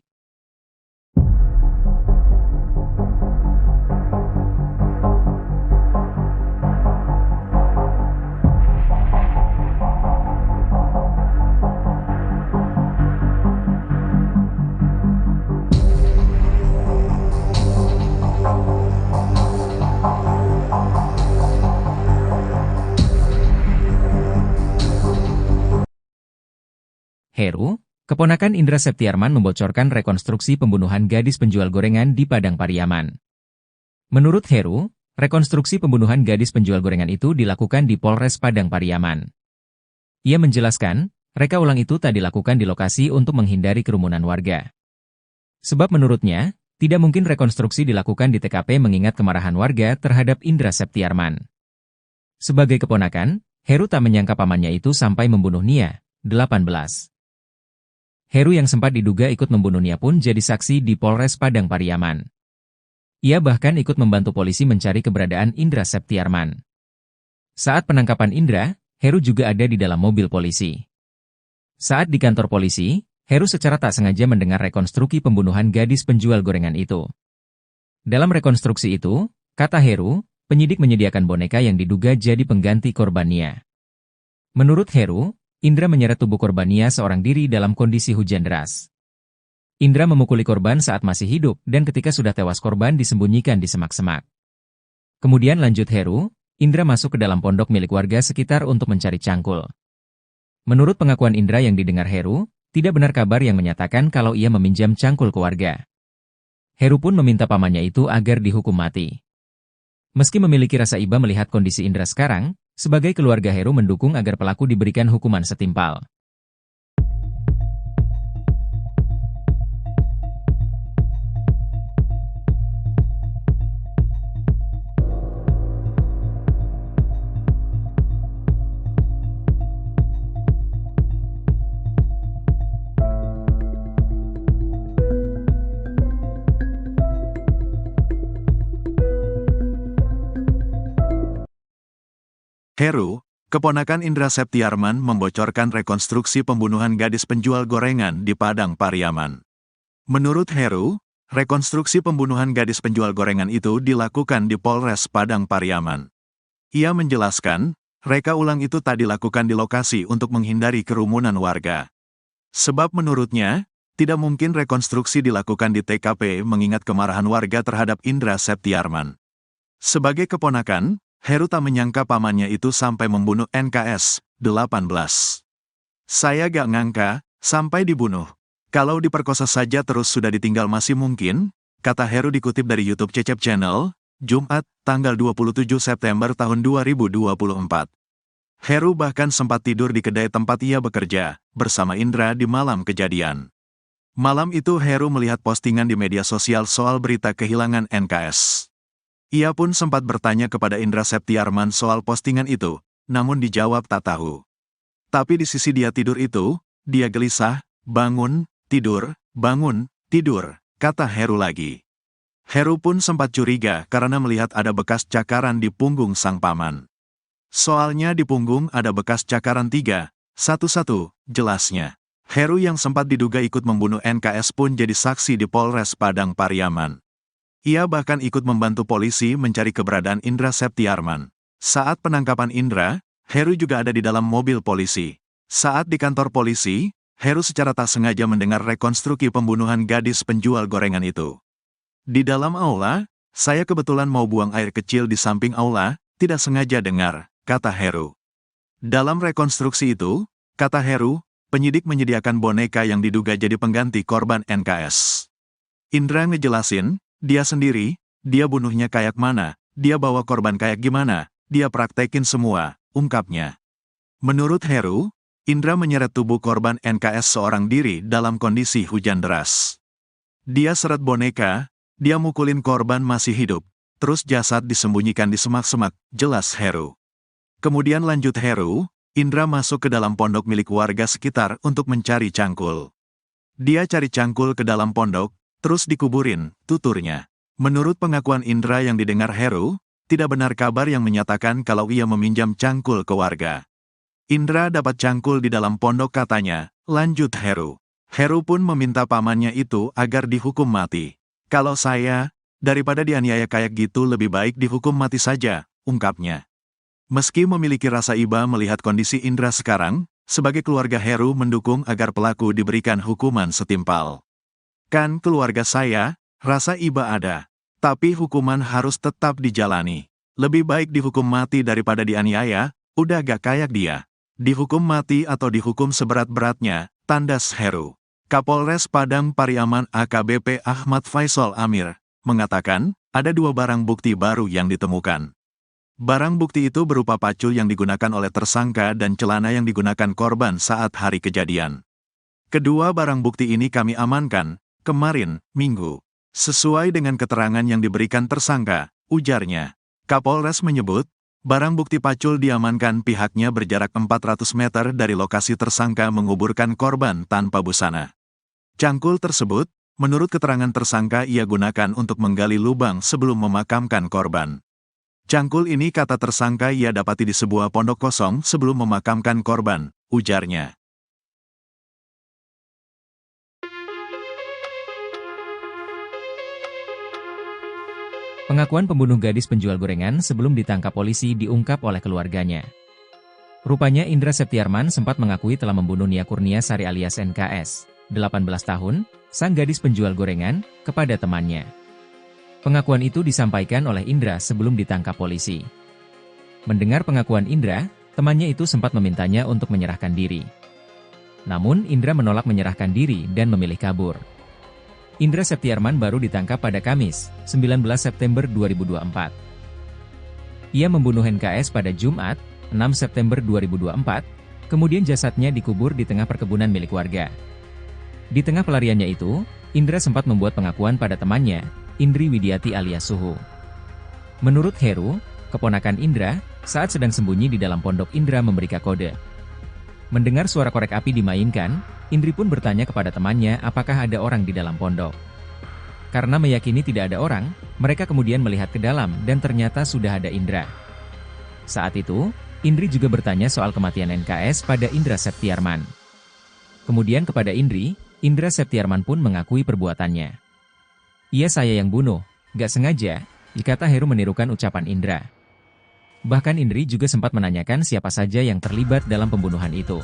Heru, keponakan Indra Septiarman membocorkan rekonstruksi pembunuhan gadis penjual gorengan di Padang Pariaman. Menurut Heru, rekonstruksi pembunuhan gadis penjual gorengan itu dilakukan di Polres Padang Pariaman. Ia menjelaskan, reka ulang itu tak dilakukan di lokasi untuk menghindari kerumunan warga. Sebab menurutnya, tidak mungkin rekonstruksi dilakukan di TKP mengingat kemarahan warga terhadap Indra Septiarman. Sebagai keponakan, Heru tak menyangka pamannya itu sampai membunuh Nia, 18. Heru yang sempat diduga ikut membunuh Nia pun jadi saksi di Polres Padang Pariaman. Ia bahkan ikut membantu polisi mencari keberadaan Indra Septiarman. Saat penangkapan Indra, Heru juga ada di dalam mobil polisi. Saat di kantor polisi, Heru secara tak sengaja mendengar rekonstruksi pembunuhan gadis penjual gorengan itu. Dalam rekonstruksi itu, kata Heru, penyidik menyediakan boneka yang diduga jadi pengganti korban Nia. Menurut Heru, Indra menyeret tubuh korban Nia seorang diri dalam kondisi hujan deras. Indra memukuli korban saat masih hidup dan ketika sudah tewas korban disembunyikan di semak-semak. Kemudian lanjut Heru, Indra masuk ke dalam pondok milik warga sekitar untuk mencari cangkul. Menurut pengakuan Indra yang didengar Heru, tidak benar kabar yang menyatakan kalau ia meminjam cangkul ke warga. Heru pun meminta pamannya itu agar dihukum mati. Meski memiliki rasa iba melihat kondisi Indra sekarang, sebagai keluarga Heru mendukung agar pelaku diberikan hukuman setimpal. Heru, keponakan Indra Septiarman membocorkan rekonstruksi pembunuhan gadis penjual gorengan di Padang Pariaman. Menurut Heru, rekonstruksi pembunuhan gadis penjual gorengan itu dilakukan di Polres Padang Pariaman. Ia menjelaskan, reka ulang itu tak dilakukan di lokasi untuk menghindari kerumunan warga. Sebab menurutnya, tidak mungkin rekonstruksi dilakukan di TKP mengingat kemarahan warga terhadap Indra Septiarman. Sebagai keponakan, Heru tak menyangka pamannya itu sampai membunuh NKS, 18. Saya gak ngangka, sampai dibunuh. Kalau diperkosa saja terus sudah ditinggal masih mungkin, kata Heru dikutip dari YouTube Cecep Channel, Jumat, tanggal 27 September tahun 2024. Heru bahkan sempat tidur di kedai tempat ia bekerja, bersama Indra di malam kejadian. Malam itu Heru melihat postingan di media sosial soal berita kehilangan NKS. Ia pun sempat bertanya kepada Indra Septiarman soal postingan itu, namun dijawab tak tahu. Tapi di sisi dia tidur itu, dia gelisah, bangun, tidur, kata Heru lagi. Heru pun sempat curiga karena melihat ada bekas cakaran di punggung sang paman. Soalnya di punggung ada bekas cakaran 311, jelasnya. Heru yang sempat diduga ikut membunuh NKS pun jadi saksi di Polres Padang Pariaman. Ia bahkan ikut membantu polisi mencari keberadaan Indra Septiarman. Saat penangkapan Indra, Heru juga ada di dalam mobil polisi. Saat di kantor polisi, Heru secara tak sengaja mendengar rekonstruksi pembunuhan gadis penjual gorengan itu. Di dalam aula, saya kebetulan mau buang air kecil di samping aula, tidak sengaja dengar, kata Heru. Dalam rekonstruksi itu, kata Heru, penyidik menyediakan boneka yang diduga jadi pengganti korban NKS. Indra ngejelasin, dia sendiri, dia bunuhnya kayak mana, dia bawa korban kayak gimana, dia praktekin semua, ungkapnya. Menurut Heru, Indra menyeret tubuh korban NKS seorang diri dalam kondisi hujan deras. Dia seret boneka, dia mukulin korban masih hidup, terus jasad disembunyikan di semak-semak, jelas Heru. Kemudian lanjut Heru, Indra masuk ke dalam pondok milik warga sekitar untuk mencari cangkul. Dia cari cangkul ke dalam pondok, terus dikuburin, tuturnya. Menurut pengakuan Indra yang didengar Heru, tidak benar kabar yang menyatakan kalau ia meminjam cangkul ke warga. Indra dapat cangkul di dalam pondok katanya, lanjut Heru. Heru pun meminta pamannya itu agar dihukum mati. Kalau saya, daripada dianiaya kayak gitu lebih baik dihukum mati saja, ungkapnya. Meski memiliki rasa iba melihat kondisi Indra sekarang, sebagai keluarga Heru mendukung agar pelaku diberikan hukuman setimpal. Kan keluarga saya, rasa iba ada. Tapi hukuman harus tetap dijalani. Lebih baik dihukum mati daripada dianiaya, udah gak kayak dia. Dihukum mati atau dihukum seberat-beratnya, tandas Heru. Kapolres Padang Pariaman AKBP Ahmad Faisal Amir, mengatakan, ada 2 barang bukti baru yang ditemukan. Barang bukti itu berupa pacul yang digunakan oleh tersangka dan celana yang digunakan korban saat hari kejadian. Kedua barang bukti ini kami amankan, kemarin, Minggu. Sesuai dengan keterangan yang diberikan tersangka, ujarnya. Kapolres menyebut, barang bukti pacul diamankan pihaknya berjarak 400 meter dari lokasi tersangka menguburkan korban tanpa busana. Cangkul tersebut, menurut keterangan tersangka ia gunakan untuk menggali lubang sebelum memakamkan korban. Cangkul ini kata tersangka ia dapati di sebuah pondok kosong sebelum memakamkan korban, ujarnya. Pengakuan pembunuh gadis penjual gorengan sebelum ditangkap polisi diungkap oleh keluarganya. Rupanya Indra Septiarman sempat mengakui telah membunuh Nia Kurnia Sari alias NKS, 18 tahun, sang gadis penjual gorengan, kepada temannya. Pengakuan itu disampaikan oleh Indra sebelum ditangkap polisi. Mendengar pengakuan Indra, temannya itu sempat memintanya untuk menyerahkan diri. Namun Indra menolak menyerahkan diri dan memilih kabur. Indra Septiarman baru ditangkap pada Kamis, 19 September 2024. Ia membunuh NKS pada Jumat, 6 September 2024, kemudian jasadnya dikubur di tengah perkebunan milik warga. Di tengah pelariannya itu, Indra sempat membuat pengakuan pada temannya, Indri Widiati alias Suhu. Menurut Heru, keponakan Indra, saat sedang sembunyi di dalam pondok Indra memberikan kode. Mendengar suara korek api dimainkan, Indri pun bertanya kepada temannya apakah ada orang di dalam pondok. Karena meyakini tidak ada orang, mereka kemudian melihat ke dalam dan ternyata sudah ada Indra. Saat itu, Indri juga bertanya soal kematian NKS pada Indra Septiarman. Kemudian kepada Indri, Indra Septiarman pun mengakui perbuatannya. Iya saya yang bunuh, gak sengaja, dikata Heru menirukan ucapan Indra. Bahkan Indri juga sempat menanyakan siapa saja yang terlibat dalam pembunuhan itu.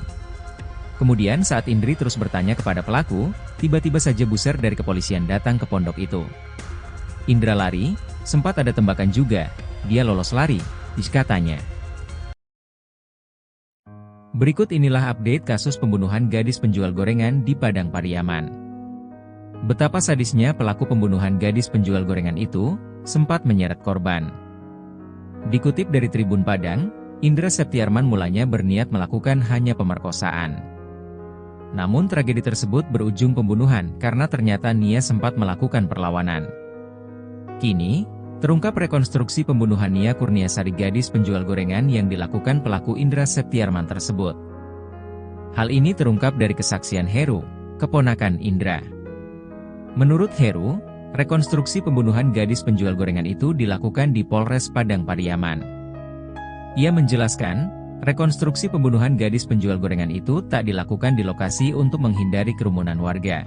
Kemudian saat Indri terus bertanya kepada pelaku, tiba-tiba saja buser dari kepolisian datang ke pondok itu. Indra lari, sempat ada tembakan juga, dia lolos lari, katanya. Berikut inilah update kasus pembunuhan gadis penjual gorengan di Padang Pariaman. Betapa sadisnya pelaku pembunuhan gadis penjual gorengan itu, sempat menyeret korban. Dikutip dari Tribun Padang, Indra Septiarman mulanya berniat melakukan hanya pemerkosaan. Namun tragedi tersebut berujung pembunuhan karena ternyata Nia sempat melakukan perlawanan. Kini, terungkap rekonstruksi pembunuhan Nia Kurniasari gadis penjual gorengan yang dilakukan pelaku Indra Septiarman tersebut. Hal ini terungkap dari kesaksian Heru, keponakan Indra. Menurut Heru, rekonstruksi pembunuhan gadis penjual gorengan itu dilakukan di Polres Padang Pariaman. Ia menjelaskan, rekonstruksi pembunuhan gadis penjual gorengan itu tak dilakukan di lokasi untuk menghindari kerumunan warga.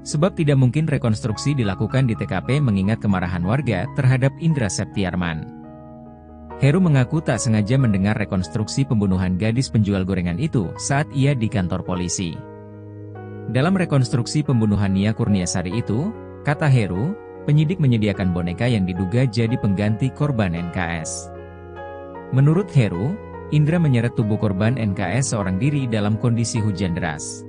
Sebab tidak mungkin rekonstruksi dilakukan di TKP mengingat kemarahan warga terhadap Indra Septiarman. Heru mengaku tak sengaja mendengar rekonstruksi pembunuhan gadis penjual gorengan itu saat ia di kantor polisi. Dalam rekonstruksi pembunuhan Nia Kurniasari itu, kata Heru, penyidik menyediakan boneka yang diduga jadi pengganti korban NKS. Menurut Heru, Indra menyeret tubuh korban NKS seorang diri dalam kondisi hujan deras.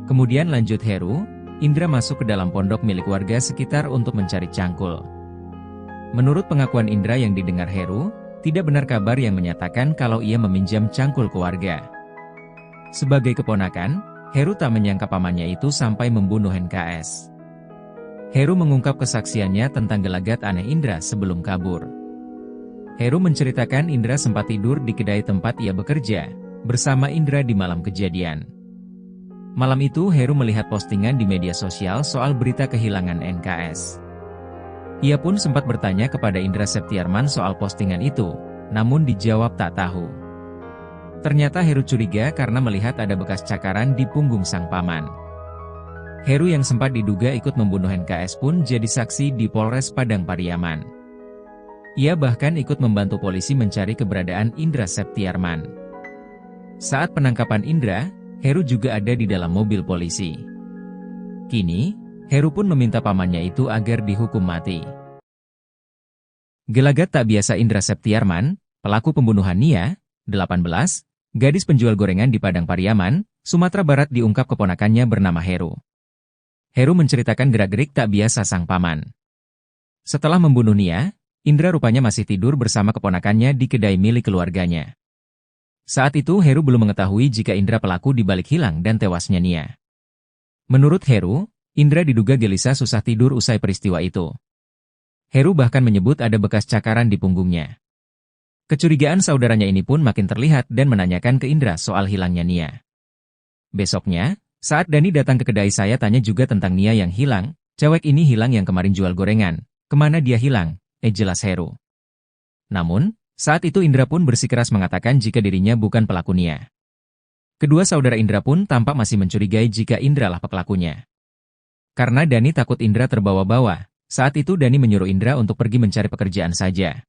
Kemudian lanjut Heru, Indra masuk ke dalam pondok milik warga sekitar untuk mencari cangkul. Menurut pengakuan Indra yang didengar Heru, tidak benar kabar yang menyatakan kalau ia meminjam cangkul ke warga. Sebagai keponakan, Heru tak menyangka pamannya itu sampai membunuh NKS. Heru mengungkap kesaksiannya tentang gelagat aneh Indra sebelum kabur. Heru menceritakan Indra sempat tidur di kedai tempat ia bekerja, bersama Indra di malam kejadian. Malam itu Heru melihat postingan di media sosial soal berita kehilangan NKS. Ia pun sempat bertanya kepada Indra Septiarman soal postingan itu, namun dijawab tak tahu. Ternyata Heru curiga karena melihat ada bekas cakaran di punggung sang paman. Heru yang sempat diduga ikut membunuh NKS pun jadi saksi di Polres Padang Pariaman. Ia bahkan ikut membantu polisi mencari keberadaan Indra Septiarman. Saat penangkapan Indra, Heru juga ada di dalam mobil polisi. Kini, Heru pun meminta pamannya itu agar dihukum mati. Gelagat tak biasa Indra Septiarman, pelaku pembunuhan Nia, 18, gadis penjual gorengan di Padang Pariaman, Sumatera Barat diungkap keponakannya bernama Heru. Heru menceritakan gerak-gerik tak biasa sang paman. Setelah membunuh Nia, Indra rupanya masih tidur bersama keponakannya di kedai milik keluarganya. Saat itu Heru belum mengetahui jika Indra pelaku dibalik hilang dan tewasnya Nia. Menurut Heru, Indra diduga gelisah susah tidur usai peristiwa itu. Heru bahkan menyebut ada bekas cakaran di punggungnya. Kecurigaan saudaranya ini pun makin terlihat dan menanyakan ke Indra soal hilangnya Nia. Besoknya, saat Dani datang ke kedai saya tanya juga tentang Nia yang hilang, cewek ini hilang yang kemarin jual gorengan, kemana dia hilang, jelas Heru. Namun, saat itu Indra pun bersikeras mengatakan jika dirinya bukan pelaku Nia. Kedua saudara Indra pun tampak masih mencurigai jika Indra lah pelakunya. Karena Dani takut Indra terbawa-bawa, saat itu Dani menyuruh Indra untuk pergi mencari pekerjaan saja.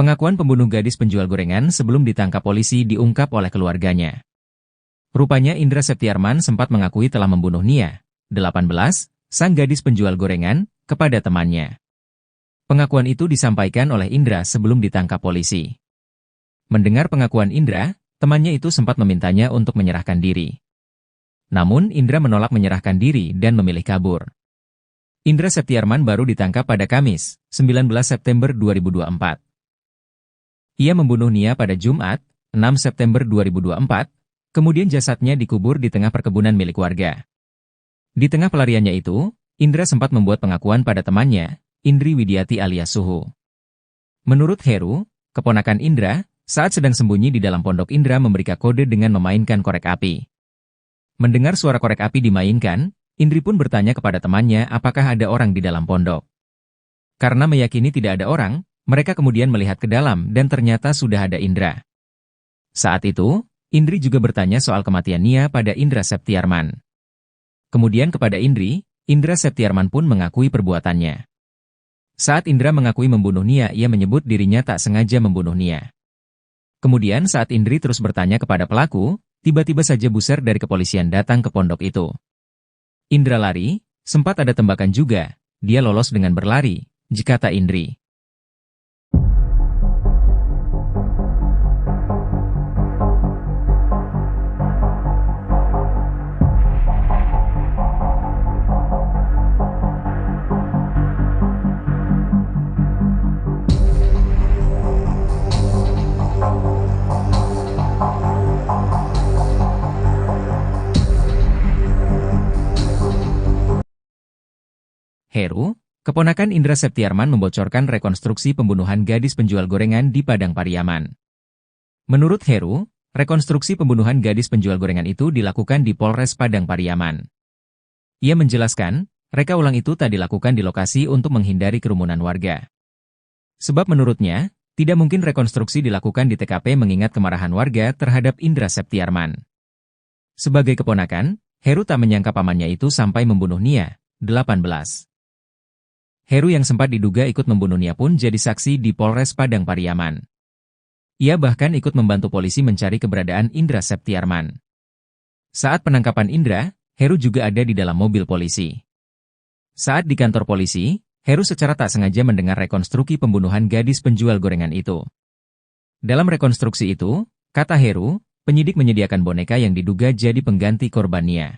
Pengakuan pembunuh gadis penjual gorengan sebelum ditangkap polisi diungkap oleh keluarganya. Rupanya Indra Septiarman sempat mengakui telah membunuh Nia, 18, sang gadis penjual gorengan, kepada temannya. Pengakuan itu disampaikan oleh Indra sebelum ditangkap polisi. Mendengar pengakuan Indra, temannya itu sempat memintanya untuk menyerahkan diri. Namun Indra menolak menyerahkan diri dan memilih kabur. Indra Septiarman baru ditangkap pada Kamis, 19 September 2024. Ia membunuh Nia pada Jumat, 6 September 2024, kemudian jasadnya dikubur di tengah perkebunan milik warga. Di tengah pelariannya itu, Indra sempat membuat pengakuan pada temannya, Indri Widiati alias Suhu. Menurut Heru, keponakan Indra, saat sedang sembunyi di dalam pondok Indra memberikan kode dengan memainkan korek api. Mendengar suara korek api dimainkan, Indri pun bertanya kepada temannya apakah ada orang di dalam pondok. Karena meyakini tidak ada orang, mereka kemudian melihat ke dalam dan ternyata sudah ada Indra. Saat itu, Indri juga bertanya soal kematian Nia pada Indra Septiarman. Kemudian kepada Indri, Indra Septiarman pun mengakui perbuatannya. Saat Indra mengakui membunuh Nia, ia menyebut dirinya tak sengaja membunuh Nia. Kemudian saat Indri terus bertanya kepada pelaku, Tiba-tiba saja buser dari kepolisian datang ke pondok itu. Indra lari, sempat ada tembakan juga, dia lolos dengan berlari, kata Indri. Heru, keponakan Indra Septiarman membocorkan rekonstruksi pembunuhan gadis penjual gorengan di Padang Pariaman. Menurut Heru, rekonstruksi pembunuhan gadis penjual gorengan itu dilakukan di Polres Padang Pariaman. Ia menjelaskan, reka ulang itu tak dilakukan di lokasi untuk menghindari kerumunan warga. Sebab menurutnya, tidak mungkin rekonstruksi dilakukan di TKP mengingat kemarahan warga terhadap Indra Septiarman. Sebagai keponakan, Heru tak menyangka pamannya itu sampai membunuh Nia, 18. Heru yang sempat diduga ikut membunuh Nia pun jadi saksi di Polres Padang Pariaman. Ia bahkan ikut membantu polisi mencari keberadaan Indra Septiarman. Saat penangkapan Indra, Heru juga ada di dalam mobil polisi. Saat di kantor polisi, Heru secara tak sengaja mendengar rekonstruksi pembunuhan gadis penjual gorengan itu. Dalam rekonstruksi itu, kata Heru, penyidik menyediakan boneka yang diduga jadi pengganti korban Nia.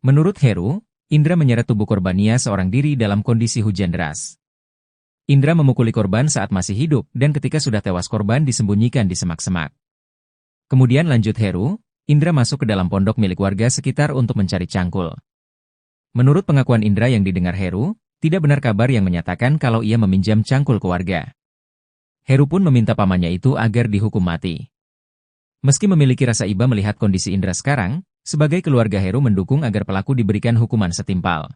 Menurut Heru, Indra menyeret tubuh korban Nia seorang diri dalam kondisi hujan deras. Indra memukuli korban saat masih hidup dan ketika sudah tewas korban disembunyikan di semak-semak. Kemudian lanjut Heru, Indra masuk ke dalam pondok milik warga sekitar untuk mencari cangkul. Menurut pengakuan Indra yang didengar Heru, tidak benar kabar yang menyatakan kalau ia meminjam cangkul ke warga. Heru pun meminta pamannya itu agar dihukum mati. Meski memiliki rasa iba melihat kondisi Indra sekarang, sebagai keluarga Heru mendukung agar pelaku diberikan hukuman setimpal.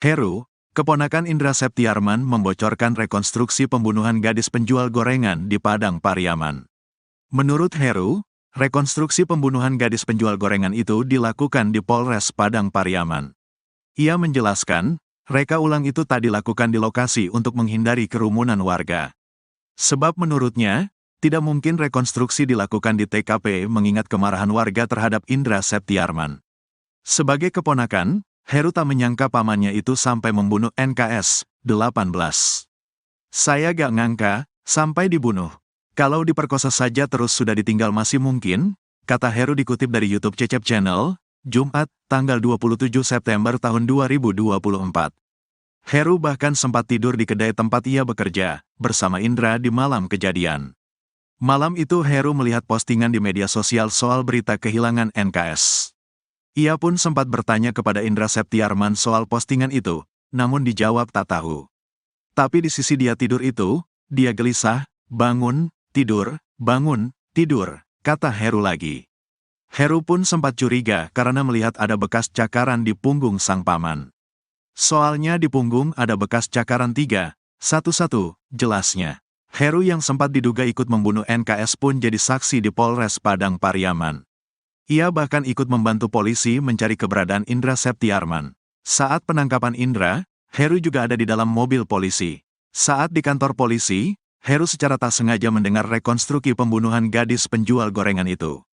Heru, keponakan Indra Septiarman membocorkan rekonstruksi pembunuhan gadis penjual gorengan di Padang Pariaman. Menurut Heru, rekonstruksi pembunuhan gadis penjual gorengan itu dilakukan di Polres Padang Pariaman. Ia menjelaskan, reka ulang itu tak dilakukan di lokasi untuk menghindari kerumunan warga. Sebab menurutnya, tidak mungkin rekonstruksi dilakukan di TKP mengingat kemarahan warga terhadap Indra Septiarman. Sebagai keponakan, Heru tak menyangka pamannya itu sampai membunuh NKS, 18. Saya gak ngangka, sampai dibunuh. Kalau diperkosa saja terus sudah ditinggal masih mungkin, kata Heru dikutip dari YouTube Cecep Channel, Jumat, tanggal 27 September tahun 2024. Heru bahkan sempat tidur di kedai tempat ia bekerja, bersama Indra di malam kejadian. Malam itu Heru melihat postingan di media sosial soal berita kehilangan NKS. Ia pun sempat bertanya kepada Indra Septiarman soal postingan itu, namun dijawab tak tahu. Tapi di sisi dia tidur itu, dia gelisah, bangun, tidur, kata Heru lagi. Heru pun sempat curiga karena melihat ada bekas cakaran di punggung sang paman. Soalnya di punggung ada bekas cakaran 3, 1-1, jelasnya. Heru yang sempat diduga ikut membunuh NKS pun jadi saksi di Polres Padang Pariaman. Ia bahkan ikut membantu polisi mencari keberadaan Indra Septiarman. Saat penangkapan Indra, Heru juga ada di dalam mobil polisi. Saat di kantor polisi, Heru secara tak sengaja mendengar rekonstruksi pembunuhan gadis penjual gorengan itu.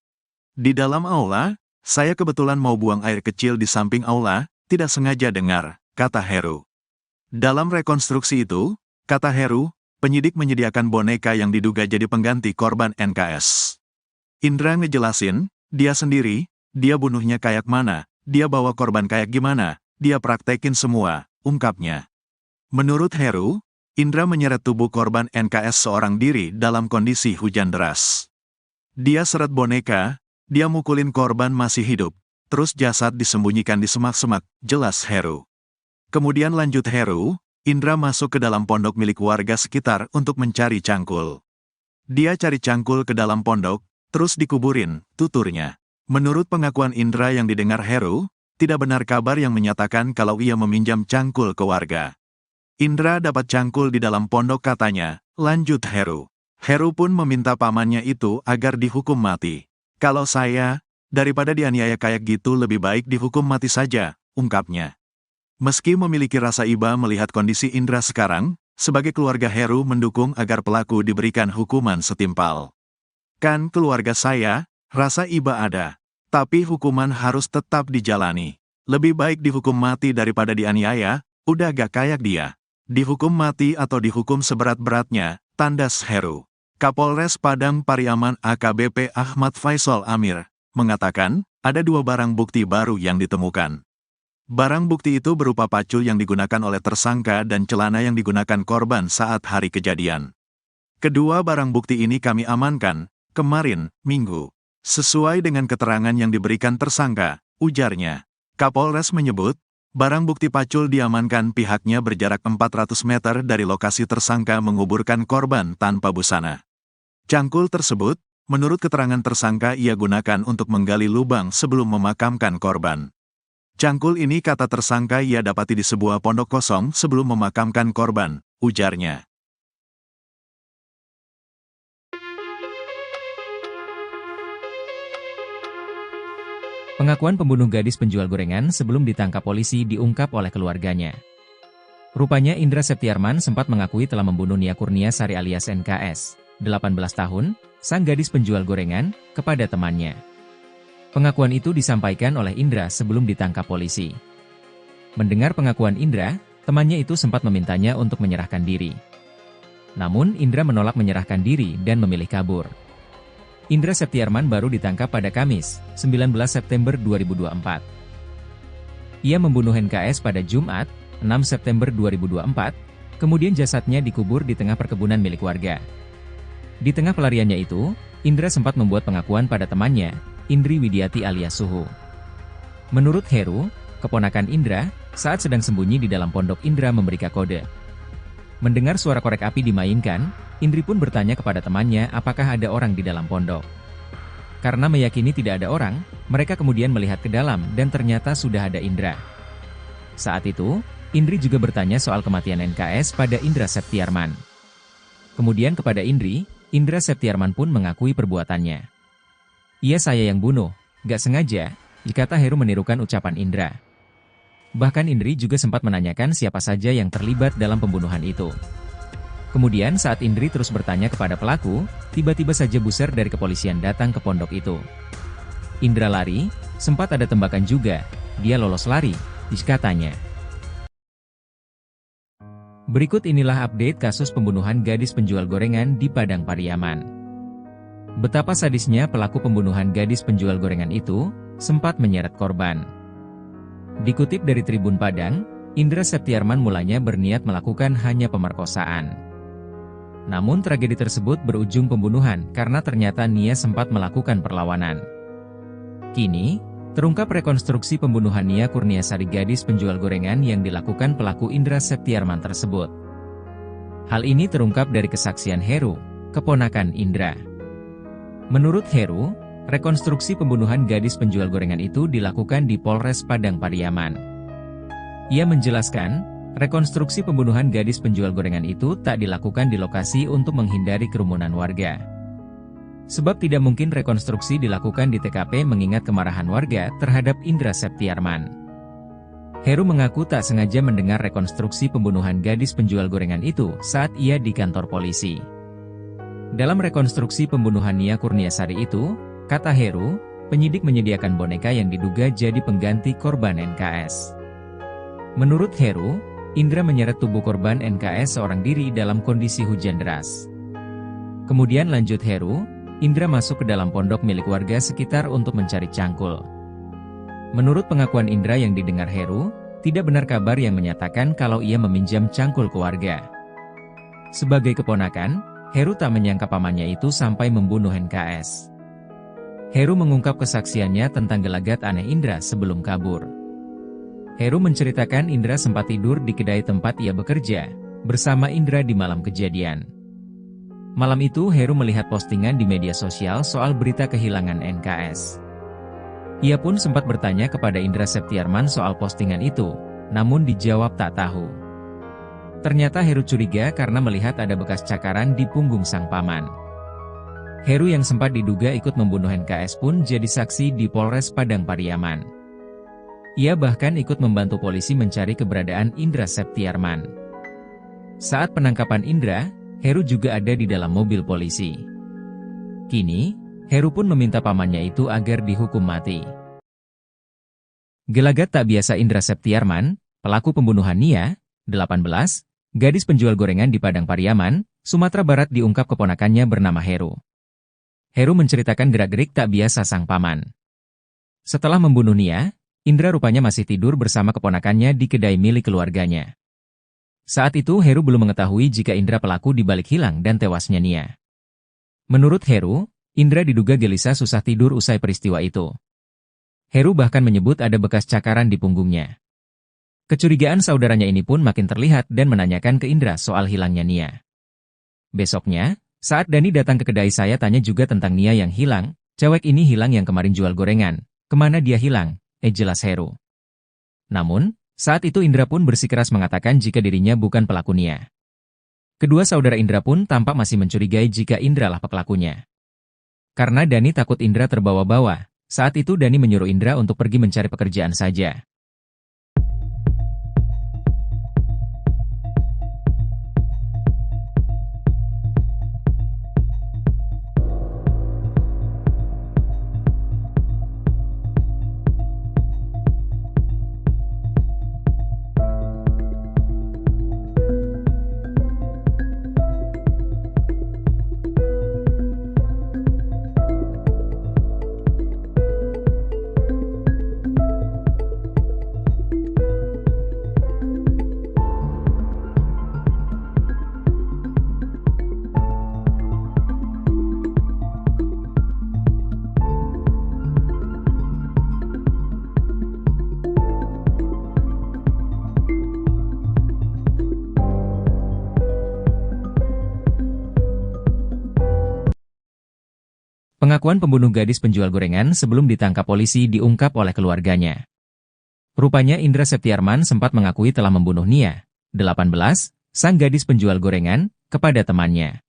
Di dalam aula, saya kebetulan mau buang air kecil di samping aula, tidak sengaja dengar, kata Heru. Dalam rekonstruksi itu, kata Heru, penyidik menyediakan boneka yang diduga jadi pengganti korban NKS. Indra ngejelasin, dia sendiri, dia bunuhnya kayak mana, dia bawa korban kayak gimana, dia praktekin semua, ungkapnya. Menurut Heru, Indra menyeret tubuh korban NKS seorang diri dalam kondisi hujan deras. Dia seret boneka, dia mukulin korban masih hidup, terus jasad disembunyikan di semak-semak, jelas Heru. Kemudian lanjut Heru, Indra masuk ke dalam pondok milik warga sekitar untuk mencari cangkul. Dia cari cangkul ke dalam pondok, terus dikuburin, tuturnya. Menurut pengakuan Indra yang didengar Heru, tidak benar kabar yang menyatakan kalau ia meminjam cangkul ke warga. Indra dapat cangkul di dalam pondok katanya, lanjut Heru. Heru pun meminta pamannya itu agar dihukum mati. Kalau saya, daripada dianiaya kayak gitu lebih baik dihukum mati saja, ungkapnya. Meski memiliki rasa iba melihat kondisi Indra sekarang, sebagai keluarga Heru mendukung agar pelaku diberikan hukuman setimpal. Kan keluarga saya, rasa iba ada. Tapi hukuman harus tetap dijalani. Lebih baik dihukum mati daripada dianiaya, udah gak kayak dia. Dihukum mati atau dihukum seberat-beratnya, tandas Heru. Kapolres Padang Pariaman AKBP Ahmad Faisal Amir mengatakan, ada 2 barang bukti baru yang ditemukan. Barang bukti itu berupa pacul yang digunakan oleh tersangka dan celana yang digunakan korban saat hari kejadian. Kedua barang bukti ini kami amankan, kemarin, Minggu. Sesuai dengan keterangan yang diberikan tersangka, ujarnya. Kapolres menyebut, barang bukti pacul diamankan pihaknya berjarak 400 meter dari lokasi tersangka menguburkan korban tanpa busana. Cangkul tersebut, menurut keterangan tersangka ia gunakan untuk menggali lubang sebelum memakamkan korban. Cangkul ini kata tersangka ia dapati di sebuah pondok kosong sebelum memakamkan korban, ujarnya. Pengakuan pembunuh gadis penjual gorengan sebelum ditangkap polisi diungkap oleh keluarganya. Rupanya Indra Septiarman sempat mengakui telah membunuh Nia Kurniasari alias NKS, 18 tahun, sang gadis penjual gorengan, kepada temannya. Pengakuan itu disampaikan oleh Indra sebelum ditangkap polisi. Mendengar pengakuan Indra, temannya itu sempat memintanya untuk menyerahkan diri. Namun Indra menolak menyerahkan diri dan memilih kabur. Indra Septiarman baru ditangkap pada Kamis, 19 September 2024. Ia membunuh NKS pada Jumat, 6 September 2024, kemudian jasadnya dikubur di tengah perkebunan milik warga. Di tengah pelariannya itu, Indra sempat membuat pengakuan pada temannya, Indri Widiati alias Suhu. Menurut Heru, keponakan Indra, saat sedang sembunyi di dalam pondok Indra memberi kode. Mendengar suara korek api dimainkan, Indri pun bertanya kepada temannya apakah ada orang di dalam pondok. Karena meyakini tidak ada orang, mereka kemudian melihat ke dalam dan ternyata sudah ada Indra. Saat itu, Indri juga bertanya soal kematian NKS pada Indra Septiarman. Kemudian kepada Indri, Indra Septiarman pun mengakui perbuatannya. Iya saya yang bunuh, gak sengaja, kata Heru menirukan ucapan Indra. Bahkan Indri juga sempat menanyakan siapa saja yang terlibat dalam pembunuhan itu. Kemudian saat Indri terus bertanya kepada pelaku, tiba-tiba saja buser dari kepolisian datang ke pondok itu. Indra lari, sempat ada tembakan juga, dia lolos lari, katanya. Berikut inilah update kasus pembunuhan gadis penjual gorengan di Padang Pariaman. Betapa sadisnya pelaku pembunuhan gadis penjual gorengan itu, sempat menyeret korban. Dikutip dari Tribun Padang, Indra Septiarman mulanya berniat melakukan hanya pemerkosaan. Namun tragedi tersebut berujung pembunuhan karena ternyata Nia sempat melakukan perlawanan. Kini, terungkap rekonstruksi pembunuhan Nia Kurniasari gadis penjual gorengan yang dilakukan pelaku Indra Septiarman tersebut. Hal ini terungkap dari kesaksian Heru, keponakan Indra. Menurut Heru, rekonstruksi pembunuhan gadis penjual gorengan itu dilakukan di Polres Padang Pariaman. Ia menjelaskan, rekonstruksi pembunuhan gadis penjual gorengan itu tak dilakukan di lokasi untuk menghindari kerumunan warga. Sebab tidak mungkin rekonstruksi dilakukan di TKP mengingat kemarahan warga terhadap Indra Septiarman. Heru mengaku tak sengaja mendengar rekonstruksi pembunuhan gadis penjual gorengan itu saat ia di kantor polisi. Dalam rekonstruksi pembunuhan Nia Kurniasari itu, kata Heru, penyidik menyediakan boneka yang diduga jadi pengganti korban NKS. Menurut Heru, Indra menyeret tubuh korban NKS seorang diri dalam kondisi hujan deras. Kemudian lanjut Heru, Indra masuk ke dalam pondok milik warga sekitar untuk mencari cangkul. Menurut pengakuan Indra yang didengar Heru, tidak benar kabar yang menyatakan kalau ia meminjam cangkul ke warga. Sebagai keponakan, Heru tak menyangka pamannya itu sampai membunuh NKS. Heru mengungkap kesaksiannya tentang gelagat aneh Indra sebelum kabur. Heru menceritakan Indra sempat tidur di kedai tempat ia bekerja, bersama Indra di malam kejadian. Malam itu Heru melihat postingan di media sosial soal berita kehilangan NKS. Ia pun sempat bertanya kepada Indra Septiarman soal postingan itu, namun dijawab tak tahu. Ternyata Heru curiga karena melihat ada bekas cakaran di punggung sang paman. Heru yang sempat diduga ikut membunuh NKS pun jadi saksi di Polres Padang Pariaman. Ia bahkan ikut membantu polisi mencari keberadaan Indra Septiarman. Saat penangkapan Indra, Heru juga ada di dalam mobil polisi. Kini, Heru pun meminta pamannya itu agar dihukum mati. Gelagat tak biasa Indra Septiarman, pelaku pembunuhan Nia, 18, gadis penjual gorengan di Padang Pariaman, Sumatera Barat diungkap keponakannya bernama Heru. Heru menceritakan gerak-gerik tak biasa sang paman. Setelah membunuh Nia, Indra rupanya masih tidur bersama keponakannya di kedai milik keluarganya. Saat itu Heru belum mengetahui jika Indra pelaku dibalik hilang dan tewasnya Nia. Menurut Heru, Indra diduga gelisah susah tidur usai peristiwa itu. Heru bahkan menyebut ada bekas cakaran di punggungnya. Kecurigaan saudaranya ini pun makin terlihat dan menanyakan ke Indra soal hilangnya Nia. Besoknya, saat Dani datang ke kedai saya tanya juga tentang Nia yang hilang, cewek ini hilang yang kemarin jual gorengan, kemana dia hilang, jelas Heru. Namun, saat itu Indra pun bersikeras mengatakan jika dirinya bukan pelaku Nia. Kedua saudara Indra pun tampak masih mencurigai jika Indra lah pelakunya. Karena Dani takut Indra terbawa-bawa, saat itu Dani menyuruh Indra untuk pergi mencari pekerjaan saja. Pengakuan pembunuh gadis penjual gorengan sebelum ditangkap polisi diungkap oleh keluarganya. Rupanya Indra Septiarman sempat mengakui telah membunuh Nia, 18, sang gadis penjual gorengan, kepada temannya.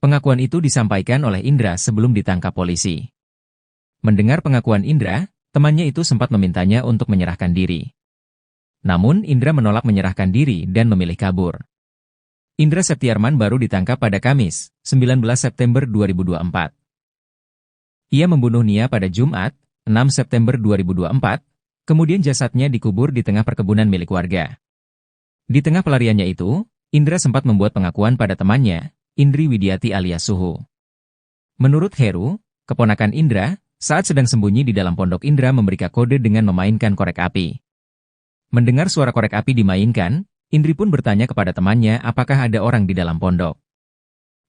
Pengakuan itu disampaikan oleh Indra sebelum ditangkap polisi. Mendengar pengakuan Indra, temannya itu sempat memintanya untuk menyerahkan diri. Namun Indra menolak menyerahkan diri dan memilih kabur. Indra Septiarman baru ditangkap pada Kamis, 19 September 2024. Ia membunuh Nia pada Jumat, 6 September 2024, kemudian jasadnya dikubur di tengah perkebunan milik warga. Di tengah pelariannya itu, Indra sempat membuat pengakuan pada temannya, Indri Widiati alias Suhu. Menurut Heru, keponakan Indra, saat sedang sembunyi di dalam pondok Indra memberikan kode dengan memainkan korek api. Mendengar suara korek api dimainkan, Indri pun bertanya kepada temannya apakah ada orang di dalam pondok.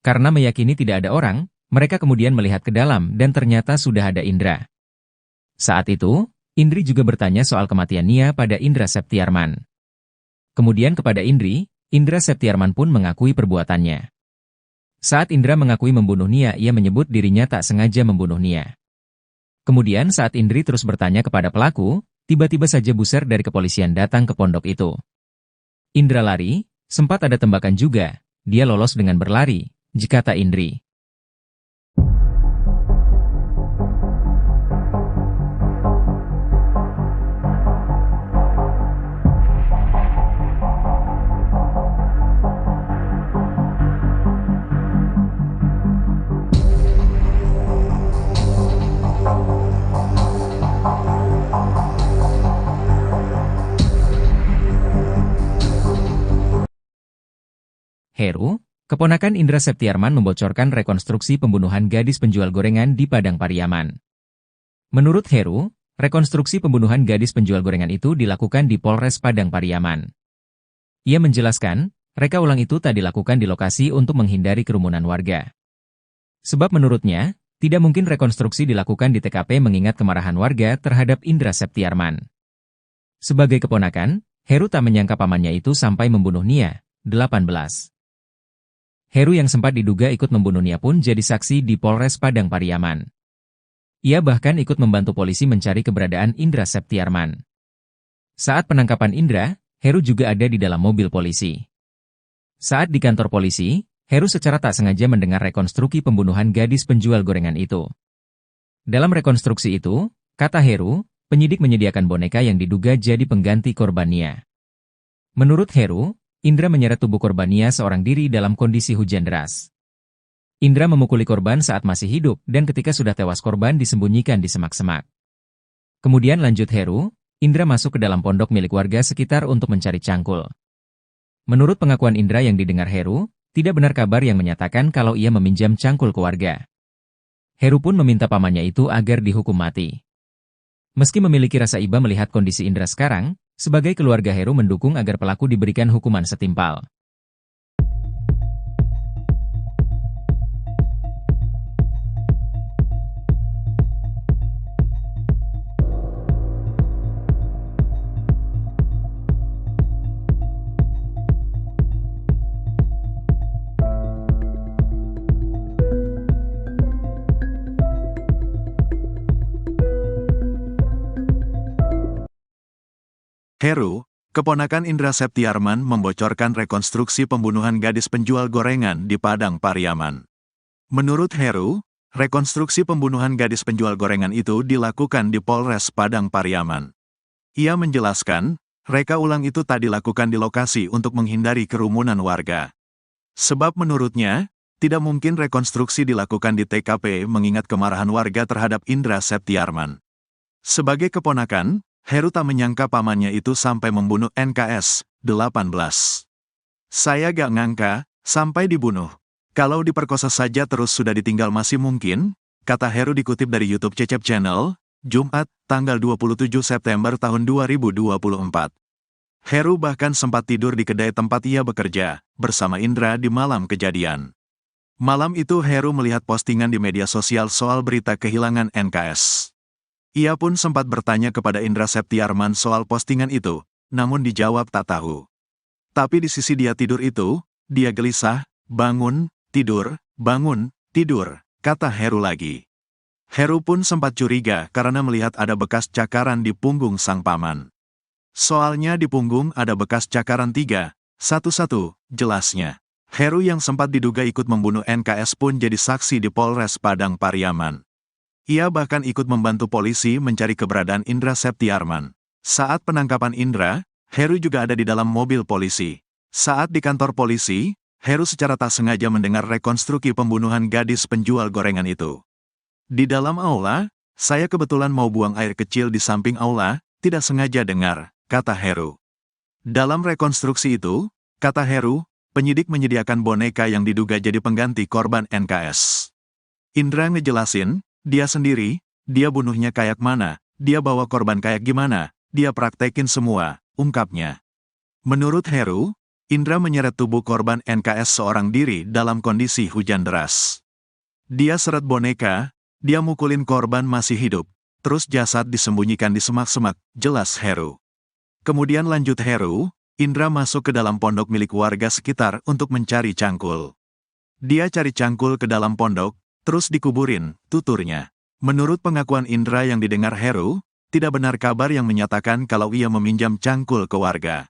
Karena meyakini tidak ada orang, mereka kemudian melihat ke dalam dan ternyata sudah ada Indra. Saat itu, Indri juga bertanya soal kematian Nia pada Indra Septiarman. Kemudian kepada Indri, Indra Septiarman pun mengakui perbuatannya. Saat Indra mengakui membunuh Nia, ia menyebut dirinya tak sengaja membunuh Nia. Kemudian saat Indri terus bertanya kepada pelaku, tiba-tiba saja buser dari kepolisian datang ke pondok itu. Indra lari, sempat ada tembakan juga, dia lolos dengan berlari, kata Indri. Heru, keponakan Indra Septiarman membocorkan rekonstruksi pembunuhan gadis penjual gorengan di Padang Pariaman. Menurut Heru, rekonstruksi pembunuhan gadis penjual gorengan itu dilakukan di Polres Padang Pariaman. Ia menjelaskan, reka ulang itu tak dilakukan di lokasi untuk menghindari kerumunan warga. Sebab menurutnya, tidak mungkin rekonstruksi dilakukan di TKP mengingat kemarahan warga terhadap Indra Septiarman. Sebagai keponakan, Heru tak menyangka pamannya itu sampai membunuh Nia, 18. Heru yang sempat diduga ikut membunuh Nia pun jadi saksi di Polres Padang Pariaman. Ia bahkan ikut membantu polisi mencari keberadaan Indra Septiarman. Saat penangkapan Indra, Heru juga ada di dalam mobil polisi. Saat di kantor polisi, Heru secara tak sengaja mendengar rekonstruksi pembunuhan gadis penjual gorengan itu. Dalam rekonstruksi itu, kata Heru, penyidik menyediakan boneka yang diduga jadi pengganti korban Nia. Menurut Heru, Indra menyeret tubuh korban Nia seorang diri dalam kondisi hujan deras. Indra memukuli korban saat masih hidup dan ketika sudah tewas korban disembunyikan di semak-semak. Kemudian lanjut Heru, Indra masuk ke dalam pondok milik warga sekitar untuk mencari cangkul. Menurut pengakuan Indra yang didengar Heru, tidak benar kabar yang menyatakan kalau ia meminjam cangkul ke warga. Heru pun meminta pamannya itu agar dihukum mati. Meski memiliki rasa iba melihat kondisi Indra sekarang, sebagai keluarga Heru mendukung agar pelaku diberikan hukuman setimpal. Heru, keponakan Indra Septiarman membocorkan rekonstruksi pembunuhan gadis penjual gorengan di Padang Pariaman. Menurut Heru, rekonstruksi pembunuhan gadis penjual gorengan itu dilakukan di Polres Padang Pariaman. Ia menjelaskan, reka ulang itu tak dilakukan di lokasi untuk menghindari kerumunan warga. Sebab menurutnya, tidak mungkin rekonstruksi dilakukan di TKP mengingat kemarahan warga terhadap Indra Septiarman. Sebagai keponakan, Heru tak menyangka pamannya itu sampai membunuh NKS, 18. Saya gak ngangka, sampai dibunuh. Kalau diperkosa saja terus sudah ditinggal masih mungkin, kata Heru dikutip dari YouTube Cecep Channel, Jumat, tanggal 27 September tahun 2024. Heru bahkan sempat tidur di kedai tempat ia bekerja, bersama Indra di malam kejadian. Malam itu Heru melihat postingan di media sosial soal berita kehilangan NKS. Ia pun sempat bertanya kepada Indra Septiarman soal postingan itu, namun dijawab tak tahu. Tapi di sisi dia tidur itu, dia gelisah, bangun, tidur, kata Heru lagi. Heru pun sempat curiga karena melihat ada bekas cakaran di punggung sang paman. Soalnya di punggung ada bekas cakaran 3, 1-1, jelasnya. Heru yang sempat diduga ikut membunuh NKS pun jadi saksi di Polres Padang Pariaman. Ia bahkan ikut membantu polisi mencari keberadaan Indra Septiarman. Saat penangkapan Indra, Heru juga ada di dalam mobil polisi. Saat di kantor polisi, Heru secara tak sengaja mendengar rekonstruksi pembunuhan gadis penjual gorengan itu. Di dalam aula, saya kebetulan mau buang air kecil di samping aula, tidak sengaja dengar, kata Heru. Dalam rekonstruksi itu, kata Heru, penyidik menyediakan boneka yang diduga jadi pengganti korban NKS. Indra ngejelasin, dia sendiri, dia bunuhnya kayak mana, dia bawa korban kayak gimana, dia praktekin semua, ungkapnya. Menurut Heru, Indra menyeret tubuh korban NKS seorang diri dalam kondisi hujan deras. Dia seret boneka, dia mukulin korban masih hidup, terus jasad disembunyikan di semak-semak, jelas Heru. Kemudian lanjut Heru, Indra masuk ke dalam pondok milik warga sekitar untuk mencari cangkul. Dia cari cangkul ke dalam pondok, terus dikuburin, tuturnya. Menurut pengakuan Indra yang didengar Heru, tidak benar kabar yang menyatakan kalau ia meminjam cangkul ke warga.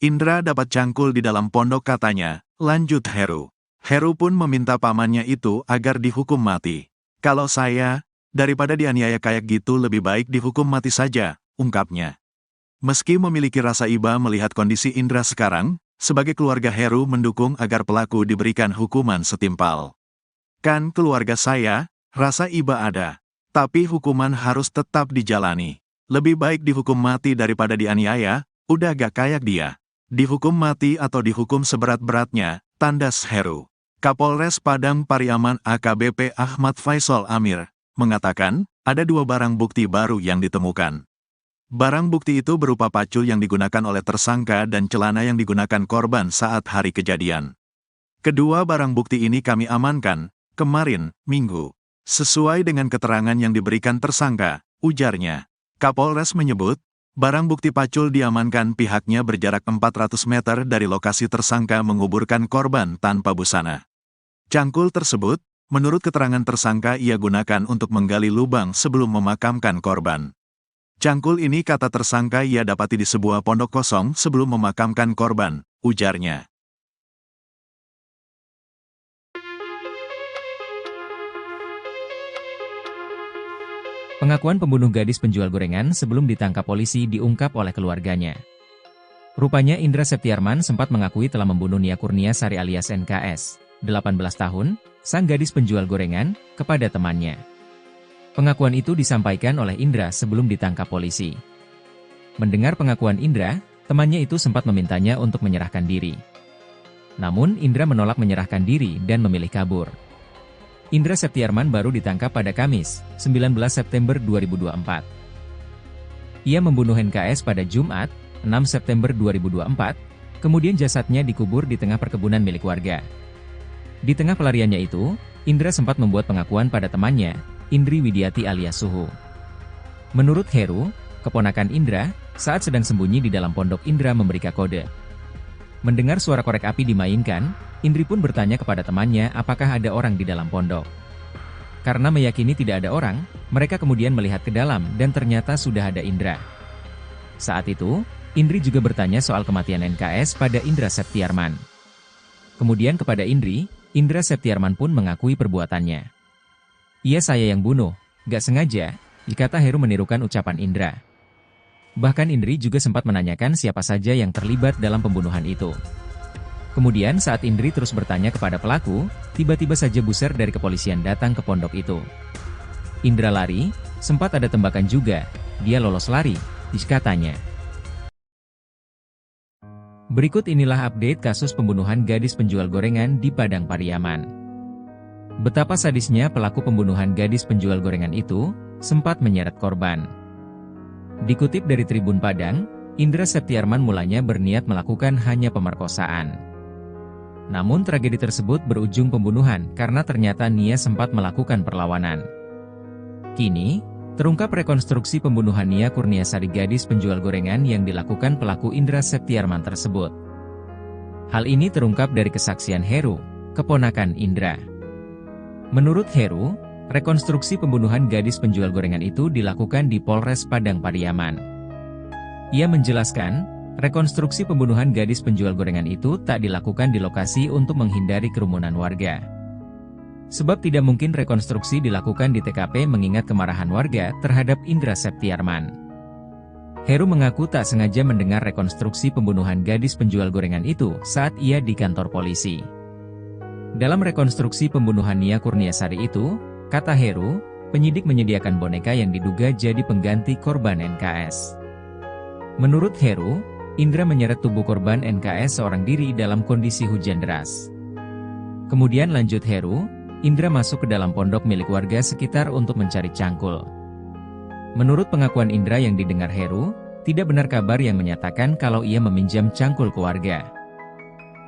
Indra dapat cangkul di dalam pondok katanya, lanjut Heru. Heru pun meminta pamannya itu agar dihukum mati. Kalau saya, daripada dianiaya kayak gitu lebih baik dihukum mati saja, ungkapnya. Meski memiliki rasa iba melihat kondisi Indra sekarang, sebagai keluarga Heru mendukung agar pelaku diberikan hukuman setimpal. Kan keluarga saya, rasa iba ada. Tapi hukuman harus tetap dijalani. Lebih baik dihukum mati daripada dianiaya, udah gak kayak dia. Dihukum mati atau dihukum seberat-beratnya, tandas Heru. Kapolres Padang Pariaman AKBP Ahmad Faisal Amir, mengatakan, ada 2 barang bukti baru yang ditemukan. Barang bukti itu berupa pacul yang digunakan oleh tersangka dan celana yang digunakan korban saat hari kejadian. Kedua barang bukti ini kami amankan kemarin, Minggu. Sesuai dengan keterangan yang diberikan tersangka, ujarnya. Kapolres menyebut, barang bukti pacul diamankan pihaknya berjarak 400 meter dari lokasi tersangka menguburkan korban tanpa busana. Cangkul tersebut, Menurut keterangan tersangka ia gunakan untuk menggali lubang sebelum memakamkan korban. Cangkul ini kata tersangka ia dapati di sebuah pondok kosong sebelum memakamkan korban, ujarnya. Pengakuan pembunuh gadis penjual gorengan sebelum ditangkap polisi diungkap oleh keluarganya. Rupanya Indra Septiarman sempat mengakui telah membunuh Nia Kurniasari alias NKS, 18 tahun, sang gadis penjual gorengan, kepada temannya. Pengakuan itu disampaikan oleh Indra sebelum ditangkap polisi. Mendengar pengakuan Indra, temannya itu sempat memintanya untuk menyerahkan diri. Namun Indra menolak menyerahkan diri dan memilih kabur. Indra Septiarman baru ditangkap pada Kamis, 19 September 2024. Ia membunuh NKS pada Jumat, 6 September 2024, kemudian jasadnya dikubur di tengah perkebunan milik warga. Di tengah pelariannya itu, Indra sempat membuat pengakuan pada temannya, Indri Widiati alias Suhu. Menurut Heru, keponakan Indra, saat sedang sembunyi di dalam pondok Indra memberikan kode. Mendengar suara korek api dimainkan, Indri pun bertanya kepada temannya apakah ada orang di dalam pondok. Karena meyakini tidak ada orang, mereka kemudian melihat ke dalam dan ternyata sudah ada Indra. Saat itu, Indri juga bertanya soal kematian NKS pada Indra Septiarman. Kemudian kepada Indri, Indra Septiarman pun mengakui perbuatannya. Iya saya yang bunuh, gak sengaja, dikata Heru menirukan ucapan Indra. Bahkan Indri juga sempat menanyakan siapa saja yang terlibat dalam pembunuhan itu. Kemudian saat Indri terus bertanya kepada pelaku, tiba-tiba saja buser dari kepolisian datang ke pondok itu. Indra lari, sempat ada tembakan juga, dia lolos lari, katanya. Berikut inilah update kasus pembunuhan gadis penjual gorengan di Padang Pariaman. Betapa sadisnya pelaku pembunuhan gadis penjual gorengan itu, sempat menyeret korban. Dikutip dari Tribun Padang, Indra Septiarman mulanya berniat melakukan hanya pemerkosaan. Namun tragedi tersebut berujung pembunuhan karena ternyata Nia sempat melakukan perlawanan. Kini, terungkap rekonstruksi pembunuhan Nia Kurniasari gadis penjual gorengan yang dilakukan pelaku Indra Septiarman tersebut. Hal ini terungkap dari kesaksian Heru, keponakan Indra. Menurut Heru, rekonstruksi pembunuhan gadis penjual gorengan itu dilakukan di Polres Padang Pariaman. Ia menjelaskan, rekonstruksi pembunuhan gadis penjual gorengan itu tak dilakukan di lokasi untuk menghindari kerumunan warga. Sebab tidak mungkin rekonstruksi dilakukan di TKP mengingat kemarahan warga terhadap Indra Septiarman. Heru mengaku tak sengaja mendengar rekonstruksi pembunuhan gadis penjual gorengan itu saat ia di kantor polisi. Dalam rekonstruksi pembunuhan Nia Kurniasari itu, kata Heru, penyidik menyediakan boneka yang diduga jadi pengganti korban NKS. Menurut Heru, Indra menyeret tubuh korban NKS seorang diri dalam kondisi hujan deras. Kemudian lanjut Heru, Indra masuk ke dalam pondok milik warga sekitar untuk mencari cangkul. Menurut pengakuan Indra yang didengar Heru, tidak benar kabar yang menyatakan kalau ia meminjam cangkul ke warga.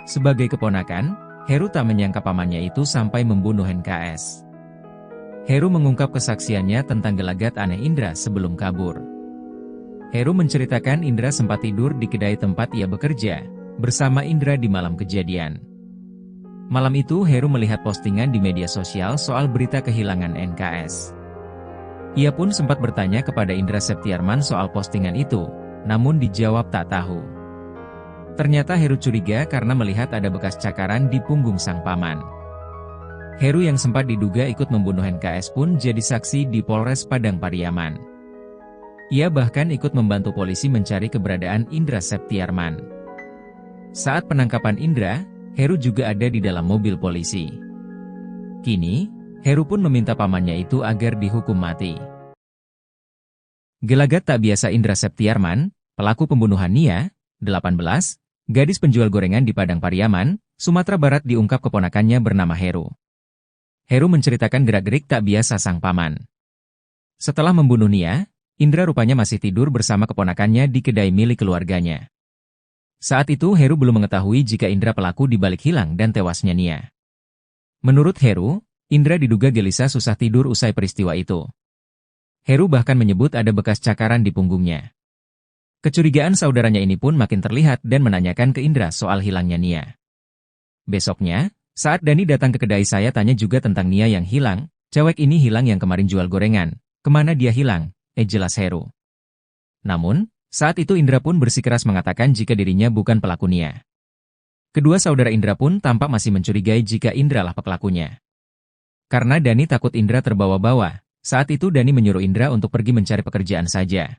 Sebagai keponakan, Heru tak menyangka pamannya itu sampai membunuh NKS. Heru mengungkap kesaksiannya tentang gelagat aneh Indra sebelum kabur. Heru menceritakan Indra sempat tidur di kedai tempat ia bekerja, bersama Indra di malam kejadian. Malam itu Heru melihat postingan di media sosial soal berita kehilangan NKS. Ia pun sempat bertanya kepada Indra Septiarman soal postingan itu, namun dijawab tak tahu. Ternyata Heru curiga karena melihat ada bekas cakaran di punggung sang paman. Heru yang sempat diduga ikut membunuh NKS pun jadi saksi di Polres Padang Pariaman. Ia bahkan ikut membantu polisi mencari keberadaan Indra Septiarman. Saat penangkapan Indra, Heru juga ada di dalam mobil polisi. Kini, Heru pun meminta pamannya itu agar dihukum mati. Gelagat tak biasa Indra Septiarman, pelaku pembunuhan Nia, 18, gadis penjual gorengan di Padang Pariaman, Sumatera Barat diungkap keponakannya bernama Heru. Heru menceritakan gerak-gerik tak biasa sang paman. Setelah membunuh Nia, Indra rupanya masih tidur bersama keponakannya di kedai milik keluarganya. Saat itu Heru belum mengetahui jika Indra pelaku dibalik hilang dan tewasnya Nia. Menurut Heru, Indra diduga gelisah susah tidur usai peristiwa itu. Heru bahkan menyebut ada bekas cakaran di punggungnya. Kecurigaan saudaranya ini pun makin terlihat dan menanyakan ke Indra soal hilangnya Nia. Besoknya, Saat Dani datang ke kedai saya tanya juga tentang Nia yang hilang, cewek ini hilang yang kemarin jual gorengan. Kemana dia hilang? Jelas Heru. Namun, saat itu Indra pun bersikeras mengatakan jika dirinya bukan pelaku Nia. Kedua saudara Indra pun tampak masih mencurigai jika Indra lah pelakunya. Karena Dani takut Indra terbawa-bawa, saat itu Dani menyuruh Indra untuk pergi mencari pekerjaan saja.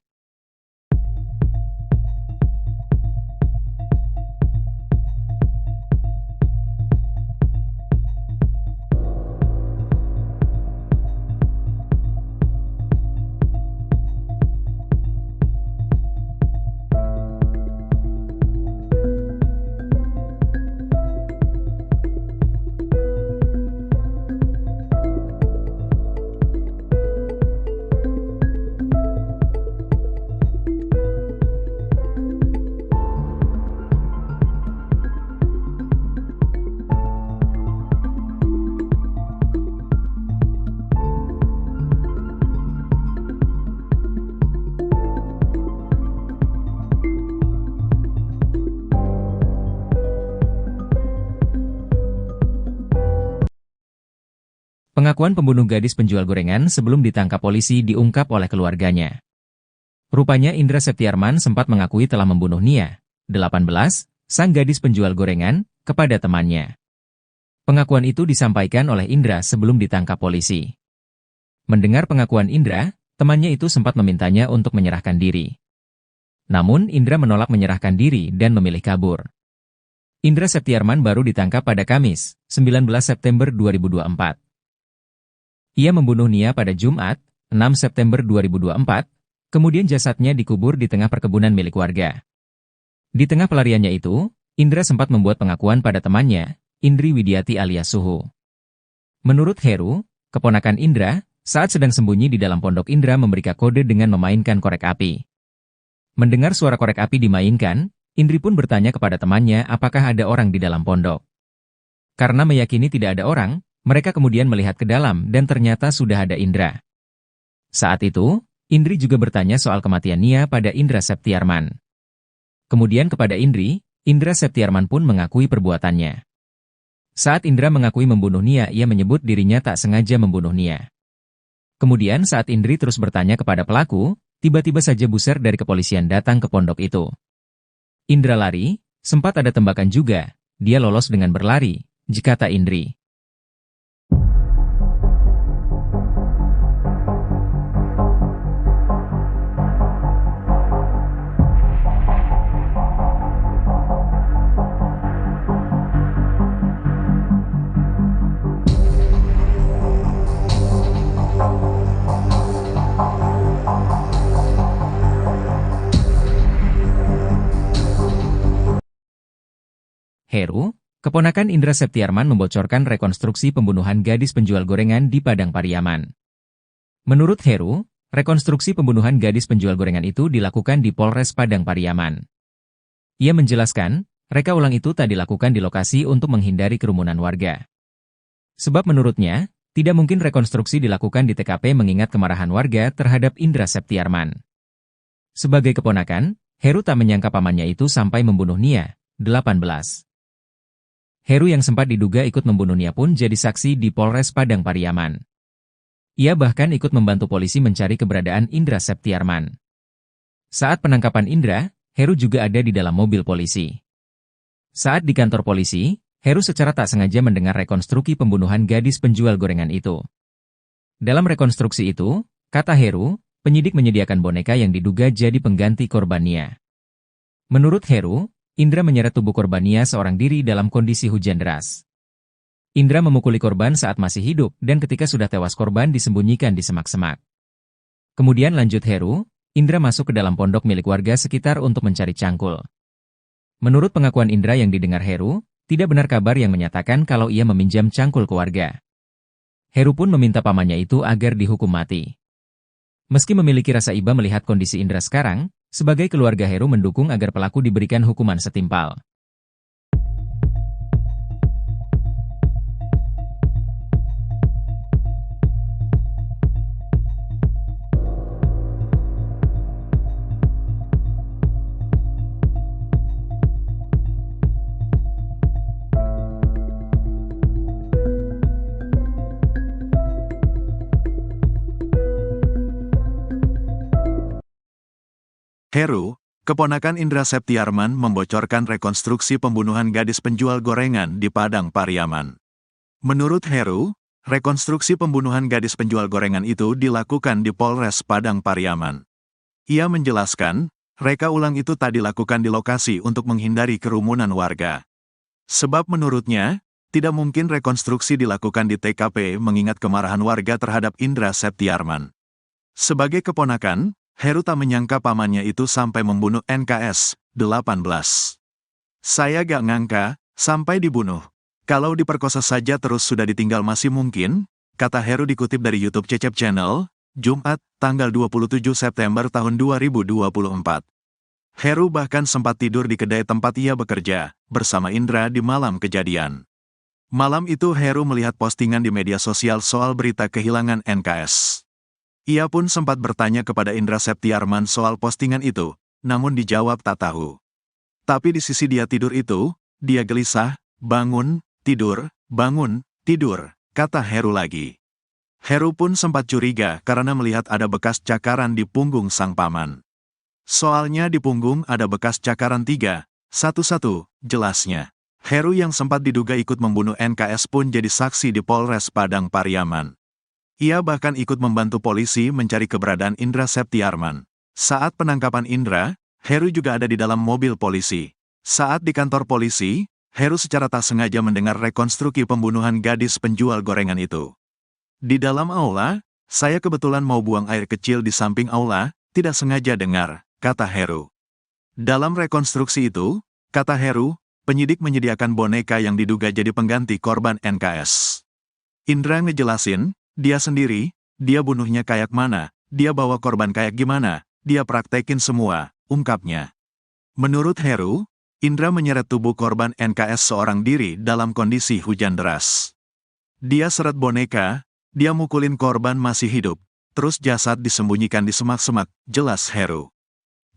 Pengakuan pembunuh gadis penjual gorengan sebelum ditangkap polisi diungkap oleh keluarganya. Rupanya Indra Septiarman sempat mengakui telah membunuh Nia, 18, sang gadis penjual gorengan, kepada temannya. Pengakuan itu disampaikan oleh Indra sebelum ditangkap polisi. Mendengar pengakuan Indra, temannya itu sempat memintanya untuk menyerahkan diri. Namun Indra menolak menyerahkan diri dan memilih kabur. Indra Septiarman baru ditangkap pada Kamis, 19 September 2024. Ia membunuh Nia pada Jumat, 6 September 2024, kemudian jasadnya dikubur di tengah perkebunan milik warga. Di tengah pelariannya itu, Indra sempat membuat pengakuan pada temannya, Indri Widiati alias Suhu. Menurut Heru, keponakan Indra, saat sedang sembunyi di dalam pondok Indra memberikan kode dengan memainkan korek api. Mendengar suara korek api dimainkan, Indri pun bertanya kepada temannya apakah ada orang di dalam pondok. Karena meyakini tidak ada orang, mereka kemudian melihat ke dalam dan ternyata sudah ada Indra. Saat itu, Indri juga bertanya soal kematian Nia pada Indra Septiarman. Kemudian kepada Indri, Indra Septiarman pun mengakui perbuatannya. Saat Indra mengakui membunuh Nia, ia menyebut dirinya tak sengaja membunuh Nia. Kemudian saat Indri terus bertanya kepada pelaku, tiba-tiba saja buser dari kepolisian datang ke pondok itu. Indra lari, sempat ada tembakan juga, dia lolos dengan berlari, kata Indri. Heru, keponakan Indra Septiarman membocorkan rekonstruksi pembunuhan gadis penjual gorengan di Padang Pariaman. Menurut Heru, rekonstruksi pembunuhan gadis penjual gorengan itu dilakukan di Polres Padang Pariaman. Ia menjelaskan, reka ulang itu tak dilakukan di lokasi untuk menghindari kerumunan warga. Sebab menurutnya, tidak mungkin rekonstruksi dilakukan di TKP mengingat kemarahan warga terhadap Indra Septiarman. Sebagai keponakan, Heru tak menyangka pamannya itu sampai membunuh Nia, 18. Heru yang sempat diduga ikut membunuh Nia pun jadi saksi di Polres Padang Pariaman. Ia bahkan ikut membantu polisi mencari keberadaan Indra Septiarman. Saat penangkapan Indra, Heru juga ada di dalam mobil polisi. Saat di kantor polisi, Heru secara tak sengaja mendengar rekonstruksi pembunuhan gadis penjual gorengan itu. Dalam rekonstruksi itu, kata Heru, penyidik menyediakan boneka yang diduga jadi pengganti korban Nia. Menurut Heru, Indra menyeret tubuh korban Nia seorang diri dalam kondisi hujan deras. Indra memukuli korban saat masih hidup dan ketika sudah tewas korban disembunyikan di semak-semak. Kemudian lanjut Heru, Indra masuk ke dalam pondok milik warga sekitar untuk mencari cangkul. Menurut pengakuan Indra yang didengar Heru, tidak benar kabar yang menyatakan kalau ia meminjam cangkul ke warga. Heru pun meminta pamannya itu agar dihukum mati. Meski memiliki rasa iba melihat kondisi Indra sekarang, sebagai keluarga Heru mendukung agar pelaku diberikan hukuman setimpal. Heru, keponakan Indra Septiarman membocorkan rekonstruksi pembunuhan gadis penjual gorengan di Padang Pariaman. Menurut Heru, rekonstruksi pembunuhan gadis penjual gorengan itu dilakukan di Polres Padang Pariaman. Ia menjelaskan, reka ulang itu tak dilakukan di lokasi untuk menghindari kerumunan warga. Sebab menurutnya, tidak mungkin rekonstruksi dilakukan di TKP mengingat kemarahan warga terhadap Indra Septiarman. Sebagai keponakan, Heru tak menyangka pamannya itu sampai membunuh NKS, 18. Saya gak ngangka, sampai dibunuh. Kalau diperkosa saja terus sudah ditinggal masih mungkin, kata Heru dikutip dari YouTube Cecep Channel, Jumat, tanggal 27 September tahun 2024. Heru bahkan sempat tidur di kedai tempat ia bekerja, bersama Indra di malam kejadian. Malam itu Heru melihat postingan di media sosial soal berita kehilangan NKS. Ia pun sempat bertanya kepada Indra Septiarman soal postingan itu, namun dijawab tak tahu. Tapi di sisi dia tidur itu, dia gelisah, bangun, tidur, kata Heru lagi. Heru pun sempat curiga karena melihat ada bekas cakaran di punggung sang paman. Soalnya di punggung ada bekas cakaran 3, 1-1, jelasnya. Heru yang sempat diduga ikut membunuh NKS pun jadi saksi di Polres Padang Pariaman. Ia bahkan ikut membantu polisi mencari keberadaan Indra Septiarman. Saat penangkapan Indra, Heru juga ada di dalam mobil polisi. Saat di kantor polisi, Heru secara tak sengaja mendengar rekonstruksi pembunuhan gadis penjual gorengan itu. Di dalam aula, saya kebetulan mau buang air kecil di samping aula, tidak sengaja dengar, kata Heru. Dalam rekonstruksi itu, kata Heru, penyidik menyediakan boneka yang diduga jadi pengganti korban NKS. Indra ngejelasin, dia sendiri, dia bunuhnya kayak mana, dia bawa korban kayak gimana, dia praktekin semua, ungkapnya. Menurut Heru, Indra menyeret tubuh korban NKS seorang diri dalam kondisi hujan deras. Dia seret boneka, dia mukulin korban masih hidup, terus jasad disembunyikan di semak-semak, jelas Heru.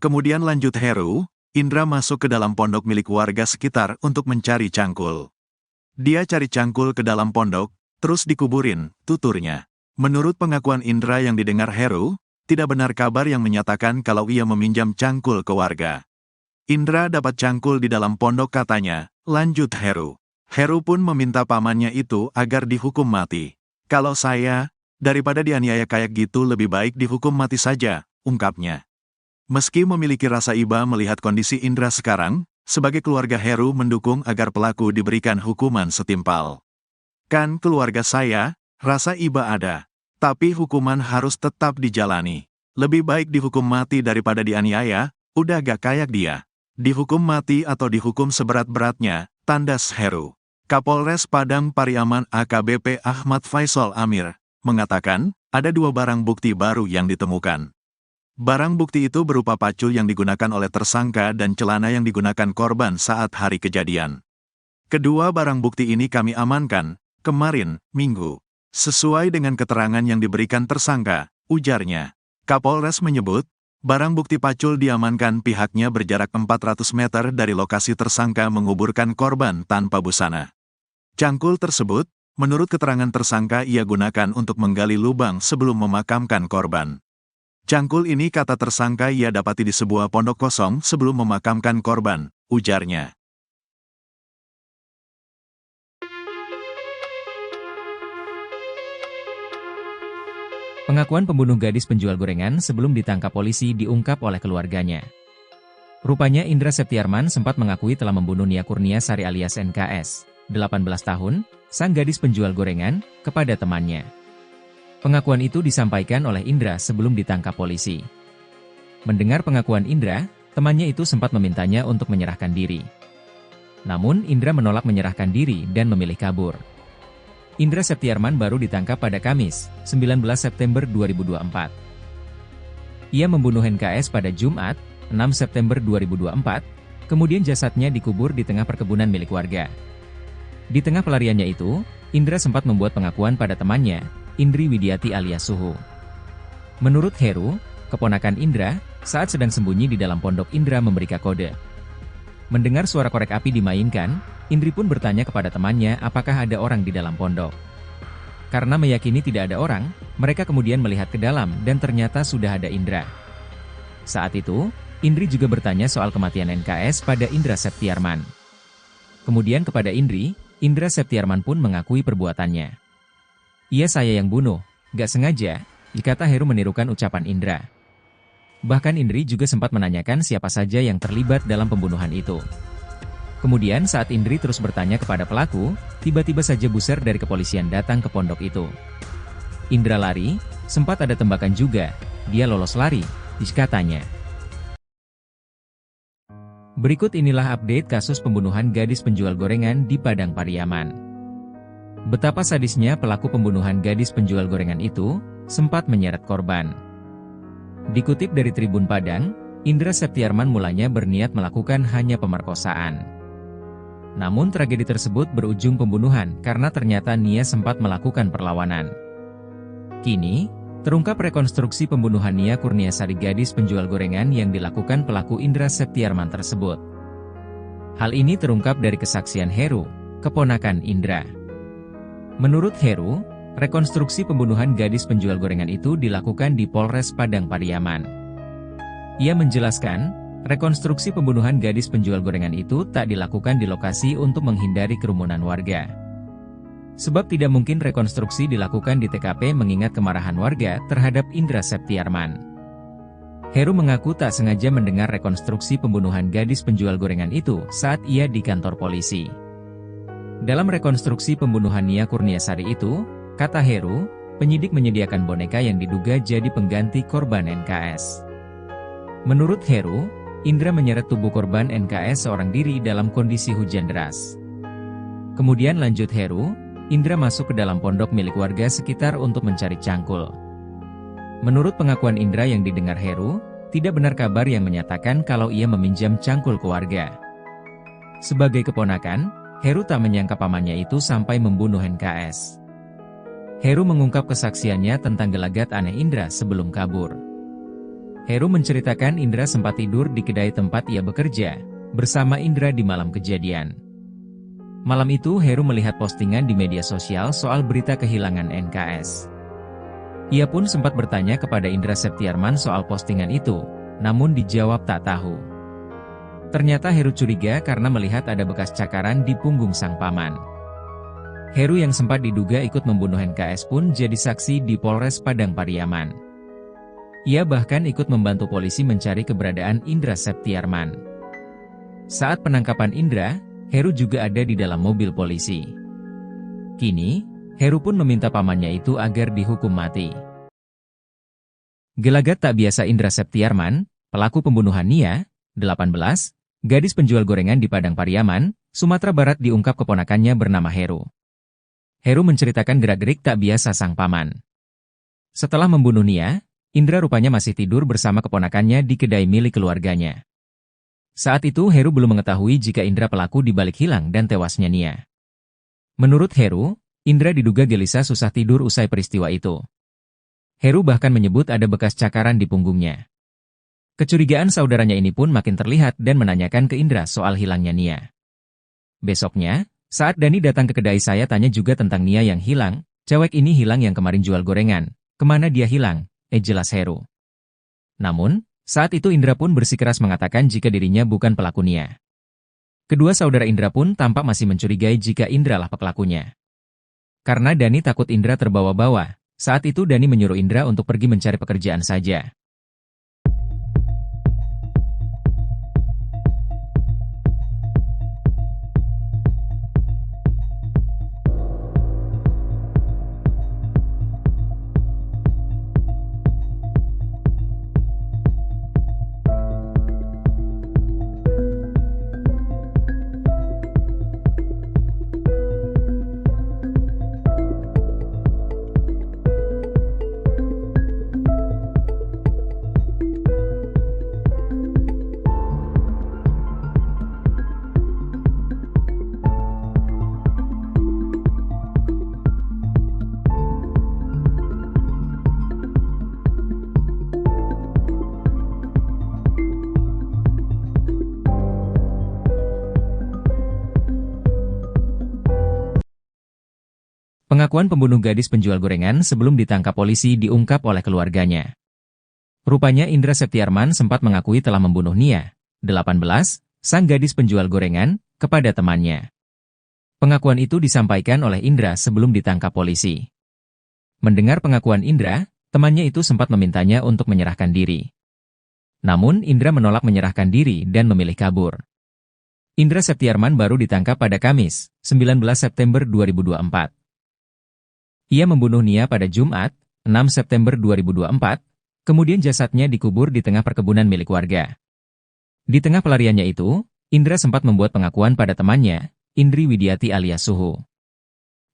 Kemudian lanjut Heru, Indra masuk ke dalam pondok milik warga sekitar untuk mencari cangkul. Dia cari cangkul ke dalam pondok, terus dikuburin, tuturnya. Menurut pengakuan Indra yang didengar Heru, tidak benar kabar yang menyatakan kalau ia meminjam cangkul ke warga. Indra dapat cangkul di dalam pondok katanya, lanjut Heru. Heru pun meminta pamannya itu agar dihukum mati. Kalau saya, daripada dianiaya kayak gitu lebih baik dihukum mati saja, ungkapnya. Meski memiliki rasa iba melihat kondisi Indra sekarang, sebagai keluarga Heru mendukung agar pelaku diberikan hukuman setimpal. Kan keluarga saya, rasa iba ada. Tapi hukuman harus tetap dijalani. Lebih baik dihukum mati daripada dianiaya, udah gak kayak dia. Dihukum mati atau dihukum seberat-beratnya, tandas Heru. Kapolres Padang Pariaman AKBP Ahmad Faisal Amir, mengatakan, ada 2 barang bukti baru yang ditemukan. Barang bukti itu berupa pacul yang digunakan oleh tersangka dan celana yang digunakan korban saat hari kejadian. Kedua barang bukti ini kami amankan kemarin, Minggu. Sesuai dengan keterangan yang diberikan tersangka, ujarnya. Kapolres menyebut, barang bukti pacul diamankan pihaknya berjarak 400 meter dari lokasi tersangka menguburkan korban tanpa busana. Cangkul tersebut, menurut keterangan tersangka ia gunakan untuk menggali lubang sebelum memakamkan korban. Cangkul ini kata tersangka ia dapati di sebuah pondok kosong sebelum memakamkan korban, ujarnya. Pengakuan pembunuh gadis penjual gorengan sebelum ditangkap polisi diungkap oleh keluarganya. Rupanya Indra Septiarman sempat mengakui telah membunuh Nia Kurnia Sari alias NKS, 18 tahun, sang gadis penjual gorengan, kepada temannya. Pengakuan itu disampaikan oleh Indra sebelum ditangkap polisi. Mendengar pengakuan Indra, temannya itu sempat memintanya untuk menyerahkan diri. Namun Indra menolak menyerahkan diri dan memilih kabur. Indra Septiarman baru ditangkap pada Kamis, 19 September 2024. Ia membunuh NKS pada Jumat, 6 September 2024, kemudian jasadnya dikubur di tengah perkebunan milik warga. Di tengah pelariannya itu, Indra sempat membuat pengakuan pada temannya, Indri Widiati alias Suhu. Menurut Heru, keponakan Indra, saat sedang sembunyi di dalam pondok Indra memberikan kode. Mendengar suara korek api dimainkan, Indri pun bertanya kepada temannya apakah ada orang di dalam pondok. Karena meyakini tidak ada orang, mereka kemudian melihat ke dalam dan ternyata sudah ada Indra. Saat itu, Indri juga bertanya soal kematian NKS pada Indra Septiarman. Kemudian kepada Indri, Indra Septiarman pun mengakui perbuatannya. "Iya, saya yang bunuh, gak sengaja," dikata Heru menirukan ucapan Indra. Bahkan Indri juga sempat menanyakan siapa saja yang terlibat dalam pembunuhan itu. Kemudian saat Indri terus bertanya kepada pelaku, tiba-tiba saja buser dari kepolisian datang ke pondok itu. Indra lari, sempat ada tembakan juga, dia lolos lari, katanya. Berikut inilah update kasus pembunuhan gadis penjual gorengan di Padang Pariaman. Betapa sadisnya pelaku pembunuhan gadis penjual gorengan itu, sempat menyeret korban. Dikutip dari Tribun Padang, Indra Septiarman mulanya berniat melakukan hanya pemerkosaan. Namun tragedi tersebut berujung pembunuhan karena ternyata Nia sempat melakukan perlawanan. Kini, terungkap rekonstruksi pembunuhan Nia Kurniasari gadis penjual gorengan yang dilakukan pelaku Indra Septiarman tersebut. Hal ini terungkap dari kesaksian Heru, keponakan Indra. Menurut Heru, rekonstruksi pembunuhan gadis penjual gorengan itu dilakukan di Polres Padang Pariaman. Ia menjelaskan, rekonstruksi pembunuhan gadis penjual gorengan itu tak dilakukan di lokasi untuk menghindari kerumunan warga. Sebab tidak mungkin rekonstruksi dilakukan di TKP mengingat kemarahan warga terhadap Indra Septiarman. Heru mengaku tak sengaja mendengar rekonstruksi pembunuhan gadis penjual gorengan itu saat ia di kantor polisi. Dalam rekonstruksi pembunuhan Nia Kurniasari itu, kata Heru, penyidik menyediakan boneka yang diduga jadi pengganti korban NKS. Menurut Heru, Indra menyeret tubuh korban NKS seorang diri dalam kondisi hujan deras. Kemudian lanjut Heru, Indra masuk ke dalam pondok milik warga sekitar untuk mencari cangkul. Menurut pengakuan Indra yang didengar Heru, tidak benar kabar yang menyatakan kalau ia meminjam cangkul ke warga. Sebagai keponakan, Heru tak menyangka pamannya itu sampai membunuh NKS. Heru mengungkap kesaksiannya tentang gelagat aneh Indra sebelum kabur. Heru menceritakan Indra sempat tidur di kedai tempat ia bekerja, bersama Indra di malam kejadian. Malam itu Heru melihat postingan di media sosial soal berita kehilangan NKS. Ia pun sempat bertanya kepada Indra Septiarman soal postingan itu, namun dijawab tak tahu. Ternyata Heru curiga karena melihat ada bekas cakaran di punggung sang paman. Heru yang sempat diduga ikut membunuh NKS pun jadi saksi di Polres Padang Pariaman. Ia bahkan ikut membantu polisi mencari keberadaan Indra Septiarman. Saat penangkapan Indra, Heru juga ada di dalam mobil polisi. Kini, Heru pun meminta pamannya itu agar dihukum mati. Gelagat tak biasa Indra Septiarman, pelaku pembunuhan Nia, 18, gadis penjual gorengan di Padang Pariaman, Sumatera Barat diungkap keponakannya bernama Heru. Heru menceritakan gerak-gerik tak biasa sang paman. Setelah membunuh Nia, Indra rupanya masih tidur bersama keponakannya di kedai milik keluarganya. Saat itu Heru belum mengetahui jika Indra pelaku dibalik hilang dan tewasnya Nia. Menurut Heru, Indra diduga gelisah susah tidur usai peristiwa itu. Heru bahkan menyebut ada bekas cakaran di punggungnya. Kecurigaan saudaranya ini pun makin terlihat dan menanyakan ke Indra soal hilangnya Nia. Besoknya, saat Dani datang ke kedai saya tanya juga tentang Nia yang hilang, cewek ini hilang yang kemarin jual gorengan, kemana dia hilang, jelas Heru. Namun, saat itu Indra pun bersikeras mengatakan jika dirinya bukan pelaku Nia. Kedua saudara Indra pun tampak masih mencurigai jika Indra lah pelakunya. Karena Dani takut Indra terbawa-bawa, saat itu Dani menyuruh Indra untuk pergi mencari pekerjaan saja. Pengakuan pembunuh gadis penjual gorengan sebelum ditangkap polisi diungkap oleh keluarganya. Rupanya Indra Septiarman sempat mengakui telah membunuh Nia, 18, sang gadis penjual gorengan, kepada temannya. Pengakuan itu disampaikan oleh Indra sebelum ditangkap polisi. Mendengar pengakuan Indra, temannya itu sempat memintanya untuk menyerahkan diri. Namun Indra menolak menyerahkan diri dan memilih kabur. Indra Septiarman baru ditangkap pada Kamis, 19 September 2024. Ia membunuh Nia pada Jumat, 6 September 2024, kemudian jasadnya dikubur di tengah perkebunan milik warga. Di tengah pelariannya itu, Indra sempat membuat pengakuan pada temannya, Indri Widiati alias Suhu.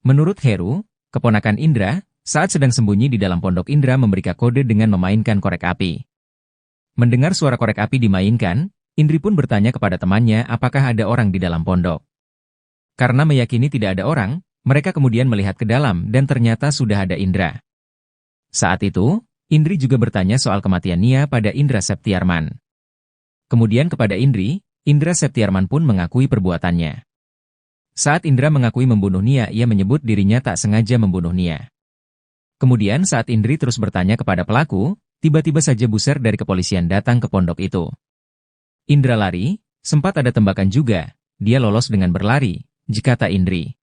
Menurut Heru, keponakan Indra, saat sedang sembunyi di dalam pondok Indra memberikan kode dengan memainkan korek api. Mendengar suara korek api dimainkan, Indri pun bertanya kepada temannya apakah ada orang di dalam pondok. Karena meyakini tidak ada orang, mereka kemudian melihat ke dalam dan ternyata sudah ada Indra. Saat itu, Indri juga bertanya soal kematian Nia pada Indra Septiarman. Kemudian kepada Indri, Indra Septiarman pun mengakui perbuatannya. Saat Indra mengakui membunuh Nia, ia menyebut dirinya tak sengaja membunuh Nia. Kemudian saat Indri terus bertanya kepada pelaku, tiba-tiba saja buser dari kepolisian datang ke pondok itu. Indra lari, sempat ada tembakan juga, dia lolos dengan berlari, kata Indri.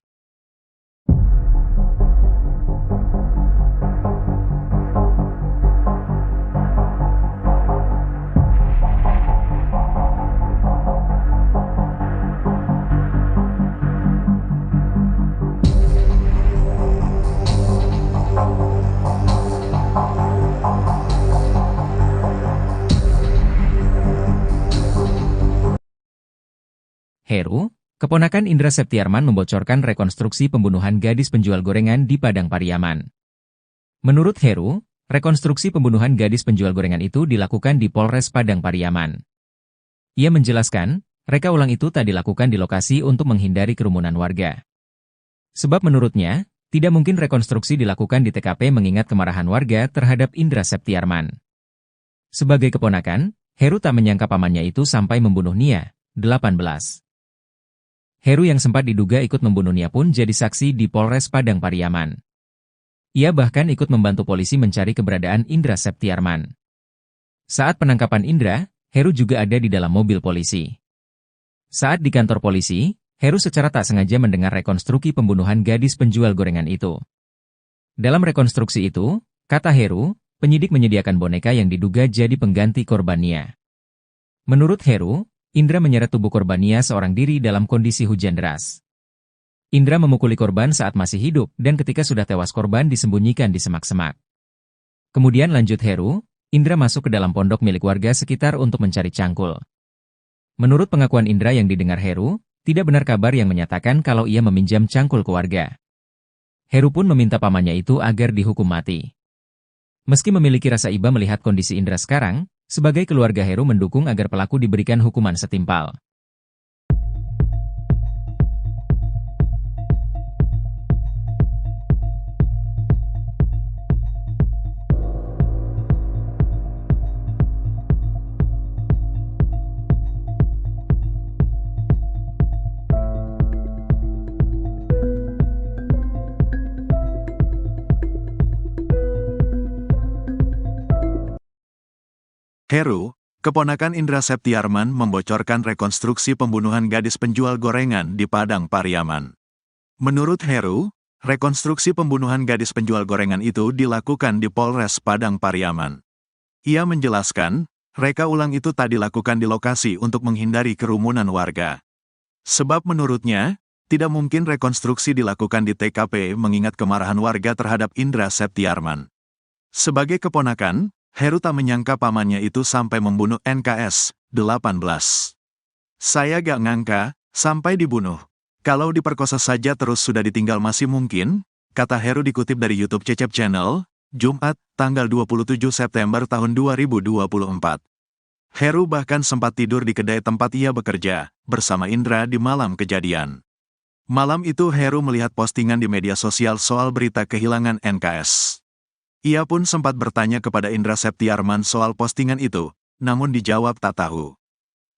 Heru, keponakan Indra Septiarman membocorkan rekonstruksi pembunuhan gadis penjual gorengan di Padang Pariaman. Menurut Heru, rekonstruksi pembunuhan gadis penjual gorengan itu dilakukan di Polres Padang Pariaman. Ia menjelaskan, reka ulang itu tak dilakukan di lokasi untuk menghindari kerumunan warga. Sebab menurutnya, tidak mungkin rekonstruksi dilakukan di TKP mengingat kemarahan warga terhadap Indra Septiarman. Sebagai keponakan, Heru tak menyangka pamannya itu sampai membunuh Nia, 18. Heru yang sempat diduga ikut membunuh Nia pun jadi saksi di Polres Padang Pariaman. Ia bahkan ikut membantu polisi mencari keberadaan Indra Septiarman. Saat penangkapan Indra, Heru juga ada di dalam mobil polisi. Saat di kantor polisi, Heru secara tak sengaja mendengar rekonstruksi pembunuhan gadis penjual gorengan itu. Dalam rekonstruksi itu, kata Heru, penyidik menyediakan boneka yang diduga jadi pengganti korban Nia. Menurut Heru, Indra menyeret tubuh korban Nia seorang diri dalam kondisi hujan deras. Indra memukuli korban saat masih hidup dan ketika sudah tewas korban disembunyikan di semak-semak. Kemudian lanjut Heru, Indra masuk ke dalam pondok milik warga sekitar untuk mencari cangkul. Menurut pengakuan Indra yang didengar Heru, tidak benar kabar yang menyatakan kalau ia meminjam cangkul ke warga. Heru pun meminta pamannya itu agar dihukum mati. Meski memiliki rasa iba melihat kondisi Indra sekarang, sebagai keluarga Heru mendukung agar pelaku diberikan hukuman setimpal. Heru, keponakan Indra Septiarman membocorkan rekonstruksi pembunuhan gadis penjual gorengan di Padang Pariaman. Menurut Heru, rekonstruksi pembunuhan gadis penjual gorengan itu dilakukan di Polres Padang Pariaman. Ia menjelaskan, reka ulang itu tak dilakukan di lokasi untuk menghindari kerumunan warga. Sebab menurutnya, tidak mungkin rekonstruksi dilakukan di TKP mengingat kemarahan warga terhadap Indra Septiarman. Sebagai keponakan, Heru tak menyangka pamannya itu sampai membunuh NKS, 18. Saya gak ngangka, sampai dibunuh. Kalau diperkosa saja terus sudah ditinggal masih mungkin, kata Heru dikutip dari YouTube Cecep Channel, Jumat, tanggal 27 September tahun 2024. Heru bahkan sempat tidur di kedai tempat ia bekerja, bersama Indra di malam kejadian. Malam itu Heru melihat postingan di media sosial soal berita kehilangan NKS. Ia pun sempat bertanya kepada Indra Septiarman soal postingan itu, namun dijawab tak tahu.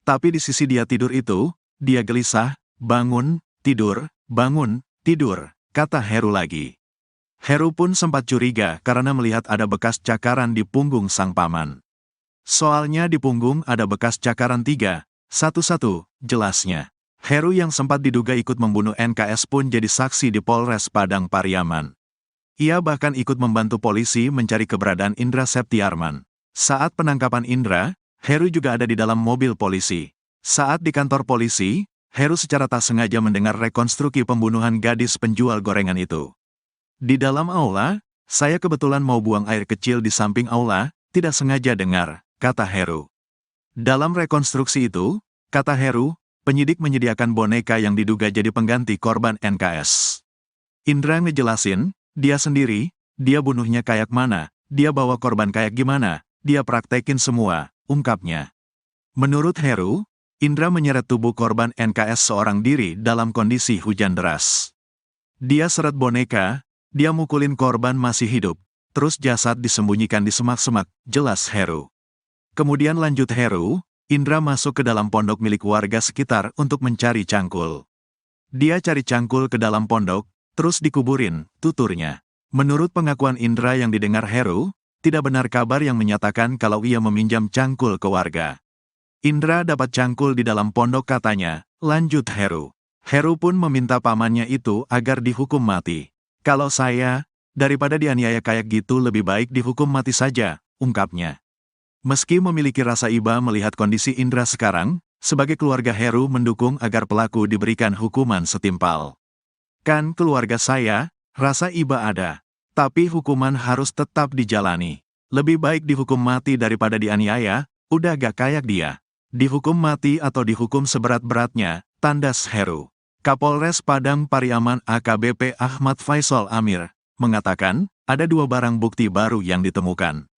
Tapi di sisi dia tidur itu, dia gelisah, bangun, tidur, kata Heru lagi. Heru pun sempat curiga karena melihat ada bekas cakaran di punggung sang paman. Soalnya di punggung ada bekas cakaran 311, jelasnya. Heru yang sempat diduga ikut membunuh NKS pun jadi saksi di Polres Padang Pariaman. Ia bahkan ikut membantu polisi mencari keberadaan Indra Septiarman. Saat penangkapan Indra, Heru juga ada di dalam mobil polisi. Saat di kantor polisi, Heru secara tak sengaja mendengar rekonstruksi pembunuhan gadis penjual gorengan itu. Di dalam aula, saya kebetulan mau buang air kecil di samping aula, tidak sengaja dengar, kata Heru. Dalam rekonstruksi itu, kata Heru, penyidik menyediakan boneka yang diduga jadi pengganti korban NKS. Indra ngejelasin, dia sendiri, dia bunuhnya kayak mana, dia bawa korban kayak gimana, dia praktekin semua, ungkapnya. Menurut Heru, Indra menyeret tubuh korban NKS seorang diri dalam kondisi hujan deras. Dia seret boneka, dia mukulin korban masih hidup, terus jasad disembunyikan di semak-semak, jelas Heru. Kemudian lanjut Heru, Indra masuk ke dalam pondok milik warga sekitar untuk mencari cangkul. Dia cari cangkul ke dalam pondok, terus dikuburin, tuturnya. Menurut pengakuan Indra yang didengar Heru, tidak benar kabar yang menyatakan kalau ia meminjam cangkul ke warga. Indra dapat cangkul di dalam pondok katanya, lanjut Heru. Heru pun meminta pamannya itu agar dihukum mati. Kalau saya, daripada dianiaya kayak gitu lebih baik dihukum mati saja, ungkapnya. Meski memiliki rasa iba melihat kondisi Indra sekarang, sebagai keluarga Heru mendukung agar pelaku diberikan hukuman setimpal. Kan keluarga saya, rasa iba ada. Tapi hukuman harus tetap dijalani. Lebih baik dihukum mati daripada dianiaya, udah gak kayak dia. Dihukum mati atau dihukum seberat-beratnya, tandas Heru. Kapolres Padang Pariaman AKBP Ahmad Faisal Amir, mengatakan, ada 2 barang bukti baru yang ditemukan.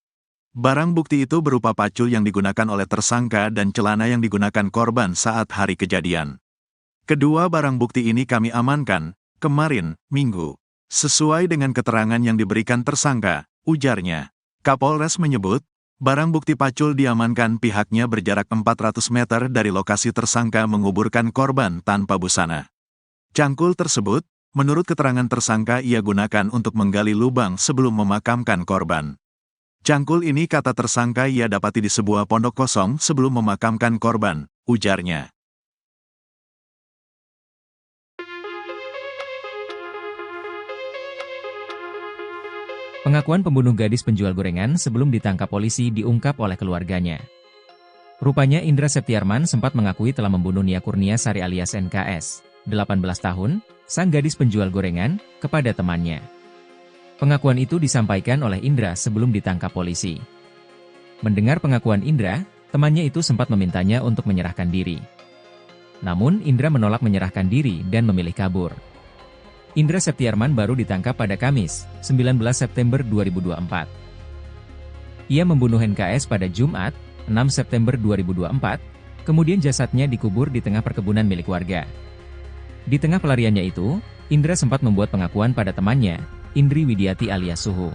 Barang bukti itu berupa pacul yang digunakan oleh tersangka dan celana yang digunakan korban saat hari kejadian. Kedua barang bukti ini kami amankan, kemarin, Minggu. Sesuai dengan keterangan yang diberikan tersangka, ujarnya. Kapolres menyebut, barang bukti pacul diamankan pihaknya berjarak 400 meter dari lokasi tersangka menguburkan korban tanpa busana. Cangkul tersebut, menurut keterangan tersangka ia gunakan untuk menggali lubang sebelum memakamkan korban. Cangkul ini kata tersangka ia dapati di sebuah pondok kosong sebelum memakamkan korban, ujarnya. Pengakuan pembunuh gadis penjual gorengan sebelum ditangkap polisi diungkap oleh keluarganya. Rupanya Indra Septiarman sempat mengakui telah membunuh Nia Kurniasari alias NKS, 18 tahun, sang gadis penjual gorengan, kepada temannya. Pengakuan itu disampaikan oleh Indra sebelum ditangkap polisi. Mendengar pengakuan Indra, temannya itu sempat memintanya untuk menyerahkan diri. Namun Indra menolak menyerahkan diri dan memilih kabur. Indra Septiarman baru ditangkap pada Kamis, 19 September 2024. Ia membunuh NKS pada Jumat, 6 September 2024, kemudian jasadnya dikubur di tengah perkebunan milik warga. Di tengah pelariannya itu, Indra sempat membuat pengakuan pada temannya, Indri Widiati alias Suhu.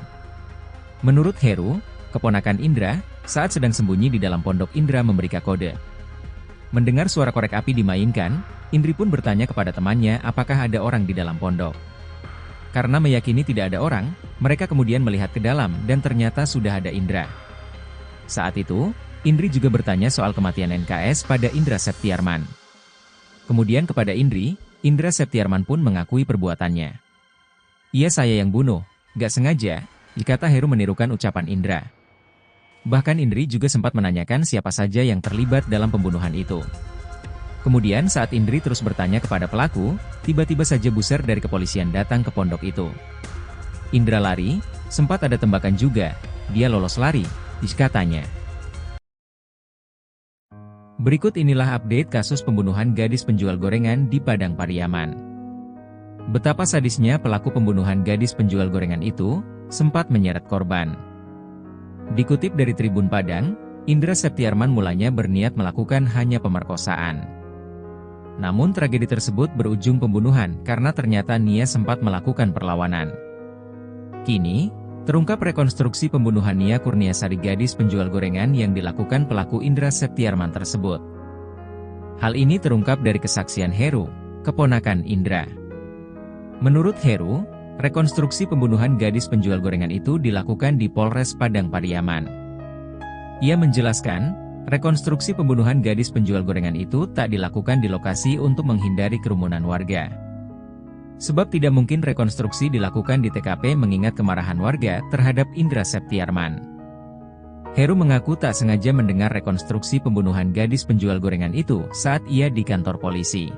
Menurut Heru, keponakan Indra, saat sedang sembunyi di dalam pondok Indra memberikan kode. Mendengar suara korek api dimainkan, Indri pun bertanya kepada temannya apakah ada orang di dalam pondok. Karena meyakini tidak ada orang, mereka kemudian melihat ke dalam dan ternyata sudah ada Indra. Saat itu, Indri juga bertanya soal kematian NKS pada Indra Septiarman. Kemudian kepada Indri, Indra Septiarman pun mengakui perbuatannya. Iya saya yang bunuh, gak sengaja, dikata Heru menirukan ucapan Indra. Bahkan Indri juga sempat menanyakan siapa saja yang terlibat dalam pembunuhan itu. Kemudian saat Indri terus bertanya kepada pelaku, tiba-tiba saja buser dari kepolisian datang ke pondok itu. Indra lari, sempat ada tembakan juga, dia lolos lari, katanya. Berikut inilah update kasus pembunuhan gadis penjual gorengan di Padang Pariaman. Betapa sadisnya pelaku pembunuhan gadis penjual gorengan itu, sempat menyeret korban. Dikutip dari Tribun Padang, Indra Septiarman mulanya berniat melakukan hanya pemerkosaan. Namun tragedi tersebut berujung pembunuhan karena ternyata Nia sempat melakukan perlawanan. Kini, terungkap rekonstruksi pembunuhan Nia Kurniasari gadis penjual gorengan yang dilakukan pelaku Indra Septiarman tersebut. Hal ini terungkap dari kesaksian Heru, keponakan Indra. Menurut Heru, rekonstruksi pembunuhan gadis penjual gorengan itu dilakukan di Polres Padang Pariaman. Ia menjelaskan, rekonstruksi pembunuhan gadis penjual gorengan itu tak dilakukan di lokasi untuk menghindari kerumunan warga. Sebab tidak mungkin rekonstruksi dilakukan di TKP mengingat kemarahan warga terhadap Indra Septiarman. Heru mengaku tak sengaja mendengar rekonstruksi pembunuhan gadis penjual gorengan itu saat ia di kantor polisi.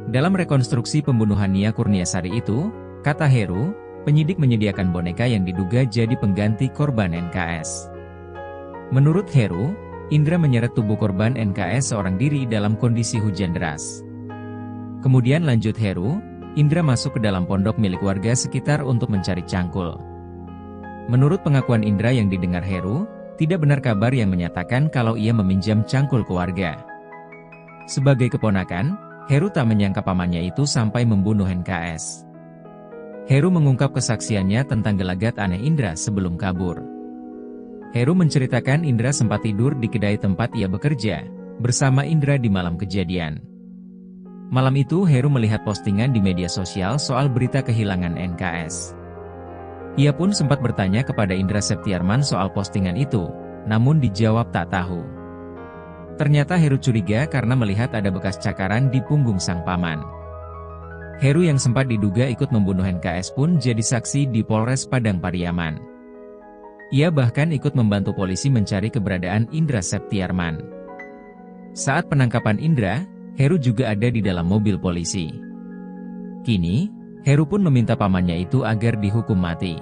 Dalam rekonstruksi pembunuhan Nia Kurniasari itu, kata Heru, penyidik menyediakan boneka yang diduga jadi pengganti korban NKS. Menurut Heru, Indra menyeret tubuh korban NKS seorang diri dalam kondisi hujan deras. Kemudian lanjut Heru, Indra masuk ke dalam pondok milik warga sekitar untuk mencari cangkul. Menurut pengakuan Indra yang didengar Heru, tidak benar kabar yang menyatakan kalau ia meminjam cangkul ke warga. Sebagai keponakan, Heru tak menyangka pamannya itu sampai membunuh NKS. Heru mengungkap kesaksiannya tentang gelagat aneh Indra sebelum kabur. Heru menceritakan Indra sempat tidur di kedai tempat ia bekerja, bersama Indra di malam kejadian. Malam itu Heru melihat postingan di media sosial soal berita kehilangan NKS. Ia pun sempat bertanya kepada Indra Septiarman soal postingan itu, namun dijawab tak tahu. Ternyata Heru curiga karena melihat ada bekas cakaran di punggung sang paman. Heru yang sempat diduga ikut membunuh NKS pun jadi saksi di Polres Padang Pariaman. Ia bahkan ikut membantu polisi mencari keberadaan Indra Septiarman. Saat penangkapan Indra, Heru juga ada di dalam mobil polisi. Kini, Heru pun meminta pamannya itu agar dihukum mati.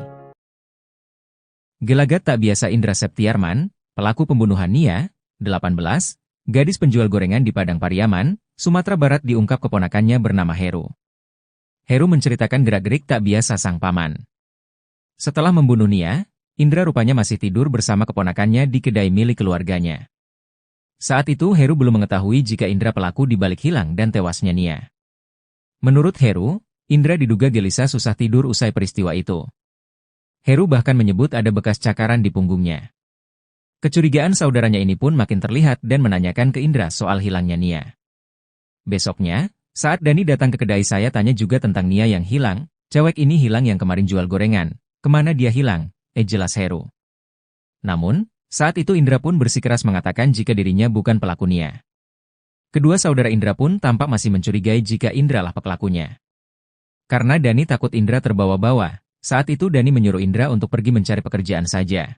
Gelagat tak biasa Indra Septiarman, pelaku pembunuhan Nia, 18, gadis penjual gorengan di Padang Pariaman, Sumatera Barat diungkap keponakannya bernama Heru. Heru menceritakan gerak-gerik tak biasa sang paman. Setelah membunuh Nia, Indra rupanya masih tidur bersama keponakannya di kedai milik keluarganya. Saat itu Heru belum mengetahui jika Indra pelaku dibalik hilang dan tewasnya Nia. Menurut Heru, Indra diduga gelisah susah tidur usai peristiwa itu. Heru bahkan menyebut ada bekas cakaran di punggungnya. Kecurigaan saudaranya ini pun makin terlihat dan menanyakan ke Indra soal hilangnya Nia. Besoknya, saat Dani datang ke kedai saya tanya juga tentang Nia yang hilang, cewek ini hilang yang kemarin jual gorengan, kemana dia hilang, jelas Heru. Namun, saat itu Indra pun bersikeras mengatakan jika dirinya bukan pelaku Nia. Kedua saudara Indra pun tampak masih mencurigai jika Indra lah pelakunya. Karena Dani takut Indra terbawa-bawa, saat itu Dani menyuruh Indra untuk pergi mencari pekerjaan saja.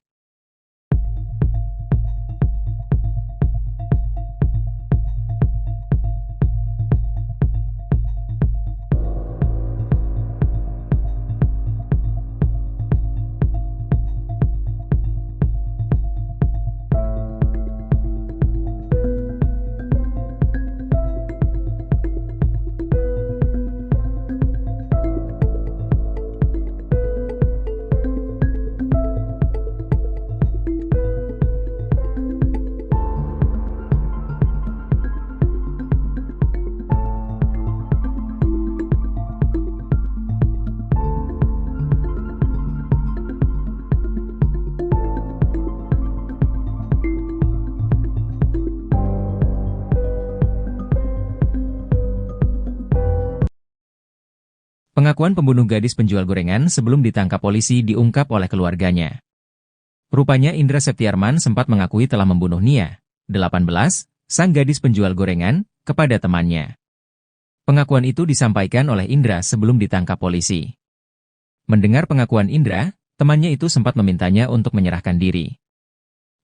Pengakuan pembunuh gadis penjual gorengan sebelum ditangkap polisi diungkap oleh keluarganya. Rupanya Indra Septiarman sempat mengakui telah membunuh Nia, 18, sang gadis penjual gorengan, kepada temannya. Pengakuan itu disampaikan oleh Indra sebelum ditangkap polisi. Mendengar pengakuan Indra, temannya itu sempat memintanya untuk menyerahkan diri.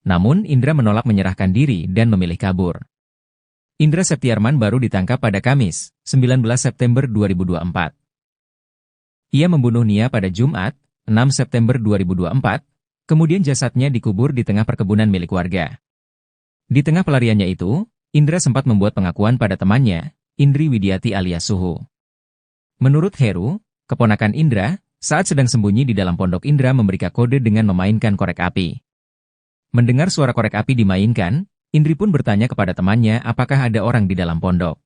Namun Indra menolak menyerahkan diri dan memilih kabur. Indra Septiarman baru ditangkap pada Kamis, 19 September 2024. Ia membunuh Nia pada Jumat, 6 September 2024, kemudian jasadnya dikubur di tengah perkebunan milik warga. Di tengah pelariannya itu, Indra sempat membuat pengakuan pada temannya, Indri Widiati alias Suhu. Menurut Heru, keponakan Indra, saat sedang sembunyi di dalam pondok Indra memberikan kode dengan memainkan korek api. Mendengar suara korek api dimainkan, Indri pun bertanya kepada temannya apakah ada orang di dalam pondok.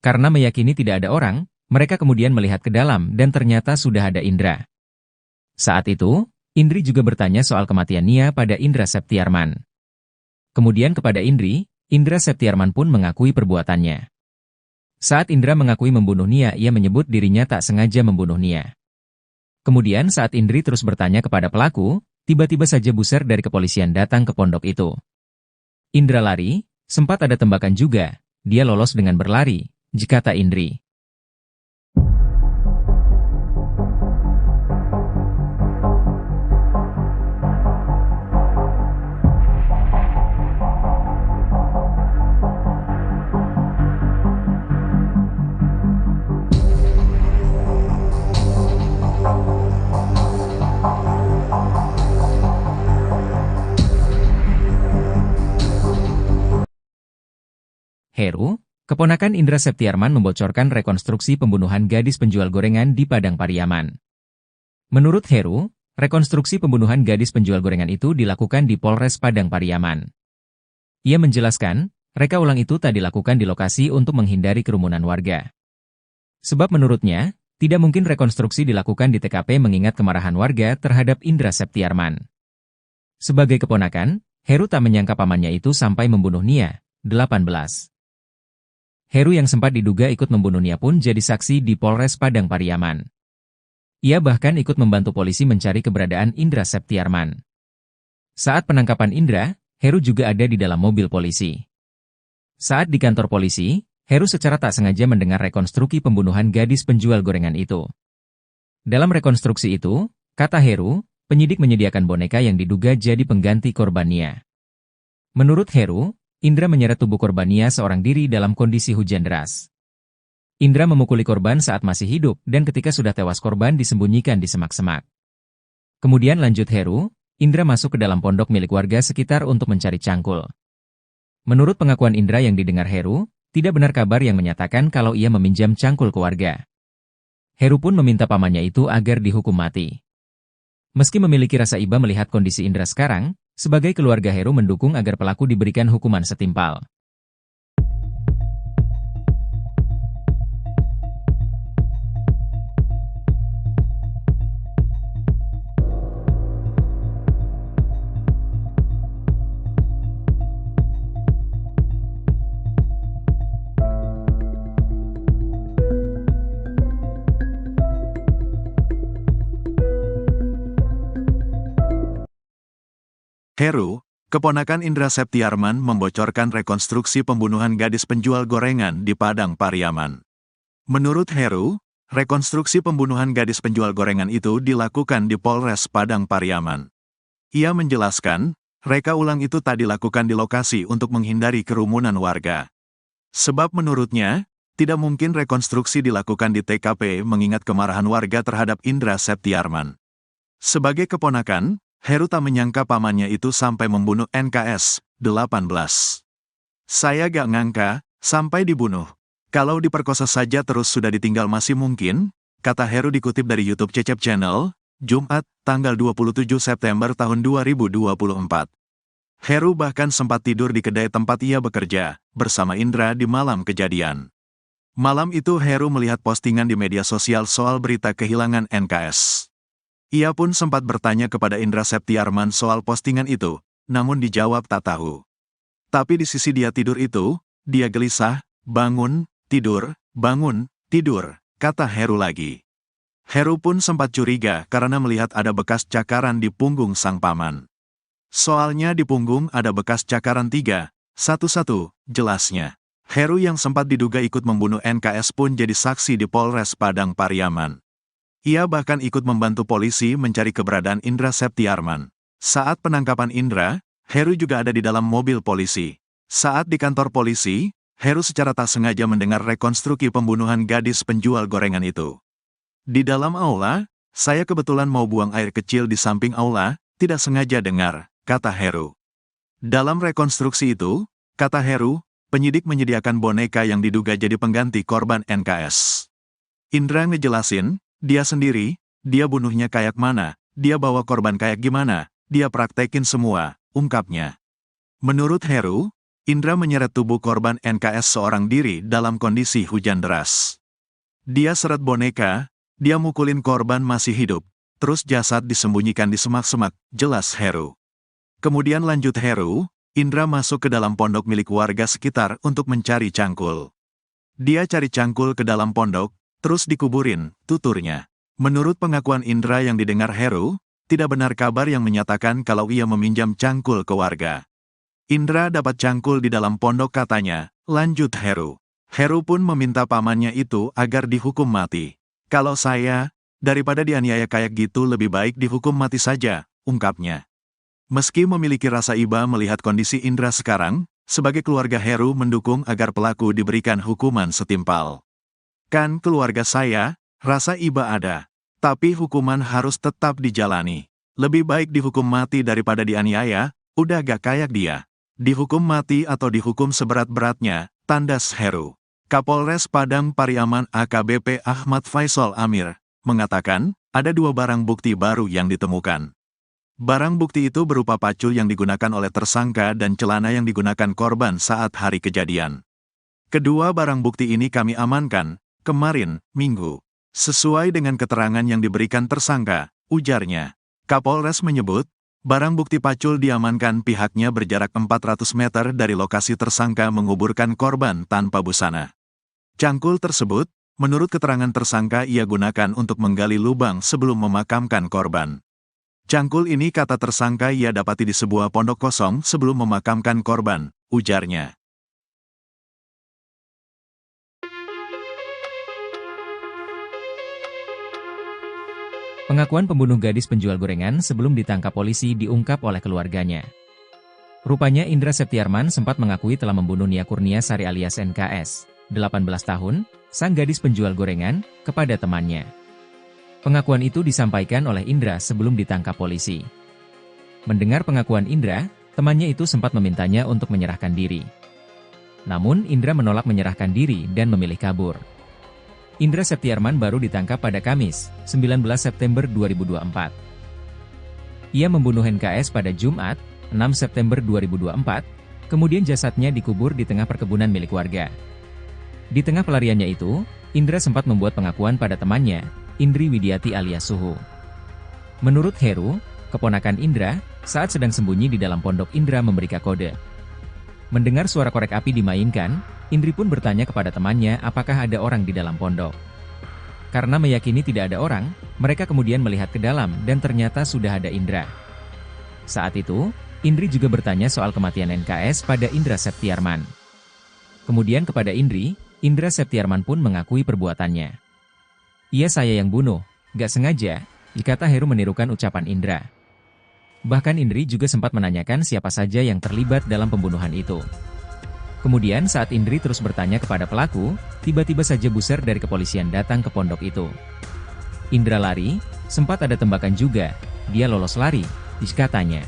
Karena meyakini tidak ada orang, mereka kemudian melihat ke dalam dan ternyata sudah ada Indra. Saat itu, Indri juga bertanya soal kematian Nia pada Indra Septiarman. Kemudian kepada Indri, Indra Septiarman pun mengakui perbuatannya. Saat Indra mengakui membunuh Nia, ia menyebut dirinya tak sengaja membunuh Nia. Kemudian saat Indri terus bertanya kepada pelaku, Tiba-tiba saja buser dari kepolisian datang ke pondok itu. Indra lari, sempat ada tembakan juga, dia lolos dengan berlari, kata Indri. Heru, keponakan Indra Septiarman membocorkan rekonstruksi pembunuhan gadis penjual gorengan di Padang Pariaman. Menurut Heru, rekonstruksi pembunuhan gadis penjual gorengan itu dilakukan di Polres Padang Pariaman. Ia menjelaskan, reka ulang itu tak dilakukan di lokasi untuk menghindari kerumunan warga. Sebab menurutnya, tidak mungkin rekonstruksi dilakukan di TKP mengingat kemarahan warga terhadap Indra Septiarman. Sebagai keponakan, Heru tak menyangka pamannya itu sampai membunuh Nia, 18. Heru yang sempat diduga ikut membunuh Nia pun jadi saksi di Polres Padang Pariaman. Ia bahkan ikut membantu polisi mencari keberadaan Indra Septiarman. Saat penangkapan Indra, Heru juga ada di dalam mobil polisi. Saat di kantor polisi, Heru secara tak sengaja mendengar rekonstruksi pembunuhan gadis penjual gorengan itu. Dalam rekonstruksi itu, kata Heru, penyidik menyediakan boneka yang diduga jadi pengganti korban Nia. Menurut Heru, Indra menyeret tubuh korban Nia seorang diri dalam kondisi hujan deras. Indra memukuli korban saat masih hidup dan ketika sudah tewas korban disembunyikan di semak-semak. Kemudian lanjut Heru, Indra masuk ke dalam pondok milik warga sekitar untuk mencari cangkul. Menurut pengakuan Indra yang didengar Heru, tidak benar kabar yang menyatakan kalau ia meminjam cangkul ke warga. Heru pun meminta pamannya itu agar dihukum mati. Meski memiliki rasa iba melihat kondisi Indra sekarang, sebagai keluarga Heru mendukung agar pelaku diberikan hukuman setimpal. Heru, keponakan Indra Septiarman membocorkan rekonstruksi pembunuhan gadis penjual gorengan di Padang Pariaman. Menurut Heru, rekonstruksi pembunuhan gadis penjual gorengan itu dilakukan di Polres Padang Pariaman. Ia menjelaskan, reka ulang itu tak dilakukan di lokasi untuk menghindari kerumunan warga. Sebab menurutnya, tidak mungkin rekonstruksi dilakukan di TKP mengingat kemarahan warga terhadap Indra Septiarman. Sebagai keponakan, Heru tak menyangka pamannya itu sampai membunuh NKS, 18. Saya gak ngangka, sampai dibunuh. Kalau diperkosa saja terus sudah ditinggal masih mungkin, kata Heru dikutip dari YouTube Cecep Channel, Jumat, tanggal 27 September tahun 2024. Heru bahkan sempat tidur di kedai tempat ia bekerja, bersama Indra di malam kejadian. Malam itu Heru melihat postingan di media sosial soal berita kehilangan NKS. Ia pun sempat bertanya kepada Indra Septiarman soal postingan itu, namun dijawab tak tahu. Tapi di sisi dia tidur itu, dia gelisah, bangun, tidur, kata Heru lagi. Heru pun sempat curiga karena melihat ada bekas cakaran di punggung sang paman. Soalnya di punggung ada bekas cakaran 3, 1-1, jelasnya. Heru yang sempat diduga ikut membunuh NKS pun jadi saksi di Polres Padang Pariaman. Ia bahkan ikut membantu polisi mencari keberadaan Indra Septiarman. Saat penangkapan Indra, Heru juga ada di dalam mobil polisi. Saat di kantor polisi, Heru secara tak sengaja mendengar rekonstruksi pembunuhan gadis penjual gorengan itu. Di dalam aula, saya kebetulan mau buang air kecil di samping aula, tidak sengaja dengar, kata Heru. Dalam rekonstruksi itu, kata Heru, penyidik menyediakan boneka yang diduga jadi pengganti korban NKS. Indra ngejelasin, dia sendiri, dia bunuhnya kayak mana, dia bawa korban kayak gimana, dia praktekin semua, ungkapnya. Menurut Heru, Indra menyeret tubuh korban NKS seorang diri dalam kondisi hujan deras. Dia seret boneka, dia mukulin korban masih hidup, terus jasad disembunyikan di semak-semak, jelas Heru. Kemudian lanjut Heru, Indra masuk ke dalam pondok milik warga sekitar untuk mencari cangkul. Dia cari cangkul ke dalam pondok, terus dikuburin, tuturnya. Menurut pengakuan Indra yang didengar Heru, tidak benar kabar yang menyatakan kalau ia meminjam cangkul ke warga. Indra dapat cangkul di dalam pondok katanya, lanjut Heru. Heru pun meminta pamannya itu agar dihukum mati. Kalau saya, daripada dianiaya kayak gitu lebih baik dihukum mati saja, ungkapnya. Meski memiliki rasa iba melihat kondisi Indra sekarang, sebagai keluarga Heru mendukung agar pelaku diberikan hukuman setimpal. Kan keluarga saya, rasa iba ada. Tapi hukuman harus tetap dijalani. Lebih baik dihukum mati daripada dianiaya, udah gak kayak dia. Dihukum mati atau dihukum seberat-beratnya, tandas Heru. Kapolres Padang Pariaman AKBP Ahmad Faisal Amir mengatakan, ada 2 barang bukti baru yang ditemukan. Barang bukti itu berupa pacul yang digunakan oleh tersangka dan celana yang digunakan korban saat hari kejadian. Kedua barang bukti ini kami amankan, kemarin, Minggu. Sesuai dengan keterangan yang diberikan tersangka, ujarnya. Kapolres menyebut, barang bukti pacul diamankan pihaknya berjarak 400 meter dari lokasi tersangka menguburkan korban tanpa busana. Cangkul tersebut, menurut keterangan tersangka ia gunakan untuk menggali lubang sebelum memakamkan korban. Cangkul ini kata tersangka ia dapati di sebuah pondok kosong sebelum memakamkan korban, ujarnya. Pengakuan pembunuh gadis penjual gorengan sebelum ditangkap polisi diungkap oleh keluarganya. Rupanya Indra Septiarman sempat mengakui telah membunuh Nia Kurniasari alias NKS, 18 tahun, sang gadis penjual gorengan, kepada temannya. Pengakuan itu disampaikan oleh Indra sebelum ditangkap polisi. Mendengar pengakuan Indra, temannya itu sempat memintanya untuk menyerahkan diri. Namun Indra menolak menyerahkan diri dan memilih kabur. Indra Septiarman baru ditangkap pada Kamis, 19 September 2024. Ia membunuh NKS pada Jumat, 6 September 2024, kemudian jasadnya dikubur di tengah perkebunan milik warga. Di tengah pelariannya itu, Indra sempat membuat pengakuan pada temannya, Indri Widiati alias Suhu. Menurut Heru, keponakan Indra, saat sedang sembunyi di dalam pondok Indra memberikan kode. Mendengar suara korek api dimainkan, Indri pun bertanya kepada temannya apakah ada orang di dalam pondok. Karena meyakini tidak ada orang, mereka kemudian melihat ke dalam dan ternyata sudah ada Indra. Saat itu, Indri juga bertanya soal kematian NKS pada Indra Septiarman. Kemudian kepada Indri, Indra Septiarman pun mengakui perbuatannya. Iya saya yang bunuh, gak sengaja, dikata Heru menirukan ucapan Indra. Bahkan Indri juga sempat menanyakan siapa saja yang terlibat dalam pembunuhan itu. Kemudian saat Indri terus bertanya kepada pelaku, tiba-tiba saja buser dari kepolisian datang ke pondok itu. Indra lari, sempat ada tembakan juga, dia lolos lari, katanya.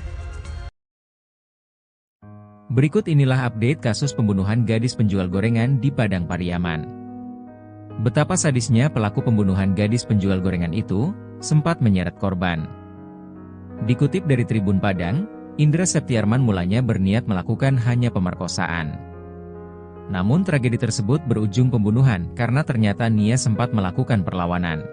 Berikut inilah update kasus pembunuhan gadis penjual gorengan di Padang Pariaman. Betapa sadisnya pelaku pembunuhan gadis penjual gorengan itu, sempat menyeret korban. Dikutip dari Tribun Padang, Indra Septiarman mulanya berniat melakukan hanya pemerkosaan. Namun tragedi tersebut berujung pembunuhan karena ternyata Nia sempat melakukan perlawanan.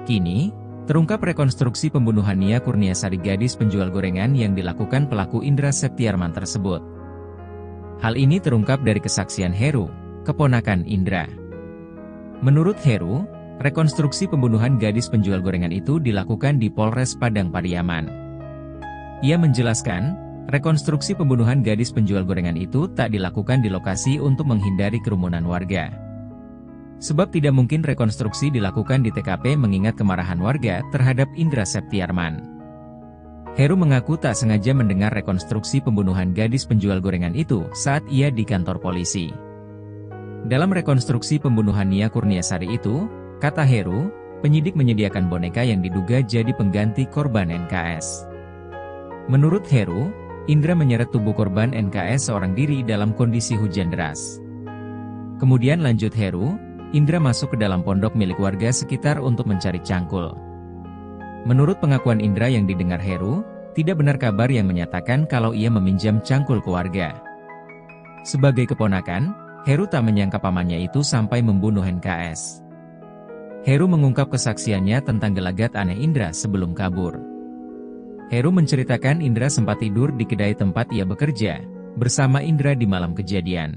Kini, terungkap rekonstruksi pembunuhan Nia Kurniasari gadis penjual gorengan yang dilakukan pelaku Indra Septiarman tersebut. Hal ini terungkap dari kesaksian Heru, keponakan Indra. Menurut Heru, rekonstruksi pembunuhan gadis penjual gorengan itu dilakukan di Polres Padang Pariaman. Ia menjelaskan, rekonstruksi pembunuhan gadis penjual gorengan itu tak dilakukan di lokasi untuk menghindari kerumunan warga. Sebab tidak mungkin rekonstruksi dilakukan di TKP mengingat kemarahan warga terhadap Indra Septiarman. Heru mengaku tak sengaja mendengar rekonstruksi pembunuhan gadis penjual gorengan itu saat ia di kantor polisi. Dalam rekonstruksi pembunuhan Nia Kurniasari itu, kata Heru, penyidik menyediakan boneka yang diduga jadi pengganti korban NKS. Menurut Heru, Indra menyeret tubuh korban NKS seorang diri dalam kondisi hujan deras. Kemudian lanjut Heru, Indra masuk ke dalam pondok milik warga sekitar untuk mencari cangkul. Menurut pengakuan Indra yang didengar Heru, tidak benar kabar yang menyatakan kalau ia meminjam cangkul ke warga. Sebagai keponakan, Heru tak menyangka pamannya itu sampai membunuh NKS. Heru mengungkap kesaksiannya tentang gelagat aneh Indra sebelum kabur. Heru menceritakan Indra sempat tidur di kedai tempat ia bekerja, bersama Indra di malam kejadian.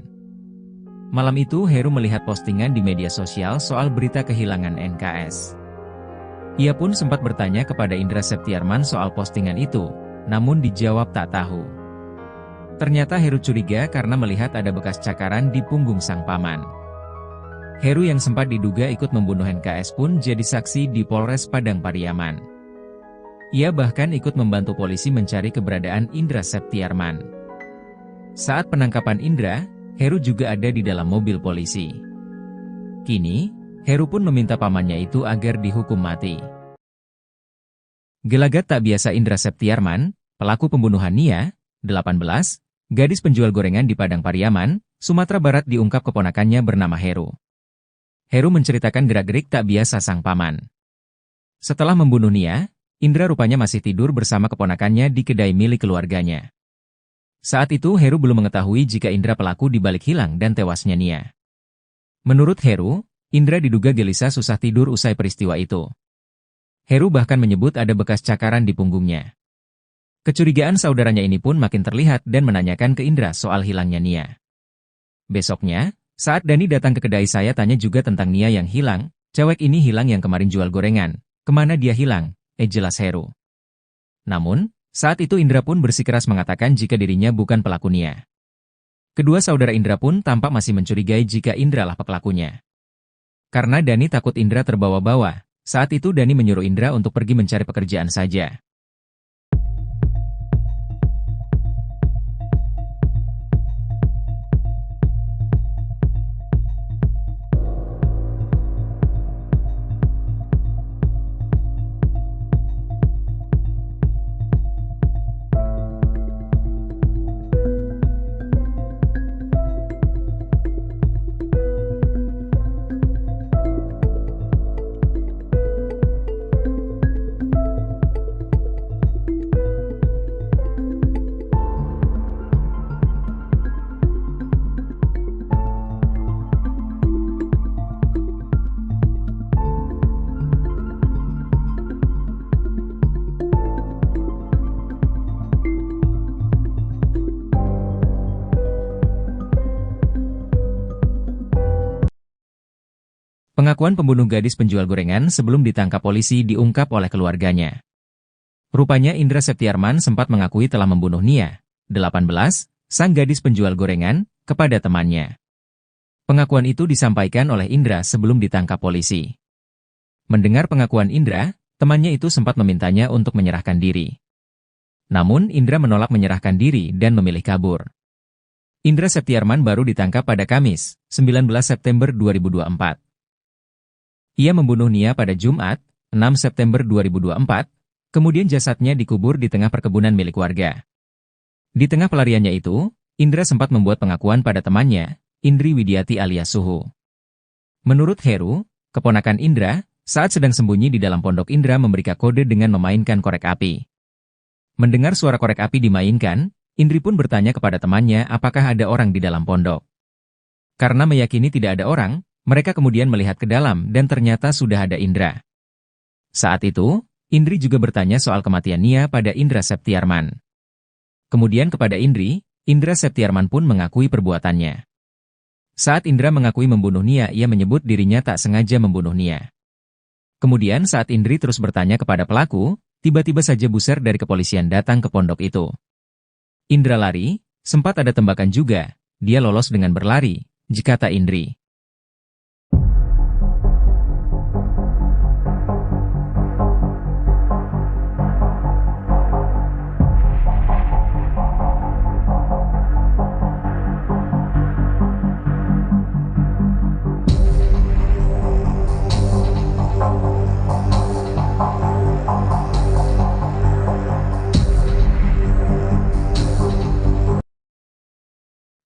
Malam itu Heru melihat postingan di media sosial soal berita kehilangan NKS. Ia pun sempat bertanya kepada Indra Septiarman soal postingan itu, namun dijawab tak tahu. Ternyata Heru curiga karena melihat ada bekas cakaran di punggung sang paman. Heru yang sempat diduga ikut membunuh NKS pun jadi saksi di Polres Padang Pariaman. Ia bahkan ikut membantu polisi mencari keberadaan Indra Septiarman. Saat penangkapan Indra, Heru juga ada di dalam mobil polisi. Kini, Heru pun meminta pamannya itu agar dihukum mati. Gelagat tak biasa Indra Septiarman, pelaku pembunuhan Nia, 18, gadis penjual gorengan di Padang Pariaman, Sumatera Barat diungkap keponakannya bernama Heru. Heru menceritakan gerak-gerik tak biasa sang paman. Setelah membunuh Nia, Indra rupanya masih tidur bersama keponakannya di kedai milik keluarganya. Saat itu Heru belum mengetahui jika Indra pelaku dibalik hilang dan tewasnya Nia. Menurut Heru, Indra diduga gelisah susah tidur usai peristiwa itu. Heru bahkan menyebut ada bekas cakaran di punggungnya. Kecurigaan saudaranya ini pun makin terlihat dan menanyakan ke Indra soal hilangnya Nia. Besoknya, saat Dani datang ke kedai saya tanya juga tentang Nia yang hilang, cewek ini hilang yang kemarin jual gorengan, kemana dia hilang, jelas Heru. Namun, saat itu Indra pun bersikeras mengatakan jika dirinya bukan pelaku Nia. Kedua saudara Indra pun tampak masih mencurigai jika Indra lah pelakunya. Karena Dani takut Indra terbawa-bawa, saat itu Dani menyuruh Indra untuk pergi mencari pekerjaan saja. Pengakuan pembunuh gadis penjual gorengan sebelum ditangkap polisi diungkap oleh keluarganya. Rupanya Indra Septiarman sempat mengakui telah membunuh Nia, 18, sang gadis penjual gorengan, kepada temannya. Pengakuan itu disampaikan oleh Indra sebelum ditangkap polisi. Mendengar pengakuan Indra, temannya itu sempat memintanya untuk menyerahkan diri. Namun Indra menolak menyerahkan diri dan memilih kabur. Indra Septiarman baru ditangkap pada Kamis, 19 September 2024. Ia membunuh Nia pada Jumat, 6 September 2024, kemudian jasadnya dikubur di tengah perkebunan milik warga. Di tengah pelariannya itu, Indra sempat membuat pengakuan pada temannya, Indri Widiati alias Suhu. Menurut Heru, keponakan Indra, saat sedang sembunyi di dalam pondok Indra memberikan kode dengan memainkan korek api. Mendengar suara korek api dimainkan, Indri pun bertanya kepada temannya apakah ada orang di dalam pondok. Karena meyakini tidak ada orang, mereka kemudian melihat ke dalam dan ternyata sudah ada Indra. Saat itu, Indri juga bertanya soal kematian Nia pada Indra Septiarman. Kemudian kepada Indri, Indra Septiarman pun mengakui perbuatannya. Saat Indra mengakui membunuh Nia, ia menyebut dirinya tak sengaja membunuh Nia. Kemudian saat Indri terus bertanya kepada pelaku, tiba-tiba saja buser dari kepolisian datang ke pondok itu. Indra lari, sempat ada tembakan juga, dia lolos dengan berlari, kata Indri.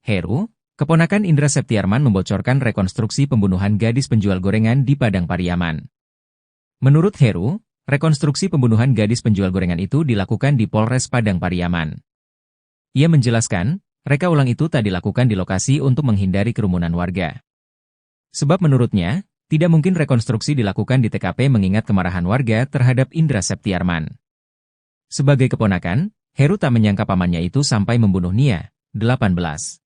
Heru, keponakan Indra Septiarman membocorkan rekonstruksi pembunuhan gadis penjual gorengan di Padang Pariaman. Menurut Heru, rekonstruksi pembunuhan gadis penjual gorengan itu dilakukan di Polres Padang Pariaman. Ia menjelaskan, reka ulang itu tak dilakukan di lokasi untuk menghindari kerumunan warga. Sebab menurutnya, tidak mungkin rekonstruksi dilakukan di TKP mengingat kemarahan warga terhadap Indra Septiarman. Sebagai keponakan, Heru tak menyangka pamannya itu sampai membunuh Nia, 18.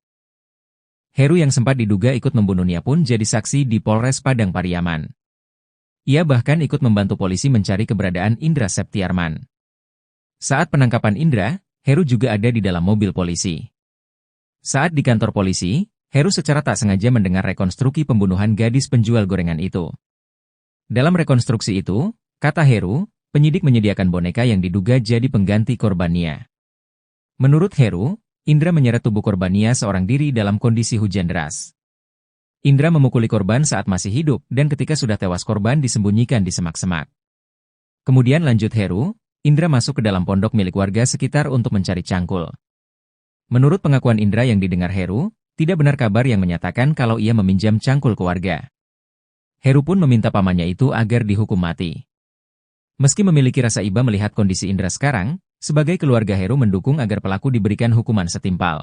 Heru yang sempat diduga ikut membunuh Nia pun jadi saksi di Polres Padang Pariaman. Ia bahkan ikut membantu polisi mencari keberadaan Indra Septiarman. Saat penangkapan Indra, Heru juga ada di dalam mobil polisi. Saat di kantor polisi, Heru secara tak sengaja mendengar rekonstruksi pembunuhan gadis penjual gorengan itu. Dalam rekonstruksi itu, kata Heru, penyidik menyediakan boneka yang diduga jadi pengganti korban Nia. Menurut Heru, Indra menyeret tubuh korban Nia seorang diri dalam kondisi hujan deras. Indra memukuli korban saat masih hidup dan ketika sudah tewas korban disembunyikan di semak-semak. Kemudian lanjut Heru, Indra masuk ke dalam pondok milik warga sekitar untuk mencari cangkul. Menurut pengakuan Indra yang didengar Heru, tidak benar kabar yang menyatakan kalau ia meminjam cangkul ke warga. Heru pun meminta pamannya itu agar dihukum mati. Meski memiliki rasa iba melihat kondisi Indra sekarang, sebagai keluarga Heru mendukung agar pelaku diberikan hukuman setimpal.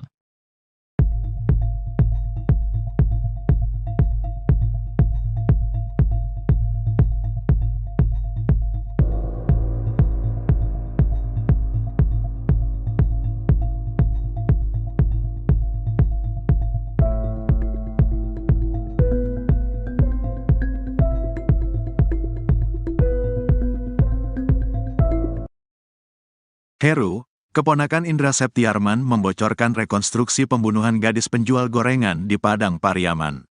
Heru, keponakan Indra Septiarman membocorkan rekonstruksi pembunuhan gadis penjual gorengan di Padang Pariaman.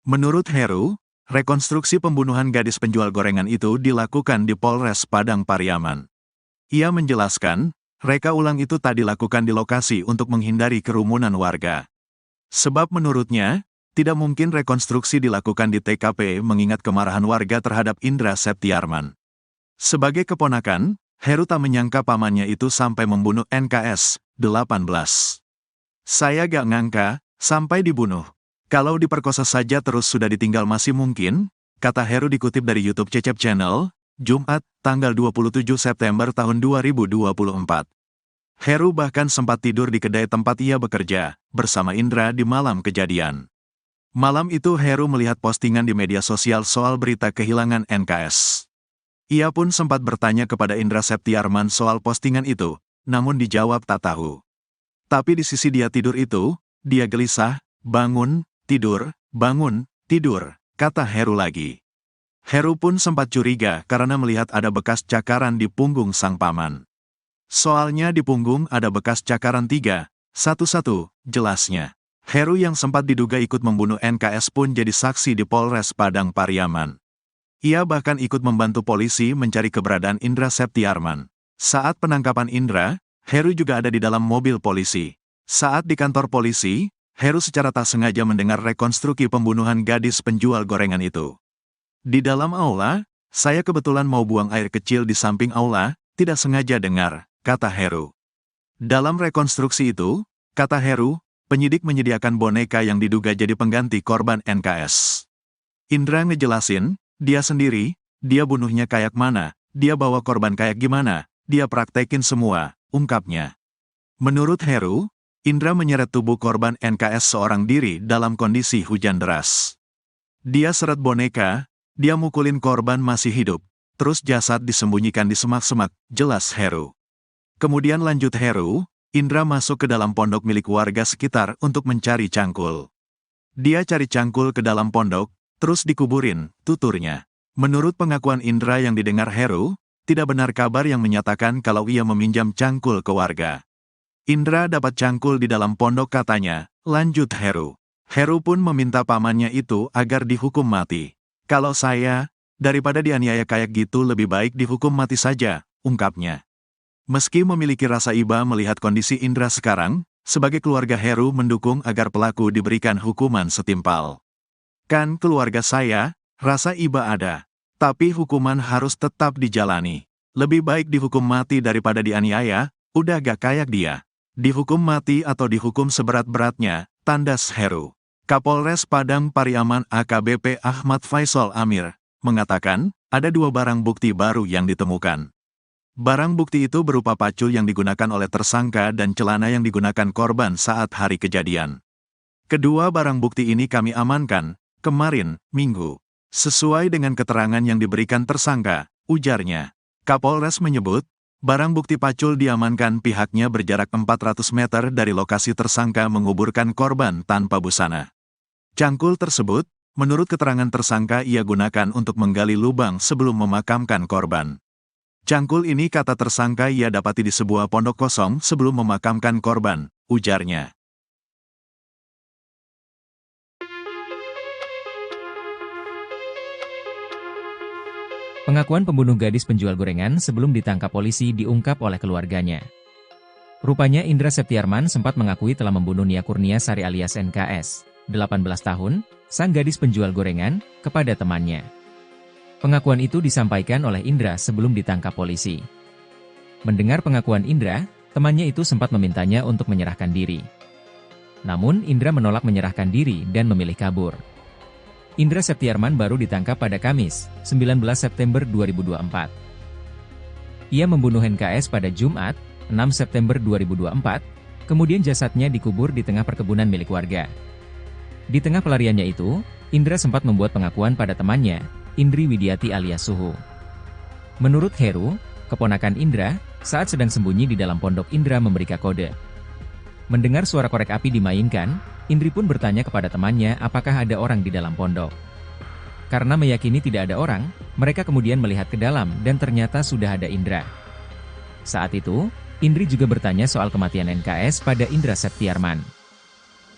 Menurut Heru, rekonstruksi pembunuhan gadis penjual gorengan itu dilakukan di Polres Padang Pariaman. Ia menjelaskan, reka ulang itu tak dilakukan di lokasi untuk menghindari kerumunan warga. Sebab menurutnya, tidak mungkin rekonstruksi dilakukan di TKP mengingat kemarahan warga terhadap Indra Septiarman. Sebagai keponakan, Heru tak menyangka pamannya itu sampai membunuh NKS 18. Saya gak ngangka, sampai dibunuh. Kalau diperkosa saja terus sudah ditinggal masih mungkin, kata Heru dikutip dari YouTube Cecep Channel, Jumat, tanggal 27 September tahun 2024. Heru bahkan sempat tidur di kedai tempat ia bekerja, bersama Indra di malam kejadian. Malam itu Heru melihat postingan di media sosial soal berita kehilangan NKS. Ia pun sempat bertanya kepada Indra Septiarman soal postingan itu, namun dijawab tak tahu. Tapi di sisi dia tidur itu, dia gelisah, bangun, tidur, kata Heru lagi. Heru pun sempat curiga karena melihat ada bekas cakaran di punggung sang paman. Soalnya di punggung ada bekas cakaran 3, 1-1, jelasnya. Heru yang sempat diduga ikut membunuh NKS pun jadi saksi di Polres Padang Pariaman. Ia bahkan ikut membantu polisi mencari keberadaan Indra Septiarman. Saat penangkapan Indra, Heru juga ada di dalam mobil polisi. Saat di kantor polisi, Heru secara tak sengaja mendengar rekonstruksi pembunuhan gadis penjual gorengan itu. Di dalam aula, saya kebetulan mau buang air kecil di samping aula, tidak sengaja dengar, kata Heru. Dalam rekonstruksi itu, kata Heru, penyidik menyediakan boneka yang diduga jadi pengganti korban NKS. Indra ngejelasin, dia sendiri, dia bunuhnya kayak mana, dia bawa korban kayak gimana, dia praktekin semua, ungkapnya. Menurut Heru, Indra menyeret tubuh korban NKS seorang diri dalam kondisi hujan deras. Dia seret boneka, dia mukulin korban masih hidup, terus jasad disembunyikan di semak-semak, jelas Heru. Kemudian lanjut Heru, Indra masuk ke dalam pondok milik warga sekitar untuk mencari cangkul. Dia cari cangkul ke dalam pondok, terus dikuburin, tuturnya. Menurut pengakuan Indra yang didengar Heru, tidak benar kabar yang menyatakan kalau ia meminjam cangkul ke warga. Indra dapat cangkul di dalam pondok katanya, lanjut Heru. Heru pun meminta pamannya itu agar dihukum mati. Kalau saya, daripada dianiaya kayak gitu lebih baik dihukum mati saja, ungkapnya. Meski memiliki rasa iba melihat kondisi Indra sekarang, sebagai keluarga Heru mendukung agar pelaku diberikan hukuman setimpal. Kan keluarga saya, rasa iba ada. Tapi hukuman harus tetap dijalani. Lebih baik dihukum mati daripada dianiaya, udah gak kayak dia. Dihukum mati atau dihukum seberat-beratnya, tandas Heru. Kapolres Padang Pariaman AKBP Ahmad Faisal Amir, mengatakan, ada 2 barang bukti baru yang ditemukan. Barang bukti itu berupa pacul yang digunakan oleh tersangka dan celana yang digunakan korban saat hari kejadian. Kedua barang bukti ini kami amankan kemarin, Minggu. Sesuai dengan keterangan yang diberikan tersangka, ujarnya. Kapolres menyebut, barang bukti pacul diamankan pihaknya berjarak 400 meter dari lokasi tersangka menguburkan korban tanpa busana. Cangkul tersebut, Menurut keterangan tersangka, ia gunakan untuk menggali lubang sebelum memakamkan korban. Cangkul ini, kata tersangka, ia dapati di sebuah pondok kosong sebelum memakamkan korban, ujarnya. Pengakuan pembunuh gadis penjual gorengan sebelum ditangkap polisi diungkap oleh keluarganya. Rupanya Indra Septiarman sempat mengakui telah membunuh Nia Kurniasari alias NKS, 18 tahun, sang gadis penjual gorengan, kepada temannya. Pengakuan itu disampaikan oleh Indra sebelum ditangkap polisi. Mendengar pengakuan Indra, temannya itu sempat memintanya untuk menyerahkan diri. Namun Indra menolak menyerahkan diri dan memilih kabur. Indra Septiarman baru ditangkap pada Kamis, 19 September 2024. Ia membunuh NKS pada Jumat, 6 September 2024, kemudian jasadnya dikubur di tengah perkebunan milik warga. Di tengah pelariannya itu, Indra sempat membuat pengakuan pada temannya, Indri Widiati alias Suhu. Menurut Heru, keponakan Indra, saat sedang sembunyi di dalam pondok, Indra memberikan kode. Mendengar suara korek api dimainkan, Indri pun bertanya kepada temannya apakah ada orang di dalam pondok. Karena meyakini tidak ada orang, mereka kemudian melihat ke dalam dan ternyata sudah ada Indra. Saat itu, Indri juga bertanya soal kematian NKS pada Indra Septiarman.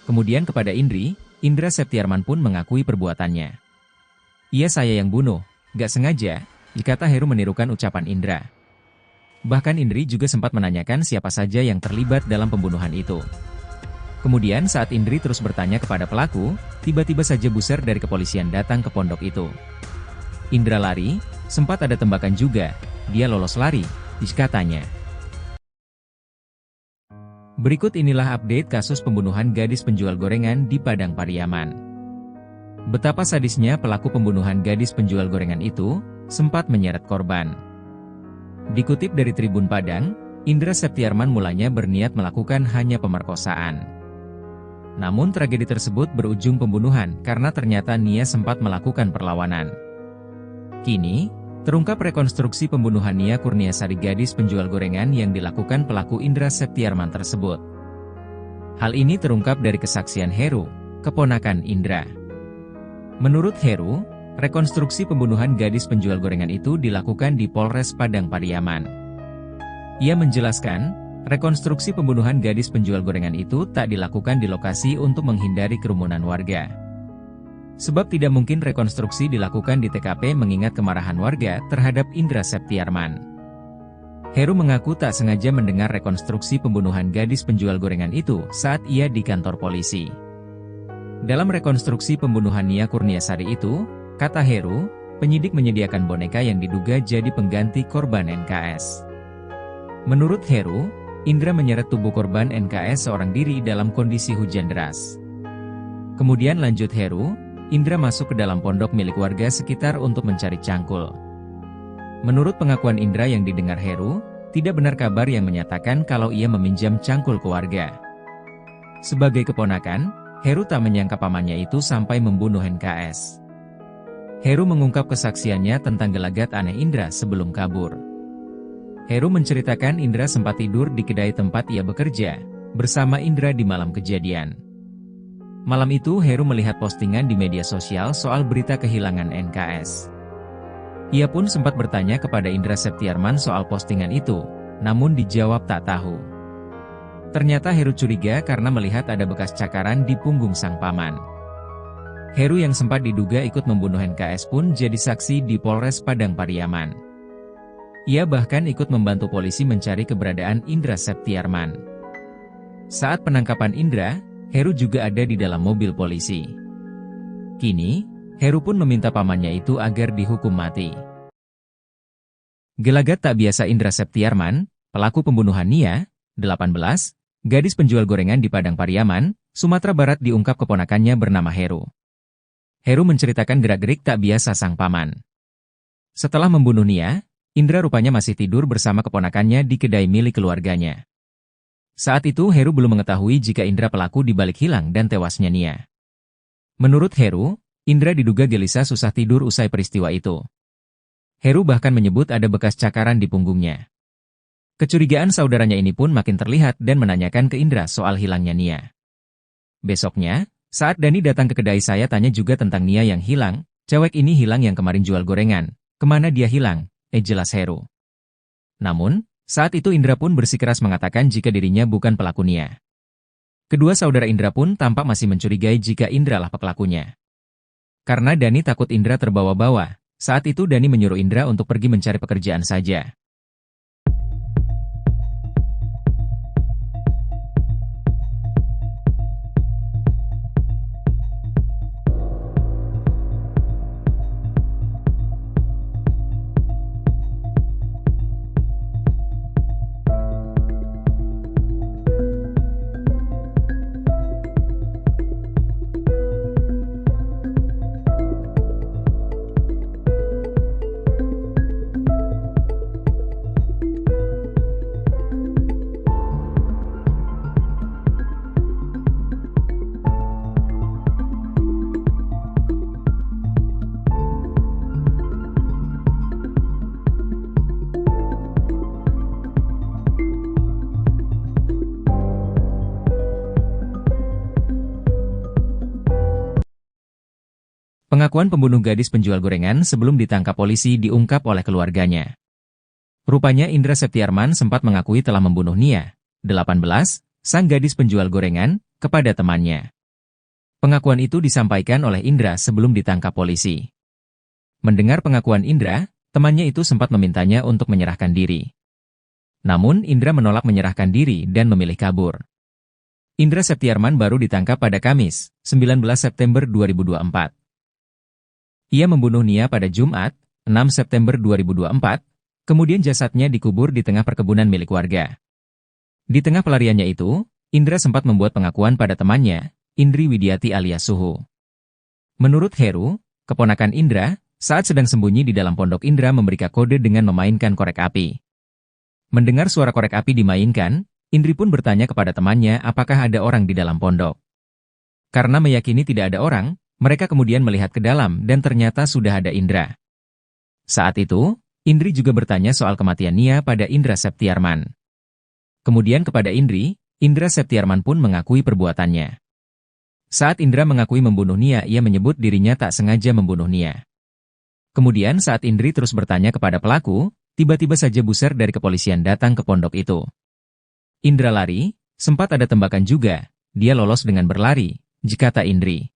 Kemudian kepada Indri, Indra Septiarman pun mengakui perbuatannya. "Iya, saya yang bunuh, gak sengaja," kata Heru menirukan ucapan Indra. Bahkan Indri juga sempat menanyakan siapa saja yang terlibat dalam pembunuhan itu. Kemudian saat Indri terus bertanya kepada pelaku, tiba-tiba saja buser dari kepolisian datang ke pondok itu. Indra lari, sempat ada tembakan juga, dia lolos lari, katanya. Berikut inilah update kasus pembunuhan gadis penjual gorengan di Padang Pariaman. Betapa sadisnya pelaku pembunuhan gadis penjual gorengan itu, sempat menyeret korban. Dikutip dari Tribun Padang, Indra Septiarman mulanya berniat melakukan hanya pemerkosaan. Namun tragedi tersebut berujung pembunuhan karena ternyata Nia sempat melakukan perlawanan. Kini, terungkap rekonstruksi pembunuhan Nia Kurniasari gadis penjual gorengan yang dilakukan pelaku Indra Septiarman tersebut. Hal ini terungkap dari kesaksian Heru, keponakan Indra. Menurut Heru, rekonstruksi pembunuhan gadis penjual gorengan itu dilakukan di Polres Padang Pariaman. Ia menjelaskan, rekonstruksi pembunuhan gadis penjual gorengan itu tak dilakukan di lokasi untuk menghindari kerumunan warga. Sebab tidak mungkin rekonstruksi dilakukan di TKP mengingat kemarahan warga terhadap Indra Septiarman. Heru mengaku tak sengaja mendengar rekonstruksi pembunuhan gadis penjual gorengan itu saat ia di kantor polisi. Dalam rekonstruksi pembunuhan Nia Kurniasari itu, kata Heru, penyidik menyediakan boneka yang diduga jadi pengganti korban NKS. Menurut Heru, Indra menyeret tubuh korban NKS seorang diri dalam kondisi hujan deras. Kemudian lanjut Heru, Indra masuk ke dalam pondok milik warga sekitar untuk mencari cangkul. Menurut pengakuan Indra yang didengar Heru, tidak benar kabar yang menyatakan kalau ia meminjam cangkul ke warga. Sebagai keponakan, Heru tak menyangka pamannya itu sampai membunuh NKS. Heru mengungkap kesaksiannya tentang gelagat aneh Indra sebelum kabur. Heru menceritakan Indra sempat tidur di kedai tempat ia bekerja, bersama Indra di malam kejadian. Malam itu Heru melihat postingan di media sosial soal berita kehilangan NKS. Ia pun sempat bertanya kepada Indra Septiarman soal postingan itu, namun dijawab tak tahu. Ternyata Heru curiga karena melihat ada bekas cakaran di punggung sang paman. Heru yang sempat diduga ikut membunuh NKS pun jadi saksi di Polres Padang Pariaman. Ia bahkan ikut membantu polisi mencari keberadaan Indra Septiarman. Saat penangkapan Indra, Heru juga ada di dalam mobil polisi. Kini, Heru pun meminta pamannya itu agar dihukum mati. Gelagat tak biasa Indra Septiarman, pelaku pembunuhan Nia, 18, gadis penjual gorengan di Padang Pariaman, Sumatera Barat diungkap keponakannya bernama Heru. Heru menceritakan gerak-gerik tak biasa sang paman. Setelah membunuh Nia, Indra rupanya masih tidur bersama keponakannya di kedai milik keluarganya. Saat itu Heru belum mengetahui jika Indra pelaku dibalik hilang dan tewasnya Nia. Menurut Heru, Indra diduga gelisah susah tidur usai peristiwa itu. Heru bahkan menyebut ada bekas cakaran di punggungnya. Kecurigaan saudaranya ini pun makin terlihat dan menanyakan ke Indra soal hilangnya Nia. Besoknya, Saat Dani datang ke kedai saya tanya juga tentang Nia yang hilang, cewek ini hilang yang kemarin jual gorengan. Kemana dia hilang? Jelas Heru. Namun, saat itu Indra pun bersikeras mengatakan jika dirinya bukan pelaku Nia. Kedua saudara Indra pun tampak masih mencurigai jika Indra lah pelakunya. Karena Dani takut Indra terbawa-bawa, saat itu Dani menyuruh Indra untuk pergi mencari pekerjaan saja. Pengakuan pembunuh gadis penjual gorengan sebelum ditangkap polisi diungkap oleh keluarganya. Rupanya Indra Septiarman sempat mengakui telah membunuh Nia, 18, sang gadis penjual gorengan, kepada temannya. Pengakuan itu disampaikan oleh Indra sebelum ditangkap polisi. Mendengar pengakuan Indra, temannya itu sempat memintanya untuk menyerahkan diri. Namun Indra menolak menyerahkan diri dan memilih kabur. Indra Septiarman baru ditangkap pada Kamis, 19 September 2024. Ia membunuh Nia pada Jumat, 6 September 2024, kemudian jasadnya dikubur di tengah perkebunan milik warga. Di tengah pelariannya itu, Indra sempat membuat pengakuan pada temannya, Indri Widiati alias Suhu. Menurut Heru, keponakan Indra, saat sedang sembunyi di dalam pondok Indra memberikan kode dengan memainkan korek api. Mendengar suara korek api dimainkan, Indri pun bertanya kepada temannya apakah ada orang di dalam pondok. Karena meyakini tidak ada orang, mereka kemudian melihat ke dalam dan ternyata sudah ada Indra. Saat itu, Indri juga bertanya soal kematian Nia pada Indra Septiarman. Kemudian kepada Indri, Indra Septiarman pun mengakui perbuatannya. Saat Indra mengakui membunuh Nia, ia menyebut dirinya tak sengaja membunuh Nia. Kemudian saat Indri terus bertanya kepada pelaku, tiba-tiba saja buser dari kepolisian datang ke pondok itu. Indra lari, sempat ada tembakan juga, dia lolos dengan berlari, kata Indri.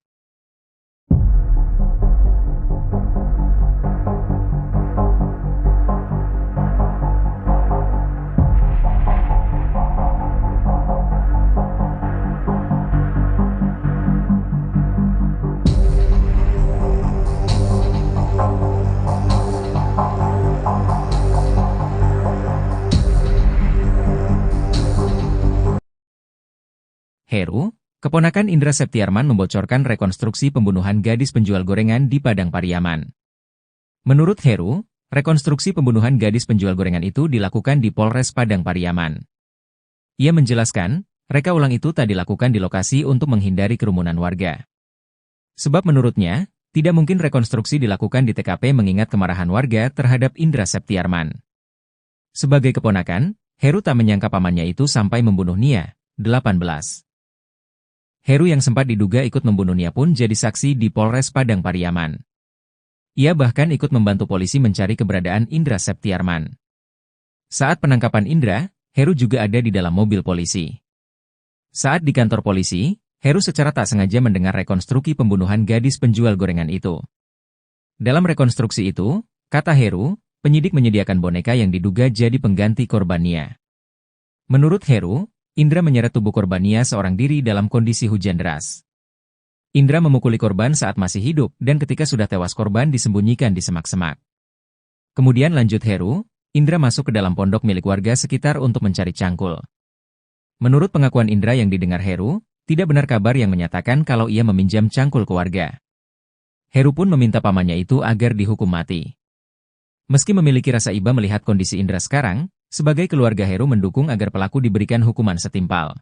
Heru, keponakan Indra Septiarman membocorkan rekonstruksi pembunuhan gadis penjual gorengan di Padang Pariaman. Menurut Heru, rekonstruksi pembunuhan gadis penjual gorengan itu dilakukan di Polres Padang Pariaman. Ia menjelaskan, reka ulang itu tak dilakukan di lokasi untuk menghindari kerumunan warga. Sebab menurutnya, tidak mungkin rekonstruksi dilakukan di TKP mengingat kemarahan warga terhadap Indra Septiarman. Sebagai keponakan, Heru tak menyangka pamannya itu sampai membunuh Nia, 18. Heru yang sempat diduga ikut membunuh Nia pun jadi saksi di Polres Padang Pariaman. Ia bahkan ikut membantu polisi mencari keberadaan Indra Septiarman. Saat penangkapan Indra, Heru juga ada di dalam mobil polisi. Saat di kantor polisi, Heru secara tak sengaja mendengar rekonstruksi pembunuhan gadis penjual gorengan itu. Dalam rekonstruksi itu, kata Heru, penyidik menyediakan boneka yang diduga jadi pengganti korban Nia. Menurut Heru, Indra menyeret tubuh korban Nia seorang diri dalam kondisi hujan deras. Indra memukuli korban saat masih hidup dan ketika sudah tewas korban disembunyikan di semak-semak. Kemudian lanjut Heru, Indra masuk ke dalam pondok milik warga sekitar untuk mencari cangkul. Menurut pengakuan Indra yang didengar Heru, tidak benar kabar yang menyatakan kalau ia meminjam cangkul ke warga. Heru pun meminta pamannya itu agar dihukum mati. Meski memiliki rasa iba melihat kondisi Indra sekarang, sebagai keluarga Heru mendukung agar pelaku diberikan hukuman setimpal.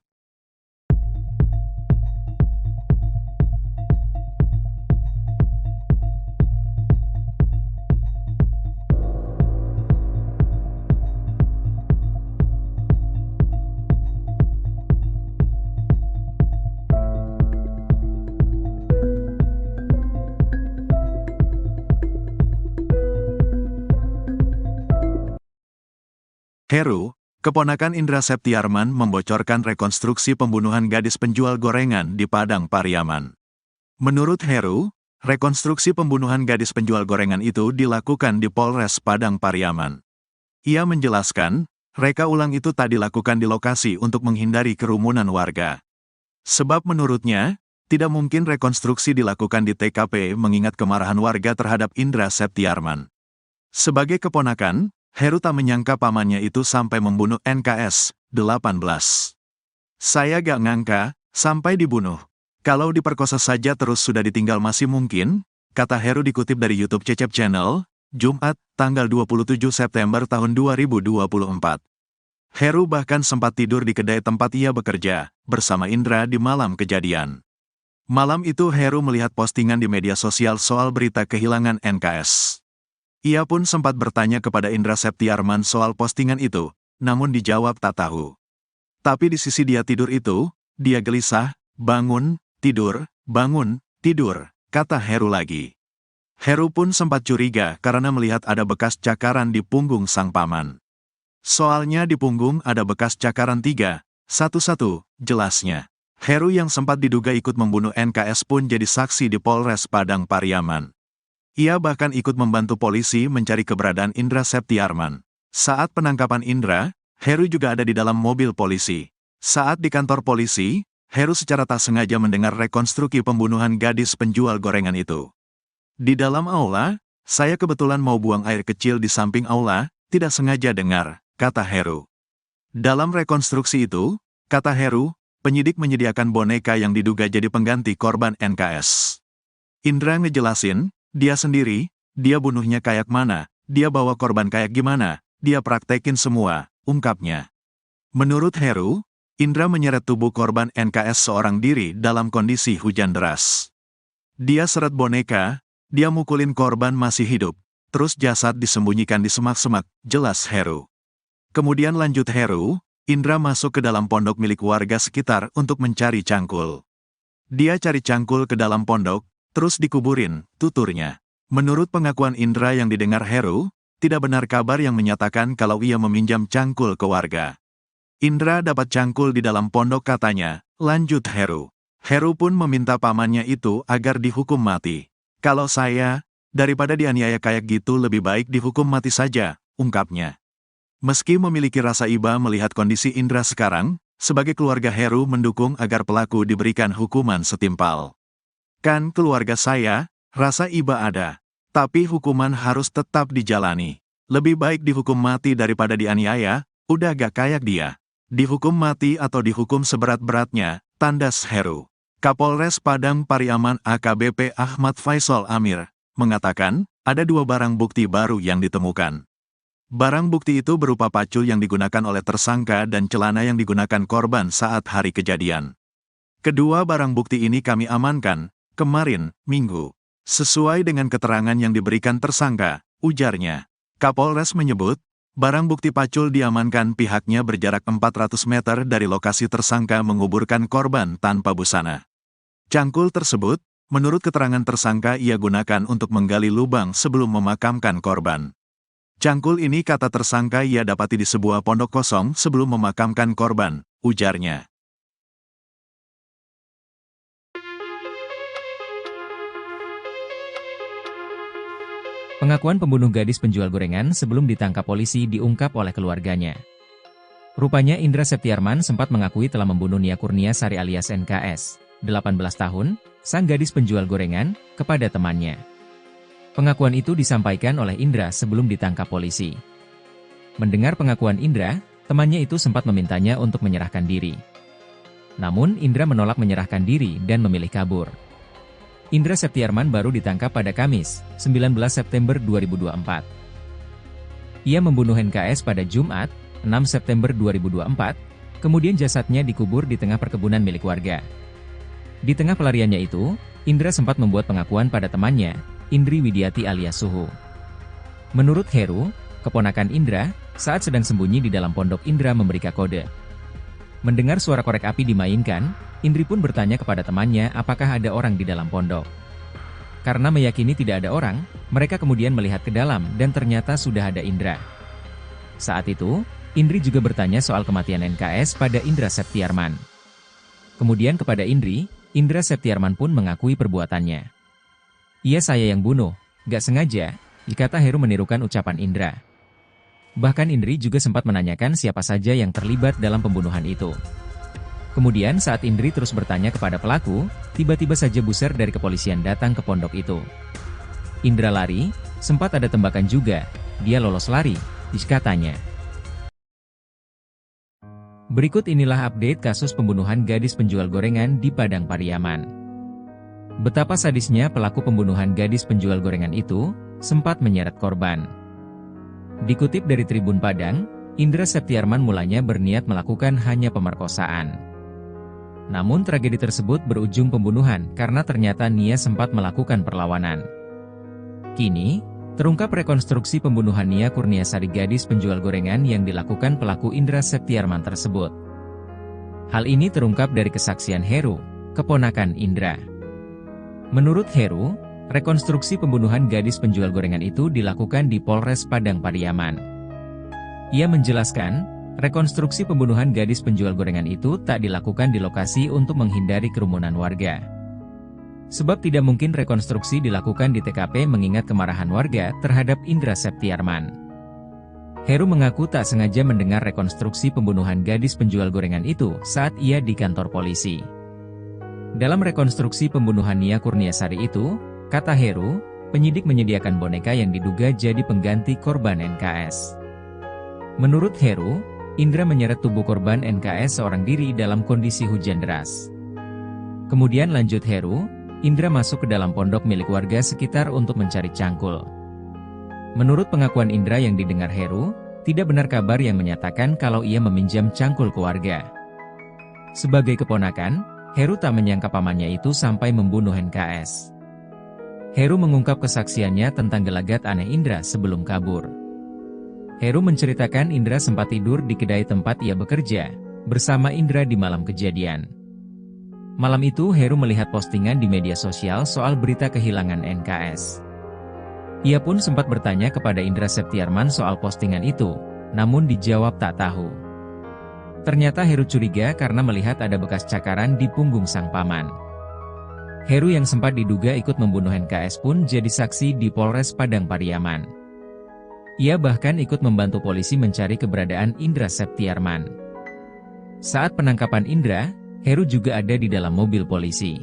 Heru, keponakan Indra Septiarman membocorkan rekonstruksi pembunuhan gadis penjual gorengan di Padang Pariaman. Menurut Heru, rekonstruksi pembunuhan gadis penjual gorengan itu dilakukan di Polres Padang Pariaman. Ia menjelaskan, reka ulang itu tak dilakukan di lokasi untuk menghindari kerumunan warga. Sebab menurutnya, tidak mungkin rekonstruksi dilakukan di TKP mengingat kemarahan warga terhadap Indra Septiarman. Sebagai keponakan, Heru tak menyangka pamannya itu sampai membunuh NKS, 18. Saya gak ngangka, sampai dibunuh. Kalau diperkosa saja terus sudah ditinggal masih mungkin, kata Heru dikutip dari YouTube Cecep Channel, Jumat, tanggal 27 September tahun 2024. Heru bahkan sempat tidur di kedai tempat ia bekerja, bersama Indra di malam kejadian. Malam itu Heru melihat postingan di media sosial soal berita kehilangan NKS. Ia pun sempat bertanya kepada Indra Septiarman soal postingan itu, namun dijawab tak tahu. Tapi di sisi dia tidur itu, dia gelisah, bangun, tidur, kata Heru lagi. Heru pun sempat curiga karena melihat ada bekas cakaran di punggung sang paman. Soalnya di punggung ada bekas cakaran 3, 1-1, jelasnya. Heru yang sempat diduga ikut membunuh NKS pun jadi saksi di Polres Padang Pariaman. Ia bahkan ikut membantu polisi mencari keberadaan Indra Septiarman. Saat penangkapan Indra, Heru juga ada di dalam mobil polisi. Saat di kantor polisi, Heru secara tak sengaja mendengar rekonstruksi pembunuhan gadis penjual gorengan itu. Di dalam aula, saya kebetulan mau buang air kecil di samping aula, tidak sengaja dengar, kata Heru. Dalam rekonstruksi itu, kata Heru, penyidik menyediakan boneka yang diduga jadi pengganti korban NKS. Indra ngejelasin, dia sendiri, dia bunuhnya kayak mana, dia bawa korban kayak gimana, dia praktekin semua, ungkapnya. Menurut Heru, Indra menyeret tubuh korban NKS seorang diri dalam kondisi hujan deras. Dia seret boneka, dia mukulin korban masih hidup, terus jasad disembunyikan di semak-semak, jelas Heru. Kemudian lanjut Heru, Indra masuk ke dalam pondok milik warga sekitar untuk mencari cangkul. Dia cari cangkul ke dalam pondok, terus dikuburin, tuturnya. Menurut pengakuan Indra yang didengar Heru, tidak benar kabar yang menyatakan kalau ia meminjam cangkul ke warga. Indra dapat cangkul di dalam pondok katanya, lanjut Heru. Heru pun meminta pamannya itu agar dihukum mati. Kalau saya, daripada dianiaya kayak gitu lebih baik dihukum mati saja, ungkapnya. Meski memiliki rasa iba melihat kondisi Indra sekarang, sebagai keluarga Heru mendukung agar pelaku diberikan hukuman setimpal. Kan keluarga saya, rasa iba ada. Tapi hukuman harus tetap dijalani. Lebih baik dihukum mati daripada dianiaya, udah gak kayak dia. Dihukum mati atau dihukum seberat-beratnya, tandas Heru. Kapolres Padang Pariaman AKBP Ahmad Faisal Amir, mengatakan, ada 2 barang bukti baru yang ditemukan. Barang bukti itu berupa pacul yang digunakan oleh tersangka dan celana yang digunakan korban saat hari kejadian. Kedua barang bukti ini kami amankan, kemarin, Minggu. Sesuai dengan keterangan yang diberikan tersangka, ujarnya. Kapolres menyebut, barang bukti pacul diamankan pihaknya berjarak 400 meter dari lokasi tersangka menguburkan korban tanpa busana. Cangkul tersebut, menurut keterangan tersangka ia gunakan untuk menggali lubang sebelum memakamkan korban. Cangkul ini kata tersangka ia dapati di sebuah pondok kosong sebelum memakamkan korban, ujarnya. Pengakuan pembunuh gadis penjual gorengan sebelum ditangkap polisi diungkap oleh keluarganya. Rupanya Indra Septiarman sempat mengakui telah membunuh Nia Kurniasari alias NKS, 18 tahun, sang gadis penjual gorengan, kepada temannya. Pengakuan itu disampaikan oleh Indra sebelum ditangkap polisi. Mendengar pengakuan Indra, temannya itu sempat memintanya untuk menyerahkan diri. Namun Indra menolak menyerahkan diri dan memilih kabur. Indra Septiarman baru ditangkap pada Kamis, 19 September 2024. Ia membunuh NKS pada Jumat, 6 September 2024, kemudian jasadnya dikubur di tengah perkebunan milik warga. Di tengah pelariannya itu, Indra sempat membuat pengakuan pada temannya, Indri Widiati alias Suhu. Menurut Heru, keponakan Indra, saat sedang sembunyi di dalam pondok Indra memberikan kode. Mendengar suara korek api dimainkan, Indri pun bertanya kepada temannya apakah ada orang di dalam pondok. Karena meyakini tidak ada orang, mereka kemudian melihat ke dalam dan ternyata sudah ada Indra. Saat itu, Indri juga bertanya soal kematian NKS pada Indra Septiarman. Kemudian kepada Indri, Indra Septiarman pun mengakui perbuatannya. "Iya, saya yang bunuh, gak sengaja," kata Heru menirukan ucapan Indra. Bahkan Indri juga sempat menanyakan siapa saja yang terlibat dalam pembunuhan itu. Kemudian saat Indri terus bertanya kepada pelaku, tiba-tiba saja buser dari kepolisian datang ke pondok itu. Indra lari, sempat ada tembakan juga, dia lolos lari, katanya. Berikut inilah update kasus pembunuhan gadis penjual gorengan di Padang Pariaman. Betapa sadisnya pelaku pembunuhan gadis penjual gorengan itu, sempat menyeret korban. Dikutip dari Tribun Padang, Indra Septiarman mulanya berniat melakukan hanya pemerkosaan. Namun tragedi tersebut berujung pembunuhan karena ternyata Nia sempat melakukan perlawanan. Kini, terungkap rekonstruksi pembunuhan Nia Kurniasari gadis penjual gorengan yang dilakukan pelaku Indra Septiarman tersebut. Hal ini terungkap dari kesaksian Heru, keponakan Indra. Menurut Heru, rekonstruksi pembunuhan gadis penjual gorengan itu dilakukan di Polres Padang Pariaman. Ia menjelaskan, rekonstruksi pembunuhan gadis penjual gorengan itu tak dilakukan di lokasi untuk menghindari kerumunan warga. Sebab tidak mungkin rekonstruksi dilakukan di TKP mengingat kemarahan warga terhadap Indra Septiarman. Heru mengaku tak sengaja mendengar rekonstruksi pembunuhan gadis penjual gorengan itu saat ia di kantor polisi. Dalam rekonstruksi pembunuhan Nia Kurniasari itu, kata Heru, penyidik menyediakan boneka yang diduga jadi pengganti korban NKS. Menurut Heru, Indra menyeret tubuh korban NKS seorang diri dalam kondisi hujan deras. Kemudian lanjut Heru, Indra masuk ke dalam pondok milik warga sekitar untuk mencari cangkul. Menurut pengakuan Indra yang didengar Heru, tidak benar kabar yang menyatakan kalau ia meminjam cangkul ke warga. Sebagai keponakan, Heru tak menyangka pamannya itu sampai membunuh NKS. Heru mengungkap kesaksiannya tentang gelagat aneh Indra sebelum kabur. Heru menceritakan Indra sempat tidur di kedai tempat ia bekerja, bersama Indra di malam kejadian. Malam itu Heru melihat postingan di media sosial soal berita kehilangan NKS. Ia pun sempat bertanya kepada Indra Septiarman soal postingan itu, namun dijawab tak tahu. Ternyata Heru curiga karena melihat ada bekas cakaran di punggung sang paman. Heru yang sempat diduga ikut membunuh NKS pun jadi saksi di Polres Padang Pariaman. Ia bahkan ikut membantu polisi mencari keberadaan Indra Septiarman. Saat penangkapan Indra, Heru juga ada di dalam mobil polisi.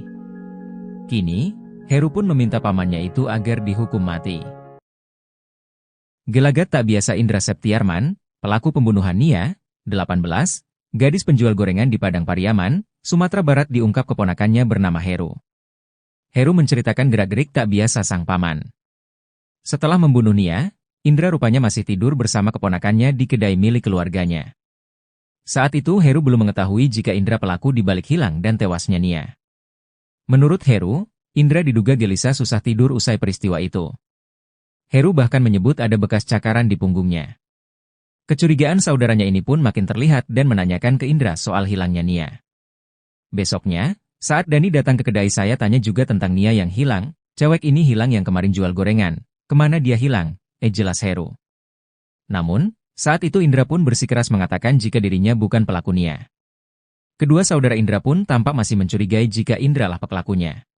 Kini, Heru pun meminta pamannya itu agar dihukum mati. Gelagat tak biasa Indra Septiarman, pelaku pembunuhan Nia, 18, gadis penjual gorengan di Padang Pariaman, Sumatera Barat diungkap keponakannya bernama Heru. Heru menceritakan gerak-gerik tak biasa sang paman. Setelah membunuh Nia, Indra rupanya masih tidur bersama keponakannya di kedai milik keluarganya. Saat itu Heru belum mengetahui jika Indra pelaku dibalik hilang dan tewasnya Nia. Menurut Heru, Indra diduga gelisah susah tidur usai peristiwa itu. Heru bahkan menyebut ada bekas cakaran di punggungnya. Kecurigaan saudaranya ini pun makin terlihat dan menanyakan ke Indra soal hilangnya Nia. Besoknya, saat Dani datang ke kedai saya tanya juga tentang Nia yang hilang, cewek ini hilang yang kemarin jual gorengan, kemana dia hilang? Jelas Heru. Namun, saat itu Indra pun bersikeras mengatakan jika dirinya bukan pelaku Nia. Kedua saudara Indra pun tampak masih mencurigai jika Indra lah pelakunya.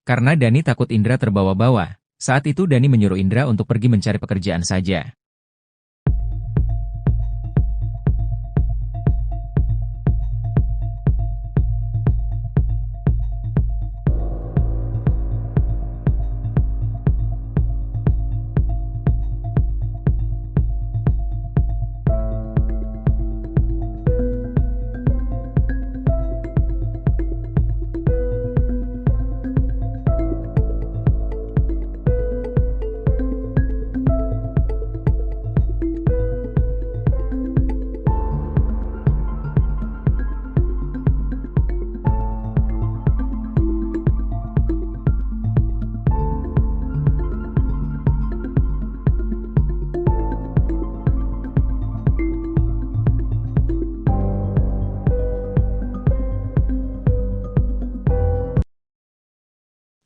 Karena Dani takut Indra terbawa-bawa, saat itu Dani menyuruh Indra untuk pergi mencari pekerjaan saja.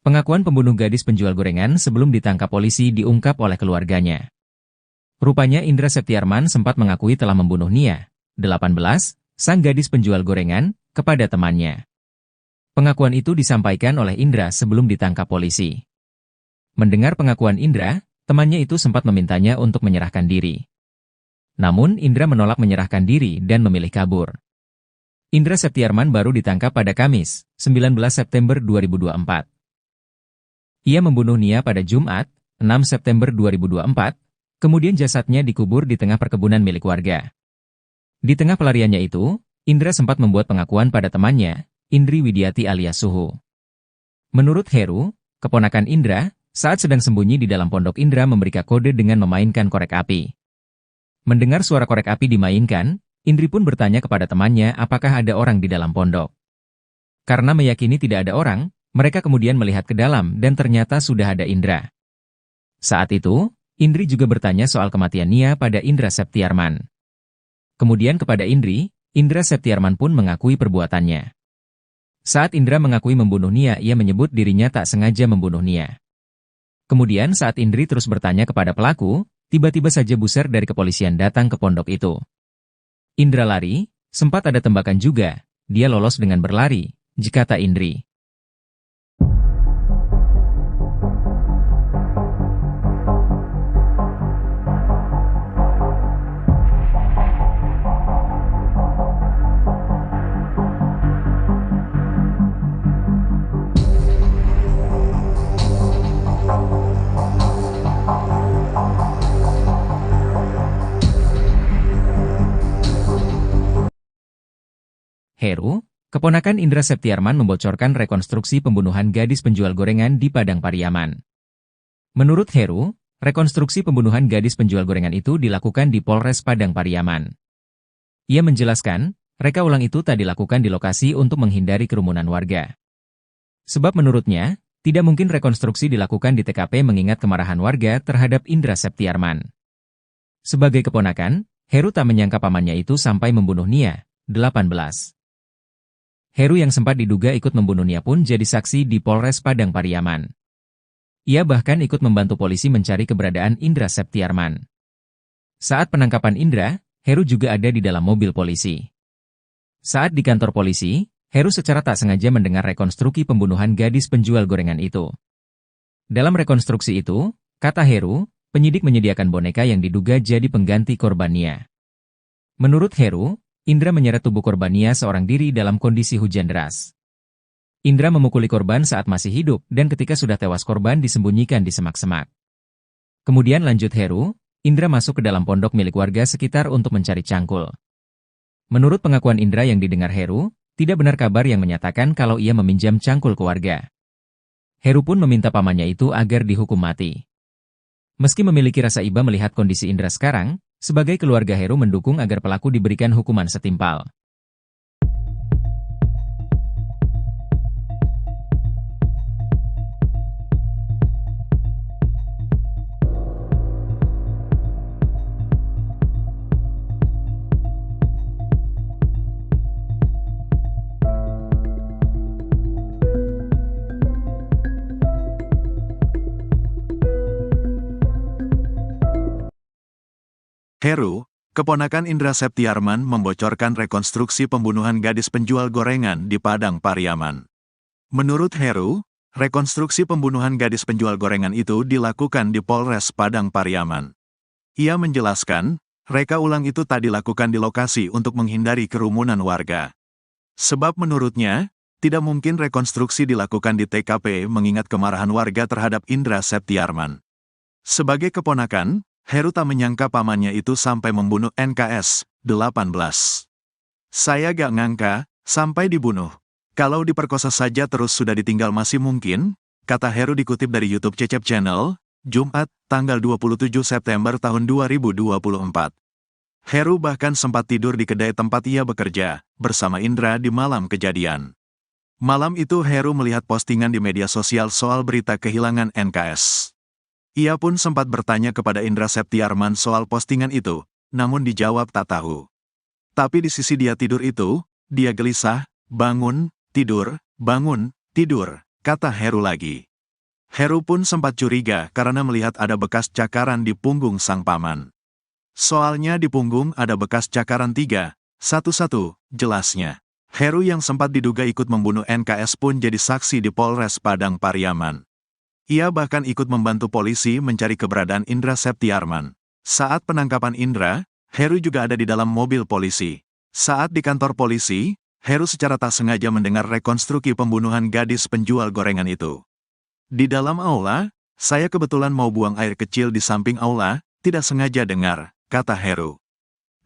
Pengakuan pembunuh gadis penjual gorengan sebelum ditangkap polisi diungkap oleh keluarganya. Rupanya Indra Septiarman sempat mengakui telah membunuh Nia, 18, sang gadis penjual gorengan, kepada temannya. Pengakuan itu disampaikan oleh Indra sebelum ditangkap polisi. Mendengar pengakuan Indra, temannya itu sempat memintanya untuk menyerahkan diri. Namun Indra menolak menyerahkan diri dan memilih kabur. Indra Septiarman baru ditangkap pada Kamis, 19 September 2024. Ia membunuh Nia pada Jumat, 6 September 2024, kemudian jasadnya dikubur di tengah perkebunan milik warga. Di tengah pelariannya itu, Indra sempat membuat pengakuan pada temannya, Indri Widiati alias Suhu. Menurut Heru, keponakan Indra, saat sedang sembunyi di dalam pondok Indra memberikan kode dengan memainkan korek api. Mendengar suara korek api dimainkan, Indri pun bertanya kepada temannya apakah ada orang di dalam pondok. Karena meyakini tidak ada orang, mereka kemudian melihat ke dalam dan ternyata sudah ada Indra. Saat itu, Indri juga bertanya soal kematian Nia pada Indra Septiarman. Kemudian kepada Indri, Indra Septiarman pun mengakui perbuatannya. Saat Indra mengakui membunuh Nia, ia menyebut dirinya tak sengaja membunuh Nia. Kemudian saat Indri terus bertanya kepada pelaku, tiba-tiba saja buser dari kepolisian datang ke pondok itu. Indra lari, sempat ada tembakan juga, dia lolos dengan berlari, kata Indri. Heru, keponakan Indra Septiarman membocorkan rekonstruksi pembunuhan gadis penjual gorengan di Padang Pariaman. Menurut Heru, rekonstruksi pembunuhan gadis penjual gorengan itu dilakukan di Polres Padang Pariaman. Ia menjelaskan, reka ulang itu tak dilakukan di lokasi untuk menghindari kerumunan warga. Sebab menurutnya, tidak mungkin rekonstruksi dilakukan di TKP mengingat kemarahan warga terhadap Indra Septiarman. Sebagai keponakan, Heru tak menyangka pamannya itu sampai membunuh Nia, 18. Heru yang sempat diduga ikut membunuh Nia pun jadi saksi di Polres Padang Pariaman. Ia bahkan ikut membantu polisi mencari keberadaan Indra Septiarman. Saat penangkapan Indra, Heru juga ada di dalam mobil polisi. Saat di kantor polisi, Heru secara tak sengaja mendengar rekonstruksi pembunuhan gadis penjual gorengan itu. Dalam rekonstruksi itu, kata Heru, penyidik menyediakan boneka yang diduga jadi pengganti korban Nia. Menurut Heru, Indra menyeret tubuh korban Nia seorang diri dalam kondisi hujan deras. Indra memukuli korban saat masih hidup dan ketika sudah tewas korban disembunyikan di semak-semak. Kemudian lanjut Heru, Indra masuk ke dalam pondok milik warga sekitar untuk mencari cangkul. Menurut pengakuan Indra yang didengar Heru, tidak benar kabar yang menyatakan kalau ia meminjam cangkul ke warga. Heru pun meminta pamannya itu agar dihukum mati. Meski memiliki rasa iba melihat kondisi Indra sekarang, sebagai keluarga Heru mendukung agar pelaku diberikan hukuman setimpal. Heru, keponakan Indra Septiarman membocorkan rekonstruksi pembunuhan gadis penjual gorengan di Padang Pariaman. Menurut Heru, rekonstruksi pembunuhan gadis penjual gorengan itu dilakukan di Polres Padang Pariaman. Ia menjelaskan, reka ulang itu tak dilakukan di lokasi untuk menghindari kerumunan warga. Sebab menurutnya, tidak mungkin rekonstruksi dilakukan di TKP mengingat kemarahan warga terhadap Indra Septiarman. Sebagai keponakan, Heru tak menyangka pamannya itu sampai membunuh NKS, 18. Saya gak ngangka, sampai dibunuh. Kalau diperkosa saja terus sudah ditinggal masih mungkin, kata Heru dikutip dari YouTube Cecep Channel, Jumat, tanggal 27 September tahun 2024. Heru bahkan sempat tidur di kedai tempat ia bekerja, bersama Indra di malam kejadian. Malam itu Heru melihat postingan di media sosial soal berita kehilangan NKS. Ia pun sempat bertanya kepada Indra Septiarman soal postingan itu, namun dijawab tak tahu. Tapi di sisi dia tidur itu, dia gelisah, bangun, tidur, kata Heru lagi. Heru pun sempat curiga karena melihat ada bekas cakaran di punggung sang paman. Soalnya di punggung ada bekas cakaran 311, jelasnya. Heru yang sempat diduga ikut membunuh NKS pun jadi saksi di Polres Padang Pariaman. Ia bahkan ikut membantu polisi mencari keberadaan Indra Septiarman. Saat penangkapan Indra, Heru juga ada di dalam mobil polisi. Saat di kantor polisi, Heru secara tak sengaja mendengar rekonstruksi pembunuhan gadis penjual gorengan itu. Di dalam aula, saya kebetulan mau buang air kecil di samping aula, tidak sengaja dengar, kata Heru.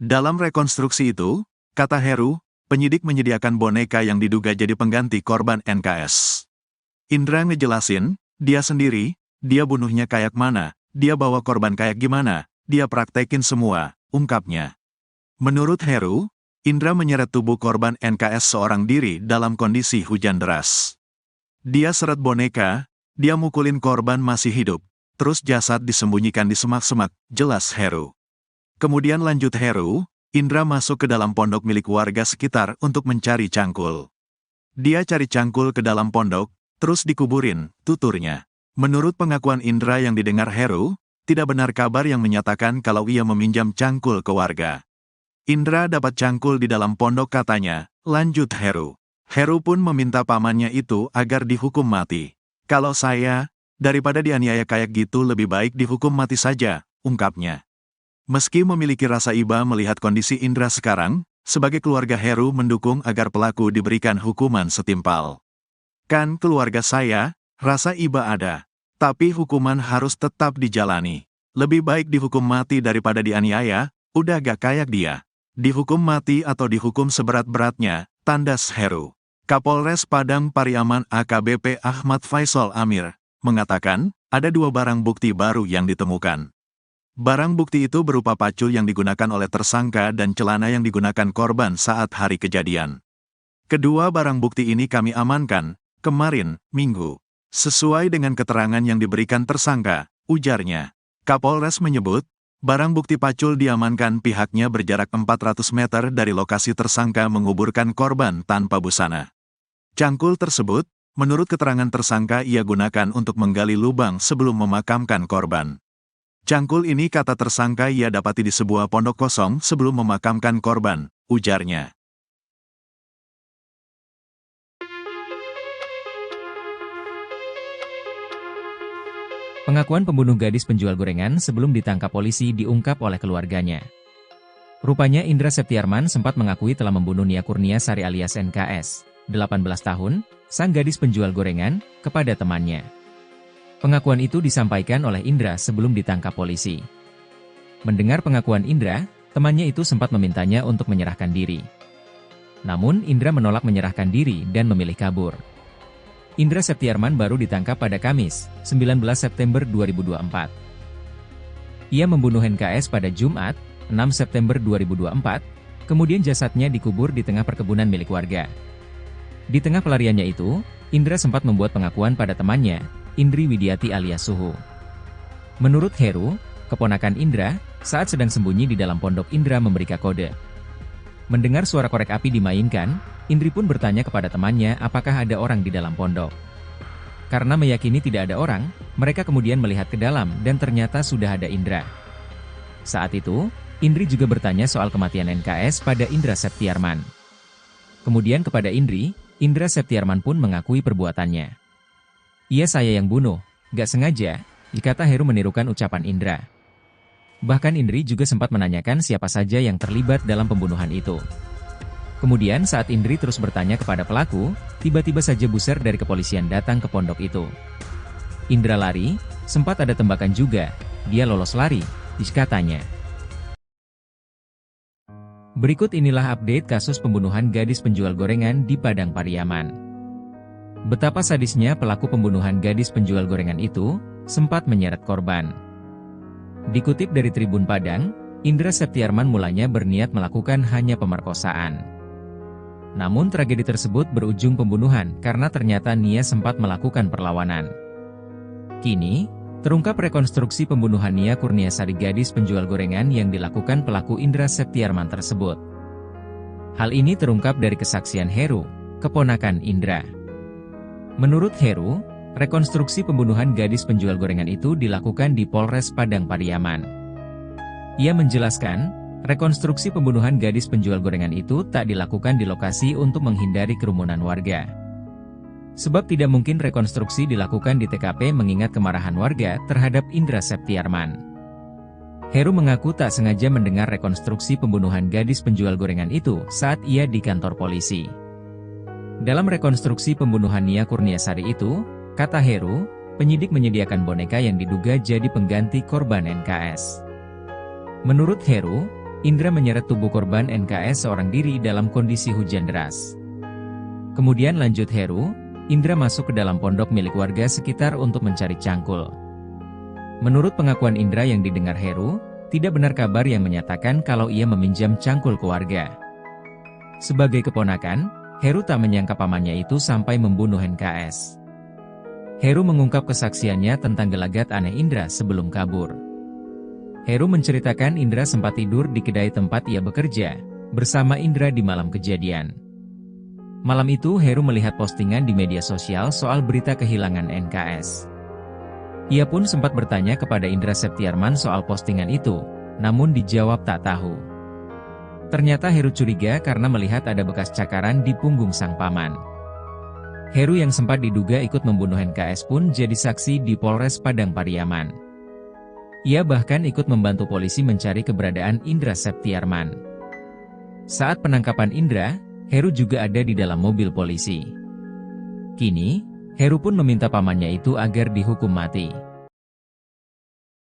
Dalam rekonstruksi itu, kata Heru, penyidik menyediakan boneka yang diduga jadi pengganti korban NKS. Indra ngejelasin, dia sendiri, dia bunuhnya kayak mana, dia bawa korban kayak gimana, dia praktekin semua, ungkapnya. Menurut Heru, Indra menyeret tubuh korban NKS seorang diri dalam kondisi hujan deras. Dia seret boneka, dia mukulin korban masih hidup, terus jasad disembunyikan di semak-semak, jelas Heru. Kemudian lanjut Heru, Indra masuk ke dalam pondok milik warga sekitar untuk mencari cangkul. Dia cari cangkul ke dalam pondok, terus dikuburin, tuturnya. Menurut pengakuan Indra yang didengar Heru, tidak benar kabar yang menyatakan kalau ia meminjam cangkul ke warga. Indra dapat cangkul di dalam pondok katanya, lanjut Heru. Heru pun meminta pamannya itu agar dihukum mati. Kalau saya, daripada dianiaya kayak gitu lebih baik dihukum mati saja, ungkapnya. Meski memiliki rasa iba melihat kondisi Indra sekarang, sebagai keluarga Heru mendukung agar pelaku diberikan hukuman setimpal. Kan keluarga saya, rasa iba ada. Tapi hukuman harus tetap dijalani. Lebih baik dihukum mati daripada dianiaya, udah gak kayak dia. Dihukum mati atau dihukum seberat-beratnya, tandas Heru. Kapolres Padang Pariaman AKBP Ahmad Faisal Amir, mengatakan, ada 2 barang bukti baru yang ditemukan. Barang bukti itu berupa pacul yang digunakan oleh tersangka dan celana yang digunakan korban saat hari kejadian. Kedua barang bukti ini kami amankan, kemarin, Minggu. Sesuai dengan keterangan yang diberikan tersangka, ujarnya. Kapolres menyebut, barang bukti pacul diamankan pihaknya berjarak 400 meter dari lokasi tersangka menguburkan korban tanpa busana. Cangkul tersebut, menurut keterangan tersangka ia gunakan untuk menggali lubang sebelum memakamkan korban. Cangkul ini kata tersangka ia dapati di sebuah pondok kosong sebelum memakamkan korban, ujarnya. Pengakuan pembunuh gadis penjual gorengan sebelum ditangkap polisi diungkap oleh keluarganya. Rupanya Indra Septiarman sempat mengakui telah membunuh Nia Kurnia Sari alias NKS, 18 tahun, sang gadis penjual gorengan, kepada temannya. Pengakuan itu disampaikan oleh Indra sebelum ditangkap polisi. Mendengar pengakuan Indra, temannya itu sempat memintanya untuk menyerahkan diri. Namun Indra menolak menyerahkan diri dan memilih kabur. Indra Septiarman baru ditangkap pada Kamis, 19 September 2024. Ia membunuh NKS pada Jumat, 6 September 2024, kemudian jasadnya dikubur di tengah perkebunan milik warga. Di tengah pelariannya itu, Indra sempat membuat pengakuan pada temannya, Indri Widiati alias Suhu. Menurut Heru, keponakan Indra, saat sedang sembunyi di dalam pondok Indra memberikan kode. Mendengar suara korek api dimainkan, Indri pun bertanya kepada temannya apakah ada orang di dalam pondok. Karena meyakini tidak ada orang, mereka kemudian melihat ke dalam dan ternyata sudah ada Indra. Saat itu, Indri juga bertanya soal kematian NKS pada Indra Septiarman. Kemudian kepada Indri, Indra Septiarman pun mengakui perbuatannya. Iya saya yang bunuh, gak sengaja, dikata Heru menirukan ucapan Indra. Bahkan Indri juga sempat menanyakan siapa saja yang terlibat dalam pembunuhan itu. Kemudian saat Indri terus bertanya kepada pelaku, tiba-tiba saja buser dari kepolisian datang ke pondok itu. Indra lari, sempat ada tembakan juga, dia lolos lari, katanya. Berikut inilah update kasus pembunuhan gadis penjual gorengan di Padang Pariaman. Betapa sadisnya pelaku pembunuhan gadis penjual gorengan itu, sempat menyeret korban. Dikutip dari Tribun Padang, Indra Septiarman mulanya berniat melakukan hanya pemerkosaan. Namun tragedi tersebut berujung pembunuhan karena ternyata Nia sempat melakukan perlawanan. Kini, terungkap rekonstruksi pembunuhan Nia Kurnia Sari gadis penjual gorengan yang dilakukan pelaku Indra Septiarman tersebut. Hal ini terungkap dari kesaksian Heru, keponakan Indra. Menurut Heru, rekonstruksi pembunuhan gadis penjual gorengan itu dilakukan di Polres Padang Pariaman. Ia menjelaskan, rekonstruksi pembunuhan gadis penjual gorengan itu tak dilakukan di lokasi untuk menghindari kerumunan warga. Sebab tidak mungkin rekonstruksi dilakukan di TKP mengingat kemarahan warga terhadap Indra Septiarman. Heru mengaku tak sengaja mendengar rekonstruksi pembunuhan gadis penjual gorengan itu saat ia di kantor polisi. Dalam rekonstruksi pembunuhan Nia Kurniasari itu, kata Heru, penyidik menyediakan boneka yang diduga jadi pengganti korban NKS. Menurut Heru, Indra menyeret tubuh korban NKS seorang diri dalam kondisi hujan deras. Kemudian lanjut Heru, Indra masuk ke dalam pondok milik warga sekitar untuk mencari cangkul. Menurut pengakuan Indra yang didengar Heru, tidak benar kabar yang menyatakan kalau ia meminjam cangkul ke warga. Sebagai keponakan, Heru tak menyangka pamannya itu sampai membunuh NKS. Heru mengungkap kesaksiannya tentang gelagat aneh Indra sebelum kabur. Heru menceritakan Indra sempat tidur di kedai tempat ia bekerja, bersama Indra di malam kejadian. Malam itu Heru melihat postingan di media sosial soal berita kehilangan NKS. Ia pun sempat bertanya kepada Indra Septiarman soal postingan itu, namun dijawab tak tahu. Ternyata Heru curiga karena melihat ada bekas cakaran di punggung sang paman. Heru yang sempat diduga ikut membunuh NKS pun jadi saksi di Polres Padang Pariaman. Ia bahkan ikut membantu polisi mencari keberadaan Indra Septiarman. Saat penangkapan Indra, Heru juga ada di dalam mobil polisi. Kini, Heru pun meminta pamannya itu agar dihukum mati.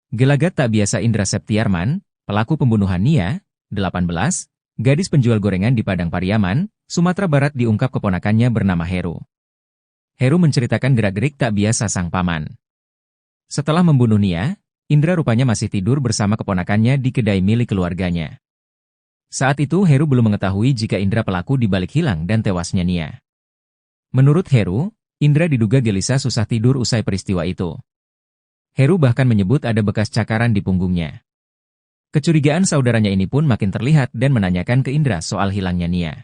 Gelagat tak biasa Indra Septiarman, pelaku pembunuhan Nia, 18, gadis penjual gorengan di Padang Pariaman, Sumatera Barat diungkap keponakannya bernama Heru. Heru menceritakan gerak-gerik tak biasa sang paman. Setelah membunuh Nia, Indra rupanya masih tidur bersama keponakannya di kedai milik keluarganya. Saat itu Heru belum mengetahui jika Indra pelaku dibalik hilang dan tewasnya Nia. Menurut Heru, Indra diduga gelisah susah tidur usai peristiwa itu. Heru bahkan menyebut ada bekas cakaran di punggungnya. Kecurigaan saudaranya ini pun makin terlihat dan menanyakan ke Indra soal hilangnya Nia.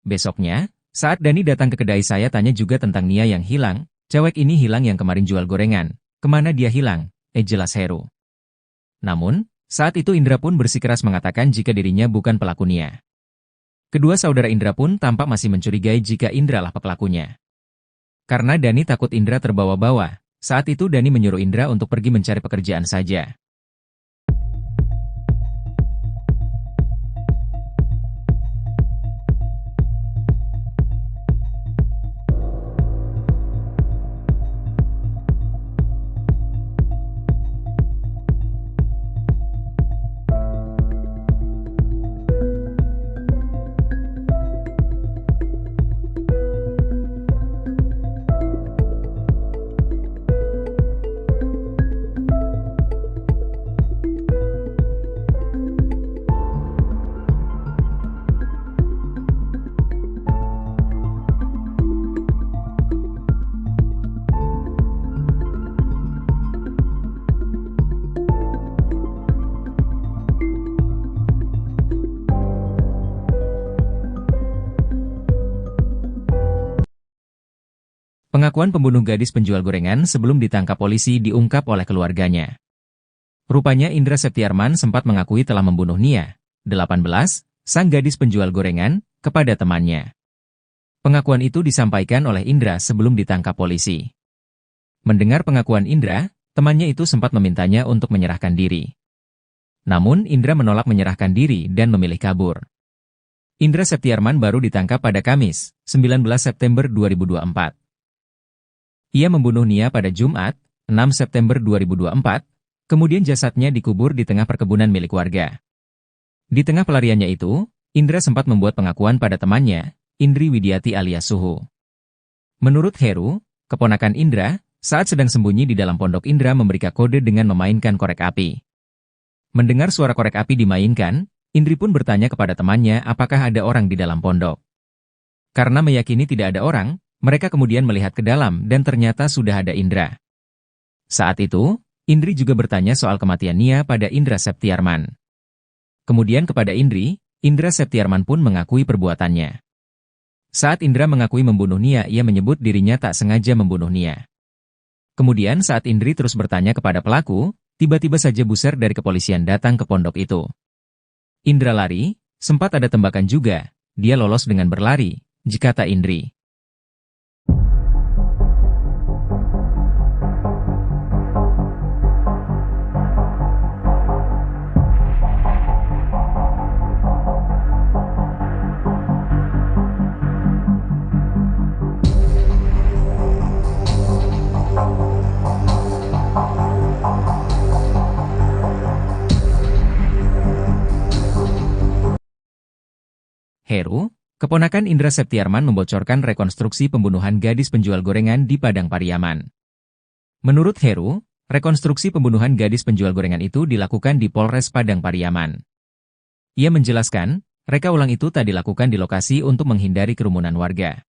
Besoknya, saat Dani datang ke kedai saya tanya juga tentang Nia yang hilang, cewek ini hilang yang kemarin jual gorengan, kemana dia hilang, jelas Heru. Namun, saat itu Indra pun bersikeras mengatakan jika dirinya bukan pelaku Nia. Kedua saudara Indra pun tampak masih mencurigai jika Indra lah pelakunya. Karena Dani takut Indra terbawa-bawa, saat itu Dani menyuruh Indra untuk pergi mencari pekerjaan saja. Pengakuan pembunuh gadis penjual gorengan sebelum ditangkap polisi diungkap oleh keluarganya. Rupanya Indra Septiarman sempat mengakui telah membunuh Nia, 18, sang gadis penjual gorengan, kepada temannya. Pengakuan itu disampaikan oleh Indra sebelum ditangkap polisi. Mendengar pengakuan Indra, temannya itu sempat memintanya untuk menyerahkan diri. Namun Indra menolak menyerahkan diri dan memilih kabur. Indra Septiarman baru ditangkap pada Kamis, 19 September 2024. Ia membunuh Nia pada Jumat, 6 September 2024, kemudian jasadnya dikubur di tengah perkebunan milik warga. Di tengah pelariannya itu, Indra sempat membuat pengakuan pada temannya, Indri Widiati alias Suhu. Menurut Heru, keponakan Indra, saat sedang sembunyi di dalam pondok Indra memberikan kode dengan memainkan korek api. Mendengar suara korek api dimainkan, Indri pun bertanya kepada temannya apakah ada orang di dalam pondok. Karena meyakini tidak ada orang, mereka kemudian melihat ke dalam dan ternyata sudah ada Indra. Saat itu, Indri juga bertanya soal kematian Nia pada Indra Septiarman. Kemudian kepada Indri, Indra Septiarman pun mengakui perbuatannya. Saat Indra mengakui membunuh Nia, ia menyebut dirinya tak sengaja membunuh Nia. Kemudian saat Indri terus bertanya kepada pelaku, tiba-tiba saja buser dari kepolisian datang ke pondok itu. Indra lari, sempat ada tembakan juga, dia lolos dengan berlari, kata Indri. Heru, keponakan Indra Septiarman membocorkan rekonstruksi pembunuhan gadis penjual gorengan di Padang Pariaman. Menurut Heru, rekonstruksi pembunuhan gadis penjual gorengan itu dilakukan di Polres Padang Pariaman. Ia menjelaskan, reka ulang itu tak dilakukan di lokasi untuk menghindari kerumunan warga.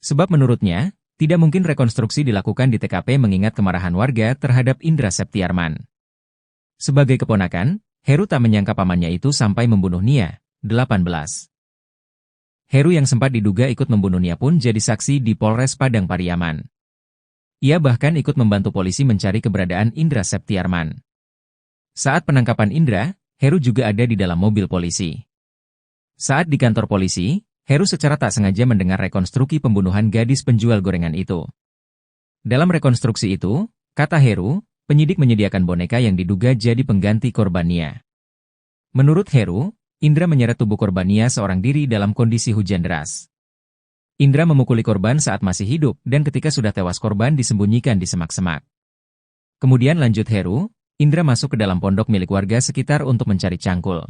Sebab menurutnya, tidak mungkin rekonstruksi dilakukan di TKP mengingat kemarahan warga terhadap Indra Septiarman. Sebagai keponakan, Heru tak menyangka pamannya itu sampai membunuh Nia, 18. Heru yang sempat diduga ikut membunuh Nia pun jadi saksi di Polres Padang Pariaman. Ia bahkan ikut membantu polisi mencari keberadaan Indra Septiarman. Saat penangkapan Indra, Heru juga ada di dalam mobil polisi. Saat di kantor polisi, Heru secara tak sengaja mendengar rekonstruksi pembunuhan gadis penjual gorengan itu. Dalam rekonstruksi itu, kata Heru, penyidik menyediakan boneka yang diduga jadi pengganti korban Nia. Menurut Heru, Indra menyeret tubuh korban Nia seorang diri dalam kondisi hujan deras. Indra memukuli korban saat masih hidup dan ketika sudah tewas korban disembunyikan di semak-semak. Kemudian lanjut Heru, Indra masuk ke dalam pondok milik warga sekitar untuk mencari cangkul.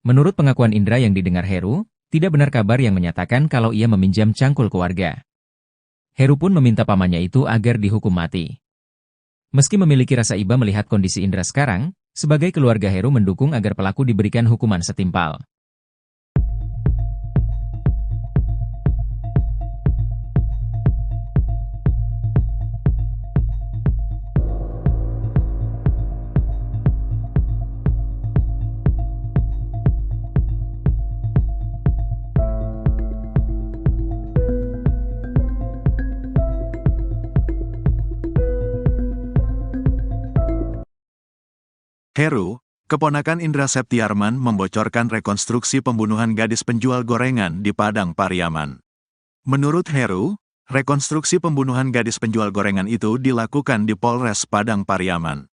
Menurut pengakuan Indra yang didengar Heru, tidak benar kabar yang menyatakan kalau ia meminjam cangkul ke warga. Heru pun meminta pamannya itu agar dihukum mati. Meski memiliki rasa iba melihat kondisi Indra sekarang, sebagai keluarga Heru mendukung agar pelaku diberikan hukuman setimpal. Heru, keponakan Indra Septiarman membocorkan rekonstruksi pembunuhan gadis penjual gorengan di Padang Pariaman. Menurut Heru, rekonstruksi pembunuhan gadis penjual gorengan itu dilakukan di Polres Padang Pariaman.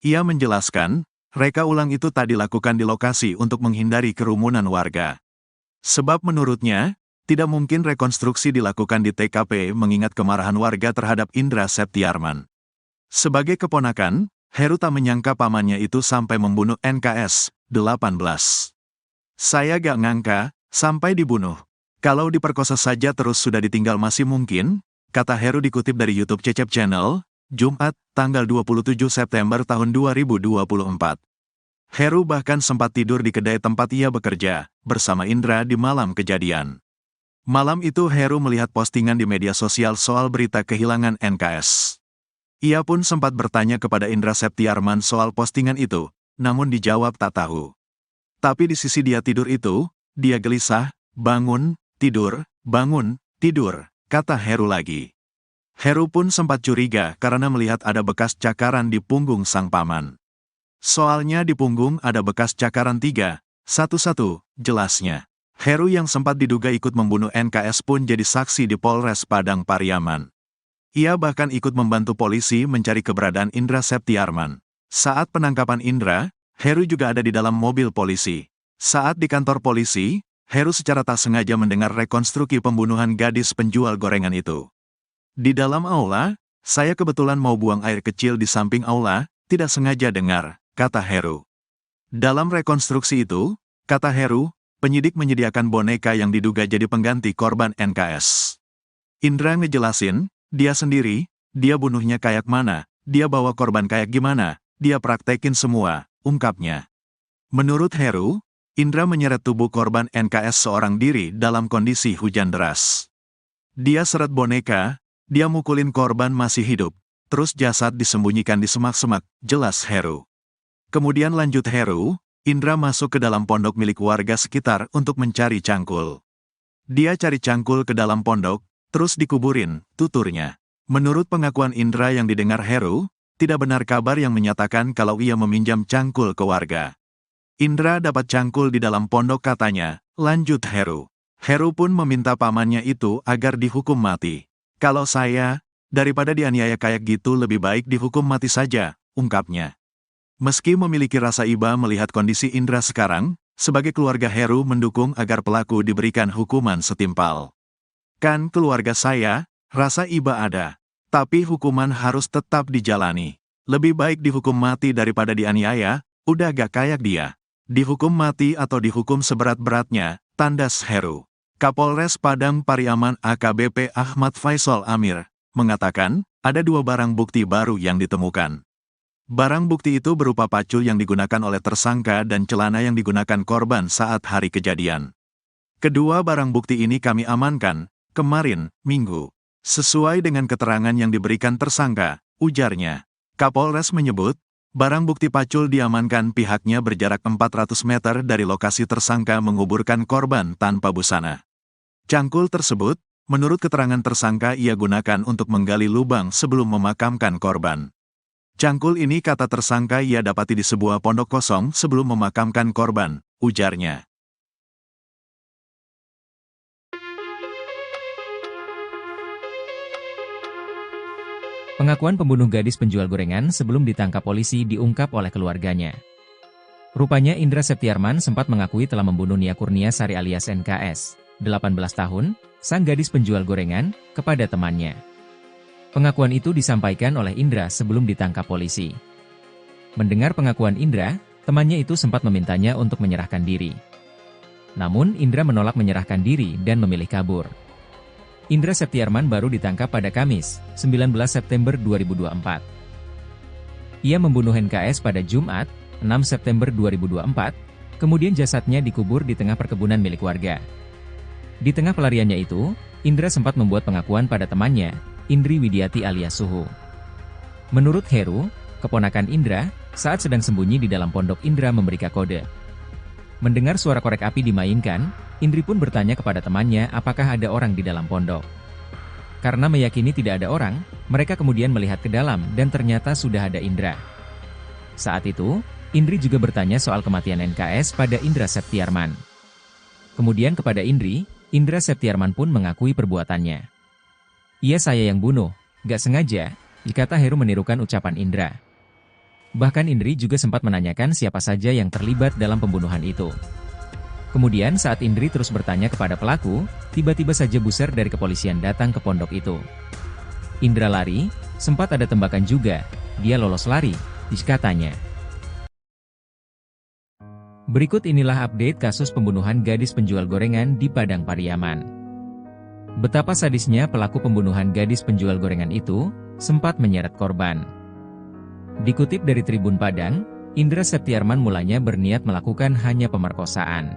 Ia menjelaskan, reka ulang itu tak dilakukan di lokasi untuk menghindari kerumunan warga. Sebab menurutnya, tidak mungkin rekonstruksi dilakukan di TKP mengingat kemarahan warga terhadap Indra Septiarman. Sebagai keponakan, Heru tak menyangka pamannya itu sampai membunuh NKS, 18. Saya gak ngangka, sampai dibunuh. Kalau diperkosa saja terus sudah ditinggal masih mungkin, kata Heru dikutip dari YouTube Cecep Channel, Jumat, tanggal 27 September tahun 2024. Heru bahkan sempat tidur di kedai tempat ia bekerja, bersama Indra di malam kejadian. Malam itu Heru melihat postingan di media sosial soal berita kehilangan NKS. Ia pun sempat bertanya kepada Indra Septiarman soal postingan itu, namun dijawab tak tahu. Tapi di sisi dia tidur itu, dia gelisah, bangun, tidur, kata Heru lagi. Heru pun sempat curiga karena melihat ada bekas cakaran di punggung sang paman. Soalnya di punggung ada bekas cakaran 3, 1-1, jelasnya. Heru yang sempat diduga ikut membunuh NKS pun jadi saksi di Polres Padang Pariaman. Ia bahkan ikut membantu polisi mencari keberadaan Indra Septiarman. Saat penangkapan Indra, Heru juga ada di dalam mobil polisi. Saat di kantor polisi, Heru secara tak sengaja mendengar rekonstruksi pembunuhan gadis penjual gorengan itu. Di dalam aula, saya kebetulan mau buang air kecil di samping aula, tidak sengaja dengar, kata Heru. Dalam rekonstruksi itu, kata Heru, penyidik menyediakan boneka yang diduga jadi pengganti korban NKS. Indra ngejelasin, dia sendiri, dia bunuhnya kayak mana, dia bawa korban kayak gimana, dia praktekin semua, ungkapnya. Menurut Heru, Indra menyeret tubuh korban NKS seorang diri dalam kondisi hujan deras. Dia seret boneka, dia mukulin korban masih hidup, terus jasad disembunyikan di semak-semak, jelas Heru. Kemudian lanjut Heru, Indra masuk ke dalam pondok milik warga sekitar untuk mencari cangkul. Dia cari cangkul ke dalam pondok, terus dikuburin, tuturnya. Menurut pengakuan Indra yang didengar Heru, tidak benar kabar yang menyatakan kalau ia meminjam cangkul ke warga. Indra dapat cangkul di dalam pondok katanya, lanjut Heru. Heru pun meminta pamannya itu agar dihukum mati. Kalau saya, daripada dianiaya kayak gitu lebih baik dihukum mati saja, ungkapnya. Meski memiliki rasa iba melihat kondisi Indra sekarang, sebagai keluarga Heru mendukung agar pelaku diberikan hukuman setimpal. Kan keluarga saya, rasa iba ada. Tapi hukuman harus tetap dijalani. Lebih baik dihukum mati daripada dianiaya, udah gak kayak dia. Dihukum mati atau dihukum seberat-beratnya, tandas Heru. Kapolres Padang Pariaman AKBP Ahmad Faisal Amir, mengatakan, ada 2 barang bukti baru yang ditemukan. Barang bukti itu berupa pacul yang digunakan oleh tersangka dan celana yang digunakan korban saat hari kejadian. Kedua barang bukti ini kami amankan, kemarin, Minggu. Sesuai dengan keterangan yang diberikan tersangka, ujarnya. Kapolres menyebut, barang bukti pacul diamankan pihaknya berjarak 400 meter dari lokasi tersangka menguburkan korban tanpa busana. Cangkul tersebut, menurut keterangan tersangka ia gunakan untuk menggali lubang sebelum memakamkan korban. Cangkul ini kata tersangka ia dapati di sebuah pondok kosong sebelum memakamkan korban, ujarnya. Pengakuan pembunuh gadis penjual gorengan sebelum ditangkap polisi diungkap oleh keluarganya. Rupanya Indra Septiarman sempat mengakui telah membunuh Nia Kurniasari alias NKS, 18 tahun, sang gadis penjual gorengan, kepada temannya. Pengakuan itu disampaikan oleh Indra sebelum ditangkap polisi. Mendengar pengakuan Indra, temannya itu sempat memintanya untuk menyerahkan diri. Namun Indra menolak menyerahkan diri dan memilih kabur. Indra Septiarman baru ditangkap pada Kamis, 19 September 2024. Ia membunuh NKS pada Jumat, 6 September 2024, kemudian jasadnya dikubur di tengah perkebunan milik warga. Di tengah pelariannya itu, Indra sempat membuat pengakuan pada temannya, Indri Widiati alias Suhu. Menurut Heru, keponakan Indra, saat sedang sembunyi di dalam pondok Indra memberikan kode. Mendengar suara korek api dimainkan, Indri pun bertanya kepada temannya apakah ada orang di dalam pondok. Karena meyakini tidak ada orang, mereka kemudian melihat ke dalam dan ternyata sudah ada Indra. Saat itu, Indri juga bertanya soal kematian NKS pada Indra Septiarman. Kemudian kepada Indri, Indra Septiarman pun mengakui perbuatannya. Iya saya yang bunuh, gak sengaja, dikata Heru menirukan ucapan Indra. Bahkan Indri juga sempat menanyakan siapa saja yang terlibat dalam pembunuhan itu. Kemudian saat Indri terus bertanya kepada pelaku, tiba-tiba saja buser dari kepolisian datang ke pondok itu. Indra lari, sempat ada tembakan juga, dia lolos lari, katanya. Berikut inilah update kasus pembunuhan gadis penjual gorengan di Padang Pariaman. Betapa sadisnya pelaku pembunuhan gadis penjual gorengan itu, sempat menyeret korban. Dikutip dari Tribun Padang, Indra Septiarman mulanya berniat melakukan hanya pemerkosaan.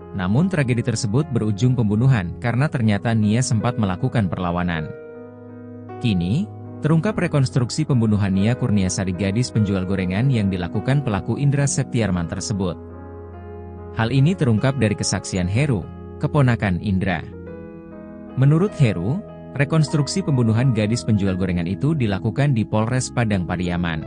Namun tragedi tersebut berujung pembunuhan karena ternyata Nia sempat melakukan perlawanan. Kini, terungkap rekonstruksi pembunuhan Nia Kurniasari gadis penjual gorengan yang dilakukan pelaku Indra Septiarman tersebut. Hal ini terungkap dari kesaksian Heru, keponakan Indra. Menurut Heru, rekonstruksi pembunuhan gadis penjual gorengan itu dilakukan di Polres Padang Pariaman.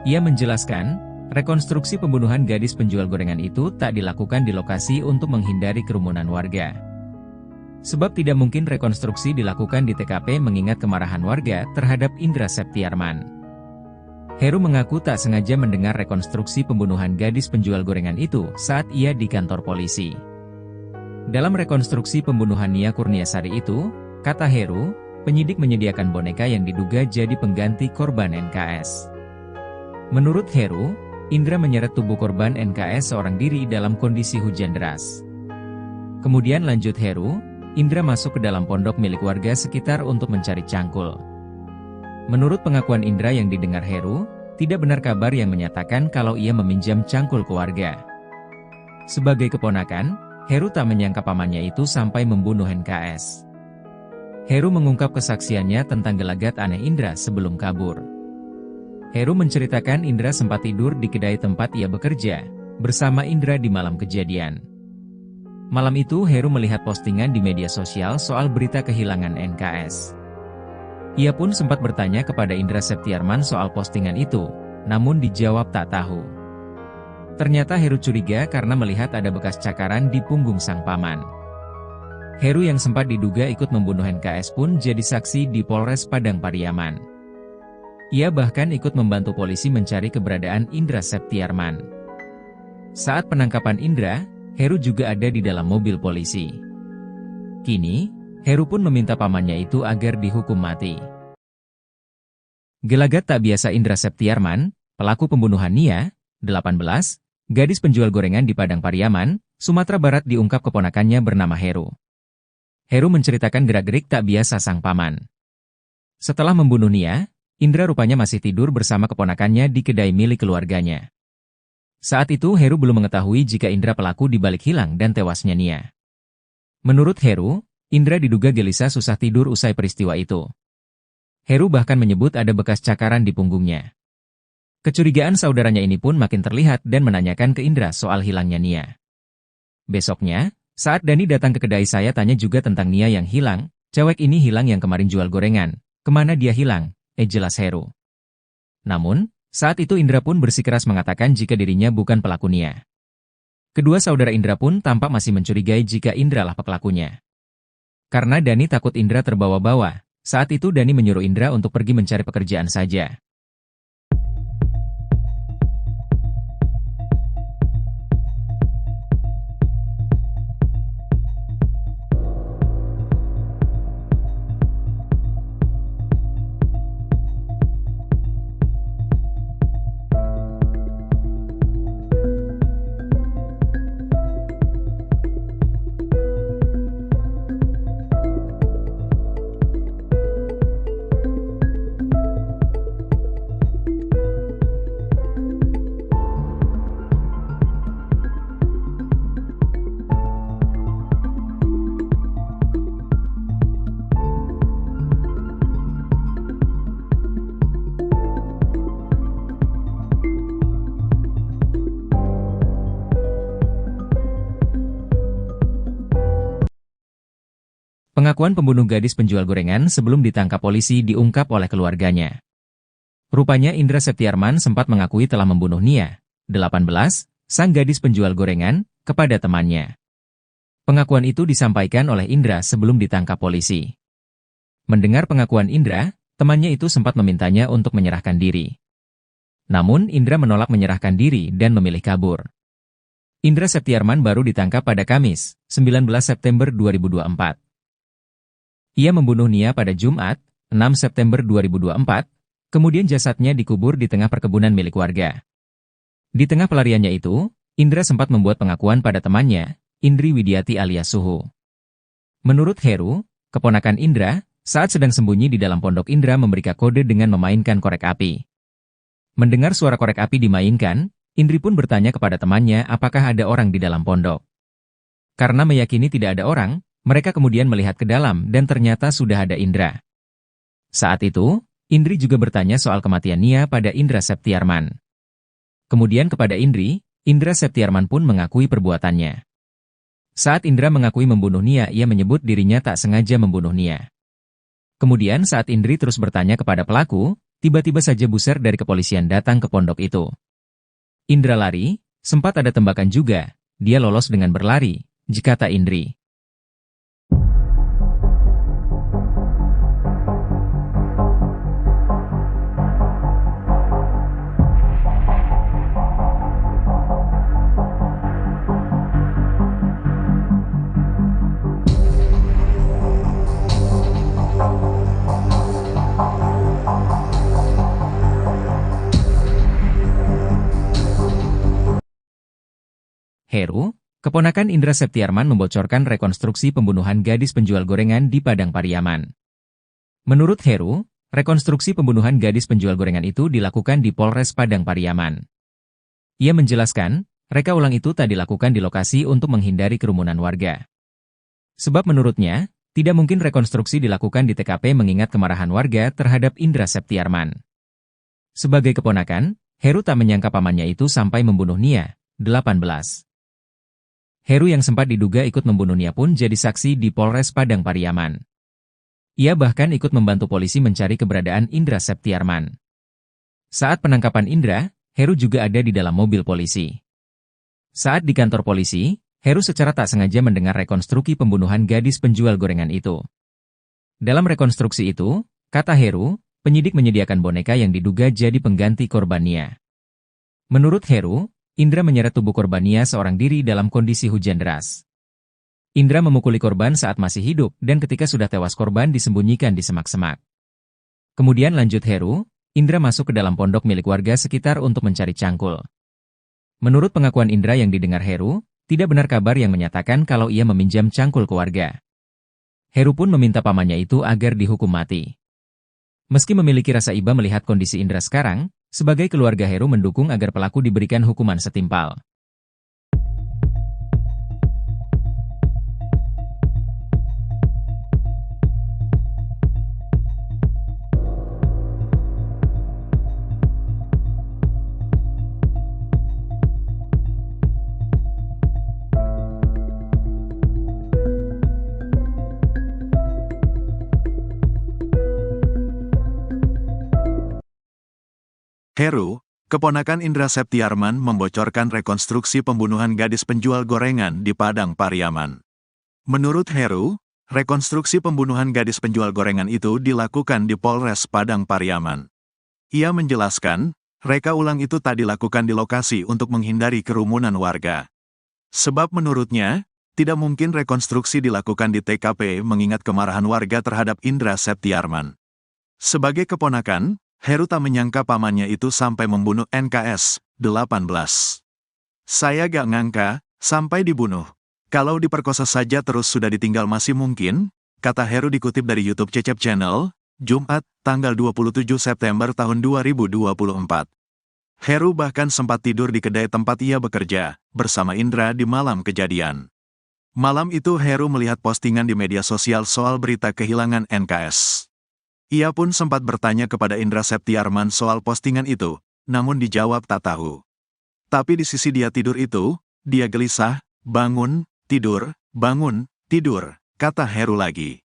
Ia menjelaskan, rekonstruksi pembunuhan gadis penjual gorengan itu tak dilakukan di lokasi untuk menghindari kerumunan warga. Sebab tidak mungkin rekonstruksi dilakukan di TKP mengingat kemarahan warga terhadap Indra Septiarman. Heru mengaku tak sengaja mendengar rekonstruksi pembunuhan gadis penjual gorengan itu saat ia di kantor polisi. Dalam rekonstruksi pembunuhan Nia Kurniasari itu, kata Heru, penyidik menyediakan boneka yang diduga jadi pengganti korban NKS. Menurut Heru, Indra menyeret tubuh korban NKS seorang diri dalam kondisi hujan deras. Kemudian lanjut Heru, Indra masuk ke dalam pondok milik warga sekitar untuk mencari cangkul. Menurut pengakuan Indra yang didengar Heru, tidak benar kabar yang menyatakan kalau ia meminjam cangkul ke warga. Sebagai keponakan, Heru tak menyangka pamannya itu sampai membunuh NKS. Heru mengungkap kesaksiannya tentang gelagat aneh Indra sebelum kabur. Heru menceritakan Indra sempat tidur di kedai tempat ia bekerja, bersama Indra di malam kejadian. Malam itu Heru melihat postingan di media sosial soal berita kehilangan NKS. Ia pun sempat bertanya kepada Indra Septiarman soal postingan itu, namun dijawab tak tahu. Ternyata Heru curiga karena melihat ada bekas cakaran di punggung sang paman. Heru yang sempat diduga ikut membunuh NKS pun jadi saksi di Polres Padang Pariaman. Ia bahkan ikut membantu polisi mencari keberadaan Indra Septiarman. Saat penangkapan Indra, Heru juga ada di dalam mobil polisi. Kini, Heru pun meminta pamannya itu agar dihukum mati. Gelagat tak biasa Indra Septiarman, pelaku pembunuhan Nia, 18, gadis penjual gorengan di Padang Pariaman, Sumatera Barat diungkap keponakannya bernama Heru. Heru menceritakan gerak-gerik tak biasa sang paman. Setelah membunuh Nia, Indra rupanya masih tidur bersama keponakannya di kedai milik keluarganya. Saat itu Heru belum mengetahui jika Indra pelaku dibalik hilang dan tewasnya Nia. Menurut Heru, Indra diduga gelisah susah tidur usai peristiwa itu. Heru bahkan menyebut ada bekas cakaran di punggungnya. Kecurigaan saudaranya ini pun makin terlihat dan menanyakan ke Indra soal hilangnya Nia. Besoknya, saat Dani datang ke kedai saya tanya juga tentang Nia yang hilang, cewek ini hilang yang kemarin jual gorengan, kemana dia hilang, jelas Heru. Namun, saat itu Indra pun bersikeras mengatakan jika dirinya bukan pelaku Nia. Kedua saudara Indra pun tampak masih mencurigai jika Indra lah pelakunya. Karena Dani takut Indra terbawa-bawa, saat itu Dani menyuruh Indra untuk pergi mencari pekerjaan saja. Pengakuan pembunuh gadis penjual gorengan sebelum ditangkap polisi diungkap oleh keluarganya. Rupanya Indra Septiarman sempat mengakui telah membunuh Nia, 18, sang gadis penjual gorengan, kepada temannya. Pengakuan itu disampaikan oleh Indra sebelum ditangkap polisi. Mendengar pengakuan Indra, temannya itu sempat memintanya untuk menyerahkan diri. Namun Indra menolak menyerahkan diri dan memilih kabur. Indra Septiarman baru ditangkap pada Kamis, 19 September 2024. Ia membunuh Nia pada Jumat, 6 September 2024, kemudian jasadnya dikubur di tengah perkebunan milik warga. Di tengah pelariannya itu, Indra sempat membuat pengakuan pada temannya, Indri Widiati alias Suhu. Menurut Heru, keponakan Indra, saat sedang sembunyi di dalam pondok Indra memberikan kode dengan memainkan korek api. Mendengar suara korek api dimainkan, Indri pun bertanya kepada temannya apakah ada orang di dalam pondok. Karena meyakini tidak ada orang, mereka kemudian melihat ke dalam dan ternyata sudah ada Indra. Saat itu, Indri juga bertanya soal kematian Nia pada Indra Septiarman. Kemudian kepada Indri, Indra Septiarman pun mengakui perbuatannya. Saat Indra mengakui membunuh Nia, ia menyebut dirinya tak sengaja membunuh Nia. Kemudian saat Indri terus bertanya kepada pelaku, tiba-tiba saja buser dari kepolisian datang ke pondok itu. Indra lari, sempat ada tembakan juga, dia lolos dengan berlari, kata Indri. Heru, keponakan Indra Septiarman membocorkan rekonstruksi pembunuhan gadis penjual gorengan di Padang Pariaman. Menurut Heru, rekonstruksi pembunuhan gadis penjual gorengan itu dilakukan di Polres Padang Pariaman. Ia menjelaskan, reka ulang itu tak dilakukan di lokasi untuk menghindari kerumunan warga. Sebab menurutnya, tidak mungkin rekonstruksi dilakukan di TKP mengingat kemarahan warga terhadap Indra Septiarman. Sebagai keponakan, Heru tak menyangka pamannya itu sampai membunuh Nia, 18. Heru yang sempat diduga ikut membunuh Nia pun jadi saksi di Polres Padang Pariaman. Ia bahkan ikut membantu polisi mencari keberadaan Indra Septiarman. Saat penangkapan Indra, Heru juga ada di dalam mobil polisi. Saat di kantor polisi, Heru secara tak sengaja mendengar rekonstruksi pembunuhan gadis penjual gorengan itu. Dalam rekonstruksi itu, kata Heru, penyidik menyediakan boneka yang diduga jadi pengganti korban Nia. Menurut Heru, Indra menyeret tubuh korban Nia seorang diri dalam kondisi hujan deras. Indra memukuli korban saat masih hidup dan ketika sudah tewas korban disembunyikan di semak-semak. Kemudian lanjut Heru, Indra masuk ke dalam pondok milik warga sekitar untuk mencari cangkul. Menurut pengakuan Indra yang didengar Heru, tidak benar kabar yang menyatakan kalau ia meminjam cangkul ke warga. Heru pun meminta pamannya itu agar dihukum mati. Meski memiliki rasa iba melihat kondisi Indra sekarang, sebagai keluarga Heru mendukung agar pelaku diberikan hukuman setimpal. Heru, keponakan Indra Septiarman membocorkan rekonstruksi pembunuhan gadis penjual gorengan di Padang Pariaman. Menurut Heru, rekonstruksi pembunuhan gadis penjual gorengan itu dilakukan di Polres Padang Pariaman. Ia menjelaskan, reka ulang itu tak dilakukan di lokasi untuk menghindari kerumunan warga. Sebab menurutnya, tidak mungkin rekonstruksi dilakukan di TKP mengingat kemarahan warga terhadap Indra Septiarman. Sebagai keponakan, Heru tak menyangka pamannya itu sampai membunuh NKS 18. Saya gak ngangka, sampai dibunuh. Kalau diperkosa saja terus sudah ditinggal masih mungkin, kata Heru dikutip dari YouTube Cecep Channel, Jumat, tanggal 27 September tahun 2024. Heru bahkan sempat tidur di kedai tempat ia bekerja, bersama Indra di malam kejadian. Malam itu Heru melihat postingan di media sosial soal berita kehilangan NKS. Ia pun sempat bertanya kepada Indra Septiarman soal postingan itu, namun dijawab tak tahu. Tapi di sisi dia tidur itu, dia gelisah, bangun, tidur, kata Heru lagi.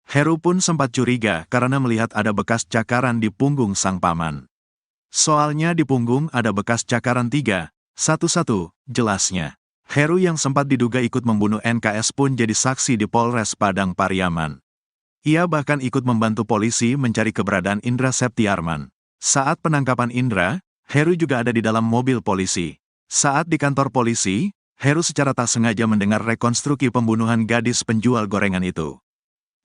Heru pun sempat curiga karena melihat ada bekas cakaran di punggung sang paman. Soalnya di punggung ada bekas cakaran 3, 1-1, jelasnya. Heru yang sempat diduga ikut membunuh NKS pun jadi saksi di Polres Padang Pariaman. Ia bahkan ikut membantu polisi mencari keberadaan Indra Septiarman. Saat penangkapan Indra, Heru juga ada di dalam mobil polisi. Saat di kantor polisi, Heru secara tak sengaja mendengar rekonstruksi pembunuhan gadis penjual gorengan itu.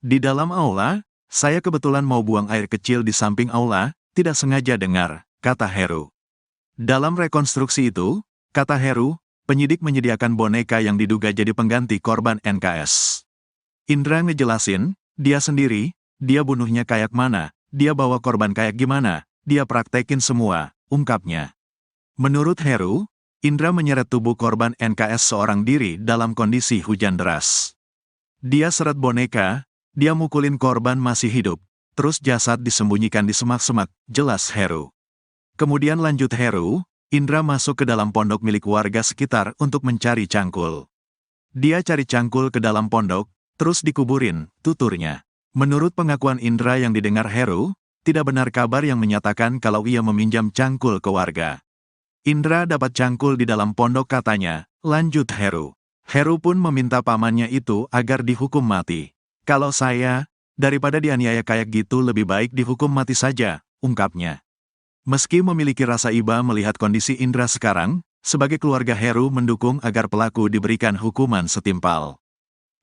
Di dalam aula, saya kebetulan mau buang air kecil di samping aula, tidak sengaja dengar, kata Heru. Dalam rekonstruksi itu, kata Heru, penyidik menyediakan boneka yang diduga jadi pengganti korban NKS. Indra ngejelasin, dia sendiri, dia bunuhnya kayak mana, dia bawa korban kayak gimana, dia praktekin semua, ungkapnya. Menurut Heru, Indra menyeret tubuh korban NKS seorang diri dalam kondisi hujan deras. Dia seret boneka, dia mukulin korban masih hidup, terus jasad disembunyikan di semak-semak, jelas Heru. Kemudian lanjut Heru, Indra masuk ke dalam pondok milik warga sekitar untuk mencari cangkul. Dia cari cangkul ke dalam pondok, terus dikuburin, tuturnya. Menurut pengakuan Indra yang didengar Heru, tidak benar kabar yang menyatakan kalau ia meminjam cangkul ke warga. Indra dapat cangkul di dalam pondok katanya, lanjut Heru. Heru pun meminta pamannya itu agar dihukum mati. Kalau saya, daripada dianiaya kayak gitu lebih baik dihukum mati saja, ungkapnya. Meski memiliki rasa iba melihat kondisi Indra sekarang, sebagai keluarga Heru mendukung agar pelaku diberikan hukuman setimpal.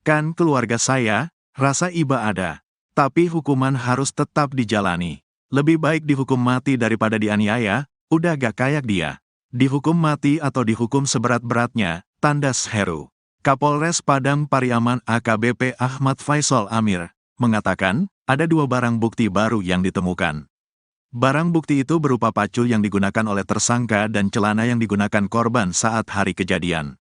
Kan keluarga saya, rasa iba ada. Tapi hukuman harus tetap dijalani. Lebih baik dihukum mati daripada dianiaya, udah gak kayak dia. Dihukum mati atau dihukum seberat-beratnya, tandas Heru. Kapolres Padang Pariaman AKBP Ahmad Faisal Amir, mengatakan, ada 2 barang bukti baru yang ditemukan. Barang bukti itu berupa pacul yang digunakan oleh tersangka dan celana yang digunakan korban saat hari kejadian.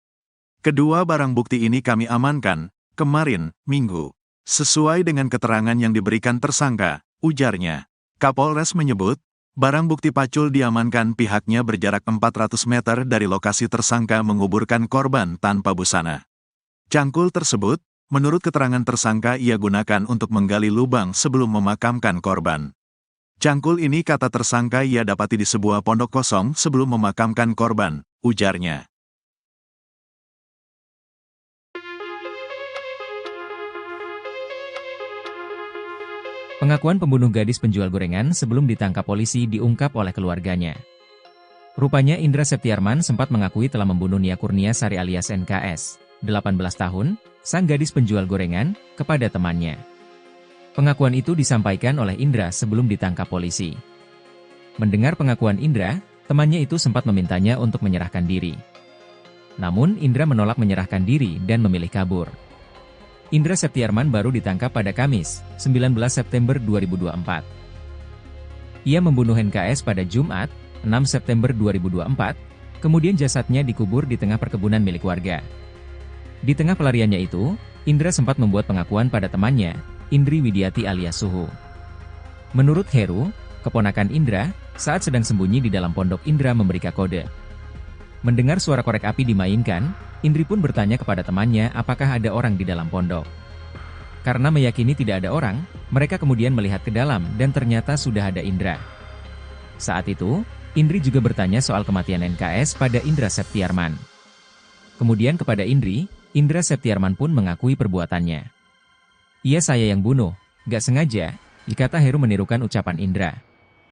Kedua barang bukti ini kami amankan kemarin, Minggu. Sesuai dengan keterangan yang diberikan tersangka, ujarnya. Kapolres menyebut, barang bukti pacul diamankan pihaknya berjarak 400 meter dari lokasi tersangka menguburkan korban tanpa busana. Cangkul tersebut, Menurut keterangan tersangka ia gunakan untuk menggali lubang sebelum memakamkan korban. Cangkul ini kata tersangka ia dapati di sebuah pondok kosong sebelum memakamkan korban, ujarnya. Pengakuan pembunuh gadis penjual gorengan sebelum ditangkap polisi diungkap oleh keluarganya. Rupanya Indra Septiarman sempat mengakui telah membunuh Nia Kurniasari alias NKS, 18 tahun, sang gadis penjual gorengan, kepada temannya. Pengakuan itu disampaikan oleh Indra sebelum ditangkap polisi. Mendengar pengakuan Indra, temannya itu sempat memintanya untuk menyerahkan diri. Namun Indra menolak menyerahkan diri dan memilih kabur. Indra Septiarman baru ditangkap pada Kamis, 19 September 2024. Ia membunuh NKS pada Jumat, 6 September 2024, kemudian jasadnya dikubur di tengah perkebunan milik warga. Di tengah pelariannya itu, Indra sempat membuat pengakuan pada temannya, Indri Widiati alias Suhu. Menurut Heru, keponakan Indra, saat sedang sembunyi di dalam pondok Indra memberi kode. Mendengar suara korek api dimainkan, Indri pun bertanya kepada temannya apakah ada orang di dalam pondok. Karena meyakini tidak ada orang, mereka kemudian melihat ke dalam dan ternyata sudah ada Indra. Saat itu, Indri juga bertanya soal kematian NKS pada Indra Septiarman. Kemudian kepada Indri, Indra Septiarman pun mengakui perbuatannya. Iya saya yang bunuh, gak sengaja, dikata Heru menirukan ucapan Indra.